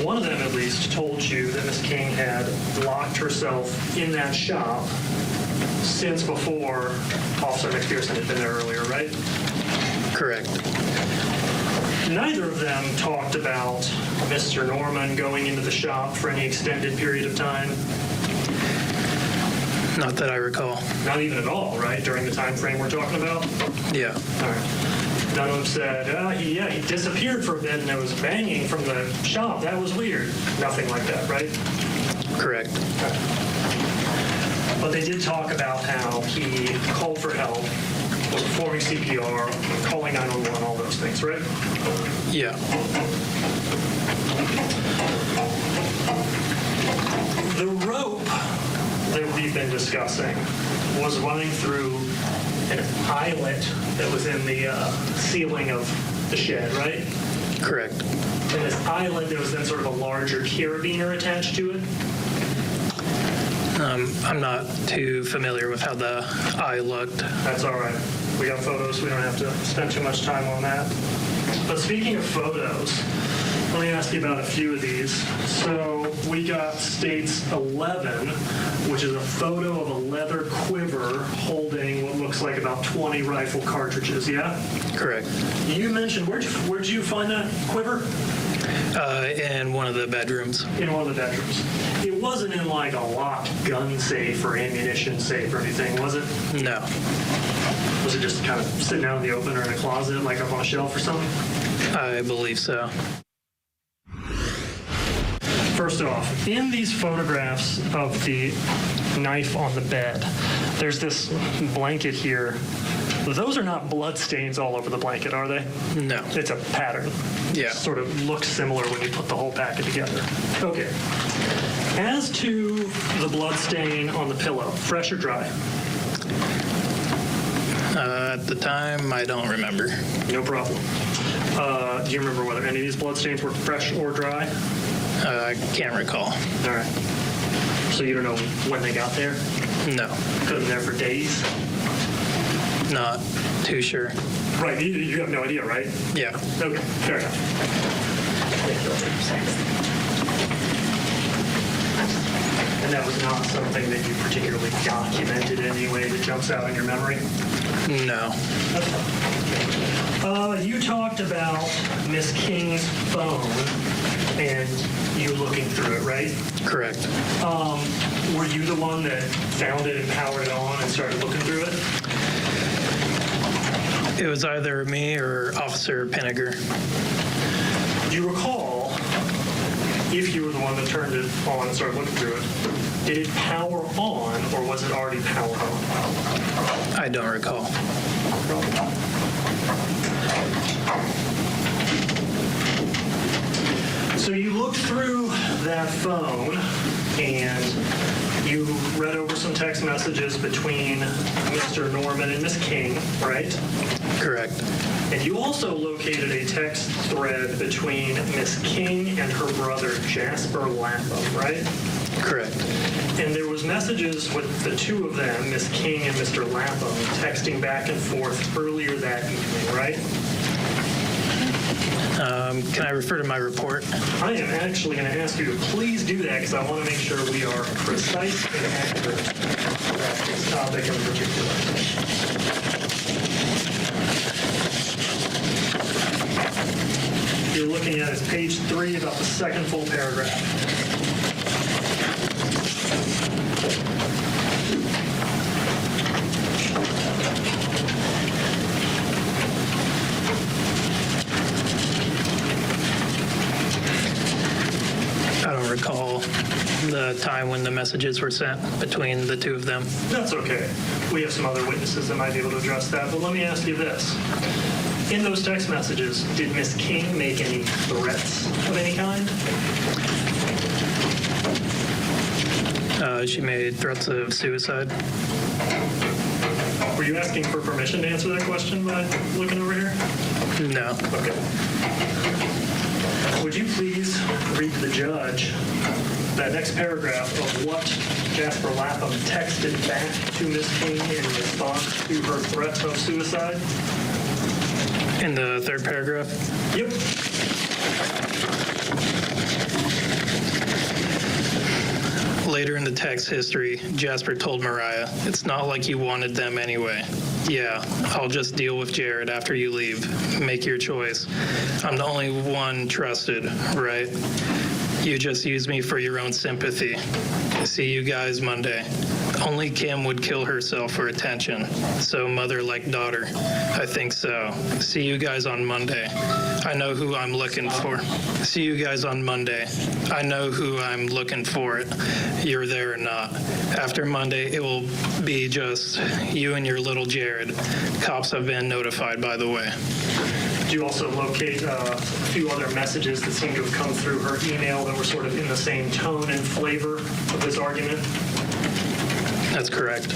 one of them at least, told you that Miss King had locked herself in that shop since before Officer McPherson had been there earlier, right? Correct. Neither of them talked about Mr. Norman going into the shop for any extended period of time. Not that I recall. Not even at all, right? During the time frame we're talking about? Yeah. All right. None of them said, he disappeared for a bit and there was banging from the shop. That was weird. Nothing like that, right? Correct. Okay. But they did talk about how he called for help, was performing CPR, calling 911, all those things, right? Yeah. The rope that we've been discussing was running through an eyelet that was in the ceiling of the shed, right? Correct. And this eyelet, there was then sort of a larger carabiner attached to it? I'm not too familiar with how the eye looked. That's all right. We got photos, so we don't have to spend too much time on that. But speaking of photos, let me ask you about a few of these. So we got States 11, which is a photo of a leather quiver holding what looks like about 20 rifle cartridges, yeah? Correct. You mentioned, where'd you find that quiver? In one of the bedrooms. In one of the bedrooms. It wasn't in like a locked gun safe or ammunition safe or anything, was it? No. Was it just kind of sitting out in the open or in a closet, like up on a shelf or something? I believe so. First off, in these photographs of the knife on the bed, there's this blanket here. Those are not blood stains all over the blanket, are they? No. It's a pattern. Yeah. Sort of looks similar when you put the whole packet together. Okay. As to the blood stain on the pillow, fresh or dry? At the time, I don't remember. No problem. Do you remember whether any of these blood stains were fresh or dry? I can't recall. All right. So you don't know when they got there? No. Could have been there for days? Not too sure. Right, you have no idea, right? Yeah. Okay, fair enough. And that was not something that you particularly documented in any way that jumps out in your memory? No. That's fine. You talked about Miss King's phone and you looking through it, right? Correct. Were you the one that found it and powered it on and started looking through it? It was either me or Officer Pinniger. Do you recall if you were the one that turned it on and started looking through it? Did it power on or was it already powered on? I don't recall. So you looked through that phone and you read over some text messages between Mr. Norman and Miss King, right? Correct. And you also located a text thread between Miss King and her brother Jasper Lapham, right? Correct. And there was messages with the two of them, Miss King and Mr. Lapham, texting back and forth earlier that evening, right? Can I refer to my report? I am actually going to ask you to please do that because I want to make sure we are precise and accurate about this topic in particular. You're looking at is page 3, about the second full paragraph. I don't recall the time when the messages were sent between the two of them. That's okay. We have some other witnesses that might be able to address that, but let me ask you this. In those text messages, did Miss King make any threats of any kind? She made threats of suicide. Were you asking for permission to answer that question by looking over here? No. Okay. Would you please read to the judge that next paragraph of what Jasper Lapham texted back to Miss King in response to her threat of suicide? In the third paragraph? Yep. Later in the text history, Jasper told Mariah, "It's not like you wanted them anyway. Yeah, I'll just deal with Jared after you leave. Make your choice. I'm the only one trusted, right? You just use me for your own sympathy. See you guys Monday." Only Kim would kill herself for attention. So mother like daughter. I think so. See you guys on Monday. I know who I'm looking for. See you guys on Monday. I know who I'm looking for. You're there or not. After Monday, it will be just you and your little Jared. Cops have been notified, by the way. Did you also locate a few other messages that seemed to have come through her email that were sort of in the same tone and flavor of this argument? That's correct.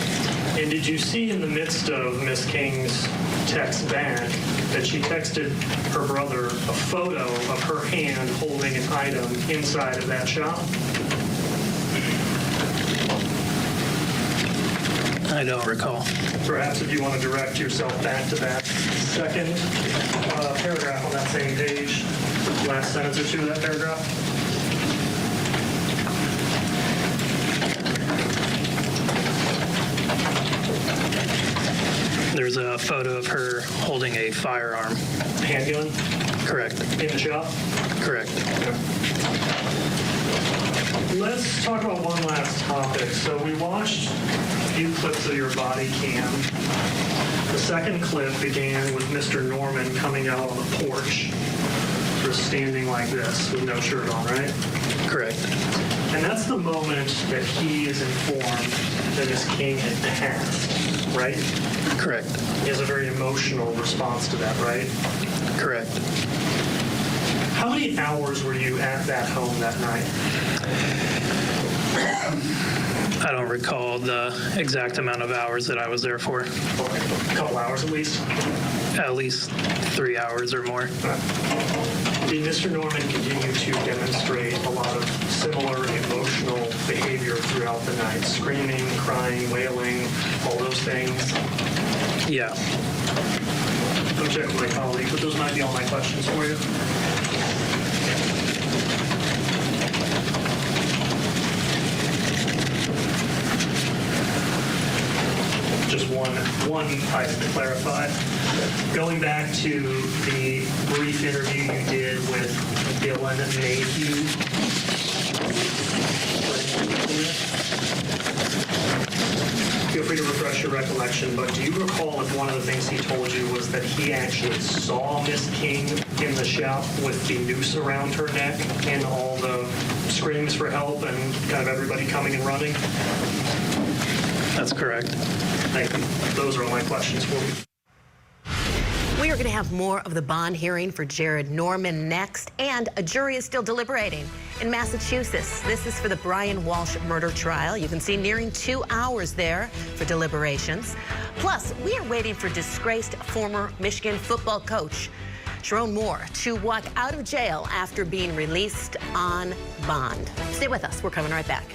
And did you see in the midst of Miss King's text back that she texted her brother a photo of her hand holding an item inside of that shop? I don't recall. Perhaps if you want to direct yourself back to that second paragraph on that same page, last sentence or two of that paragraph. There's a photo of her holding a firearm. Handgun? Correct. In the shop? Correct. Okay. Let's talk about one last topic. So we watched a few clips of your body cam. The second clip began with Mr. Norman coming out on the porch, sort of standing like this with no shirt on, right? Correct. And that's the moment that he is informed that Miss King had passed, right? Correct. He has a very emotional response to that, right? Correct. How many hours were you at that home that night? I don't recall the exact amount of hours that I was there for. A couple hours at least? At least 3 hours or more. Did Mr. Norman continue to demonstrate a lot of similar emotional behavior throughout the night? Screaming, crying, wailing, all those things? Yeah. I'll check with my colleague, but those might be all my questions for you. Just one item to clarify. Going back to the brief interview you did with Dylan Mayhew. Feel free to refresh your recollection, but do you recall if one of the things he told you was that he actually saw Miss King in the shop with the noose around her neck and all the screams for help and kind of everybody coming and running? That's correct. Thank you. Those are all my questions for you. We are going to have more of the bond hearing for Jared Norman next, and a jury is still deliberating in Massachusetts. This is for the Brian Walshe murder trial. You can see nearing 2 hours there for deliberations. Plus, we are waiting for disgraced former Michigan football coach Sharon Moore to walk out of jail after being released on bond. Stay with us. We're coming right back.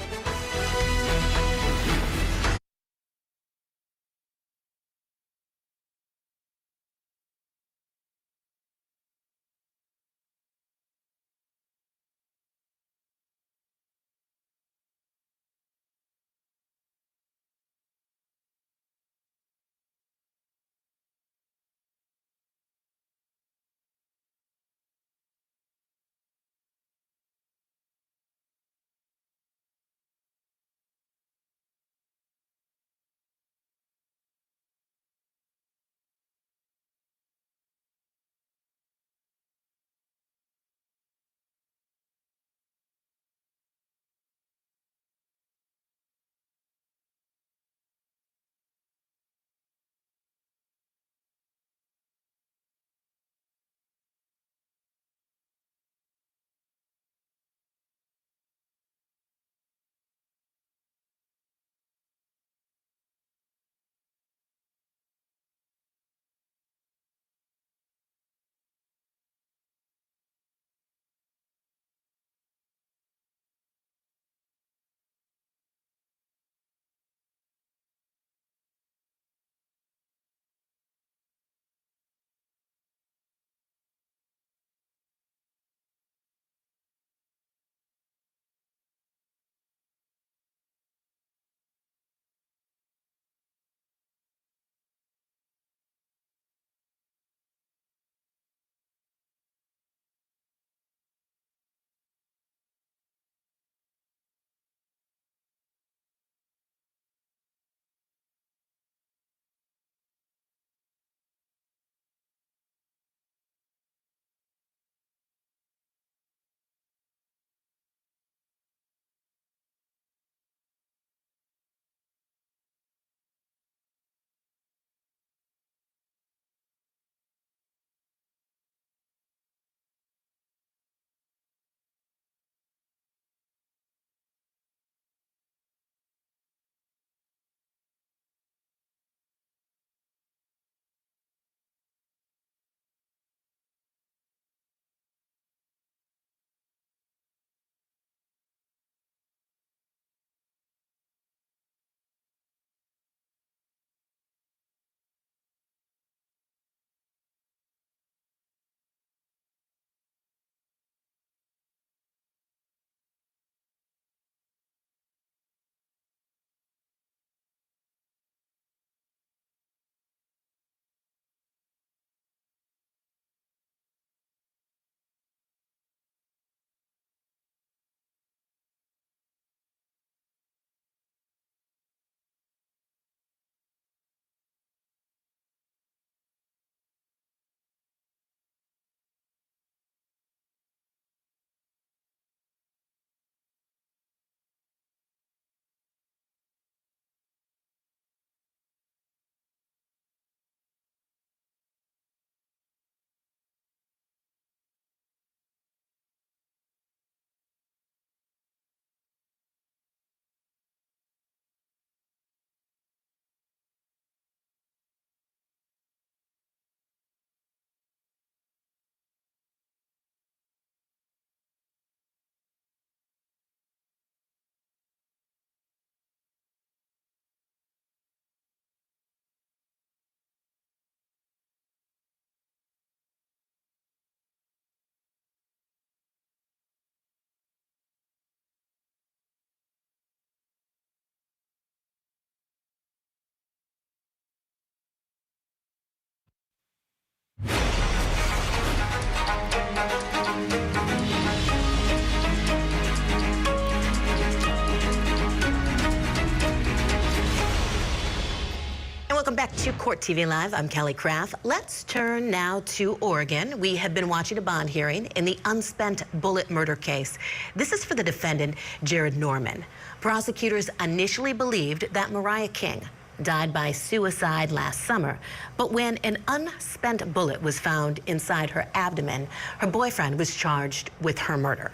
Welcome back to Court TV Live. I'm Kelly Craft. Let's turn now to Oregon. We have been watching a bond hearing in the unspent bullet murder case. This is for the defendant, Jared Norman. Prosecutors initially believed that Mariah King died by suicide last summer, but when an unspent bullet was found inside her abdomen, her boyfriend was charged with her murder.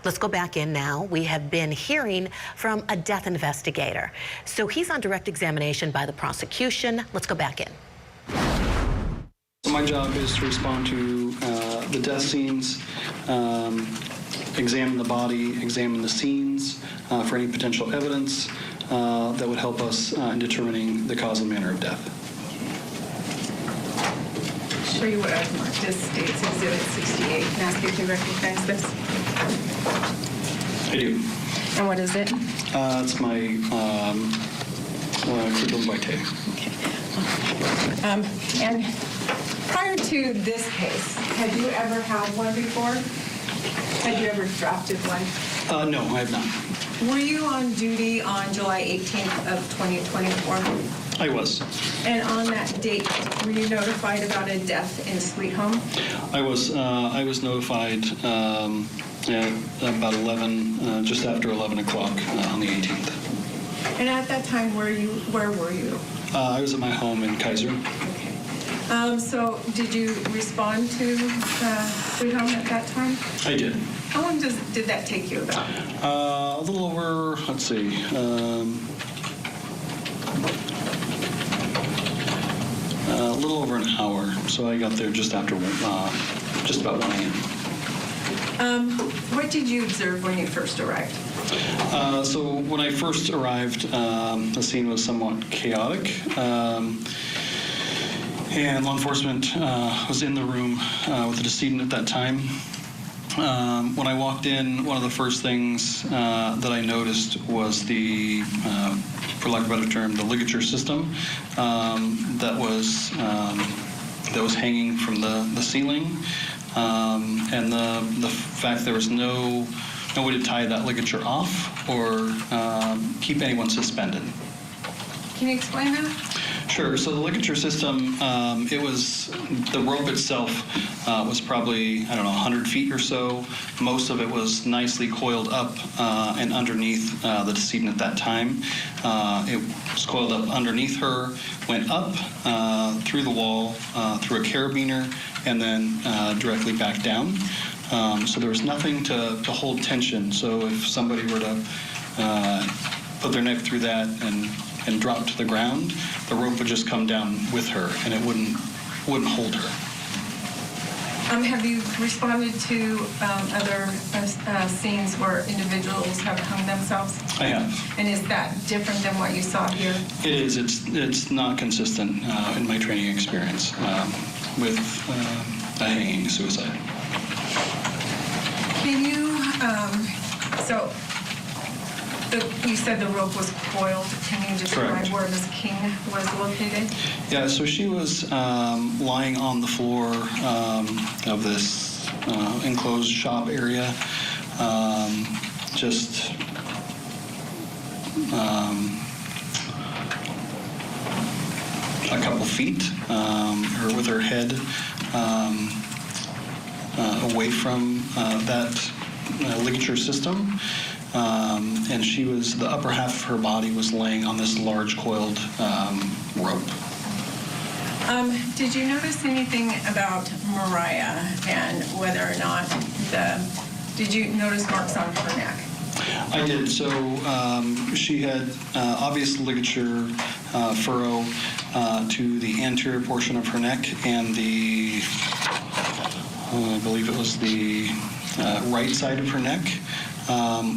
Let's go back in now. We have been hearing from a death investigator. So he's on direct examination by the prosecution. Let's go back in. So my job is to respond to the death scenes, examine the body, examine the scenes for any potential evidence that would help us in determining the cause and manner of death. Show you what I've marked as State's Exhibit 68 and ask if you recognize this. I do. And what is it? It's my curriculum vitae. Okay. And prior to this case, had you ever had one before? Had you ever drafted one? No, I have not. Were you on duty on July 18th of 2024? I was. And on that date, were you notified about a death in Sweet Home? I was notified about 11, just after 11 o'clock on the 18th. And at that time, where were you? I was at my home in Kaiser. Okay. So did you respond to Sweet Home at that time? I did. How long did that take you about? A little over, let's see, a little over an hour. So I got there just after, just about 1 a.m. What did you observe when you first arrived? So when I first arrived, the scene was somewhat chaotic. And law enforcement was in the room with the decedent at that time. When I walked in, one of the first things that I noticed was the, for lack of a better term, the ligature system that was hanging from the ceiling, and the fact there was no way to tie that ligature off or keep anyone suspended. Can you explain that? Sure. So the ligature system, the rope itself was probably, 100 feet or so. Most of it was nicely coiled up and underneath the decedent at that time. It was coiled up underneath her, went up through the wall, through a carabiner, and then directly back down. So there was nothing to hold tension. So if somebody were to put their neck through that and drop to the ground, the rope would just come down with her, and it wouldn't hold her. Have you responded to other scenes where individuals have hung themselves? I have. And is that different than what you saw here? It is. It's not consistent in my training experience with a hanging suicide. Can you, you said the rope was coiled. Can you describe where Ms. King was located? Yeah, so she was lying on the floor of this enclosed shop area, just a couple feet, or with her head away from that ligature system. And the upper half of her body was laying on this large coiled rope. Did you notice anything about Mariah and whether or not did you notice marks on her neck? I did. So she had obvious ligature furrow to the anterior portion of her neck and I believe it was the right side of her neck.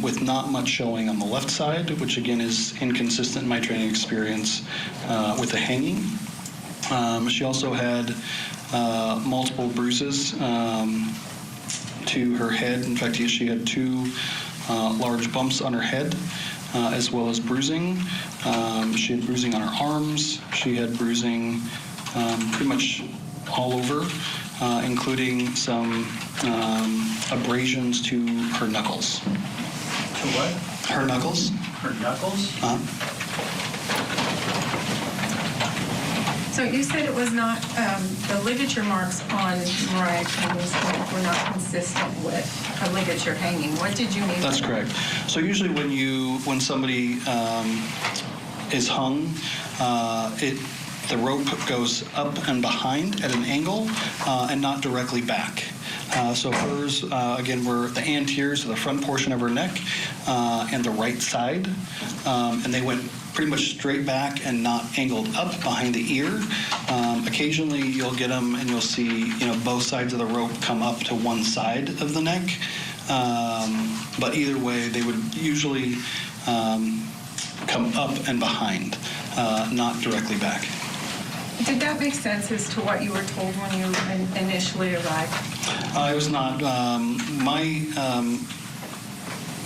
With not much showing on the left side, which again is inconsistent in my training experience with the hanging. She also had multiple bruises to her head. In fact, she had 2 large bumps on her head, as well as bruising. She had bruising on her arms. She had bruising pretty much all over. including some abrasions to her knuckles. To what? Her knuckles. Her knuckles? So you said it was not, the ligature marks on Mariah Kennedy's neck were not consistent with a ligature hanging. What did you mean? That's correct. So usually when somebody is hung, the rope goes up and behind at an angle and not directly back. So hers, again, were the anteriors, so the front portion of her neck, and the right side, and they went pretty much straight back and not angled up behind the ear. Occasionally, you'll get them, and you'll see, both sides of the rope come up to one side of the neck. But either way, they would usually come up and behind, not directly back. Did that make sense as to what you were told when you initially arrived? It was not.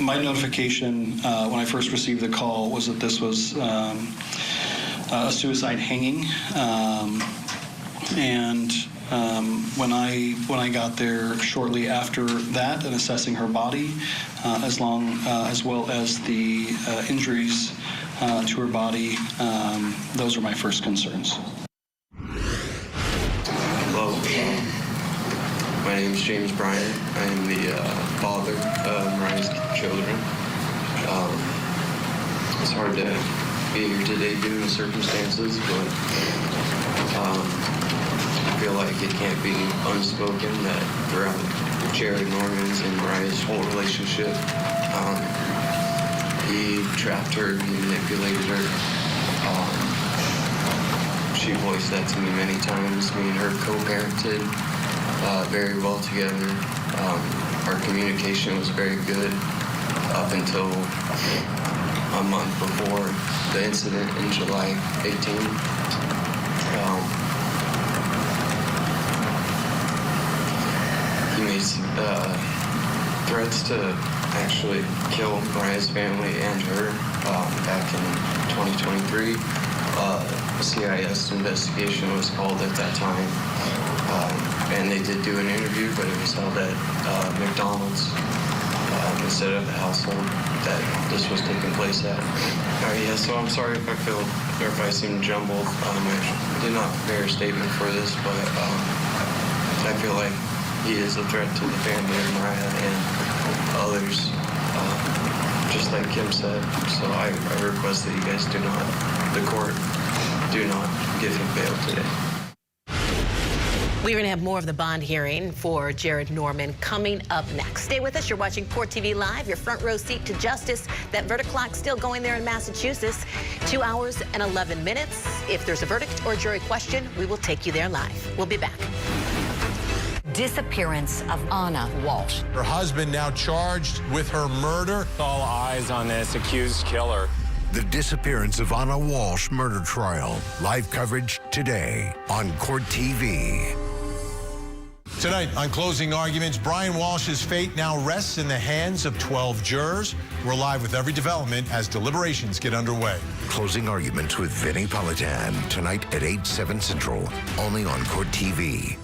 My notification when I first received the call was that this was a suicide hanging, and when I got there shortly after that and assessing her body, as well as the injuries to her body, those are my first concerns. Hello, my name is James Bryant. I am the father of Mariah's children. It's hard to be here today given the circumstances, but I feel like it can't be unspoken that throughout Jared Norman's and Mariah's whole relationship, he trapped her, he manipulated her. She voiced that to me many times. Me and her co-parented very well together. Our communication was very good up until a month before the incident in July 18th. He made threats to actually kill Mariah's family and her back in 2023. A CIS investigation was called at that time, and they did do an interview, but it was held at McDonald's instead of the household that this was taking place at. Yeah, so I'm sorry if I feel or if I seem jumbled. I did not prepare a statement for this, but I feel like he is a threat to the family of Mariah and others, just like Kim said. So I request that you guys do not, the court, do not give him bail today. We're going to have more of the bond hearing for Jared Norman coming up next. Stay with us. You're watching Court TV Live, your front row seat to justice. That verdict clock still going there in Massachusetts. 2 hours and 11 minutes. If there's a verdict or a jury question, we will take you there live. We'll be back. Disappearance of Anna Walshe. Her husband now charged with her murder. All eyes on this accused killer. The Disappearance of Anna Walshe murder trial. Live coverage today on Court TV. Tonight on Closing Arguments, Brian Walsh's fate now rests in the hands of 12 jurors. We're live with every development as deliberations get underway. Closing Arguments with Vinnie Politan tonight at 8/7 Central, only on Court TV.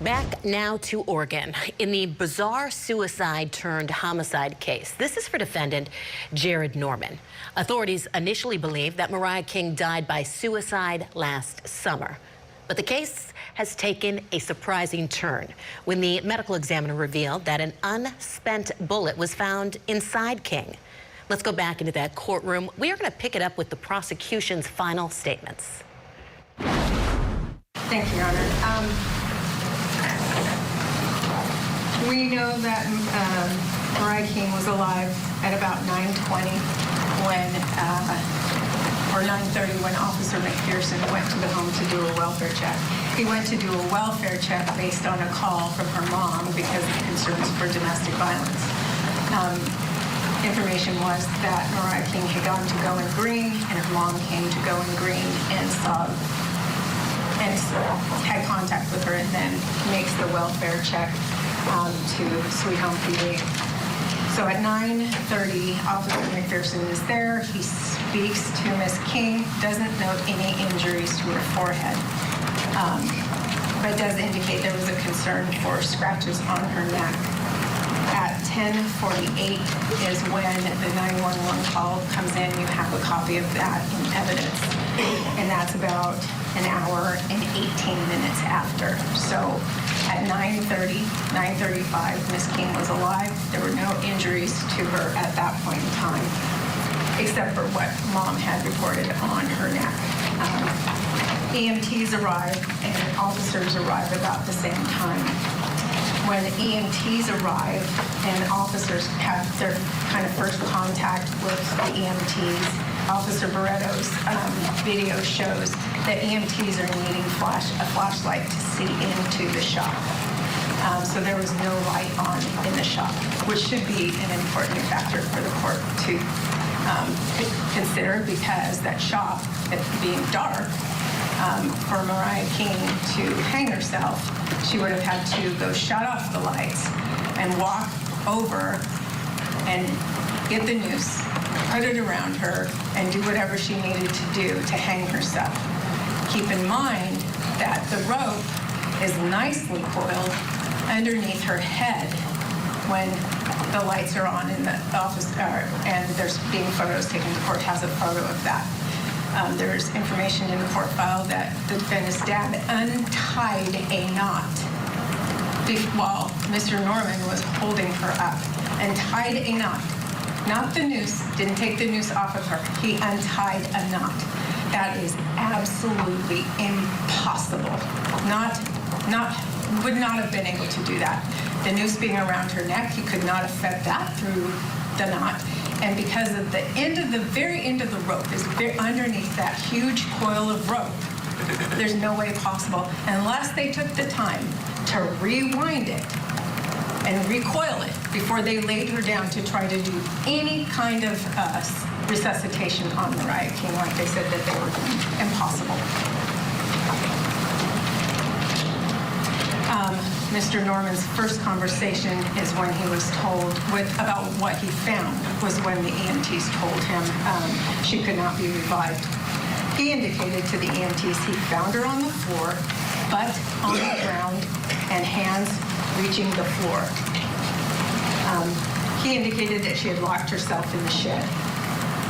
Back now to Oregon in the bizarre suicide turned homicide case. This is for defendant Jared Norman. Authorities initially believed that Mariah King died by suicide last summer. But the case has taken a surprising turn when the medical examiner revealed that an unspent bullet was found inside King. Let's go back into that courtroom. We are going to pick it up with the prosecution's final statements. Thank you, Your Honor. We know that Mariah King was alive at about 9:20 when, or 9:30 when Officer McPherson went to the home to do a welfare check. He went to do a welfare check based on a call from her mom because of concerns for domestic violence. Information was that Mariah King had gone to Going Green and her mom came to Going Green and saw and had contact with her and then makes the welfare check to Sweet Home PD. So at 9:30, Officer McPherson is there. He speaks to Miss King, doesn't note any injuries to her forehead, but does indicate there was a concern for scratches on her neck. At 10:48 is when the 911 call comes in. You have a copy of that in evidence, and that's about an hour and 18 minutes after. So at 9:30, 9:35, Miss King was alive. There were no injuries to her at that point in time, except for what Mom had reported on her neck. EMTs arrived and officers arrived about the same time. When the EMTs arrive and officers have their kind of first contact with the EMTs, Officer Barretto's video shows that EMTs are needing a flashlight to see into the shop. So there was no light on in the shop, which should be an important factor for the court to consider, because that shop, it being dark, for Mariah King to hang herself, she would have had to go shut off the lights and walk over and get the noose, put it around her, and do whatever she needed to do to hang herself. Keep in mind that the rope is nicely coiled underneath her head when the lights are on in the office, and there's being photos taken. The court has a photo of that. There's information in the court file that the defendant's dad untied a knot while Mr. Norman was holding her up, and tied a knot. Not the noose, didn't take the noose off of her. He untied a knot. That is absolutely impossible. Would not have been able to do that. The noose being around her neck, he could not have fed that through the knot. And because of the very end of the rope is underneath that huge coil of rope, there's no way possible, unless they took the time to rewind it and recoil it before they laid her down to try to do any kind of resuscitation on Mariah King, like they said that they were doing. Impossible. Mr. Norman's first conversation is when he was told about what he found, was when the EMTs told him she could not be revived. He indicated to the EMTs he found her on the floor, butt on the ground, and hands reaching the floor. He indicated that she had locked herself in the shed.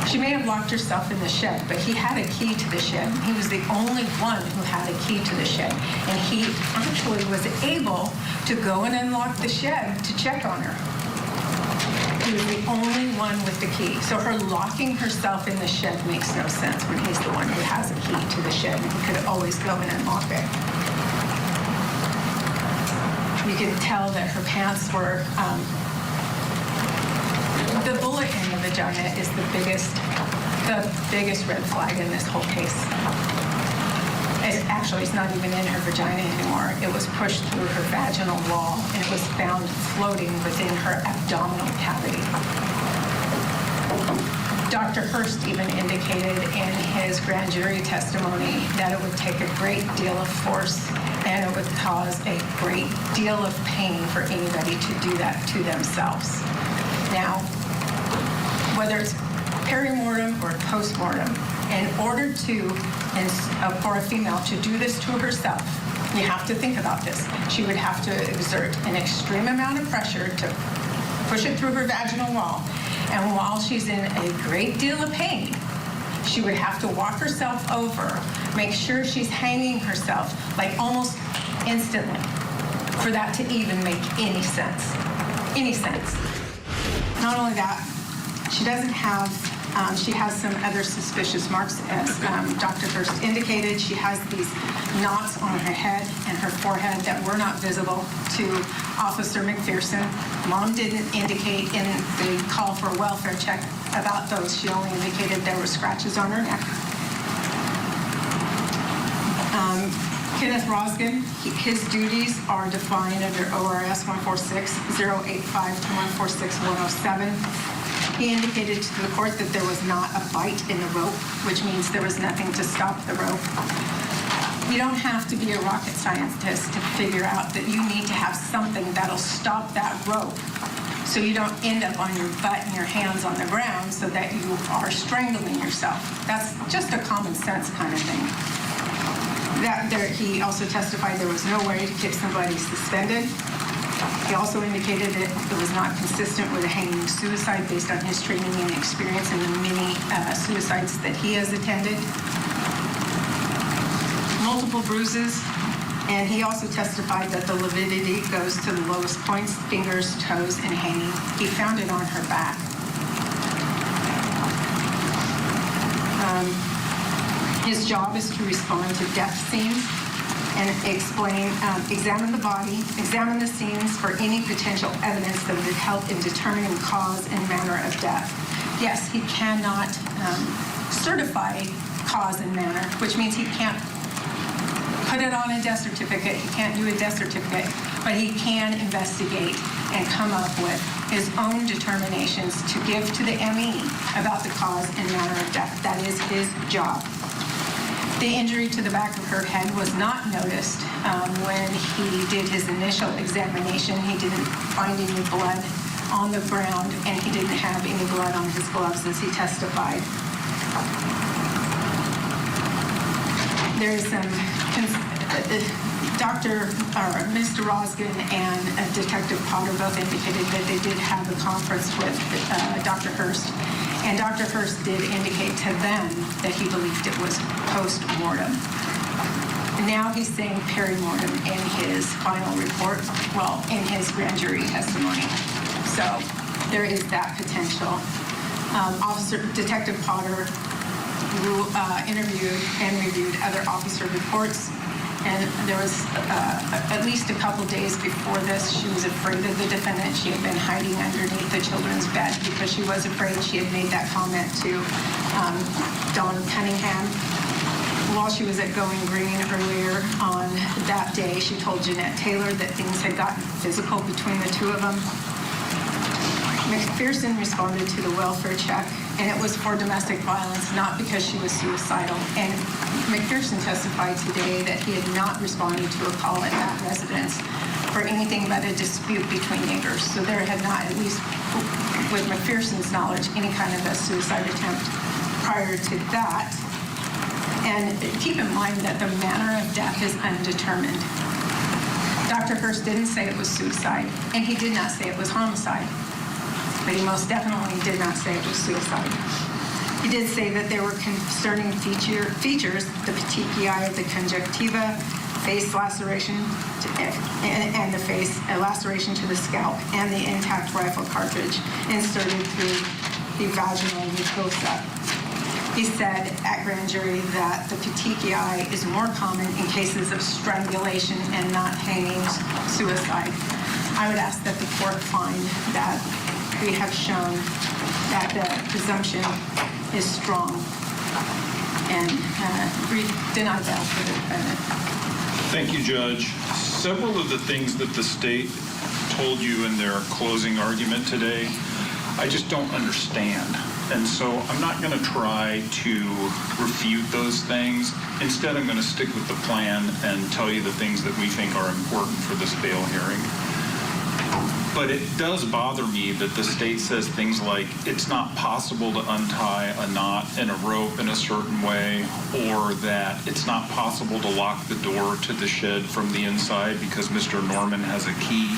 She may have locked herself in the shed, but he had a key to the shed. He was the only one who had a key to the shed. And he actually was able to go and unlock the shed to check on her. He was the only one with the key. So her locking herself in the shed makes no sense when he's the one who has a key to the shed and he could always go and unlock it. You can tell that her pants were, the bullet in the vagina is the biggest red flag in this whole case. It's not even in her vagina anymore. It was pushed through her vaginal wall and it was found floating within her abdominal cavity. Dr. Hurst even indicated in his grand jury testimony that it would take a great deal of force and it would cause a great deal of pain for anybody to do that to themselves. Now, whether it's perimortem or postmortem, in order to, for a female to do this to herself, you have to think about this. She would have to exert an extreme amount of pressure to push it through her vaginal wall. And while she's in a great deal of pain, she would have to walk herself over, make sure she's hanging herself, like almost instantly, for that to even make any sense. Any sense. Not only that, she doesn't have, she has some other suspicious marks, as Dr. Hurst indicated. She has these knots on her head and her forehead that were not visible to Officer McPherson. Mom didn't indicate in the call for a welfare check about those. She only indicated there were scratches on her neck. Kenneth Rosgan, his duties are defined under ORS 146-085 to 146-107. He indicated to the court that there was not a bite in the rope, which means there was nothing to stop the rope. You don't have to be a rocket scientist to figure out that you need to have something that'll stop that rope so you don't end up on your butt and your hands on the ground so that you are strangling yourself. That's just a common sense kind of thing. He also testified there was no way to keep somebody suspended. He also indicated that it was not consistent with a hanging suicide based on his training and experience in the many suicides that he has attended. Multiple bruises, and he also testified that the lividity goes to the lowest points, fingers, toes, and hanging. He found it on her back. His job is to respond to death scenes and examine the body, examine the scenes for any potential evidence that would help in determining cause and manner of death. Yes, he cannot certify cause and manner, which means he can't put it on a death certificate. He can't do a death certificate, but he can investigate and come up with his own determinations to give to the ME about the cause and manner of death. That is his job. The injury to the back of her head was not noticed when he did his initial examination. He didn't find any blood on the ground, and he didn't have any blood on his gloves as he testified. There is some Mr. Rosgan and Detective Potter both indicated that they did have a conference with Dr. Hurst, and Dr. Hurst did indicate to them that he believed it was post-mortem. Now he's saying perimortem in his final report, well, in his grand jury testimony. So there is that potential. Detective Potter interviewed and reviewed other officer reports, and there was at least a couple days before this, she was afraid of the defendant. She had been hiding underneath the children's bed because she was afraid. She had made that comment to Dawn Cunningham. While she was at Going Green earlier on that day, she told Jeanette Taylor that things had gotten physical between the two of them. McPherson responded to the welfare check, and it was for domestic violence, not because she was suicidal. And McPherson testified today that he had not responded to a call at that residence for anything but a dispute between neighbors. So there had not, at least with McPherson's knowledge, any kind of a suicide attempt prior to that. And keep in mind that the manner of death is undetermined. Dr. Hurst didn't say it was suicide, and he did not say it was homicide. But he most definitely did not say it was suicide. He did say that there were concerning features, the petechiae, the conjunctiva, face laceration, and the face laceration to the scalp, and the intact rifle cartridge inserted through the vaginal mucosa. He said at grand jury that the petechiae is more common in cases of strangulation and not hanging suicide. I would ask that the court find that we have shown that the presumption is strong and deny bail for the defendant. Thank you, Judge. Several of the things that the state told you in their closing argument today, I just don't understand. And so I'm not going to try to refute those things. Instead, I'm going to stick with the plan and tell you the things that we think are important for this bail hearing. But it does bother me that the state says things like it's not possible to untie a knot in a rope in a certain way, or that it's not possible to lock the door to the shed from the inside because Mr. Norman has a key.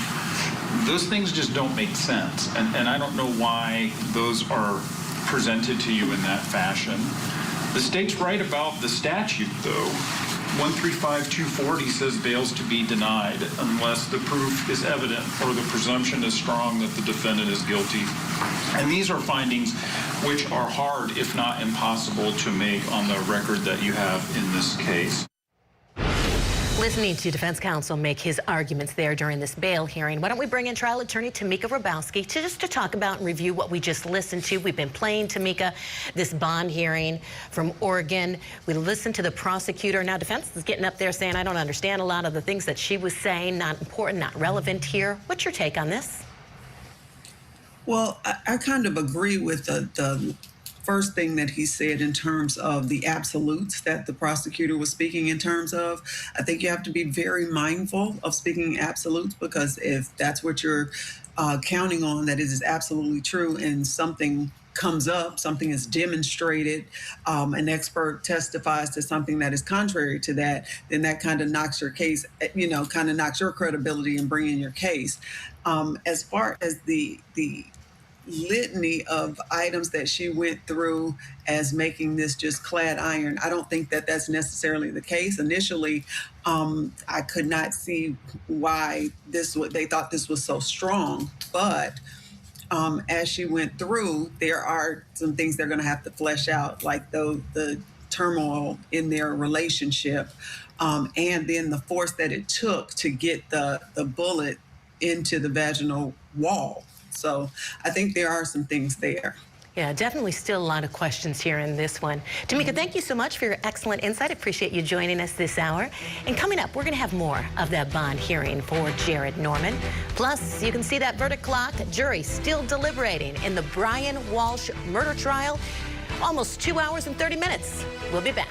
Those things just don't make sense, and I don't know why those are presented to you in that fashion. The state's right about the statute, though. 135-240 says bail's to be denied unless the proof is evident or the presumption is strong that the defendant is guilty. And these are findings which are hard, if not impossible, to make on the record that you have in this case. Listening to defense counsel make his arguments there during this bail hearing, why don't we bring in trial attorney Tamika Rabowski to talk about and review what we just listened to. We've been playing, Tamika, this bond hearing from Oregon. We listened to the prosecutor. Now, defense is getting up there saying, I don't understand a lot of the things that she was saying, not important, not relevant here. What's your take on this? Well, I kind of agree with the first thing that he said in terms of the absolutes that the prosecutor was speaking in terms of. I think you have to be very mindful of speaking absolutes, because if that's what you're counting on, that it is absolutely true, and something comes up, something is demonstrated, an expert testifies to something that is contrary to that, then that kind of knocks your case, kind of knocks your credibility in bringing your case. As far as the litany of items that she went through as making this just clad iron, I don't think that that's necessarily the case. Initially, I could not see why they thought this was so strong, but as she went through, there are some things they're going to have to flesh out, like the turmoil in their relationship, and then the force that it took to get the bullet into the vaginal wall. So I think there are some things there. Yeah, definitely still a lot of questions here in this one. Tamika, thank you so much for your excellent insight. Appreciate you joining us this hour. And coming up, we're going to have more of that bond hearing for Jared Norman. Plus, you can see that verdict clock. Jury still deliberating in the Brian Walshe murder trial. Almost 2 hours and 30 minutes. We'll be back.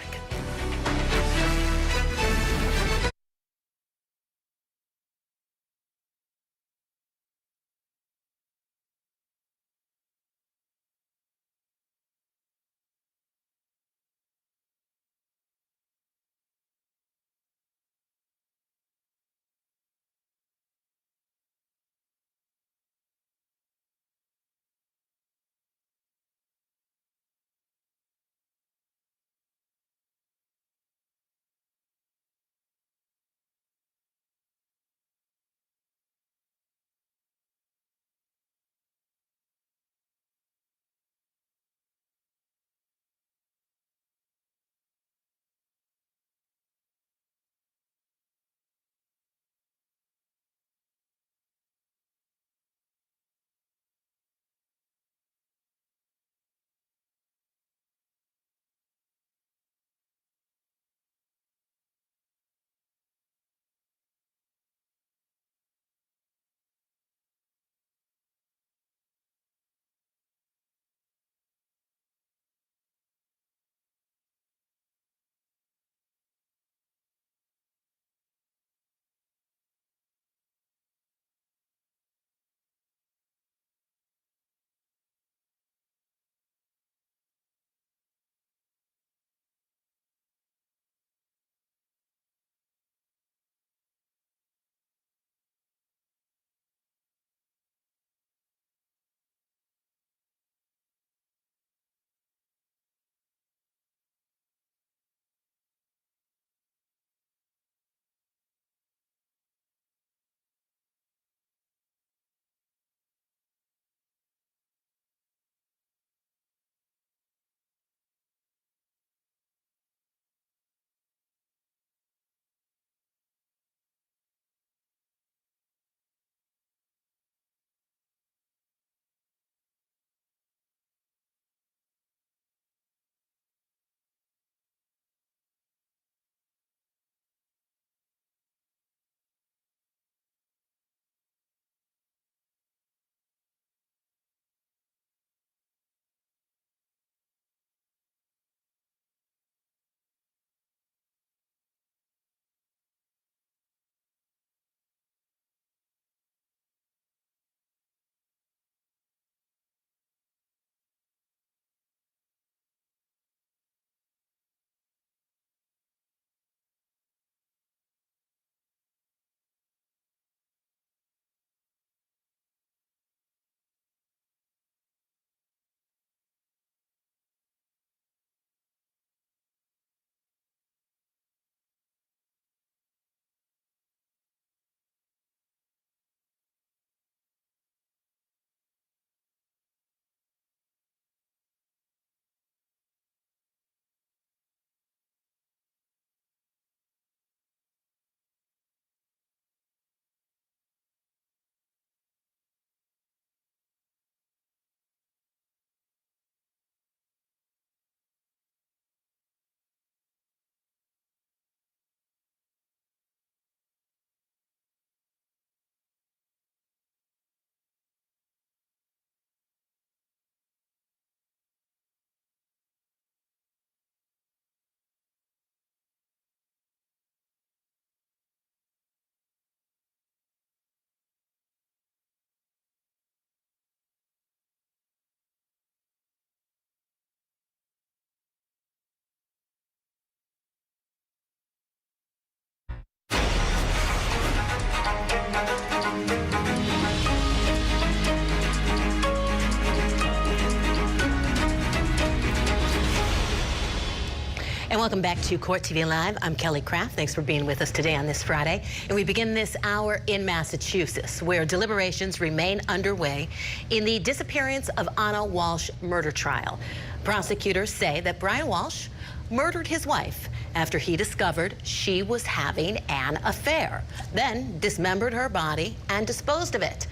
And welcome back to Court TV Live. I'm Kelly Craft. Thanks for being with us today on this Friday. And we begin this hour in Massachusetts, where deliberations remain underway in the disappearance of Anna Walshe murder trial. Prosecutors say that Brian Walshe murdered his wife after he discovered she was having an affair, then dismembered her body and disposed of it.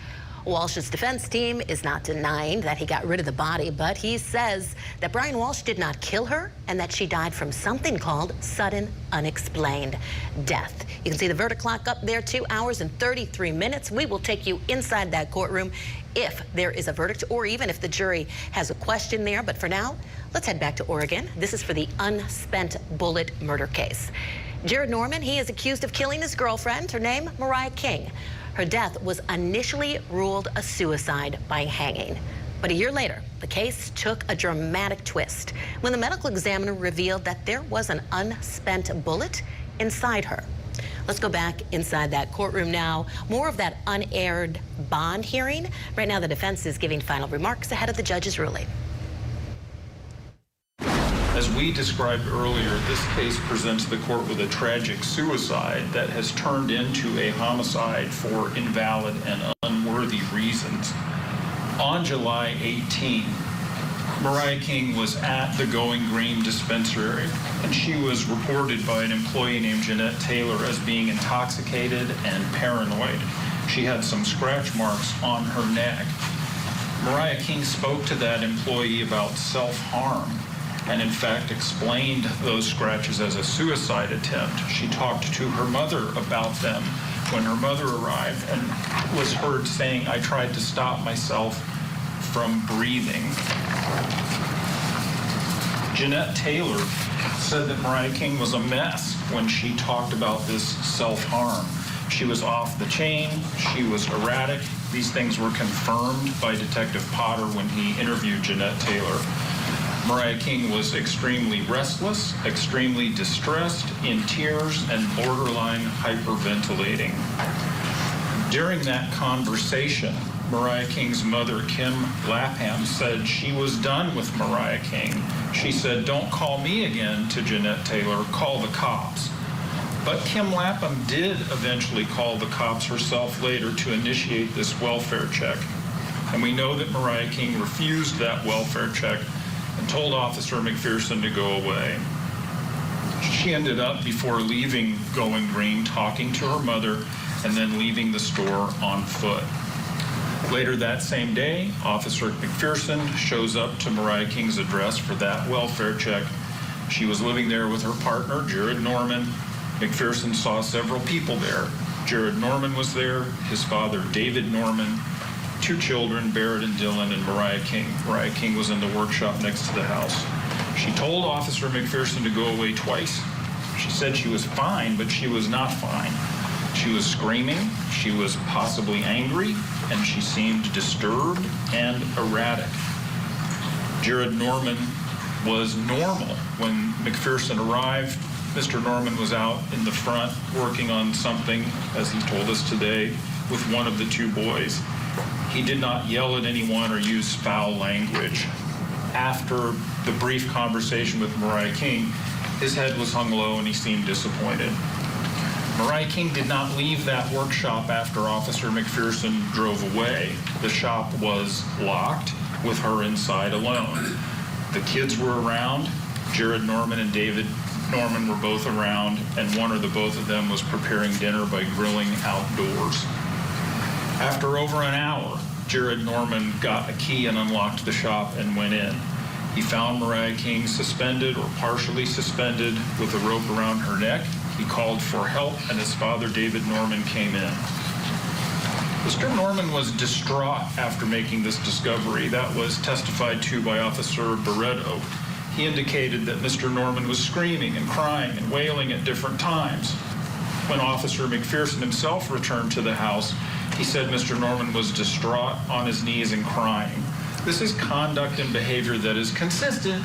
Walsh's defense team is not denying that he got rid of the body, but he says that Brian Walshe did not kill her and that she died from something called sudden unexplained death. You can see the verdict clock up there, 2 hours and 33 minutes. We will take you inside that courtroom if there is a verdict or even if the jury has a question there. But for now, let's head back to Oregon. This is for the unspent bullet murder case. Jared Norman, he is accused of killing his girlfriend, her name Mariah King. Her death was initially ruled a suicide by hanging. But a year later, the case took a dramatic twist when the medical examiner revealed that there was an unspent bullet inside her. Let's go back inside that courtroom now. More of that unaired bond hearing. Right now, the defense is giving final remarks ahead of the judge's ruling. As we described earlier, this case presents the court with a tragic suicide that has turned into a homicide for invalid and unworthy reasons. On July 18, Mariah King was at the Going Green dispensary, and she was reported by an employee named Jeanette Taylor as being intoxicated and paranoid. She had some scratch marks on her neck. Mariah King spoke to that employee about self-harm, and in fact explained those scratches as a suicide attempt. She talked to her mother about them when her mother arrived and was heard saying, "I tried to stop myself from breathing." Jeanette Taylor said that Mariah King was a mess when she talked about this self-harm. She was off the chain, she was erratic. These things were confirmed by Detective Potter when he interviewed Jeanette Taylor. Mariah King was extremely restless, extremely distressed, in tears, and borderline hyperventilating. During that conversation, Mariah King's mother, Kim Lapham, said she was done with Mariah King. She said, "Don't call me again," to Jeanette Taylor, "call the cops." But Kim Lapham did eventually call the cops herself later to initiate this welfare check. And we know that Mariah King refused that welfare check and told Officer McPherson to go away. She ended up, before leaving Going Green, talking to her mother and then leaving the store on foot. Later that same day, Officer McPherson shows up to Mariah King's address for that welfare check. She was living there with her partner, Jared Norman. McPherson saw several people there. Jared Norman was there, his father, David Norman, 2 children, Barrett and Dylan, and Mariah King. Mariah King was in the workshop next to the house. She told Officer McPherson to go away twice. She said she was fine, but she was not fine. She was screaming, she was possibly angry, and she seemed disturbed and erratic. Jared Norman was normal when McPherson arrived. Mr. Norman was out in the front working on something, as he told us today, with one of the 2 boys. He did not yell at anyone or use foul language. After the brief conversation with Mariah King, his head was hung low and he seemed disappointed. Mariah King did not leave that workshop after Officer McPherson drove away. The shop was locked with her inside alone. The kids were around. Jared Norman and David Norman were both around, and one or the both of them was preparing dinner by grilling outdoors. After over an hour, Jared Norman got a key and unlocked the shop and went in. He found Mariah King suspended or partially suspended with a rope around her neck. He called for help, and his father, David Norman, came in. Mr. Norman was distraught after making this discovery. That was testified to by Officer Barreto. He indicated that Mr. Norman was screaming and crying and wailing at different times. When Officer McPherson himself returned to the house, he said Mr. Norman was distraught, on his knees and crying. This is conduct and behavior that is consistent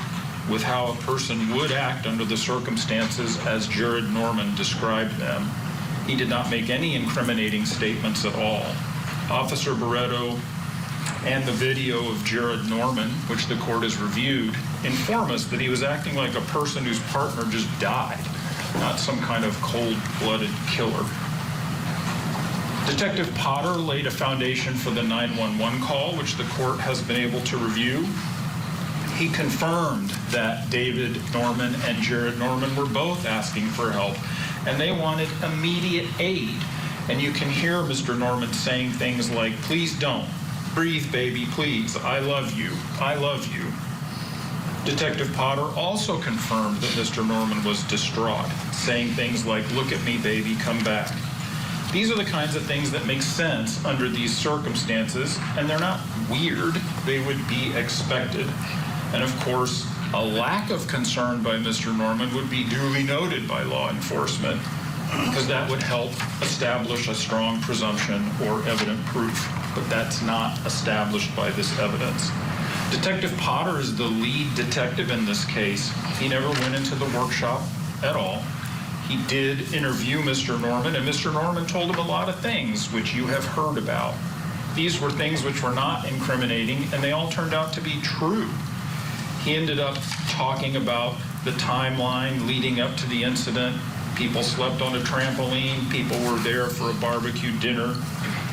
with how a person would act under the circumstances as Jared Norman described them. He did not make any incriminating statements at all. Officer Barreto and the video of Jared Norman, which the court has reviewed, inform us that he was acting like a person whose partner just died, not some kind of cold-blooded killer. Detective Potter laid a foundation for the 911 call, which the court has been able to review. He confirmed that David Norman and Jared Norman were both asking for help, and they wanted immediate aid. And you can hear Mr. Norman saying things like, "Please don't. Breathe, baby, please. I love you. I love you." Detective Potter also confirmed that Mr. Norman was distraught, saying things like, "Look at me, baby, come back." These are the kinds of things that make sense under these circumstances, and they're not weird. They would be expected. And of course, a lack of concern by Mr. Norman would be duly noted by law enforcement, because that would help establish a strong presumption or evident proof. But that's not established by this evidence. Detective Potter is the lead detective in this case. He never went into the workshop at all. He did interview Mr. Norman, and Mr. Norman told him a lot of things which you have heard about. These were things which were not incriminating, and they all turned out to be true. He ended up talking about the timeline leading up to the incident. People slept on a trampoline. People were there for a barbecue dinner.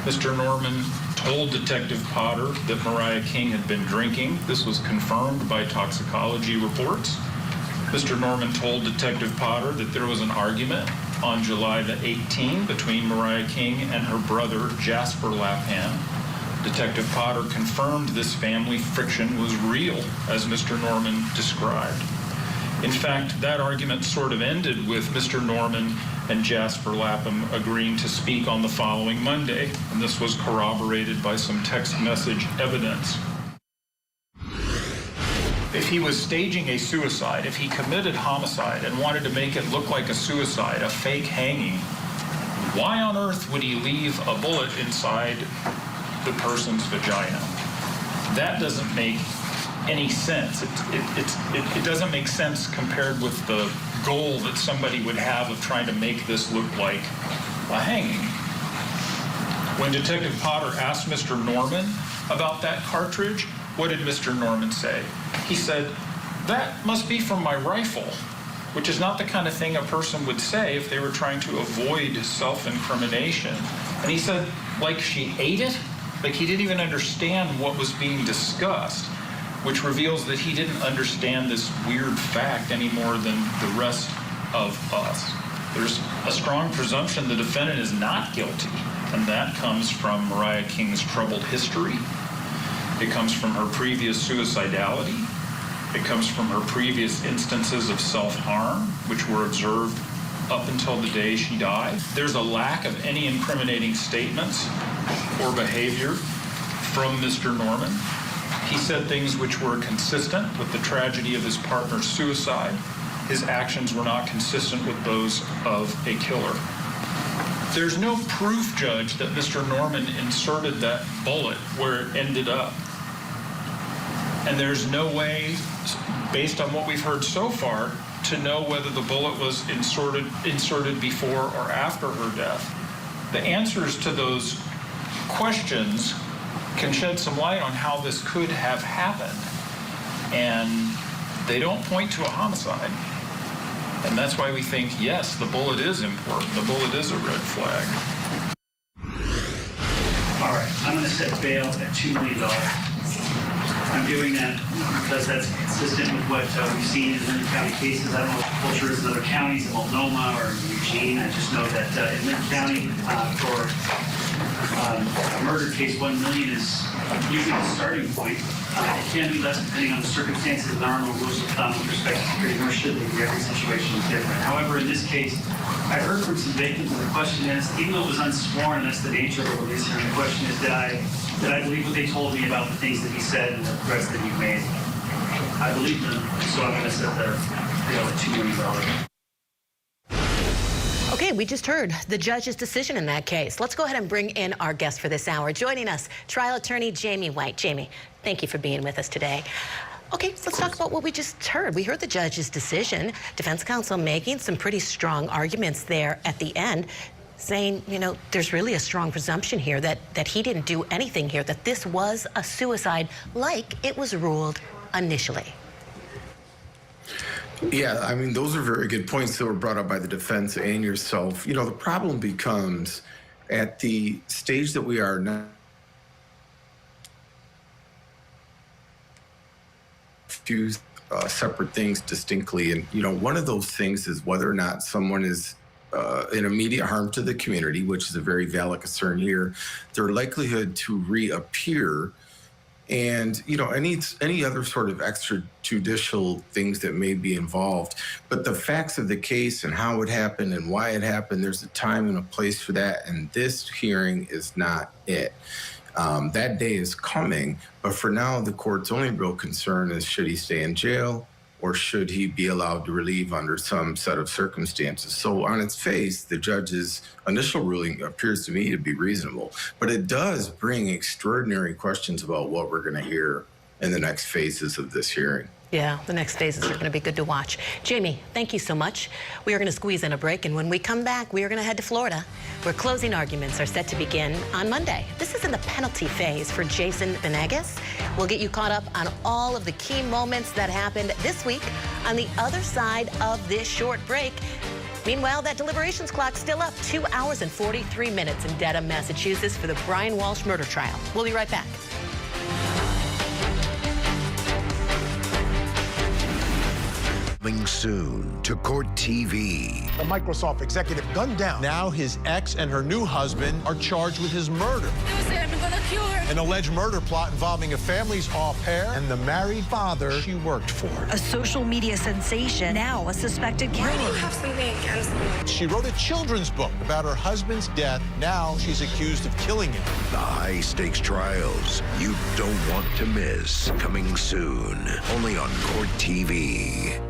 Mr. Norman told Detective Potter that Mariah King had been drinking. This was confirmed by toxicology reports. Mr. Norman told Detective Potter that there was an argument on July the 18th between Mariah King and her brother, Jasper Lapham. Detective Potter confirmed this family friction was real, as Mr. Norman described. In fact, that argument sort of ended with Mr. Norman and Jasper Lapham agreeing to speak on the following Monday, and this was corroborated by some text message evidence. If he was staging a suicide, if he committed homicide and wanted to make it look like a suicide, a fake hanging, why on earth would he leave a bullet inside the person's vagina? That doesn't make any sense. It doesn't make sense compared with the goal that somebody would have of trying to make this look like a hanging. When Detective Potter asked Mr. Norman about that cartridge, what did Mr. Norman say? He said, "That must be from my rifle," which is not the kind of thing a person would say if they were trying to avoid self-incrimination. And he said, like she ate it? Like he didn't even understand what was being discussed, which reveals that he didn't understand this weird fact any more than the rest of us. There's a strong presumption the defendant is not guilty, and that comes from Mariah King's troubled history. It comes from her previous suicidality. It comes from her previous instances of self-harm, which were observed up until the day she died. There's a lack of any incriminating statements or behavior from Mr. Norman. He said things which were consistent with the tragedy of his partner's suicide. His actions were not consistent with those of a killer. There's no proof, Judge, that Mr. Norman inserted that bullet where it ended up. And there's no way, based on what we've heard so far, to know whether the bullet was inserted before or after her death. The answers to those questions can shed some light on how this could have happened. And they don't point to a homicide. And that's why we think, yes, the bullet is important. The bullet is a red flag. All right, I'm going to set bail at $2 million. I'm doing that because that's consistent with what we've seen in Lincoln County cases. I don't know what the culture is in other counties, in Multnomah or Eugene. I just know that in Lincoln County, for a murder case, $1 million is usually the starting point. It can be less depending on the circumstances. There are no rules of thumb with respect to security, nor should they be. Every situation is different. However, in this case, I heard from some victims, and the question is, even though it was unsworn, and that's the nature of a release here, and the question is, did I believe what they told me about the things that he said and the threats that he made? I believe them, so I'm going to set the bail at $2 million. Okay, we just heard the judge's decision in that case. Let's go ahead and bring in our guest for this hour. Joining us, trial attorney Jamie White. Jamie, thank you for being with us today. Okay, let's talk about what we just heard. We heard the judge's decision. Defense counsel making some pretty strong arguments there at the end. saying, you know, there's really a strong presumption here that he didn't do anything here, that this was a suicide like it was ruled initially. Yeah, I mean, those are very good points that were brought up by the defense and yourself. You know, the problem becomes at the stage that we are now, two separate things distinctly. And, you know, one of those things is whether or not someone is an immediate harm to the community, which is a very valid concern here, their likelihood to reappear, and, you know, any other sort of extrajudicial things that may be involved. But the facts of the case and how it happened and why it happened, there's a time and a place for that, and this hearing is not it. That day is coming, but for now, the court's only real concern is, should he stay in jail or should he be allowed to relieve under some set of circumstances? So on its face, the judge's initial ruling appears to me to be reasonable, but it does bring extraordinary questions about what we're going to hear in the next phases of this hearing. Yeah, the next phases are going to be good to watch. Jamie, thank you so much. We are going to squeeze in a break, and when we come back, we are going to head to Florida, where closing arguments are set to begin on Monday. This is in the penalty phase for Jason Venegas. We'll get you caught up on all of the key moments that happened this week on the other side of this short break. Meanwhile, that deliberations clock's still up, 2 hours and 43 minutes in Dedham, Massachusetts for the Brian Walshe murder trial. We'll be right back. Coming soon to Court TV. The Microsoft executive gunned down. Now his ex and her new husband are charged with his murder. I'm gonna kill her. An alleged murder plot involving a family's au pair and the married father she worked for. A social media sensation, now a suspected killer. Why do you have something against me? She wrote a children's book about her husband's death. Now she's accused of killing him. The high-stakes trials you don't want to miss. Coming soon, only on Court TV.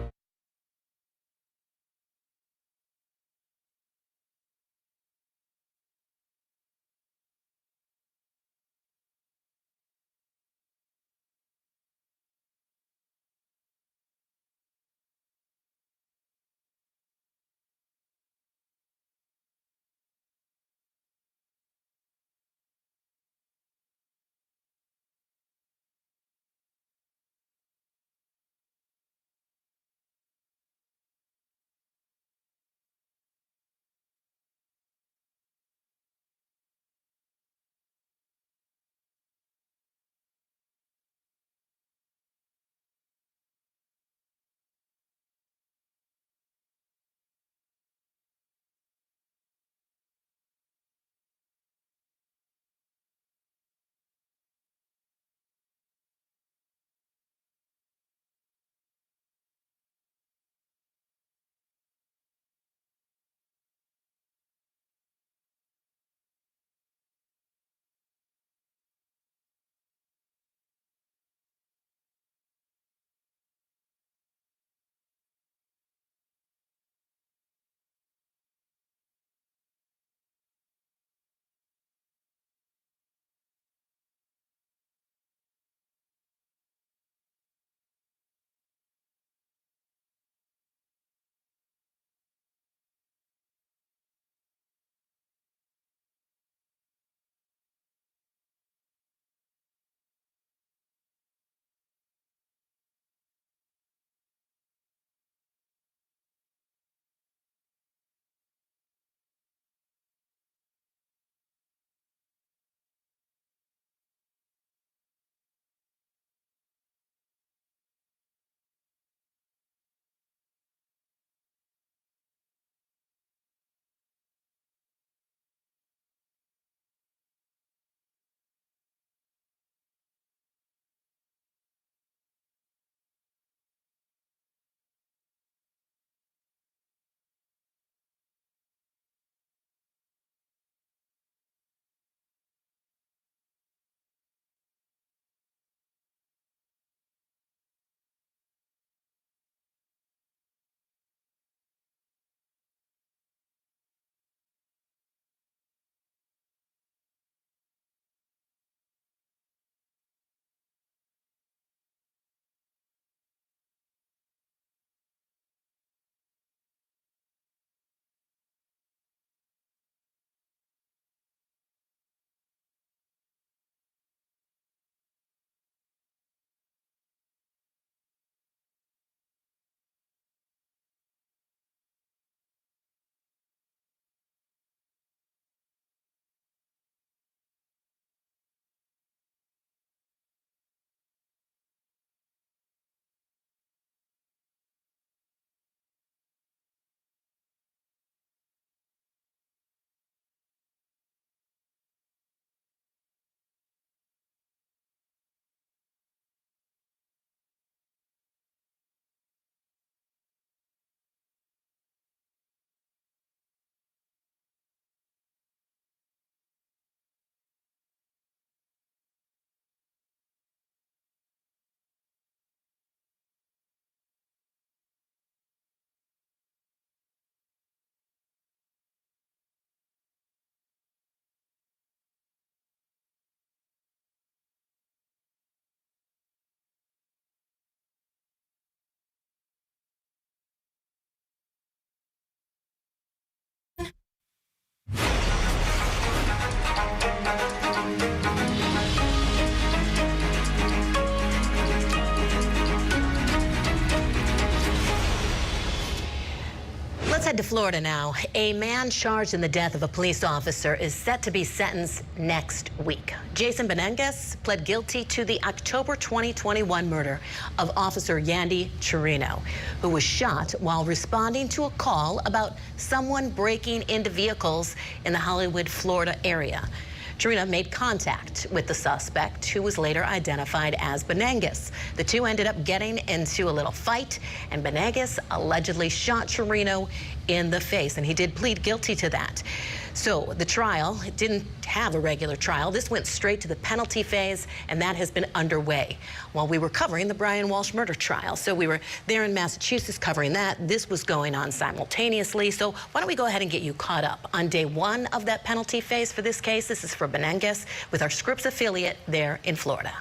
Let's head to Florida now. A man charged in the death of a police officer is set to be sentenced next week. Jason Benengues pled guilty to the October 2021 murder of Officer Yandy Chirino, who was shot while responding to a call about someone breaking into vehicles in the Hollywood, Florida area. Chirino made contact with the suspect, who was later identified as Benengues. The two ended up getting into a little fight, and Benengues allegedly shot Chirino in the face, and he did plead guilty to that. So the trial didn't have a regular trial. This went straight to the penalty phase, and that has been underway while we were covering the Brian Walshe murder trial. So we were there in Massachusetts covering that. This was going on simultaneously. So why don't we go ahead and get you caught up on day one of that penalty phase for this case. This is for Benengues with our Scripps affiliate there in Florida.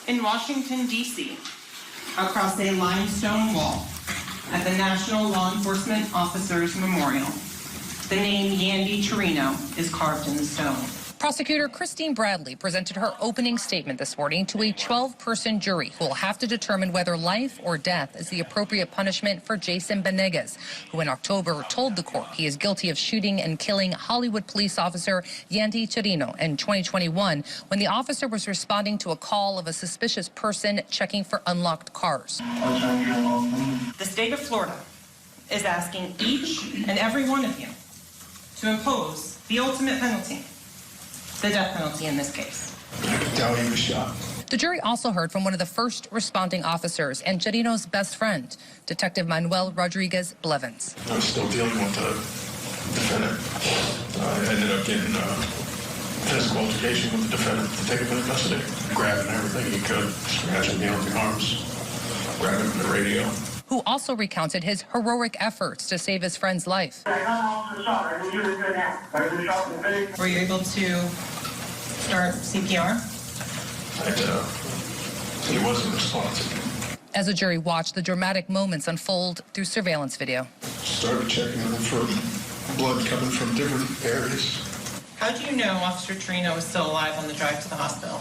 In Washington, D.C., across a limestone wall at the National Law Enforcement Officers Memorial, the name Yandy Chirino is carved in the stone. Prosecutor Christine Bradley presented her opening statement this morning to a 12-person jury who will have to determine whether life or death is the appropriate punishment for Jason Benengues, who in October told the court he is guilty of shooting and killing Hollywood police officer Yandy Chirino in 2021 when the officer was responding to a call of a suspicious person checking for unlocked cars. The state of Florida is asking each and every one of you to impose the ultimate penalty, the death penalty in this case. Doubt he was shot. The jury also heard from one of the first responding officers and Chirino's best friend, Detective Manuel Rodriguez Blevins. I was still dealing with the defendant. I ended up getting physical altercation with the defendant to take him into custody. Grabbing everything he could, scratching me on the arms, grabbing the radio. Who also recounted his heroic efforts to save his friend's life. Were you able to start CPR? He wasn't responsive. As the jury watched the dramatic moments unfold through surveillance video. Started checking him for blood coming from different areas. How do you know Officer Chirino was still alive on the drive to the hospital?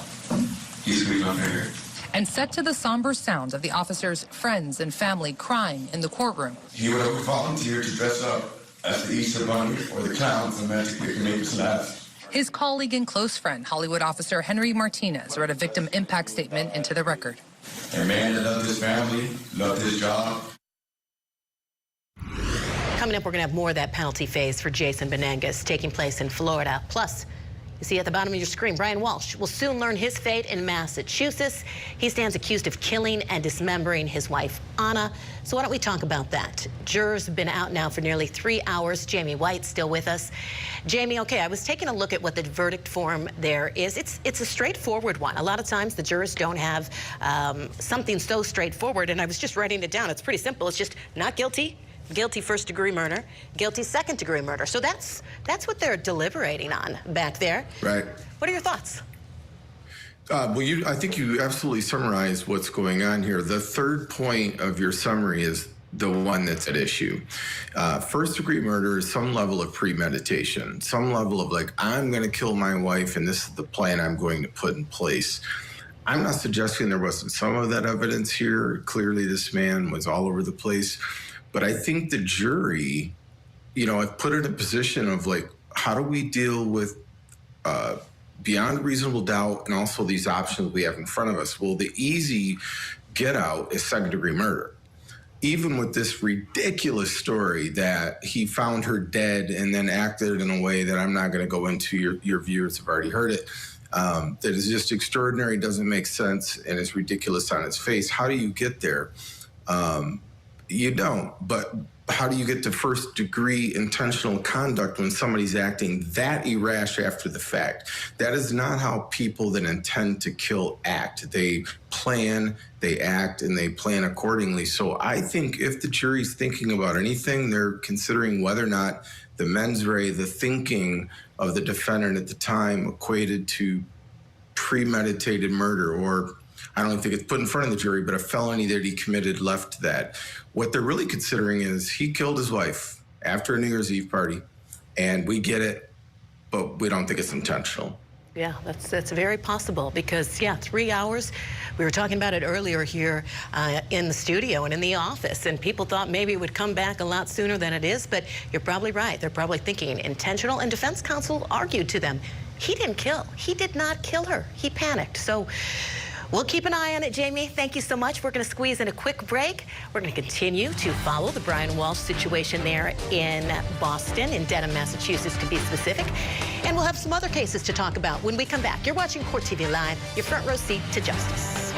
He's moving on here. And set to the somber sounds of the officers' friends and family crying in the courtroom. He would have volunteered to dress up as the Easter Bunny or the clowns and magically make us laugh. His colleague and close friend, Hollywood officer Henry Martinez, read a victim impact statement into the record. A man that loved his family, loved his job. Coming up, we're going to have more of that penalty phase for Jason Benengues taking place in Florida. Plus, you see at the bottom of your screen, Brian Walshe will soon learn his fate in Massachusetts. He stands accused of killing and dismembering his wife, Anna. So why don't we talk about that? Jurors have been out now for nearly 3 hours. Jamie White's still with us. Jamie, okay, I was taking a look at what the verdict form there is. It's a straightforward one. A lot of times the jurors don't have something so straightforward, and I was just writing it down. It's pretty simple. It's just not guilty, guilty first-degree murder, guilty second-degree murder. So that's what they're deliberating on back there. Right. What are your thoughts? Well, I think you absolutely summarized what's going on here. The third point of your summary is the one that's at issue. First-degree murder is some level of premeditation, some level of like, I'm going to kill my wife, and this is the plan I'm going to put in place. I'm not suggesting there wasn't some of that evidence here. Clearly, this man was all over the place. But I think the jury, I've put it in a position of like, how do we deal with beyond reasonable doubt and also these options we have in front of us? Well, the easy get out is second-degree murder. Even with this ridiculous story that he found her dead and then acted in a way that I'm not going to go into, your viewers have already heard it, that is just extraordinary, doesn't make sense, and is ridiculous on its face. How do you get there? You don't, but how do you get to first-degree intentional conduct when somebody's acting that irrational after the fact? That is not how people that intend to kill act. They plan, they act, and they plan accordingly. So I think if the jury's thinking about anything, they're considering whether or not the mens rea, the thinking of the defendant at the time, equated to premeditated murder, or I don't think it's put in front of the jury, but a felony that he committed left to that. What they're really considering is he killed his wife after a New Year's Eve party, and we get it. but we don't think it's intentional. Yeah, that's very possible because, yeah, 3 hours. We were talking about it earlier here in the studio and in the office, and people thought maybe it would come back a lot sooner than it is, but you're probably right. They're probably thinking intentional, and defense counsel argued to them, he didn't kill. He did not kill her. He panicked. So we'll keep an eye on it, Jamie. Thank you so much. We're going to squeeze in a quick break. We're going to continue to follow the Brian Walshe situation there in Boston, in Dedham, Massachusetts, to be specific. And we'll have some other cases to talk about when we come back. You're watching Court TV Live, your front row seat to justice.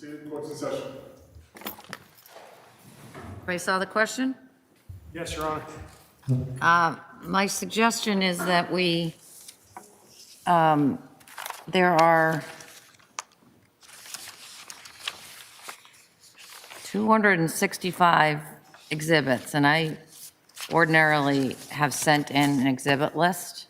Seated, court's in session. Everybody saw the question? Yes, Your Honor. My suggestion is that we, there are 265 exhibits, and I ordinarily have sent in an exhibit list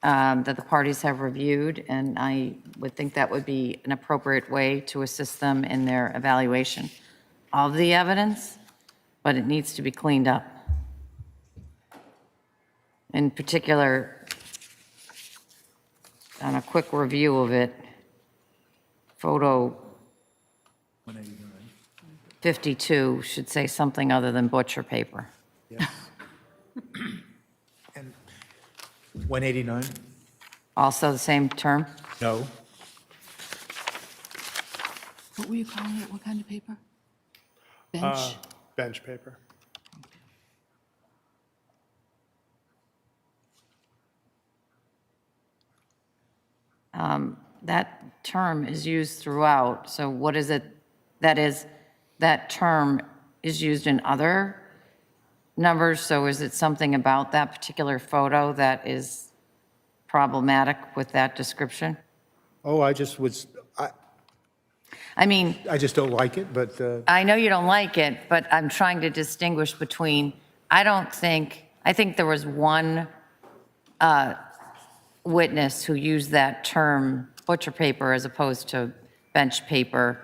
that the parties have reviewed, and I would think that would be an appropriate way to assist them in their evaluation of the evidence, but it needs to be cleaned up. In particular, on a quick review of it, photo 52 should say something other than butcher paper. Yes. And 189? Also the same term? No. What were you calling it? What kind of paper? Bench? Bench paper. That term is used throughout, so what is it that is, that term is used in other numbers, so is it something about that particular photo that is problematic with that description? Oh, I just was, I mean, I just don't like it, but I know you don't like it, but I'm trying to distinguish between, I think there was one witness who used that term butcher paper as opposed to bench paper,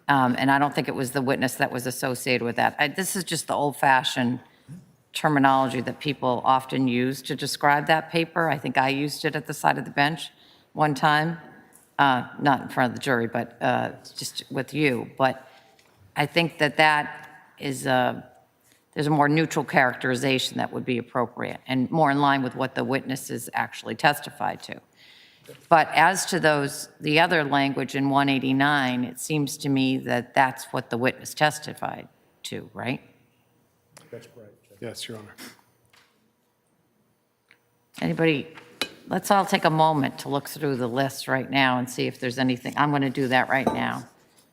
and I don't think it was the witness that was associated with that. This is just the old-fashioned terminology that people often use to describe that paper. I think I used it at the side of the bench one time, not in front of the jury, but just with you. But I think that is there's a more neutral characterization that would be appropriate and more in line with what the witnesses actually testified to. But as to the other language in 189, it seems to me that that's what the witness testified to, right? that's correct. Yes, Your Honor. Anybody, let's all take a moment to look through the list right now and see if there's anything. I'm going to do that right now.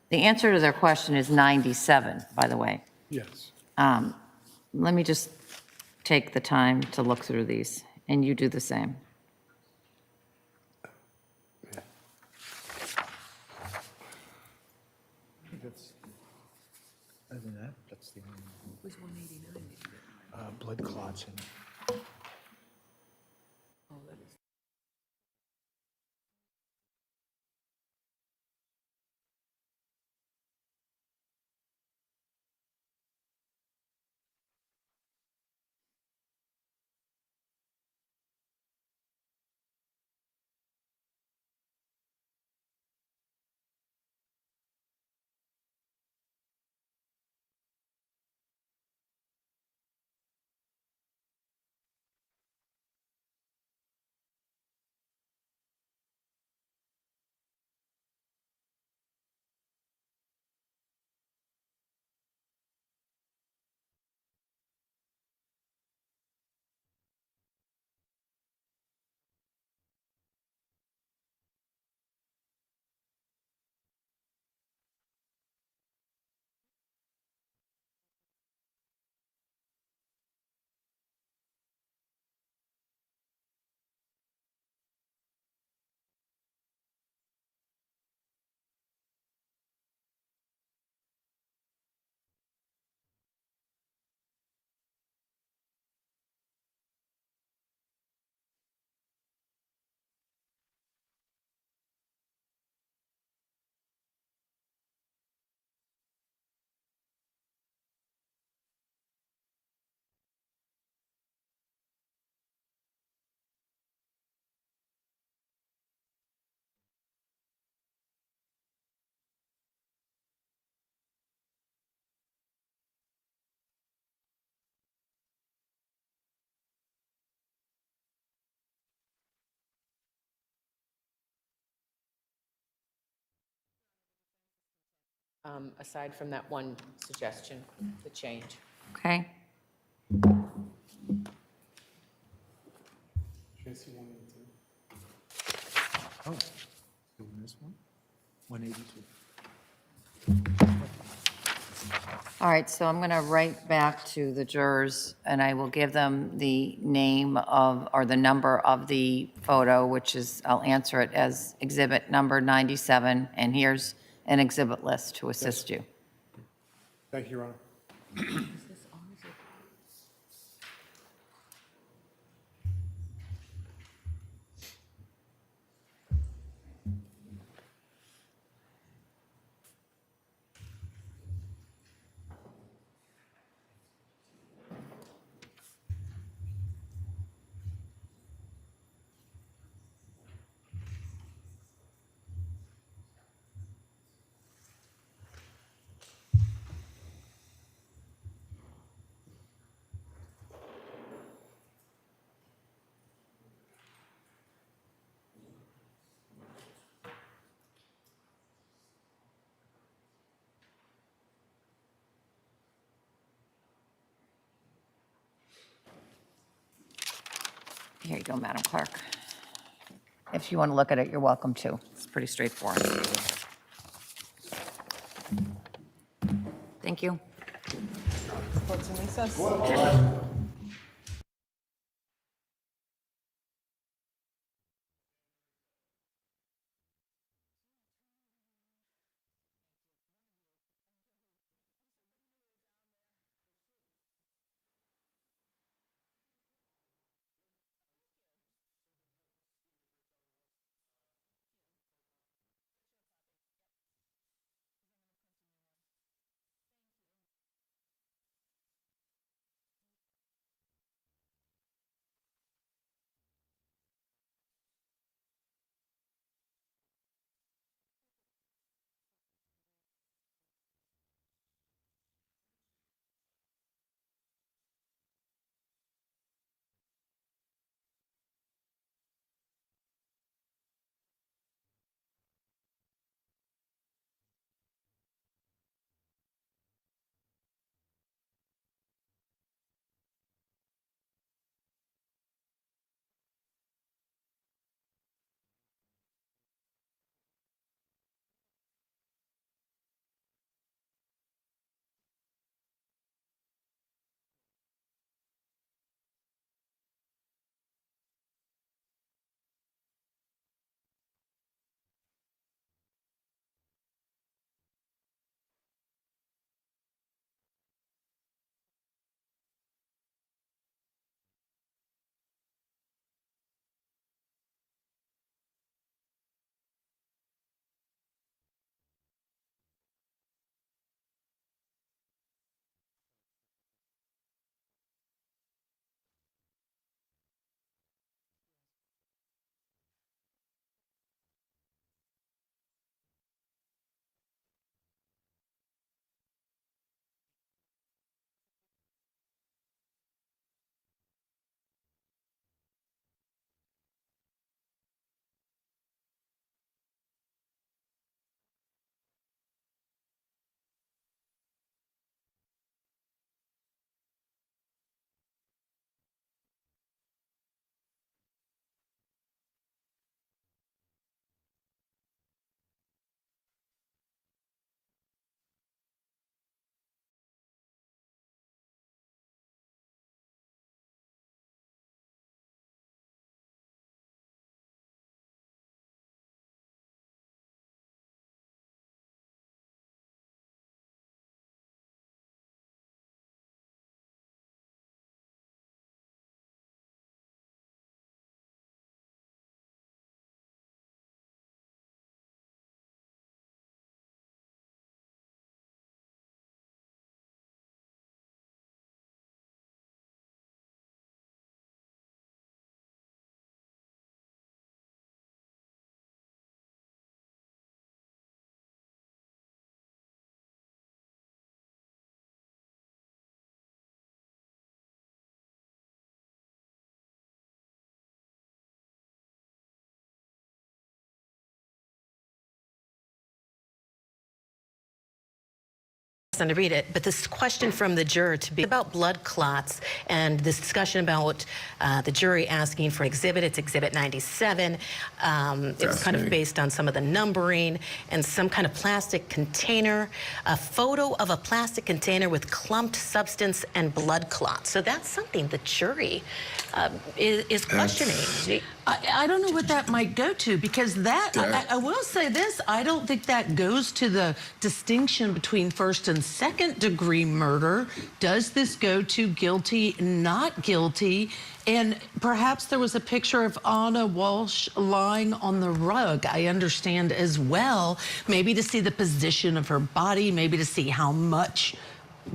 The answer to their question is 97, by the way. Yes. Let me just take the time to look through these, and you do the same. Other than that, that's the only one. Was 189? Blood clots and Oh, that is. Aside from that one suggestion, the change. Okay? Tracy 182. oh, doing this one? 182. All right, so I'm going to write back to the jurors, and I will give them the name of, or the number of the photo, which is, I'll answer it as exhibit number 97, and here's an exhibit list to assist you. Thank you, Your Honor. Here you go, Madam Clerk. If you want to look at it, you're welcome to. It's pretty straightforward. Thank you. Court's in recess. To read it, but this question from the juror to be about blood clots and this discussion about the jury asking for exhibit. It's exhibit 97. It was kind of based on some of the numbering and some kind of plastic container, a photo of a plastic container with clumped substance and blood clots. So that's something the jury is questioning. I don't know what that might go to, because that, I will say this, I don't think that goes to the distinction between first and second degree murder. Does this go to guilty, not guilty? And perhaps there was a picture of Anna Walshe lying on the rug, I understand as well, maybe to see the position of her body, maybe to see how much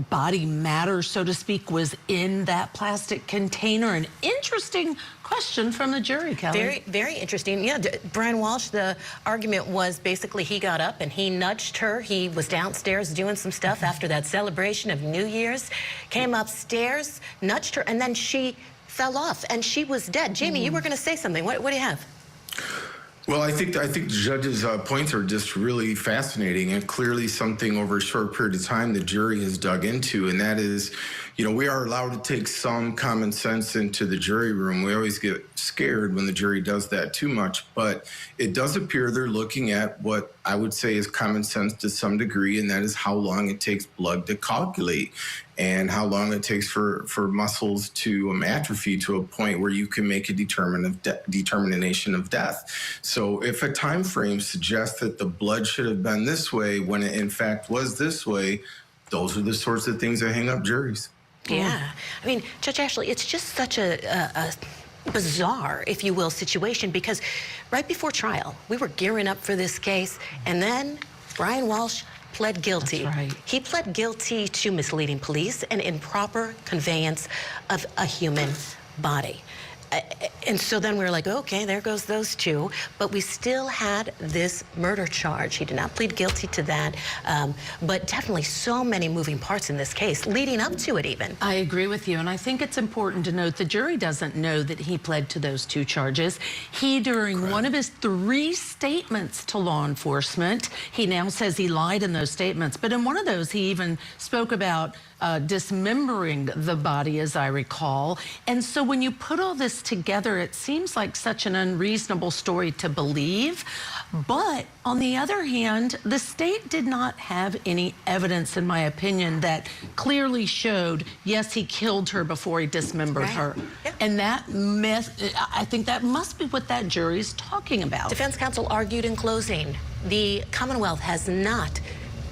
body matter, so to speak, was in that plastic container. An interesting question from the jury, Kelly. Very, very interesting. Yeah, Brian Walshe, the argument was basically he got up and he nudged her. He was downstairs doing some stuff after that celebration of New Year's, came upstairs, nudged her, and then she fell off and she was dead. Jamie, you were going to say something. What do you have? Well, I think the judge's points are just really fascinating, and clearly something over a short period of time the jury has dug into, and that is, you know, we are allowed to take some common sense into the jury room. We always get scared when the jury does that too much, but it does appear they're looking at what I would say is common sense to some degree, and that is how long it takes blood to coagulate and how long it takes for muscles to atrophy to a point where you can make a determination of death. So if a time frame suggests that the blood should have been this way when it in fact was this way, those are the sorts of things that hang up juries. Yeah. I mean, Judge Ashley, it's just such a bizarre, if you will, situation, because right before trial, we were gearing up for this case, and then Brian Walshe pled guilty. That's right. He pled guilty to misleading police and improper conveyance of a human body. And so then we were like, okay, there goes those two. But we still had this murder charge. He did not plead guilty to that. But definitely so many moving parts in this case, leading up to it even. I agree with you. And I think it's important to note the jury doesn't know that he pled to those two charges. He, during one of his 3 statements to law enforcement, he now says he lied in those statements. But in one of those, he even spoke about dismembering the body, as I recall. And so when you put all this together, it seems like such an unreasonable story to believe. But on the other hand, the state did not have any evidence, in my opinion, that clearly showed, yes, he killed her before he dismembered her. Yep. And that I think that must be what that jury's talking about. Defense counsel argued in closing, the Commonwealth has not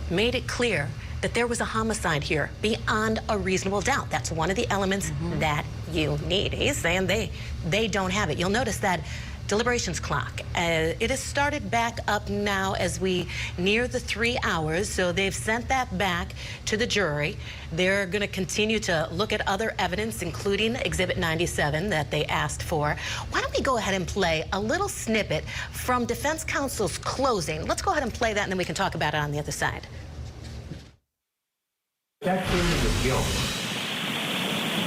made it clear that there was a homicide here beyond a reasonable doubt. That's one of the elements that you need. He's saying they don't have it. You'll notice that deliberations clock. It has started back up now as we near the 3 hours, so they've sent that back to the jury. They're going to continue to look at other evidence, including Exhibit 97 that they asked for. Why don't we go ahead and play a little snippet from defense counsel's closing? Let's go ahead and play that, and then we can talk about it on the other side. That feeling of guilt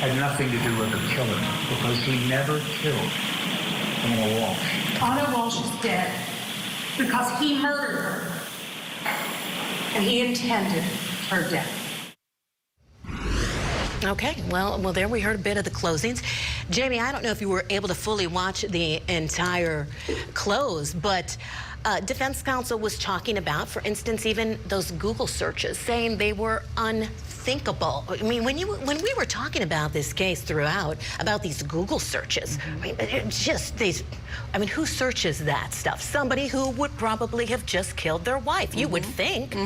had nothing to do with the killing, because he never killed Anna Walshe. Anna Walshe is dead because he murdered her, and he intended her death. Okay, well, there we heard a bit of the closings. Jamie, I don't know if you were able to fully watch the entire close, but defense counsel was talking about, for instance, even those Google searches, saying they were unthinkable. I mean, when we were talking about this case throughout, about these Google searches, I mean, it's just these, I mean, who searches that stuff? Somebody who would probably have just killed their wife, you would think.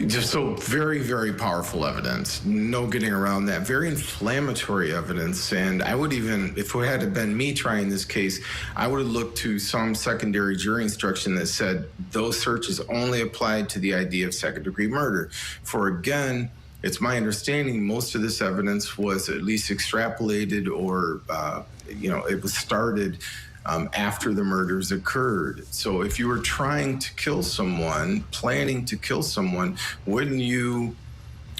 Just so very, very powerful evidence. No getting around that. Very inflammatory evidence. And I would even, if it had been me trying this case, I would have looked to some secondary jury instruction that said those searches only applied to the idea of second-degree murder. For again, it's my understanding most of this evidence was at least extrapolated or, it was started after the murders occurred. So if you were trying to kill someone, planning to kill someone, wouldn't you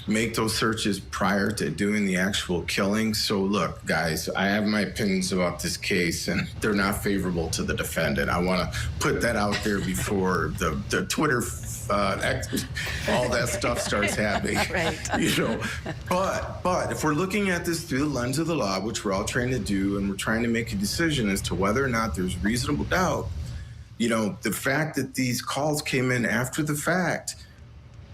make those searches prior to doing the actual killing? So look, guys, I have my opinions about this case, and they're not favorable to the defendant. I want to put that out there before the Twitter all that stuff starts happening. Right. You know, but if we're looking at this through the lens of the law, which we're all trying to do, and we're trying to make a decision as to whether or not there's reasonable doubt, you know, the fact that these calls came in after the fact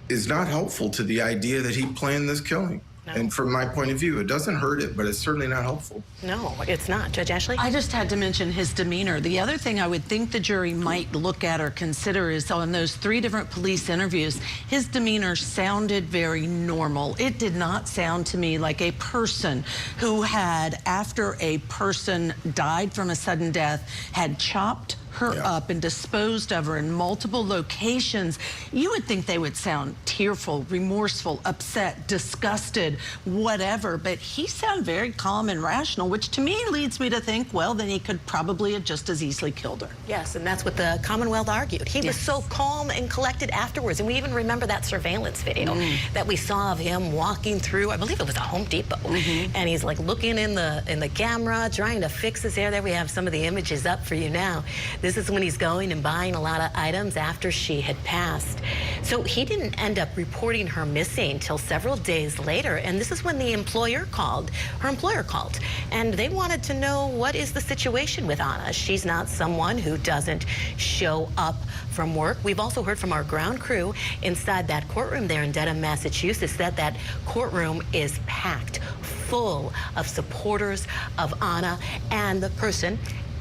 is not helpful to the idea that he planned this killing. No. And from my point of view, it doesn't hurt it, but it's certainly not helpful. No, it's not. Judge Ashley? I just had to mention his demeanor. The other thing I would think the jury might look at or consider is on those 3 different police interviews, his demeanor sounded very normal. It did not sound to me like a person who had, after a person died from a sudden death, had chopped her up and disposed of her in multiple locations. You would think they would sound tearful, remorseful, upset, disgusted, whatever, but he sounded very calm and rational, which to me leads me to think, well, then he could probably have just as easily killed her. Yes, and that's what the Commonwealth argued. He was so calm and collected afterwards, and we even remember that surveillance video that we saw of him walking through, I believe it was a Home Depot, and he's like looking in the camera, trying to fix his hair. There we have some of the images up for you now. This is when he's going and buying a lot of items after she had passed. So he didn't end up reporting her missing until several days later, and this is when the employer called, her employer called, and they wanted to know what is the situation with Anna. She's not someone who doesn't show up from work. We've also heard from our ground crew inside that courtroom there in Dedham, Massachusetts, that that courtroom is packed full of supporters of Anna, and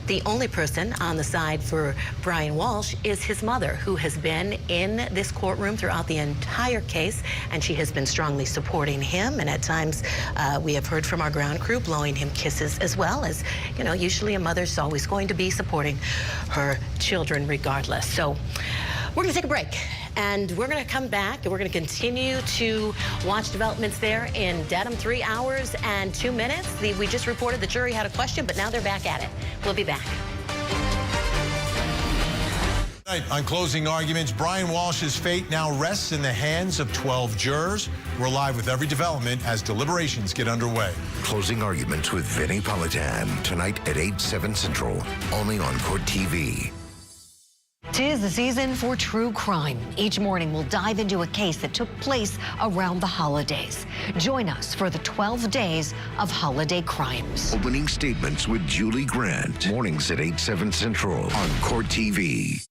the only person on the side for Brian Walshe is his mother, who has been in this courtroom throughout the entire case, and she has been strongly supporting him, and at times we have heard from our ground crew blowing him kisses as well, as, you know, usually a mother's always going to be supporting her children regardless. So we're going to take a break, and we're going to come back, and we're going to continue to watch developments there in Dedham. 3 hours and 2 minutes. We just reported the jury had a question, but now they're back at it. We'll be back. Tonight on Closing Arguments, Brian Walsh's fate now rests in the hands of 12 jurors. We're live with every development as deliberations get underway. Closing Arguments with Vinnie Politan, tonight at 8/7 Central, only on Court TV. 'Tis the season for true crime. Each morning we'll dive into a case that took place around the holidays. Join us for the 12 days of holiday crimes. Opening statements with Julie Grant, mornings at 8/7 Central on Court TV.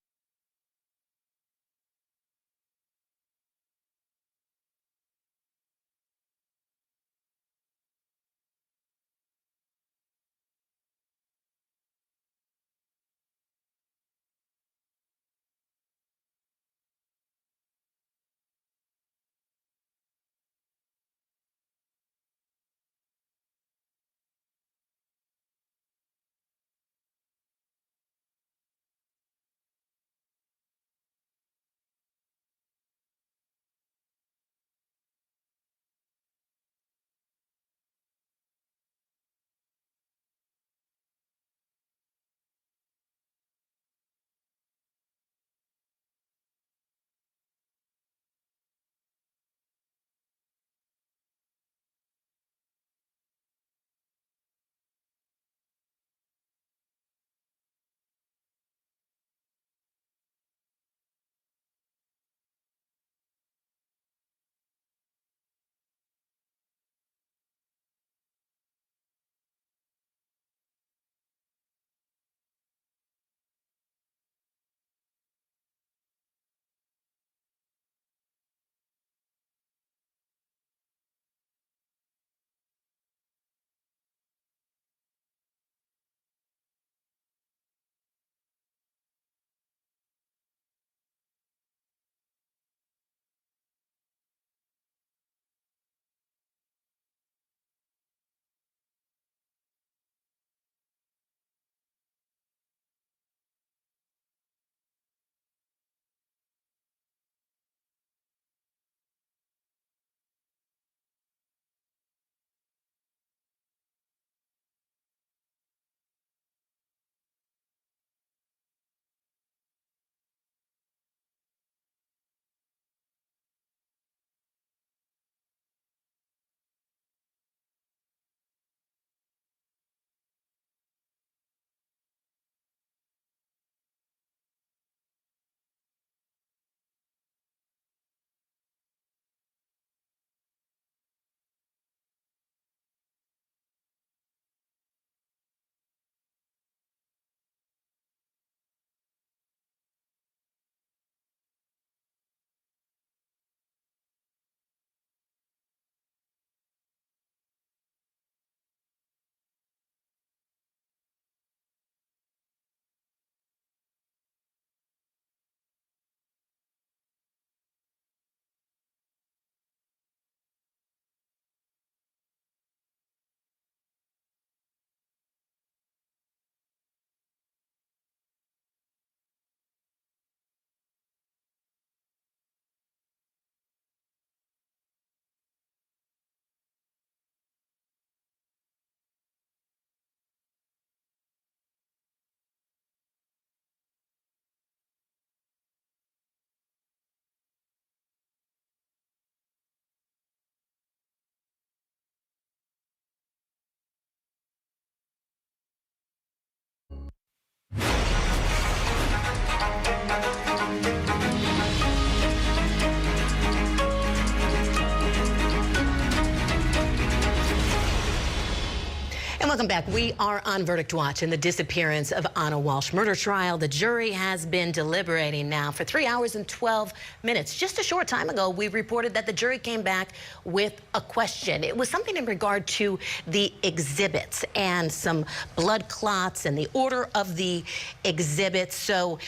And welcome back. We are on verdict watch in the disappearance of Anna Walshe murder trial. The jury has been deliberating now for 3 hours and 12 minutes. Just a short time ago, we reported that the jury came back with a question. It was something in regard to the exhibits and some blood clots and the order of the exhibits. So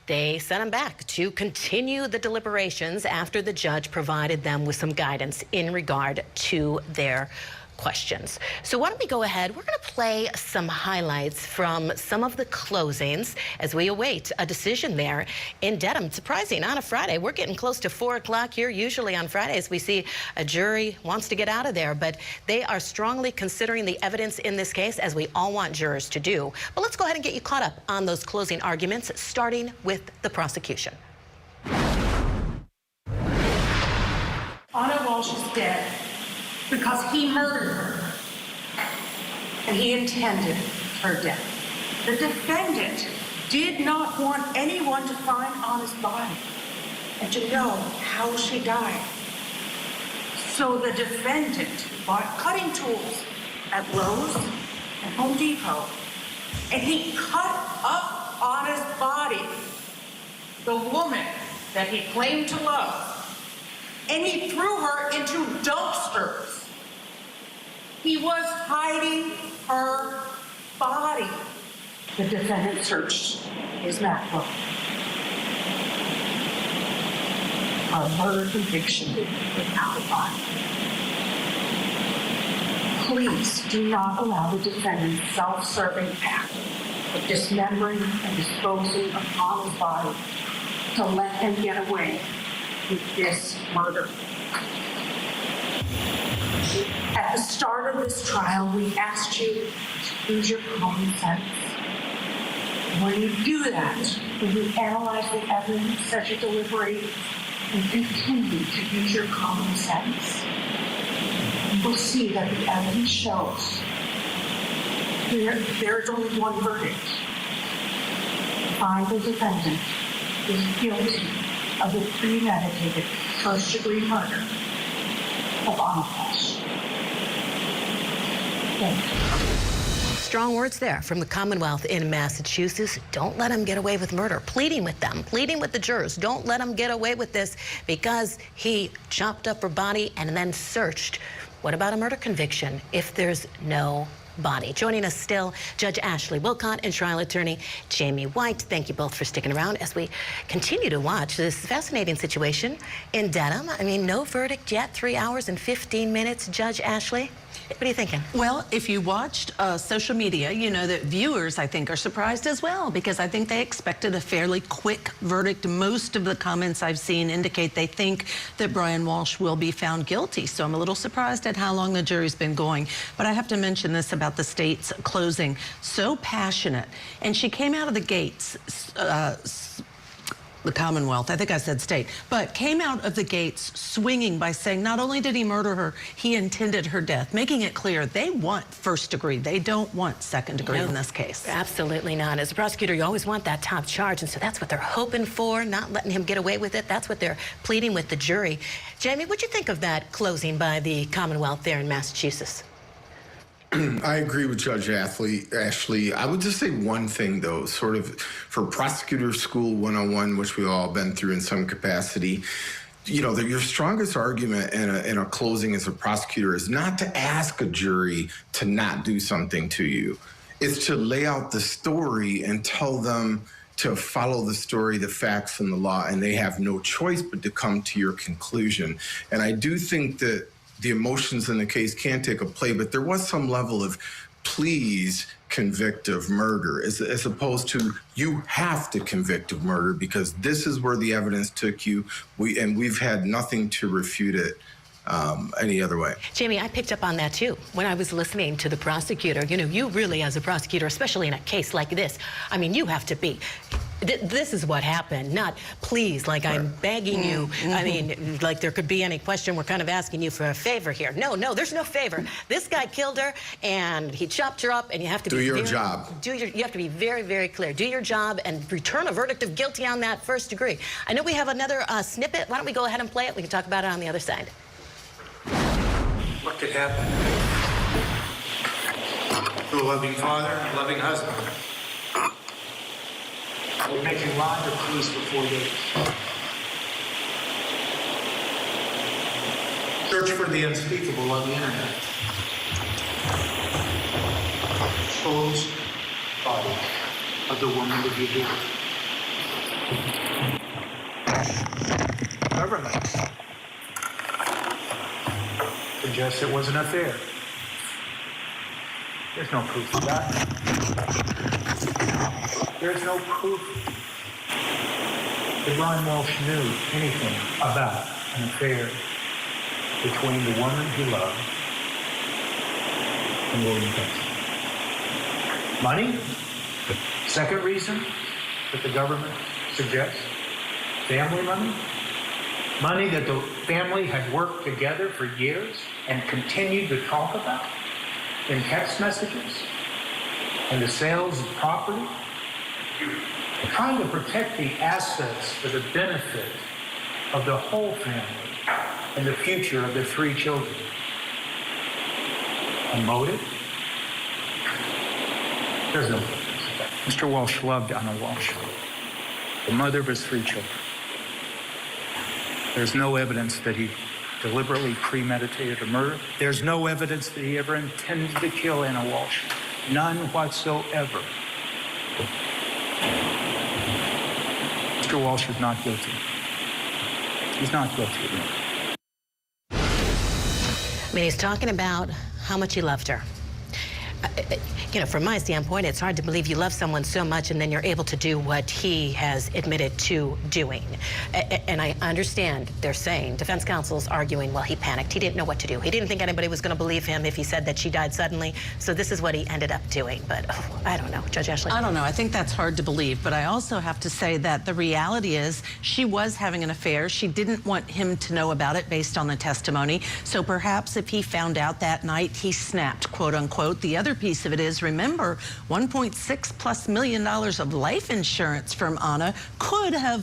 they sent them back to continue the deliberations after the judge provided them with some guidance in regard to their questions. So why don't we go ahead? We're going to play some highlights from some of the closings as we await a decision there in Dedham. Surprising, on a Friday. We're getting close to 4 o'clock here. Usually on Fridays we see a jury wants to get out of there, but they are strongly considering the evidence in this case, as we all want jurors to do. But let's go ahead and get you caught up on those closing arguments, starting with the prosecution. Anna Walshe is dead because he murdered her, and he intended her death. The defendant did not want anyone to find Anna's body and to know how she died. So the defendant bought cutting tools at Lowe's and Home Depot, and he cut up Anna's body, the woman that he claimed to love, and he threw her into dumpsters. He was hiding her body. The defendant searched his MacBook. A murder conviction without a body. Please do not allow the defendant's self-serving act of dismembering and disposing of Anna's body to let him get away with this murder. At the start of this trial, we asked you to use your common sense. When you do that, when you analyze the evidence as you deliberate and continue to use your common sense, you will see that the evidence shows there is only one verdict. Find the defendant is guilty of the premeditated first-degree murder of Anna Walshe. Strong words there from the Commonwealth in Massachusetts. Don't let him get away with murder. Pleading with them, pleading with the jurors. Don't let him get away with this because he chopped up her body and then searched. What about a murder conviction if there's no body? Joining us still, Judge Ashley Wilcott and trial attorney Jamie White. Thank you both for sticking around as we continue to watch this fascinating situation in Dedham. I mean, no verdict yet, 3 hours and 15 minutes. Judge Ashley, what are you thinking? Well, if you watched social media, you know that viewers, I think, are surprised as well, because I think they expected a fairly quick verdict. Most of the comments I've seen indicate they think that Brian Walshe will be found guilty. So I'm a little surprised at how long the jury's been going. But I have to mention this about the state's closing. So passionate. And she came out of the gates, the Commonwealth, I think I said state, but came out of the gates swinging by saying not only did he murder her, he intended her death, making it clear they want first degree. They don't want second degree in this case. Absolutely not. As a prosecutor, you always want that top charge, and so that's what they're hoping for, not letting him get away with it. That's what they're pleading with the jury. Jamie, what'd you think of that closing by the Commonwealth there in Massachusetts? I agree with Judge Ashley. I would just say one thing, though, sort of for prosecutor school 101, which we've all been through in some capacity. You know, your strongest argument in a closing as a prosecutor is not to ask a jury to not do something to you. It's to lay out the story and tell them to follow the story, the facts, and the law, and they have no choice but to come to your conclusion. And I do think that the emotions in the case can take a play, but there was some level of please convict of murder as opposed to you have to convict of murder because this is where the evidence took you. We've had nothing to refute it any other way. Jamie, I picked up on that too when I was listening to the prosecutor. You know, you really, as a prosecutor, especially in a case like this, I mean, you have to be. This is what happened, not please, like I'm begging you. I mean, like there could be any question. We're kind of asking you for a favor here. No, there's no favor. This guy killed her and he chopped her up, and you have to do your job. You have to be very, very clear. Do your job and return a verdict of guilty on that first degree. I know we have another snippet. Why don't we go ahead and play it? We can talk about it on the other side. What could happen? to a loving father and a loving husband. I will make you lie or cruise for 4 days. Search for the unspeakable on the internet. Expose body of the woman that you do. Government suggests it was an affair. There's no proof of that. There's no proof that Ron Walsh knew anything about an affair between the woman he loved and William Tipton. Money? Second reason that the government suggests. Family money? Money that the family had worked together for years and continued to talk about in text messages and the sales of property. They're trying to protect the assets for the benefit of the whole family and the future of their 3 children. A motive? There's no evidence of that. Mr. Walsh loved Anna Walsh, the mother of his 3 children. There's no evidence that he deliberately premeditated a murder. There's no evidence that he ever intended to kill Anna Walsh. None whatsoever. Mr. Walsh is not guilty. He's not guilty of murder. I mean, he's talking about how much he loved her. You know, from my standpoint, it's hard to believe you love someone so much and then you're able to do what he has admitted to doing. And I understand they're saying, defense counsel's arguing, well, he panicked. He didn't know what to do. He didn't think anybody was going to believe him if he said that she died suddenly. So this is what he ended up doing. But I don't know. Judge Ashley? I don't know. I think that's hard to believe. But I also have to say that the reality is she was having an affair. She didn't want him to know about it based on the testimony. So perhaps if he found out that night, he snapped, quote unquote. The other piece of it is, remember, $1.6+ million of life insurance from Anna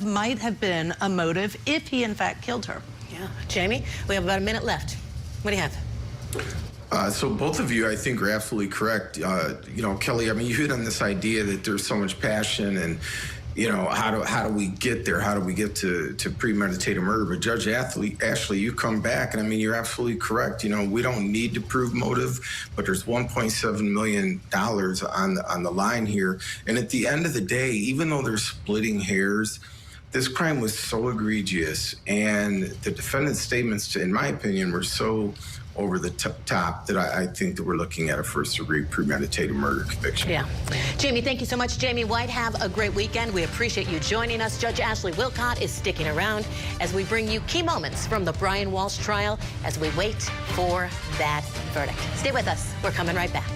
might have been a motive if he in fact killed her. Yeah. Jamie, we have about a minute left. What do you have? So both of you, I think, are absolutely correct. You know, Kelly, I mean, you hit on this idea that there's so much passion and, you know, how do we get there? How do we get to premeditated murder? But Judge Ashley, you come back, and I mean, you're absolutely correct. You know, we don't need to prove motive, but there's $1.7 million on the line here. And at the end of the day, even though they're splitting hairs, this crime was so egregious, and the defendant's statements, in my opinion, were so over the top that I think that we're looking at a first-degree premeditated murder conviction. Yeah. Jamie, thank you so much. Jamie White, have a great weekend. We appreciate you joining us. Judge Ashley Wilcott is sticking around as we bring you key moments from the Brian Walsh trial as we wait for that verdict. Stay with us. We're coming right back.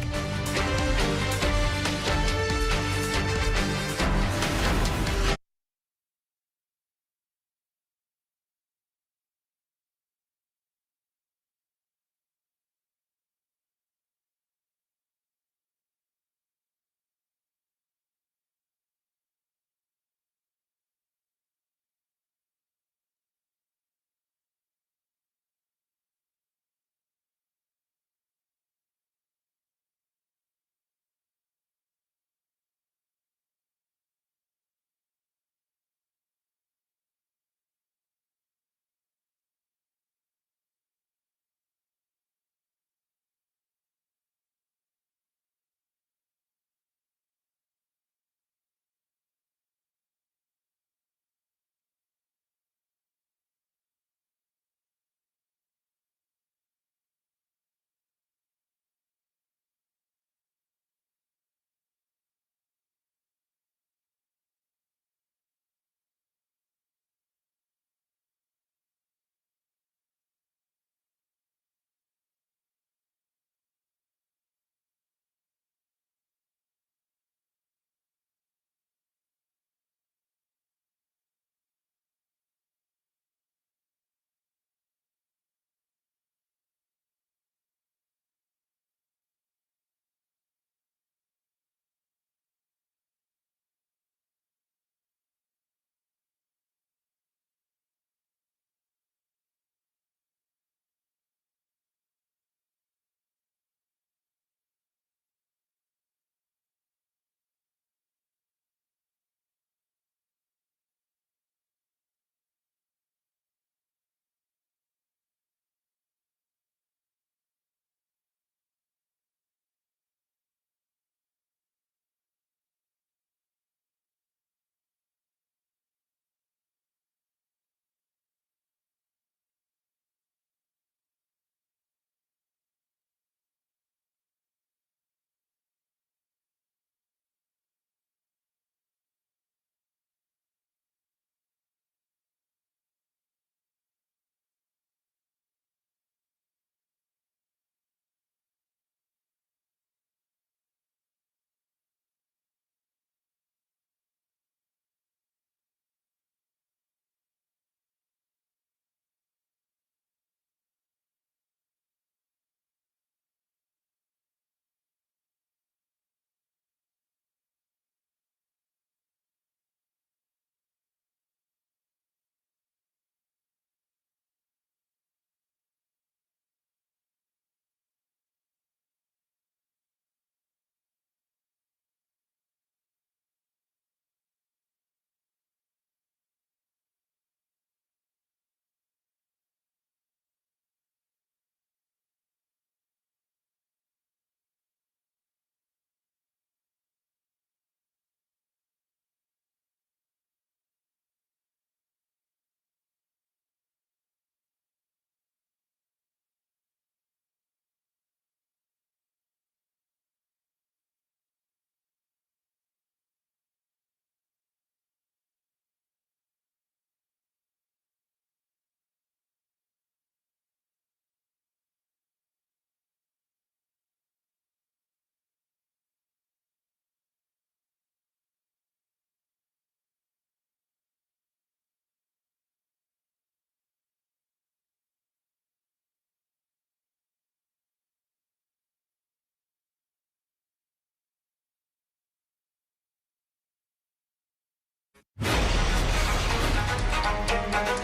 Welcome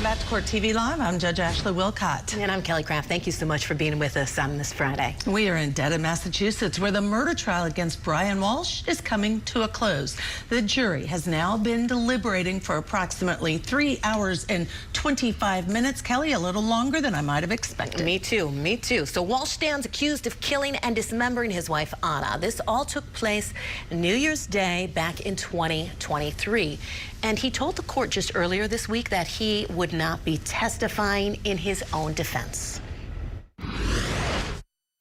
back to Court TV Live. I'm Judge Ashley Wilcott. And I'm Kelly Craft. Thank you so much for being with us on this Friday. We are in Dedham, Massachusetts, where the murder trial against Brian Walshe is coming to a close. The jury has now been deliberating for approximately 3 hours and 25 minutes. Kelly, a little longer than I might have expected. Me too. So Walshe stands accused of killing and dismembering his wife, Anna. This all took place New Year's Day back in 2023. And he told the court just earlier this week that he would not be testifying in his own defense.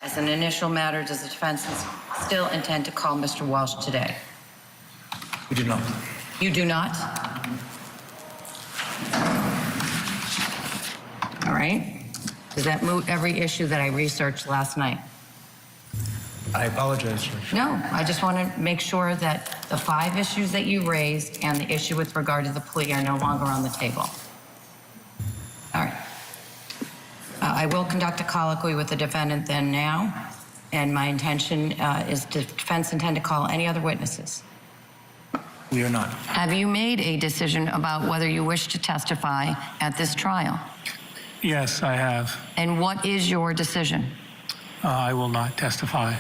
As an initial matter, does the defense still intend to call Mr. Walshe today? We do not. You do not? All right. Does that moot every issue that I researched last night? I apologize, Judge. No, I just want to make sure that the 5 issues that you raised and the issue with regard to the plea are no longer on the table. All right. I will conduct a colloquy with the defendant then now, and my intention is the defense intend to call any other witnesses. We are not. Have you made a decision about whether you wish to testify at this trial? Yes, I have. And what is your decision? I will not testify.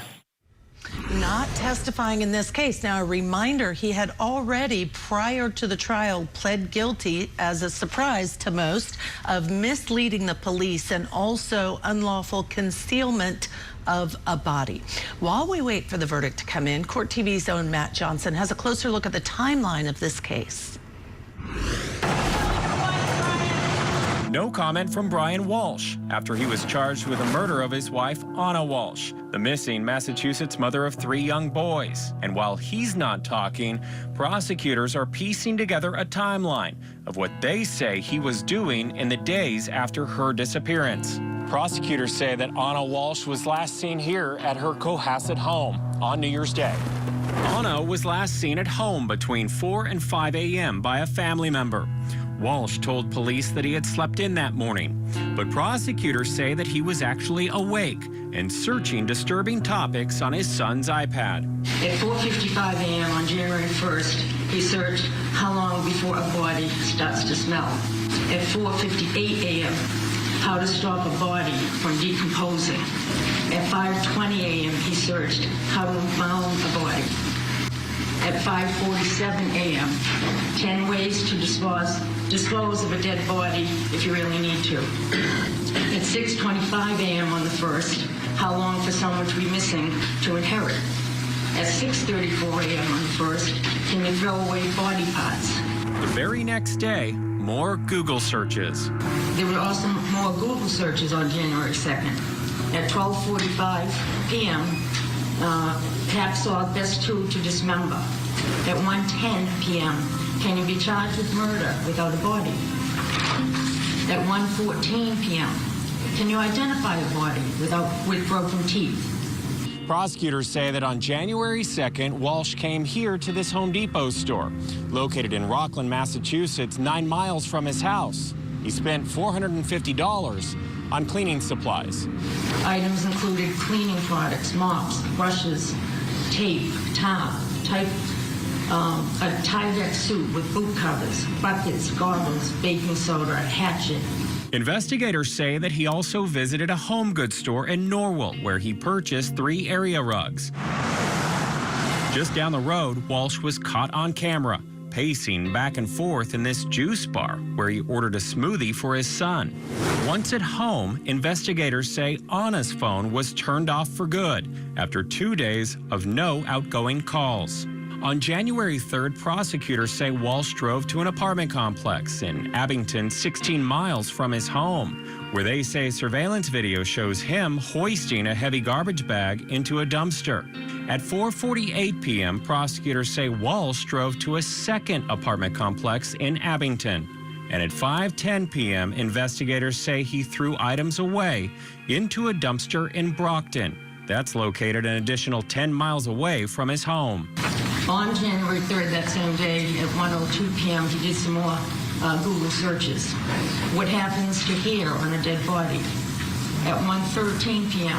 Not testifying in this case. Now, a reminder, he had already, prior to the trial, pled guilty, as a surprise to most, of misleading the police and also unlawful concealment of a body. While we wait for the verdict to come in, Court TV's own Matt Johnson has a closer look at the timeline of this case. No comment from Brian Walshe after he was charged with the murder of his wife, Anna Walshe, the missing Massachusetts mother of 3 young boys. And while he's not talking, prosecutors are piecing together a timeline of what they say he was doing in the days after her disappearance. Prosecutors say that Anna Walshe was last seen here at her Cohasset home on New Year's Day. Anna was last seen at home between 4 and 5 a.m. by a family member. Walshe told police that he had slept in that morning, but prosecutors say that he was actually awake and searching disturbing topics on his son's iPad. At 4:55 a.m. on January 1st, he searched how long before a body starts to smell. At 4:58 a.m., how to stop a body from decomposing. At 5:20 a.m., he searched how to embalm a body. At 5:47 a.m., 10 ways to dispose of a dead body if you really need to. At 6:25 a.m. on the 1st, how long for someone to be missing to inherit. At 6:34 a.m. on the 1st, can you throw away body parts? The very next day, more Google searches. There were also more Google searches on January 2nd. At 12:45 p.m., hacksaw best tool to dismember. At 1:10 p.m., can you be charged with murder without a body? At 1:14 p.m., can you identify a body with broken teeth? Prosecutors say that on January 2nd, Walshe came here to this Home Depot store, located in Rockland, Massachusetts, 9 miles from his house. He spent $450 on cleaning supplies. Items included cleaning products, mops, brushes, tape, tar, a Tyvek suit with boot covers, buckets, goggles, baking soda, a hatchet. Investigators say that he also visited a home goods store in Norwell, where he purchased 3 area rugs. Just down the road, Walshe was caught on camera, pacing back and forth in this juice bar, where he ordered a smoothie for his son. Once at home, investigators say Anna's phone was turned off for good after 2 days of no outgoing calls. On January 3rd, prosecutors say Walshe drove to an apartment complex in Abington, 16 miles from his home, where they say surveillance video shows him hoisting a heavy garbage bag into a dumpster. At 4:48 p.m., prosecutors say Walshe drove to a second apartment complex in Abington. And at 5:10 p.m., investigators say he threw items away into a dumpster in Brockton. That's located an additional 10 miles away from his home. On January 3rd, that same day, at 1:02 p.m., he did some more Google searches. What happens to hair on a dead body? At 1:13 p.m.,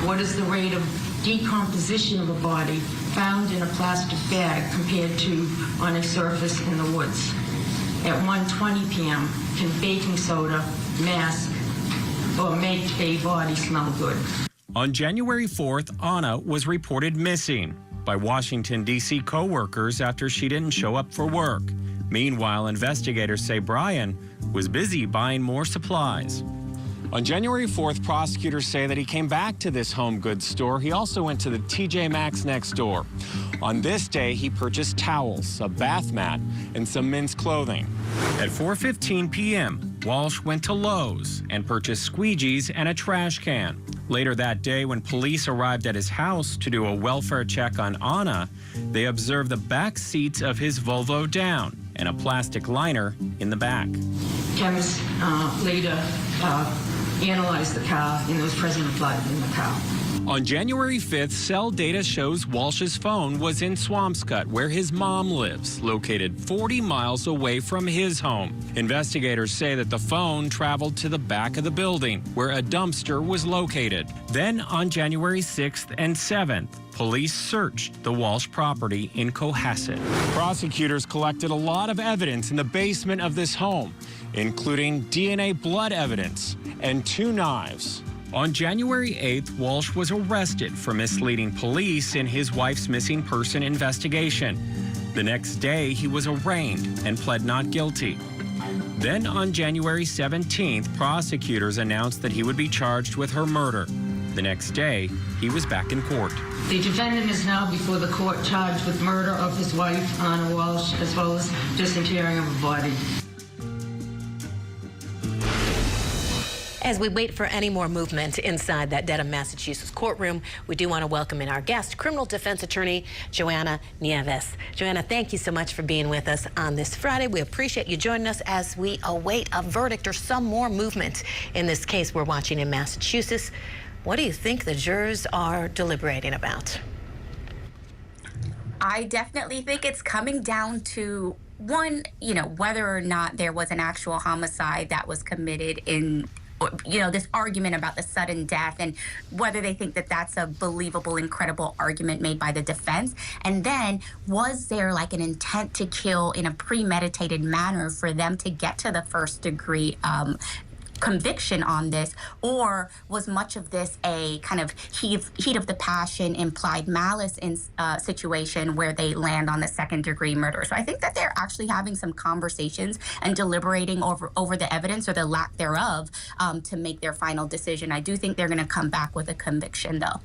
what is the rate of decomposition of a body found in a plastic bag compared to on a surface in the woods. At 1:20 p.m., can baking soda mask or make a body smell good? On January 4th, Anna was reported missing by Washington, D.C. co-workers after she didn't show up for work. Meanwhile, investigators say Brian was busy buying more supplies. On January 4th, prosecutors say that he came back to this home goods store. He also went to the TJ Maxx next door. On this day, he purchased towels, a bath mat, and some men's clothing. At 4:15 p.m., Walshe went to Lowe's and purchased squeegees and a trash can. Later that day, when police arrived at his house to do a welfare check on Anna, they observed the back seats of his Volvo down and a plastic liner in the back. Chemists later analyzed the car, and there was present blood in the car. On January 5th, cell data shows Walsh's phone was in Swampscott, where his mom lives, located 40 miles away from his home. Investigators say that the phone traveled to the back of the building, where a dumpster was located. Then on January 6th and 7th, police searched the Walshe property in Cohasset. Prosecutors collected a lot of evidence in the basement of this home, including DNA blood evidence and 2 knives. On January 8th, Walshe was arrested for misleading police in his wife's missing person investigation. The next day, he was arraigned and pled not guilty. Then on January 17th, prosecutors announced that he would be charged with her murder. The next day, he was back in court. The defendant is now before the court charged with murder of his wife, Anna Walshe, as well as disentering of a body. As we wait for any more movement inside that Dedham, Massachusetts courtroom, we do want to welcome in our guest, criminal defense attorney Joanna Nieves. Joanna, thank you so much for being with us on this Friday. We appreciate you joining us as we await a verdict or some more movement in this case we're watching in Massachusetts. What do you think the jurors are deliberating about? I definitely think it's coming down to one, whether or not there was an actual homicide that was committed in, this argument about the sudden death, and whether they think that that's a believable and credible argument made by the defense. And then, was there like an intent to kill in a premeditated manner for them to get to the first degree conviction on this, or was much of this a kind of heat of the passion, implied malice in situation where they land on the second degree murder? So I think that they're actually having some conversations and deliberating over the evidence or the lack thereof to make their final decision. I do think they're going to come back with a conviction, though.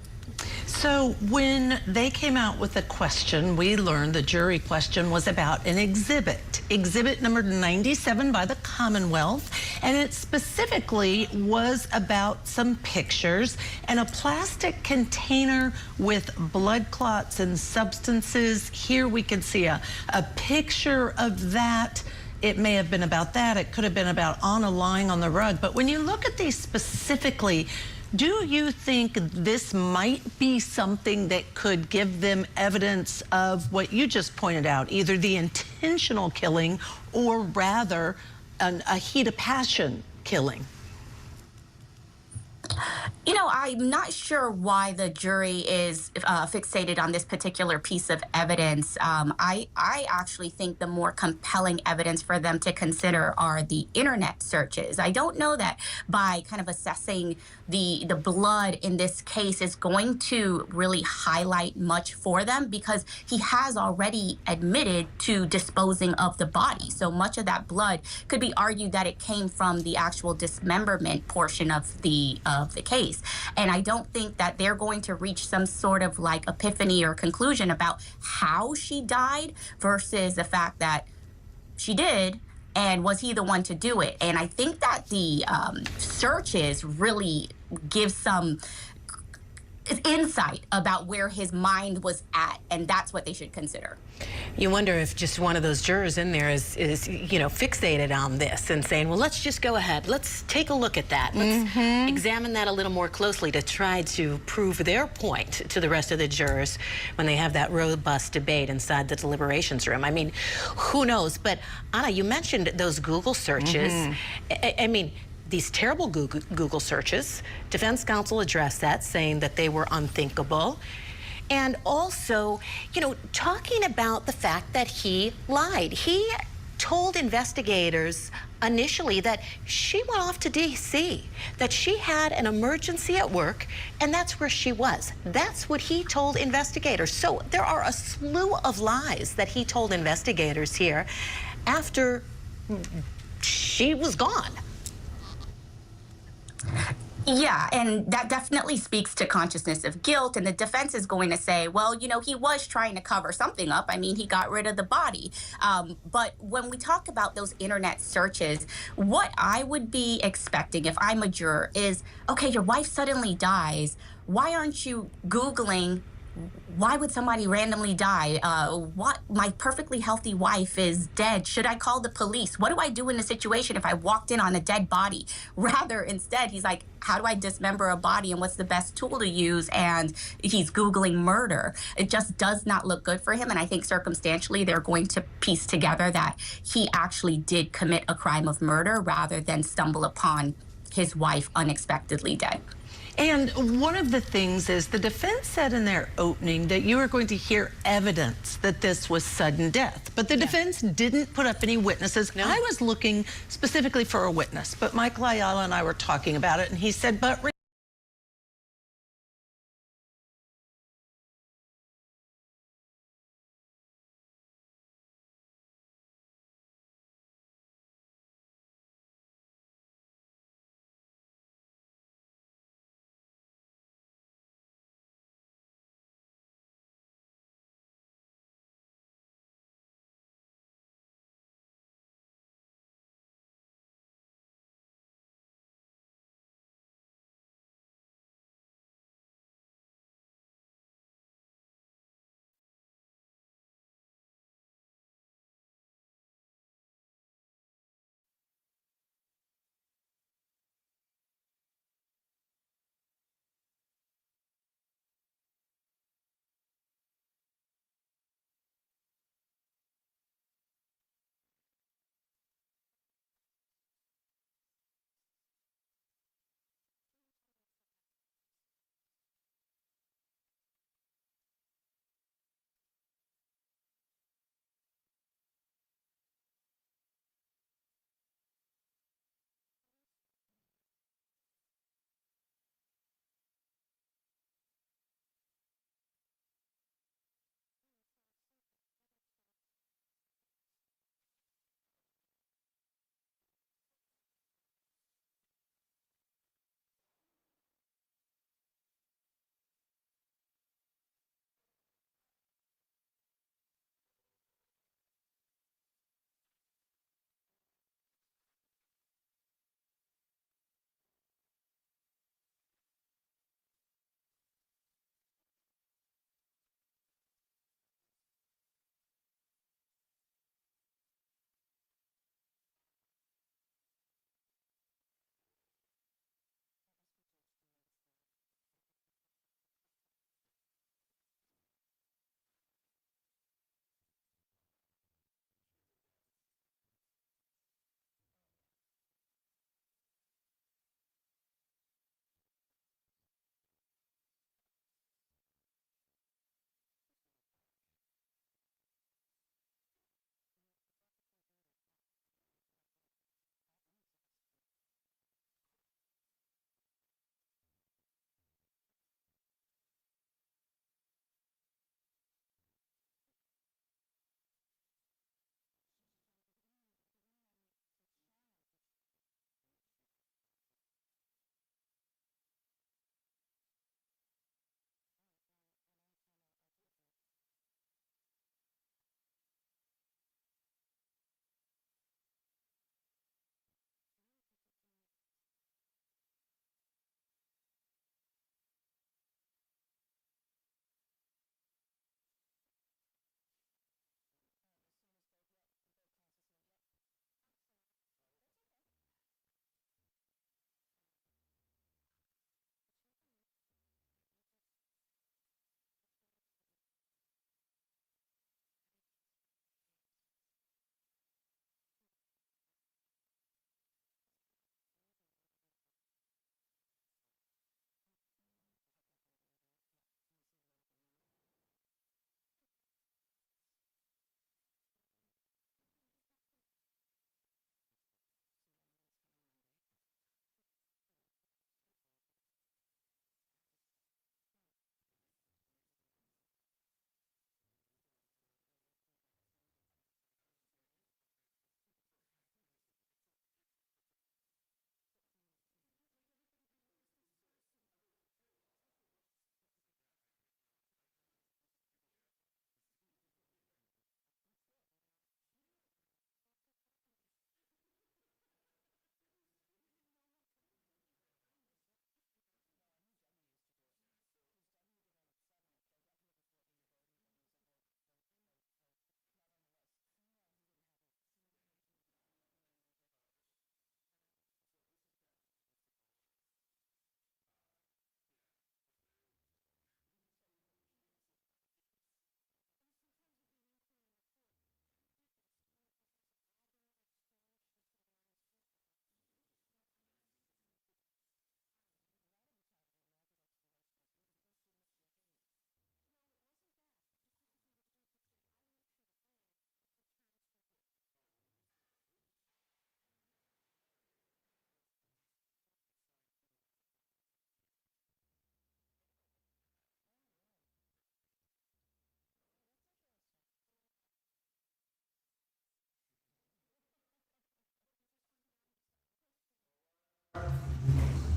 So when they came out with a question, we learned the jury question was about an exhibit number 97 by the Commonwealth, and it specifically was about some pictures and a plastic container with blood clots and substances. Here we can see a picture of that. It may have been about that. It could have been about Anna lying on the rug. But when you look at these specifically, do you think this might be something that could give them evidence of what you just pointed out, either the intentional killing or rather a heat of passion killing? I'm not sure why the jury is fixated on this particular piece of evidence. I actually think the more compelling evidence for them to consider are the internet searches. I don't know that by kind of assessing the blood in this case is going to really highlight much for them, because he has already admitted to disposing of the body. So much of that blood could be argued that it came from the actual dismemberment portion of the case. And I don't think that they're going to reach some sort of like epiphany or conclusion about how she died versus the fact that she did, and was he the one to do it. And I think that the searches really give some insight about where his mind was at, and that's what they should consider. You wonder if just one of those jurors in there is fixated on this and saying, well, let's just go ahead. Let's take a look at that. Let's examine that a little more closely to try to prove their point to the rest of the jurors when they have that robust debate inside the deliberations room. I mean, who knows? But Anna, you mentioned those Google searches. I mean, these terrible Google searches. Defense counsel addressed that, saying that they were unthinkable. And also, you know, talking about the fact that he lied. He told investigators initially that she went off to D.C., that she had an emergency at work, and that's where she was. That's what he told investigators. So there are a slew of lies that he told investigators here after she was gone. Yeah, and that definitely speaks to consciousness of guilt. And the defense is going to say, well, you know, he was trying to cover something up. I mean, he got rid of the body. But when we talk about those internet searches, what I would be expecting if I'm a juror is, okay, your wife suddenly dies. Why aren't you Googling? Why would somebody randomly die? What? My perfectly healthy wife is dead. Should I call the police? What do I do in a situation if I walked in on a dead body? Rather, instead, he's like, how do I dismember a body and what's the best tool to use? And he's Googling murder. It just does not look good for him. And I think circumstantially, they're going to piece together that he actually did commit a crime of murder rather than stumble upon his wife unexpectedly dead. And one of the things is the defense said in their opening that you were going to hear evidence that this was sudden death. But the defense didn't put up any witnesses. No. I was looking specifically for a witness, but Michael Ayala and I were talking about it, and he said, but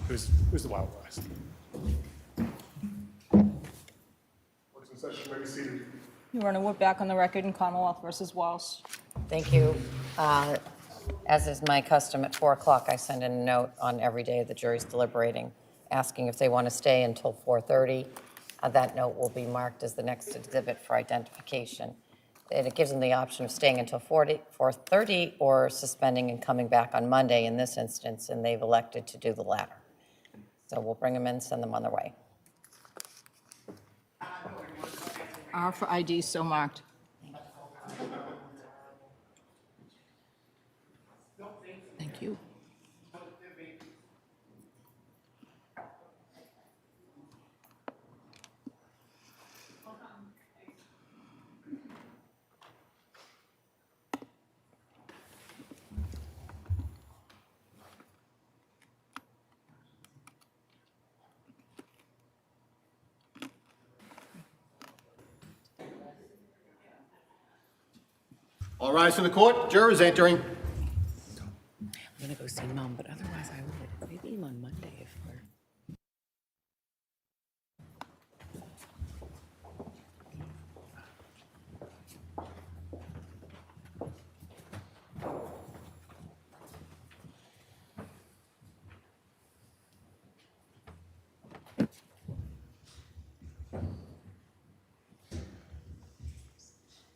it was the Wild West. Clerk's in session, may be seated. Your Honor, we're back on the record in Commonwealth versus Walshe. Thank you. As is my custom, at 4 o'clock, I send in a note on every day the jury's deliberating, asking if they want to stay until 4:30. That note will be marked as the next exhibit for identification. And it gives them the option of staying until 4:30 or suspending and coming back on Monday in this instance, and they've elected to do the latter. So we'll bring them in, send them on their way. R for ID, so marked. Thank you. All rise in the court. Jurors entering. I'm gonna go see Mom, but otherwise I would. Maybe on Monday if we're.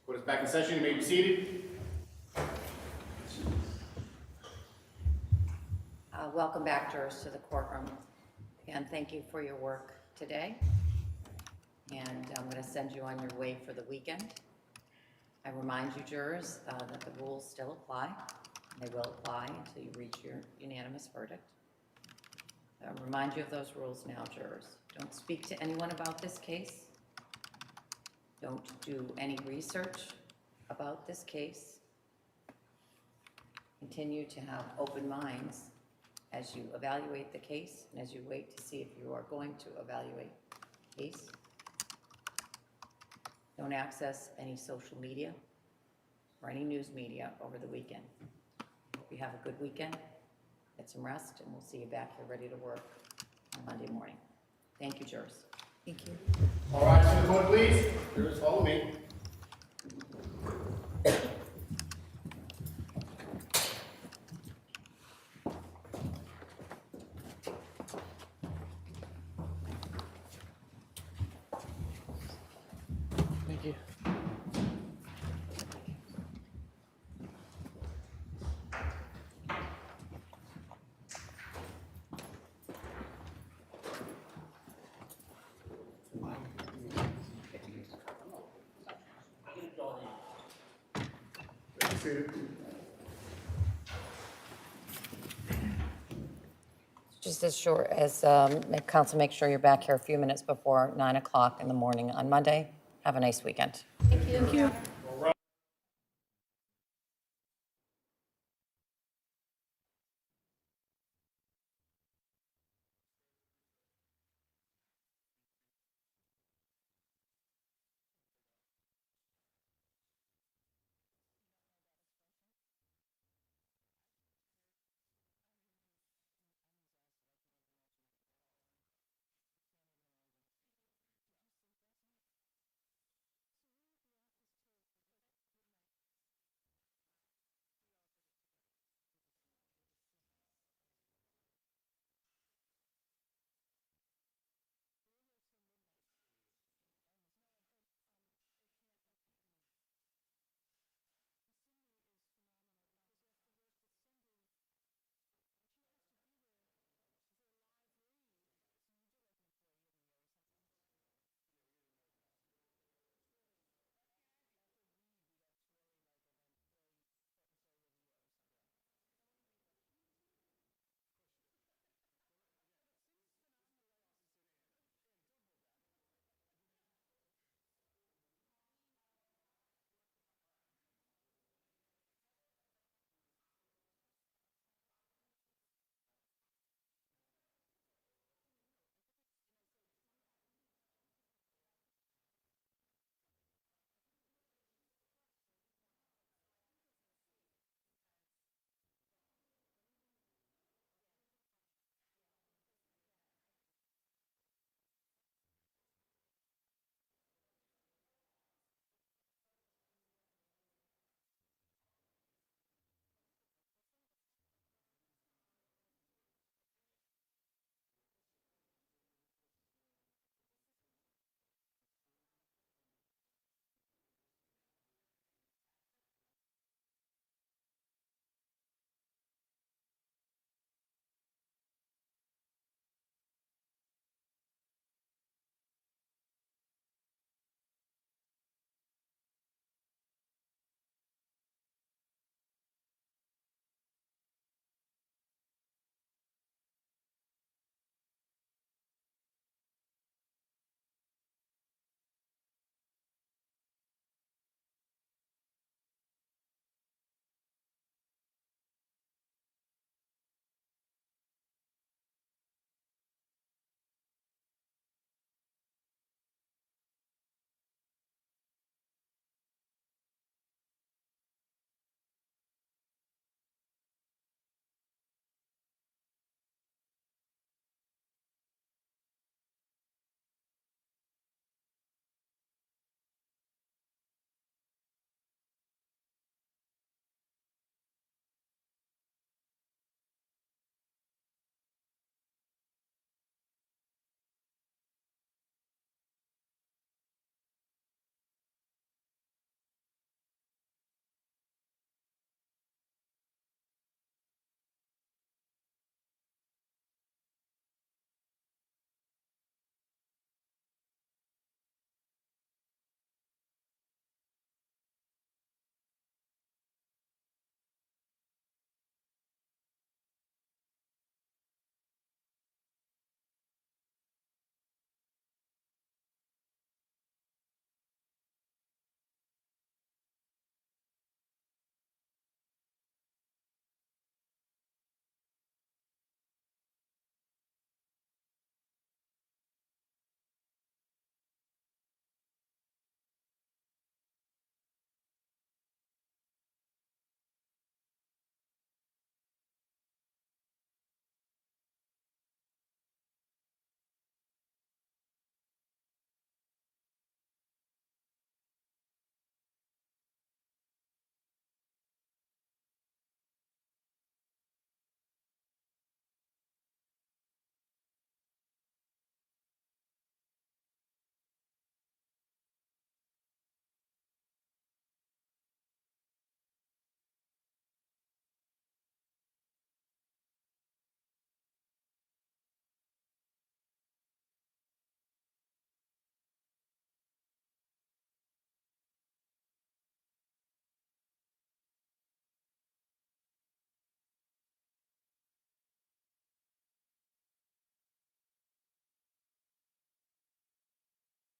Court is back in session. You may be seated. Welcome back, jurors, to the courtroom. And thank you for your work today. And I'm going to send you on your way for the weekend. I remind you, jurors, that the rules still apply. They will apply until you reach your unanimous verdict. I remind you of those rules now, jurors. Don't speak to anyone about this case. Don't do any research about this case. Continue to have open minds as you evaluate the case and as you wait to see if you are going to evaluate the case. Don't access any social media or any news media over the weekend. Hope you have a good weekend, get some rest, and we'll see you back here ready to work on Monday morning. Thank you, jurors. Thank you. All rise in the court, please. Jurors, follow me. Thank you. Just as sure as council, make sure you're back here a few minutes before 9 o'clock in the morning on Monday. Have a nice weekend. Thank you.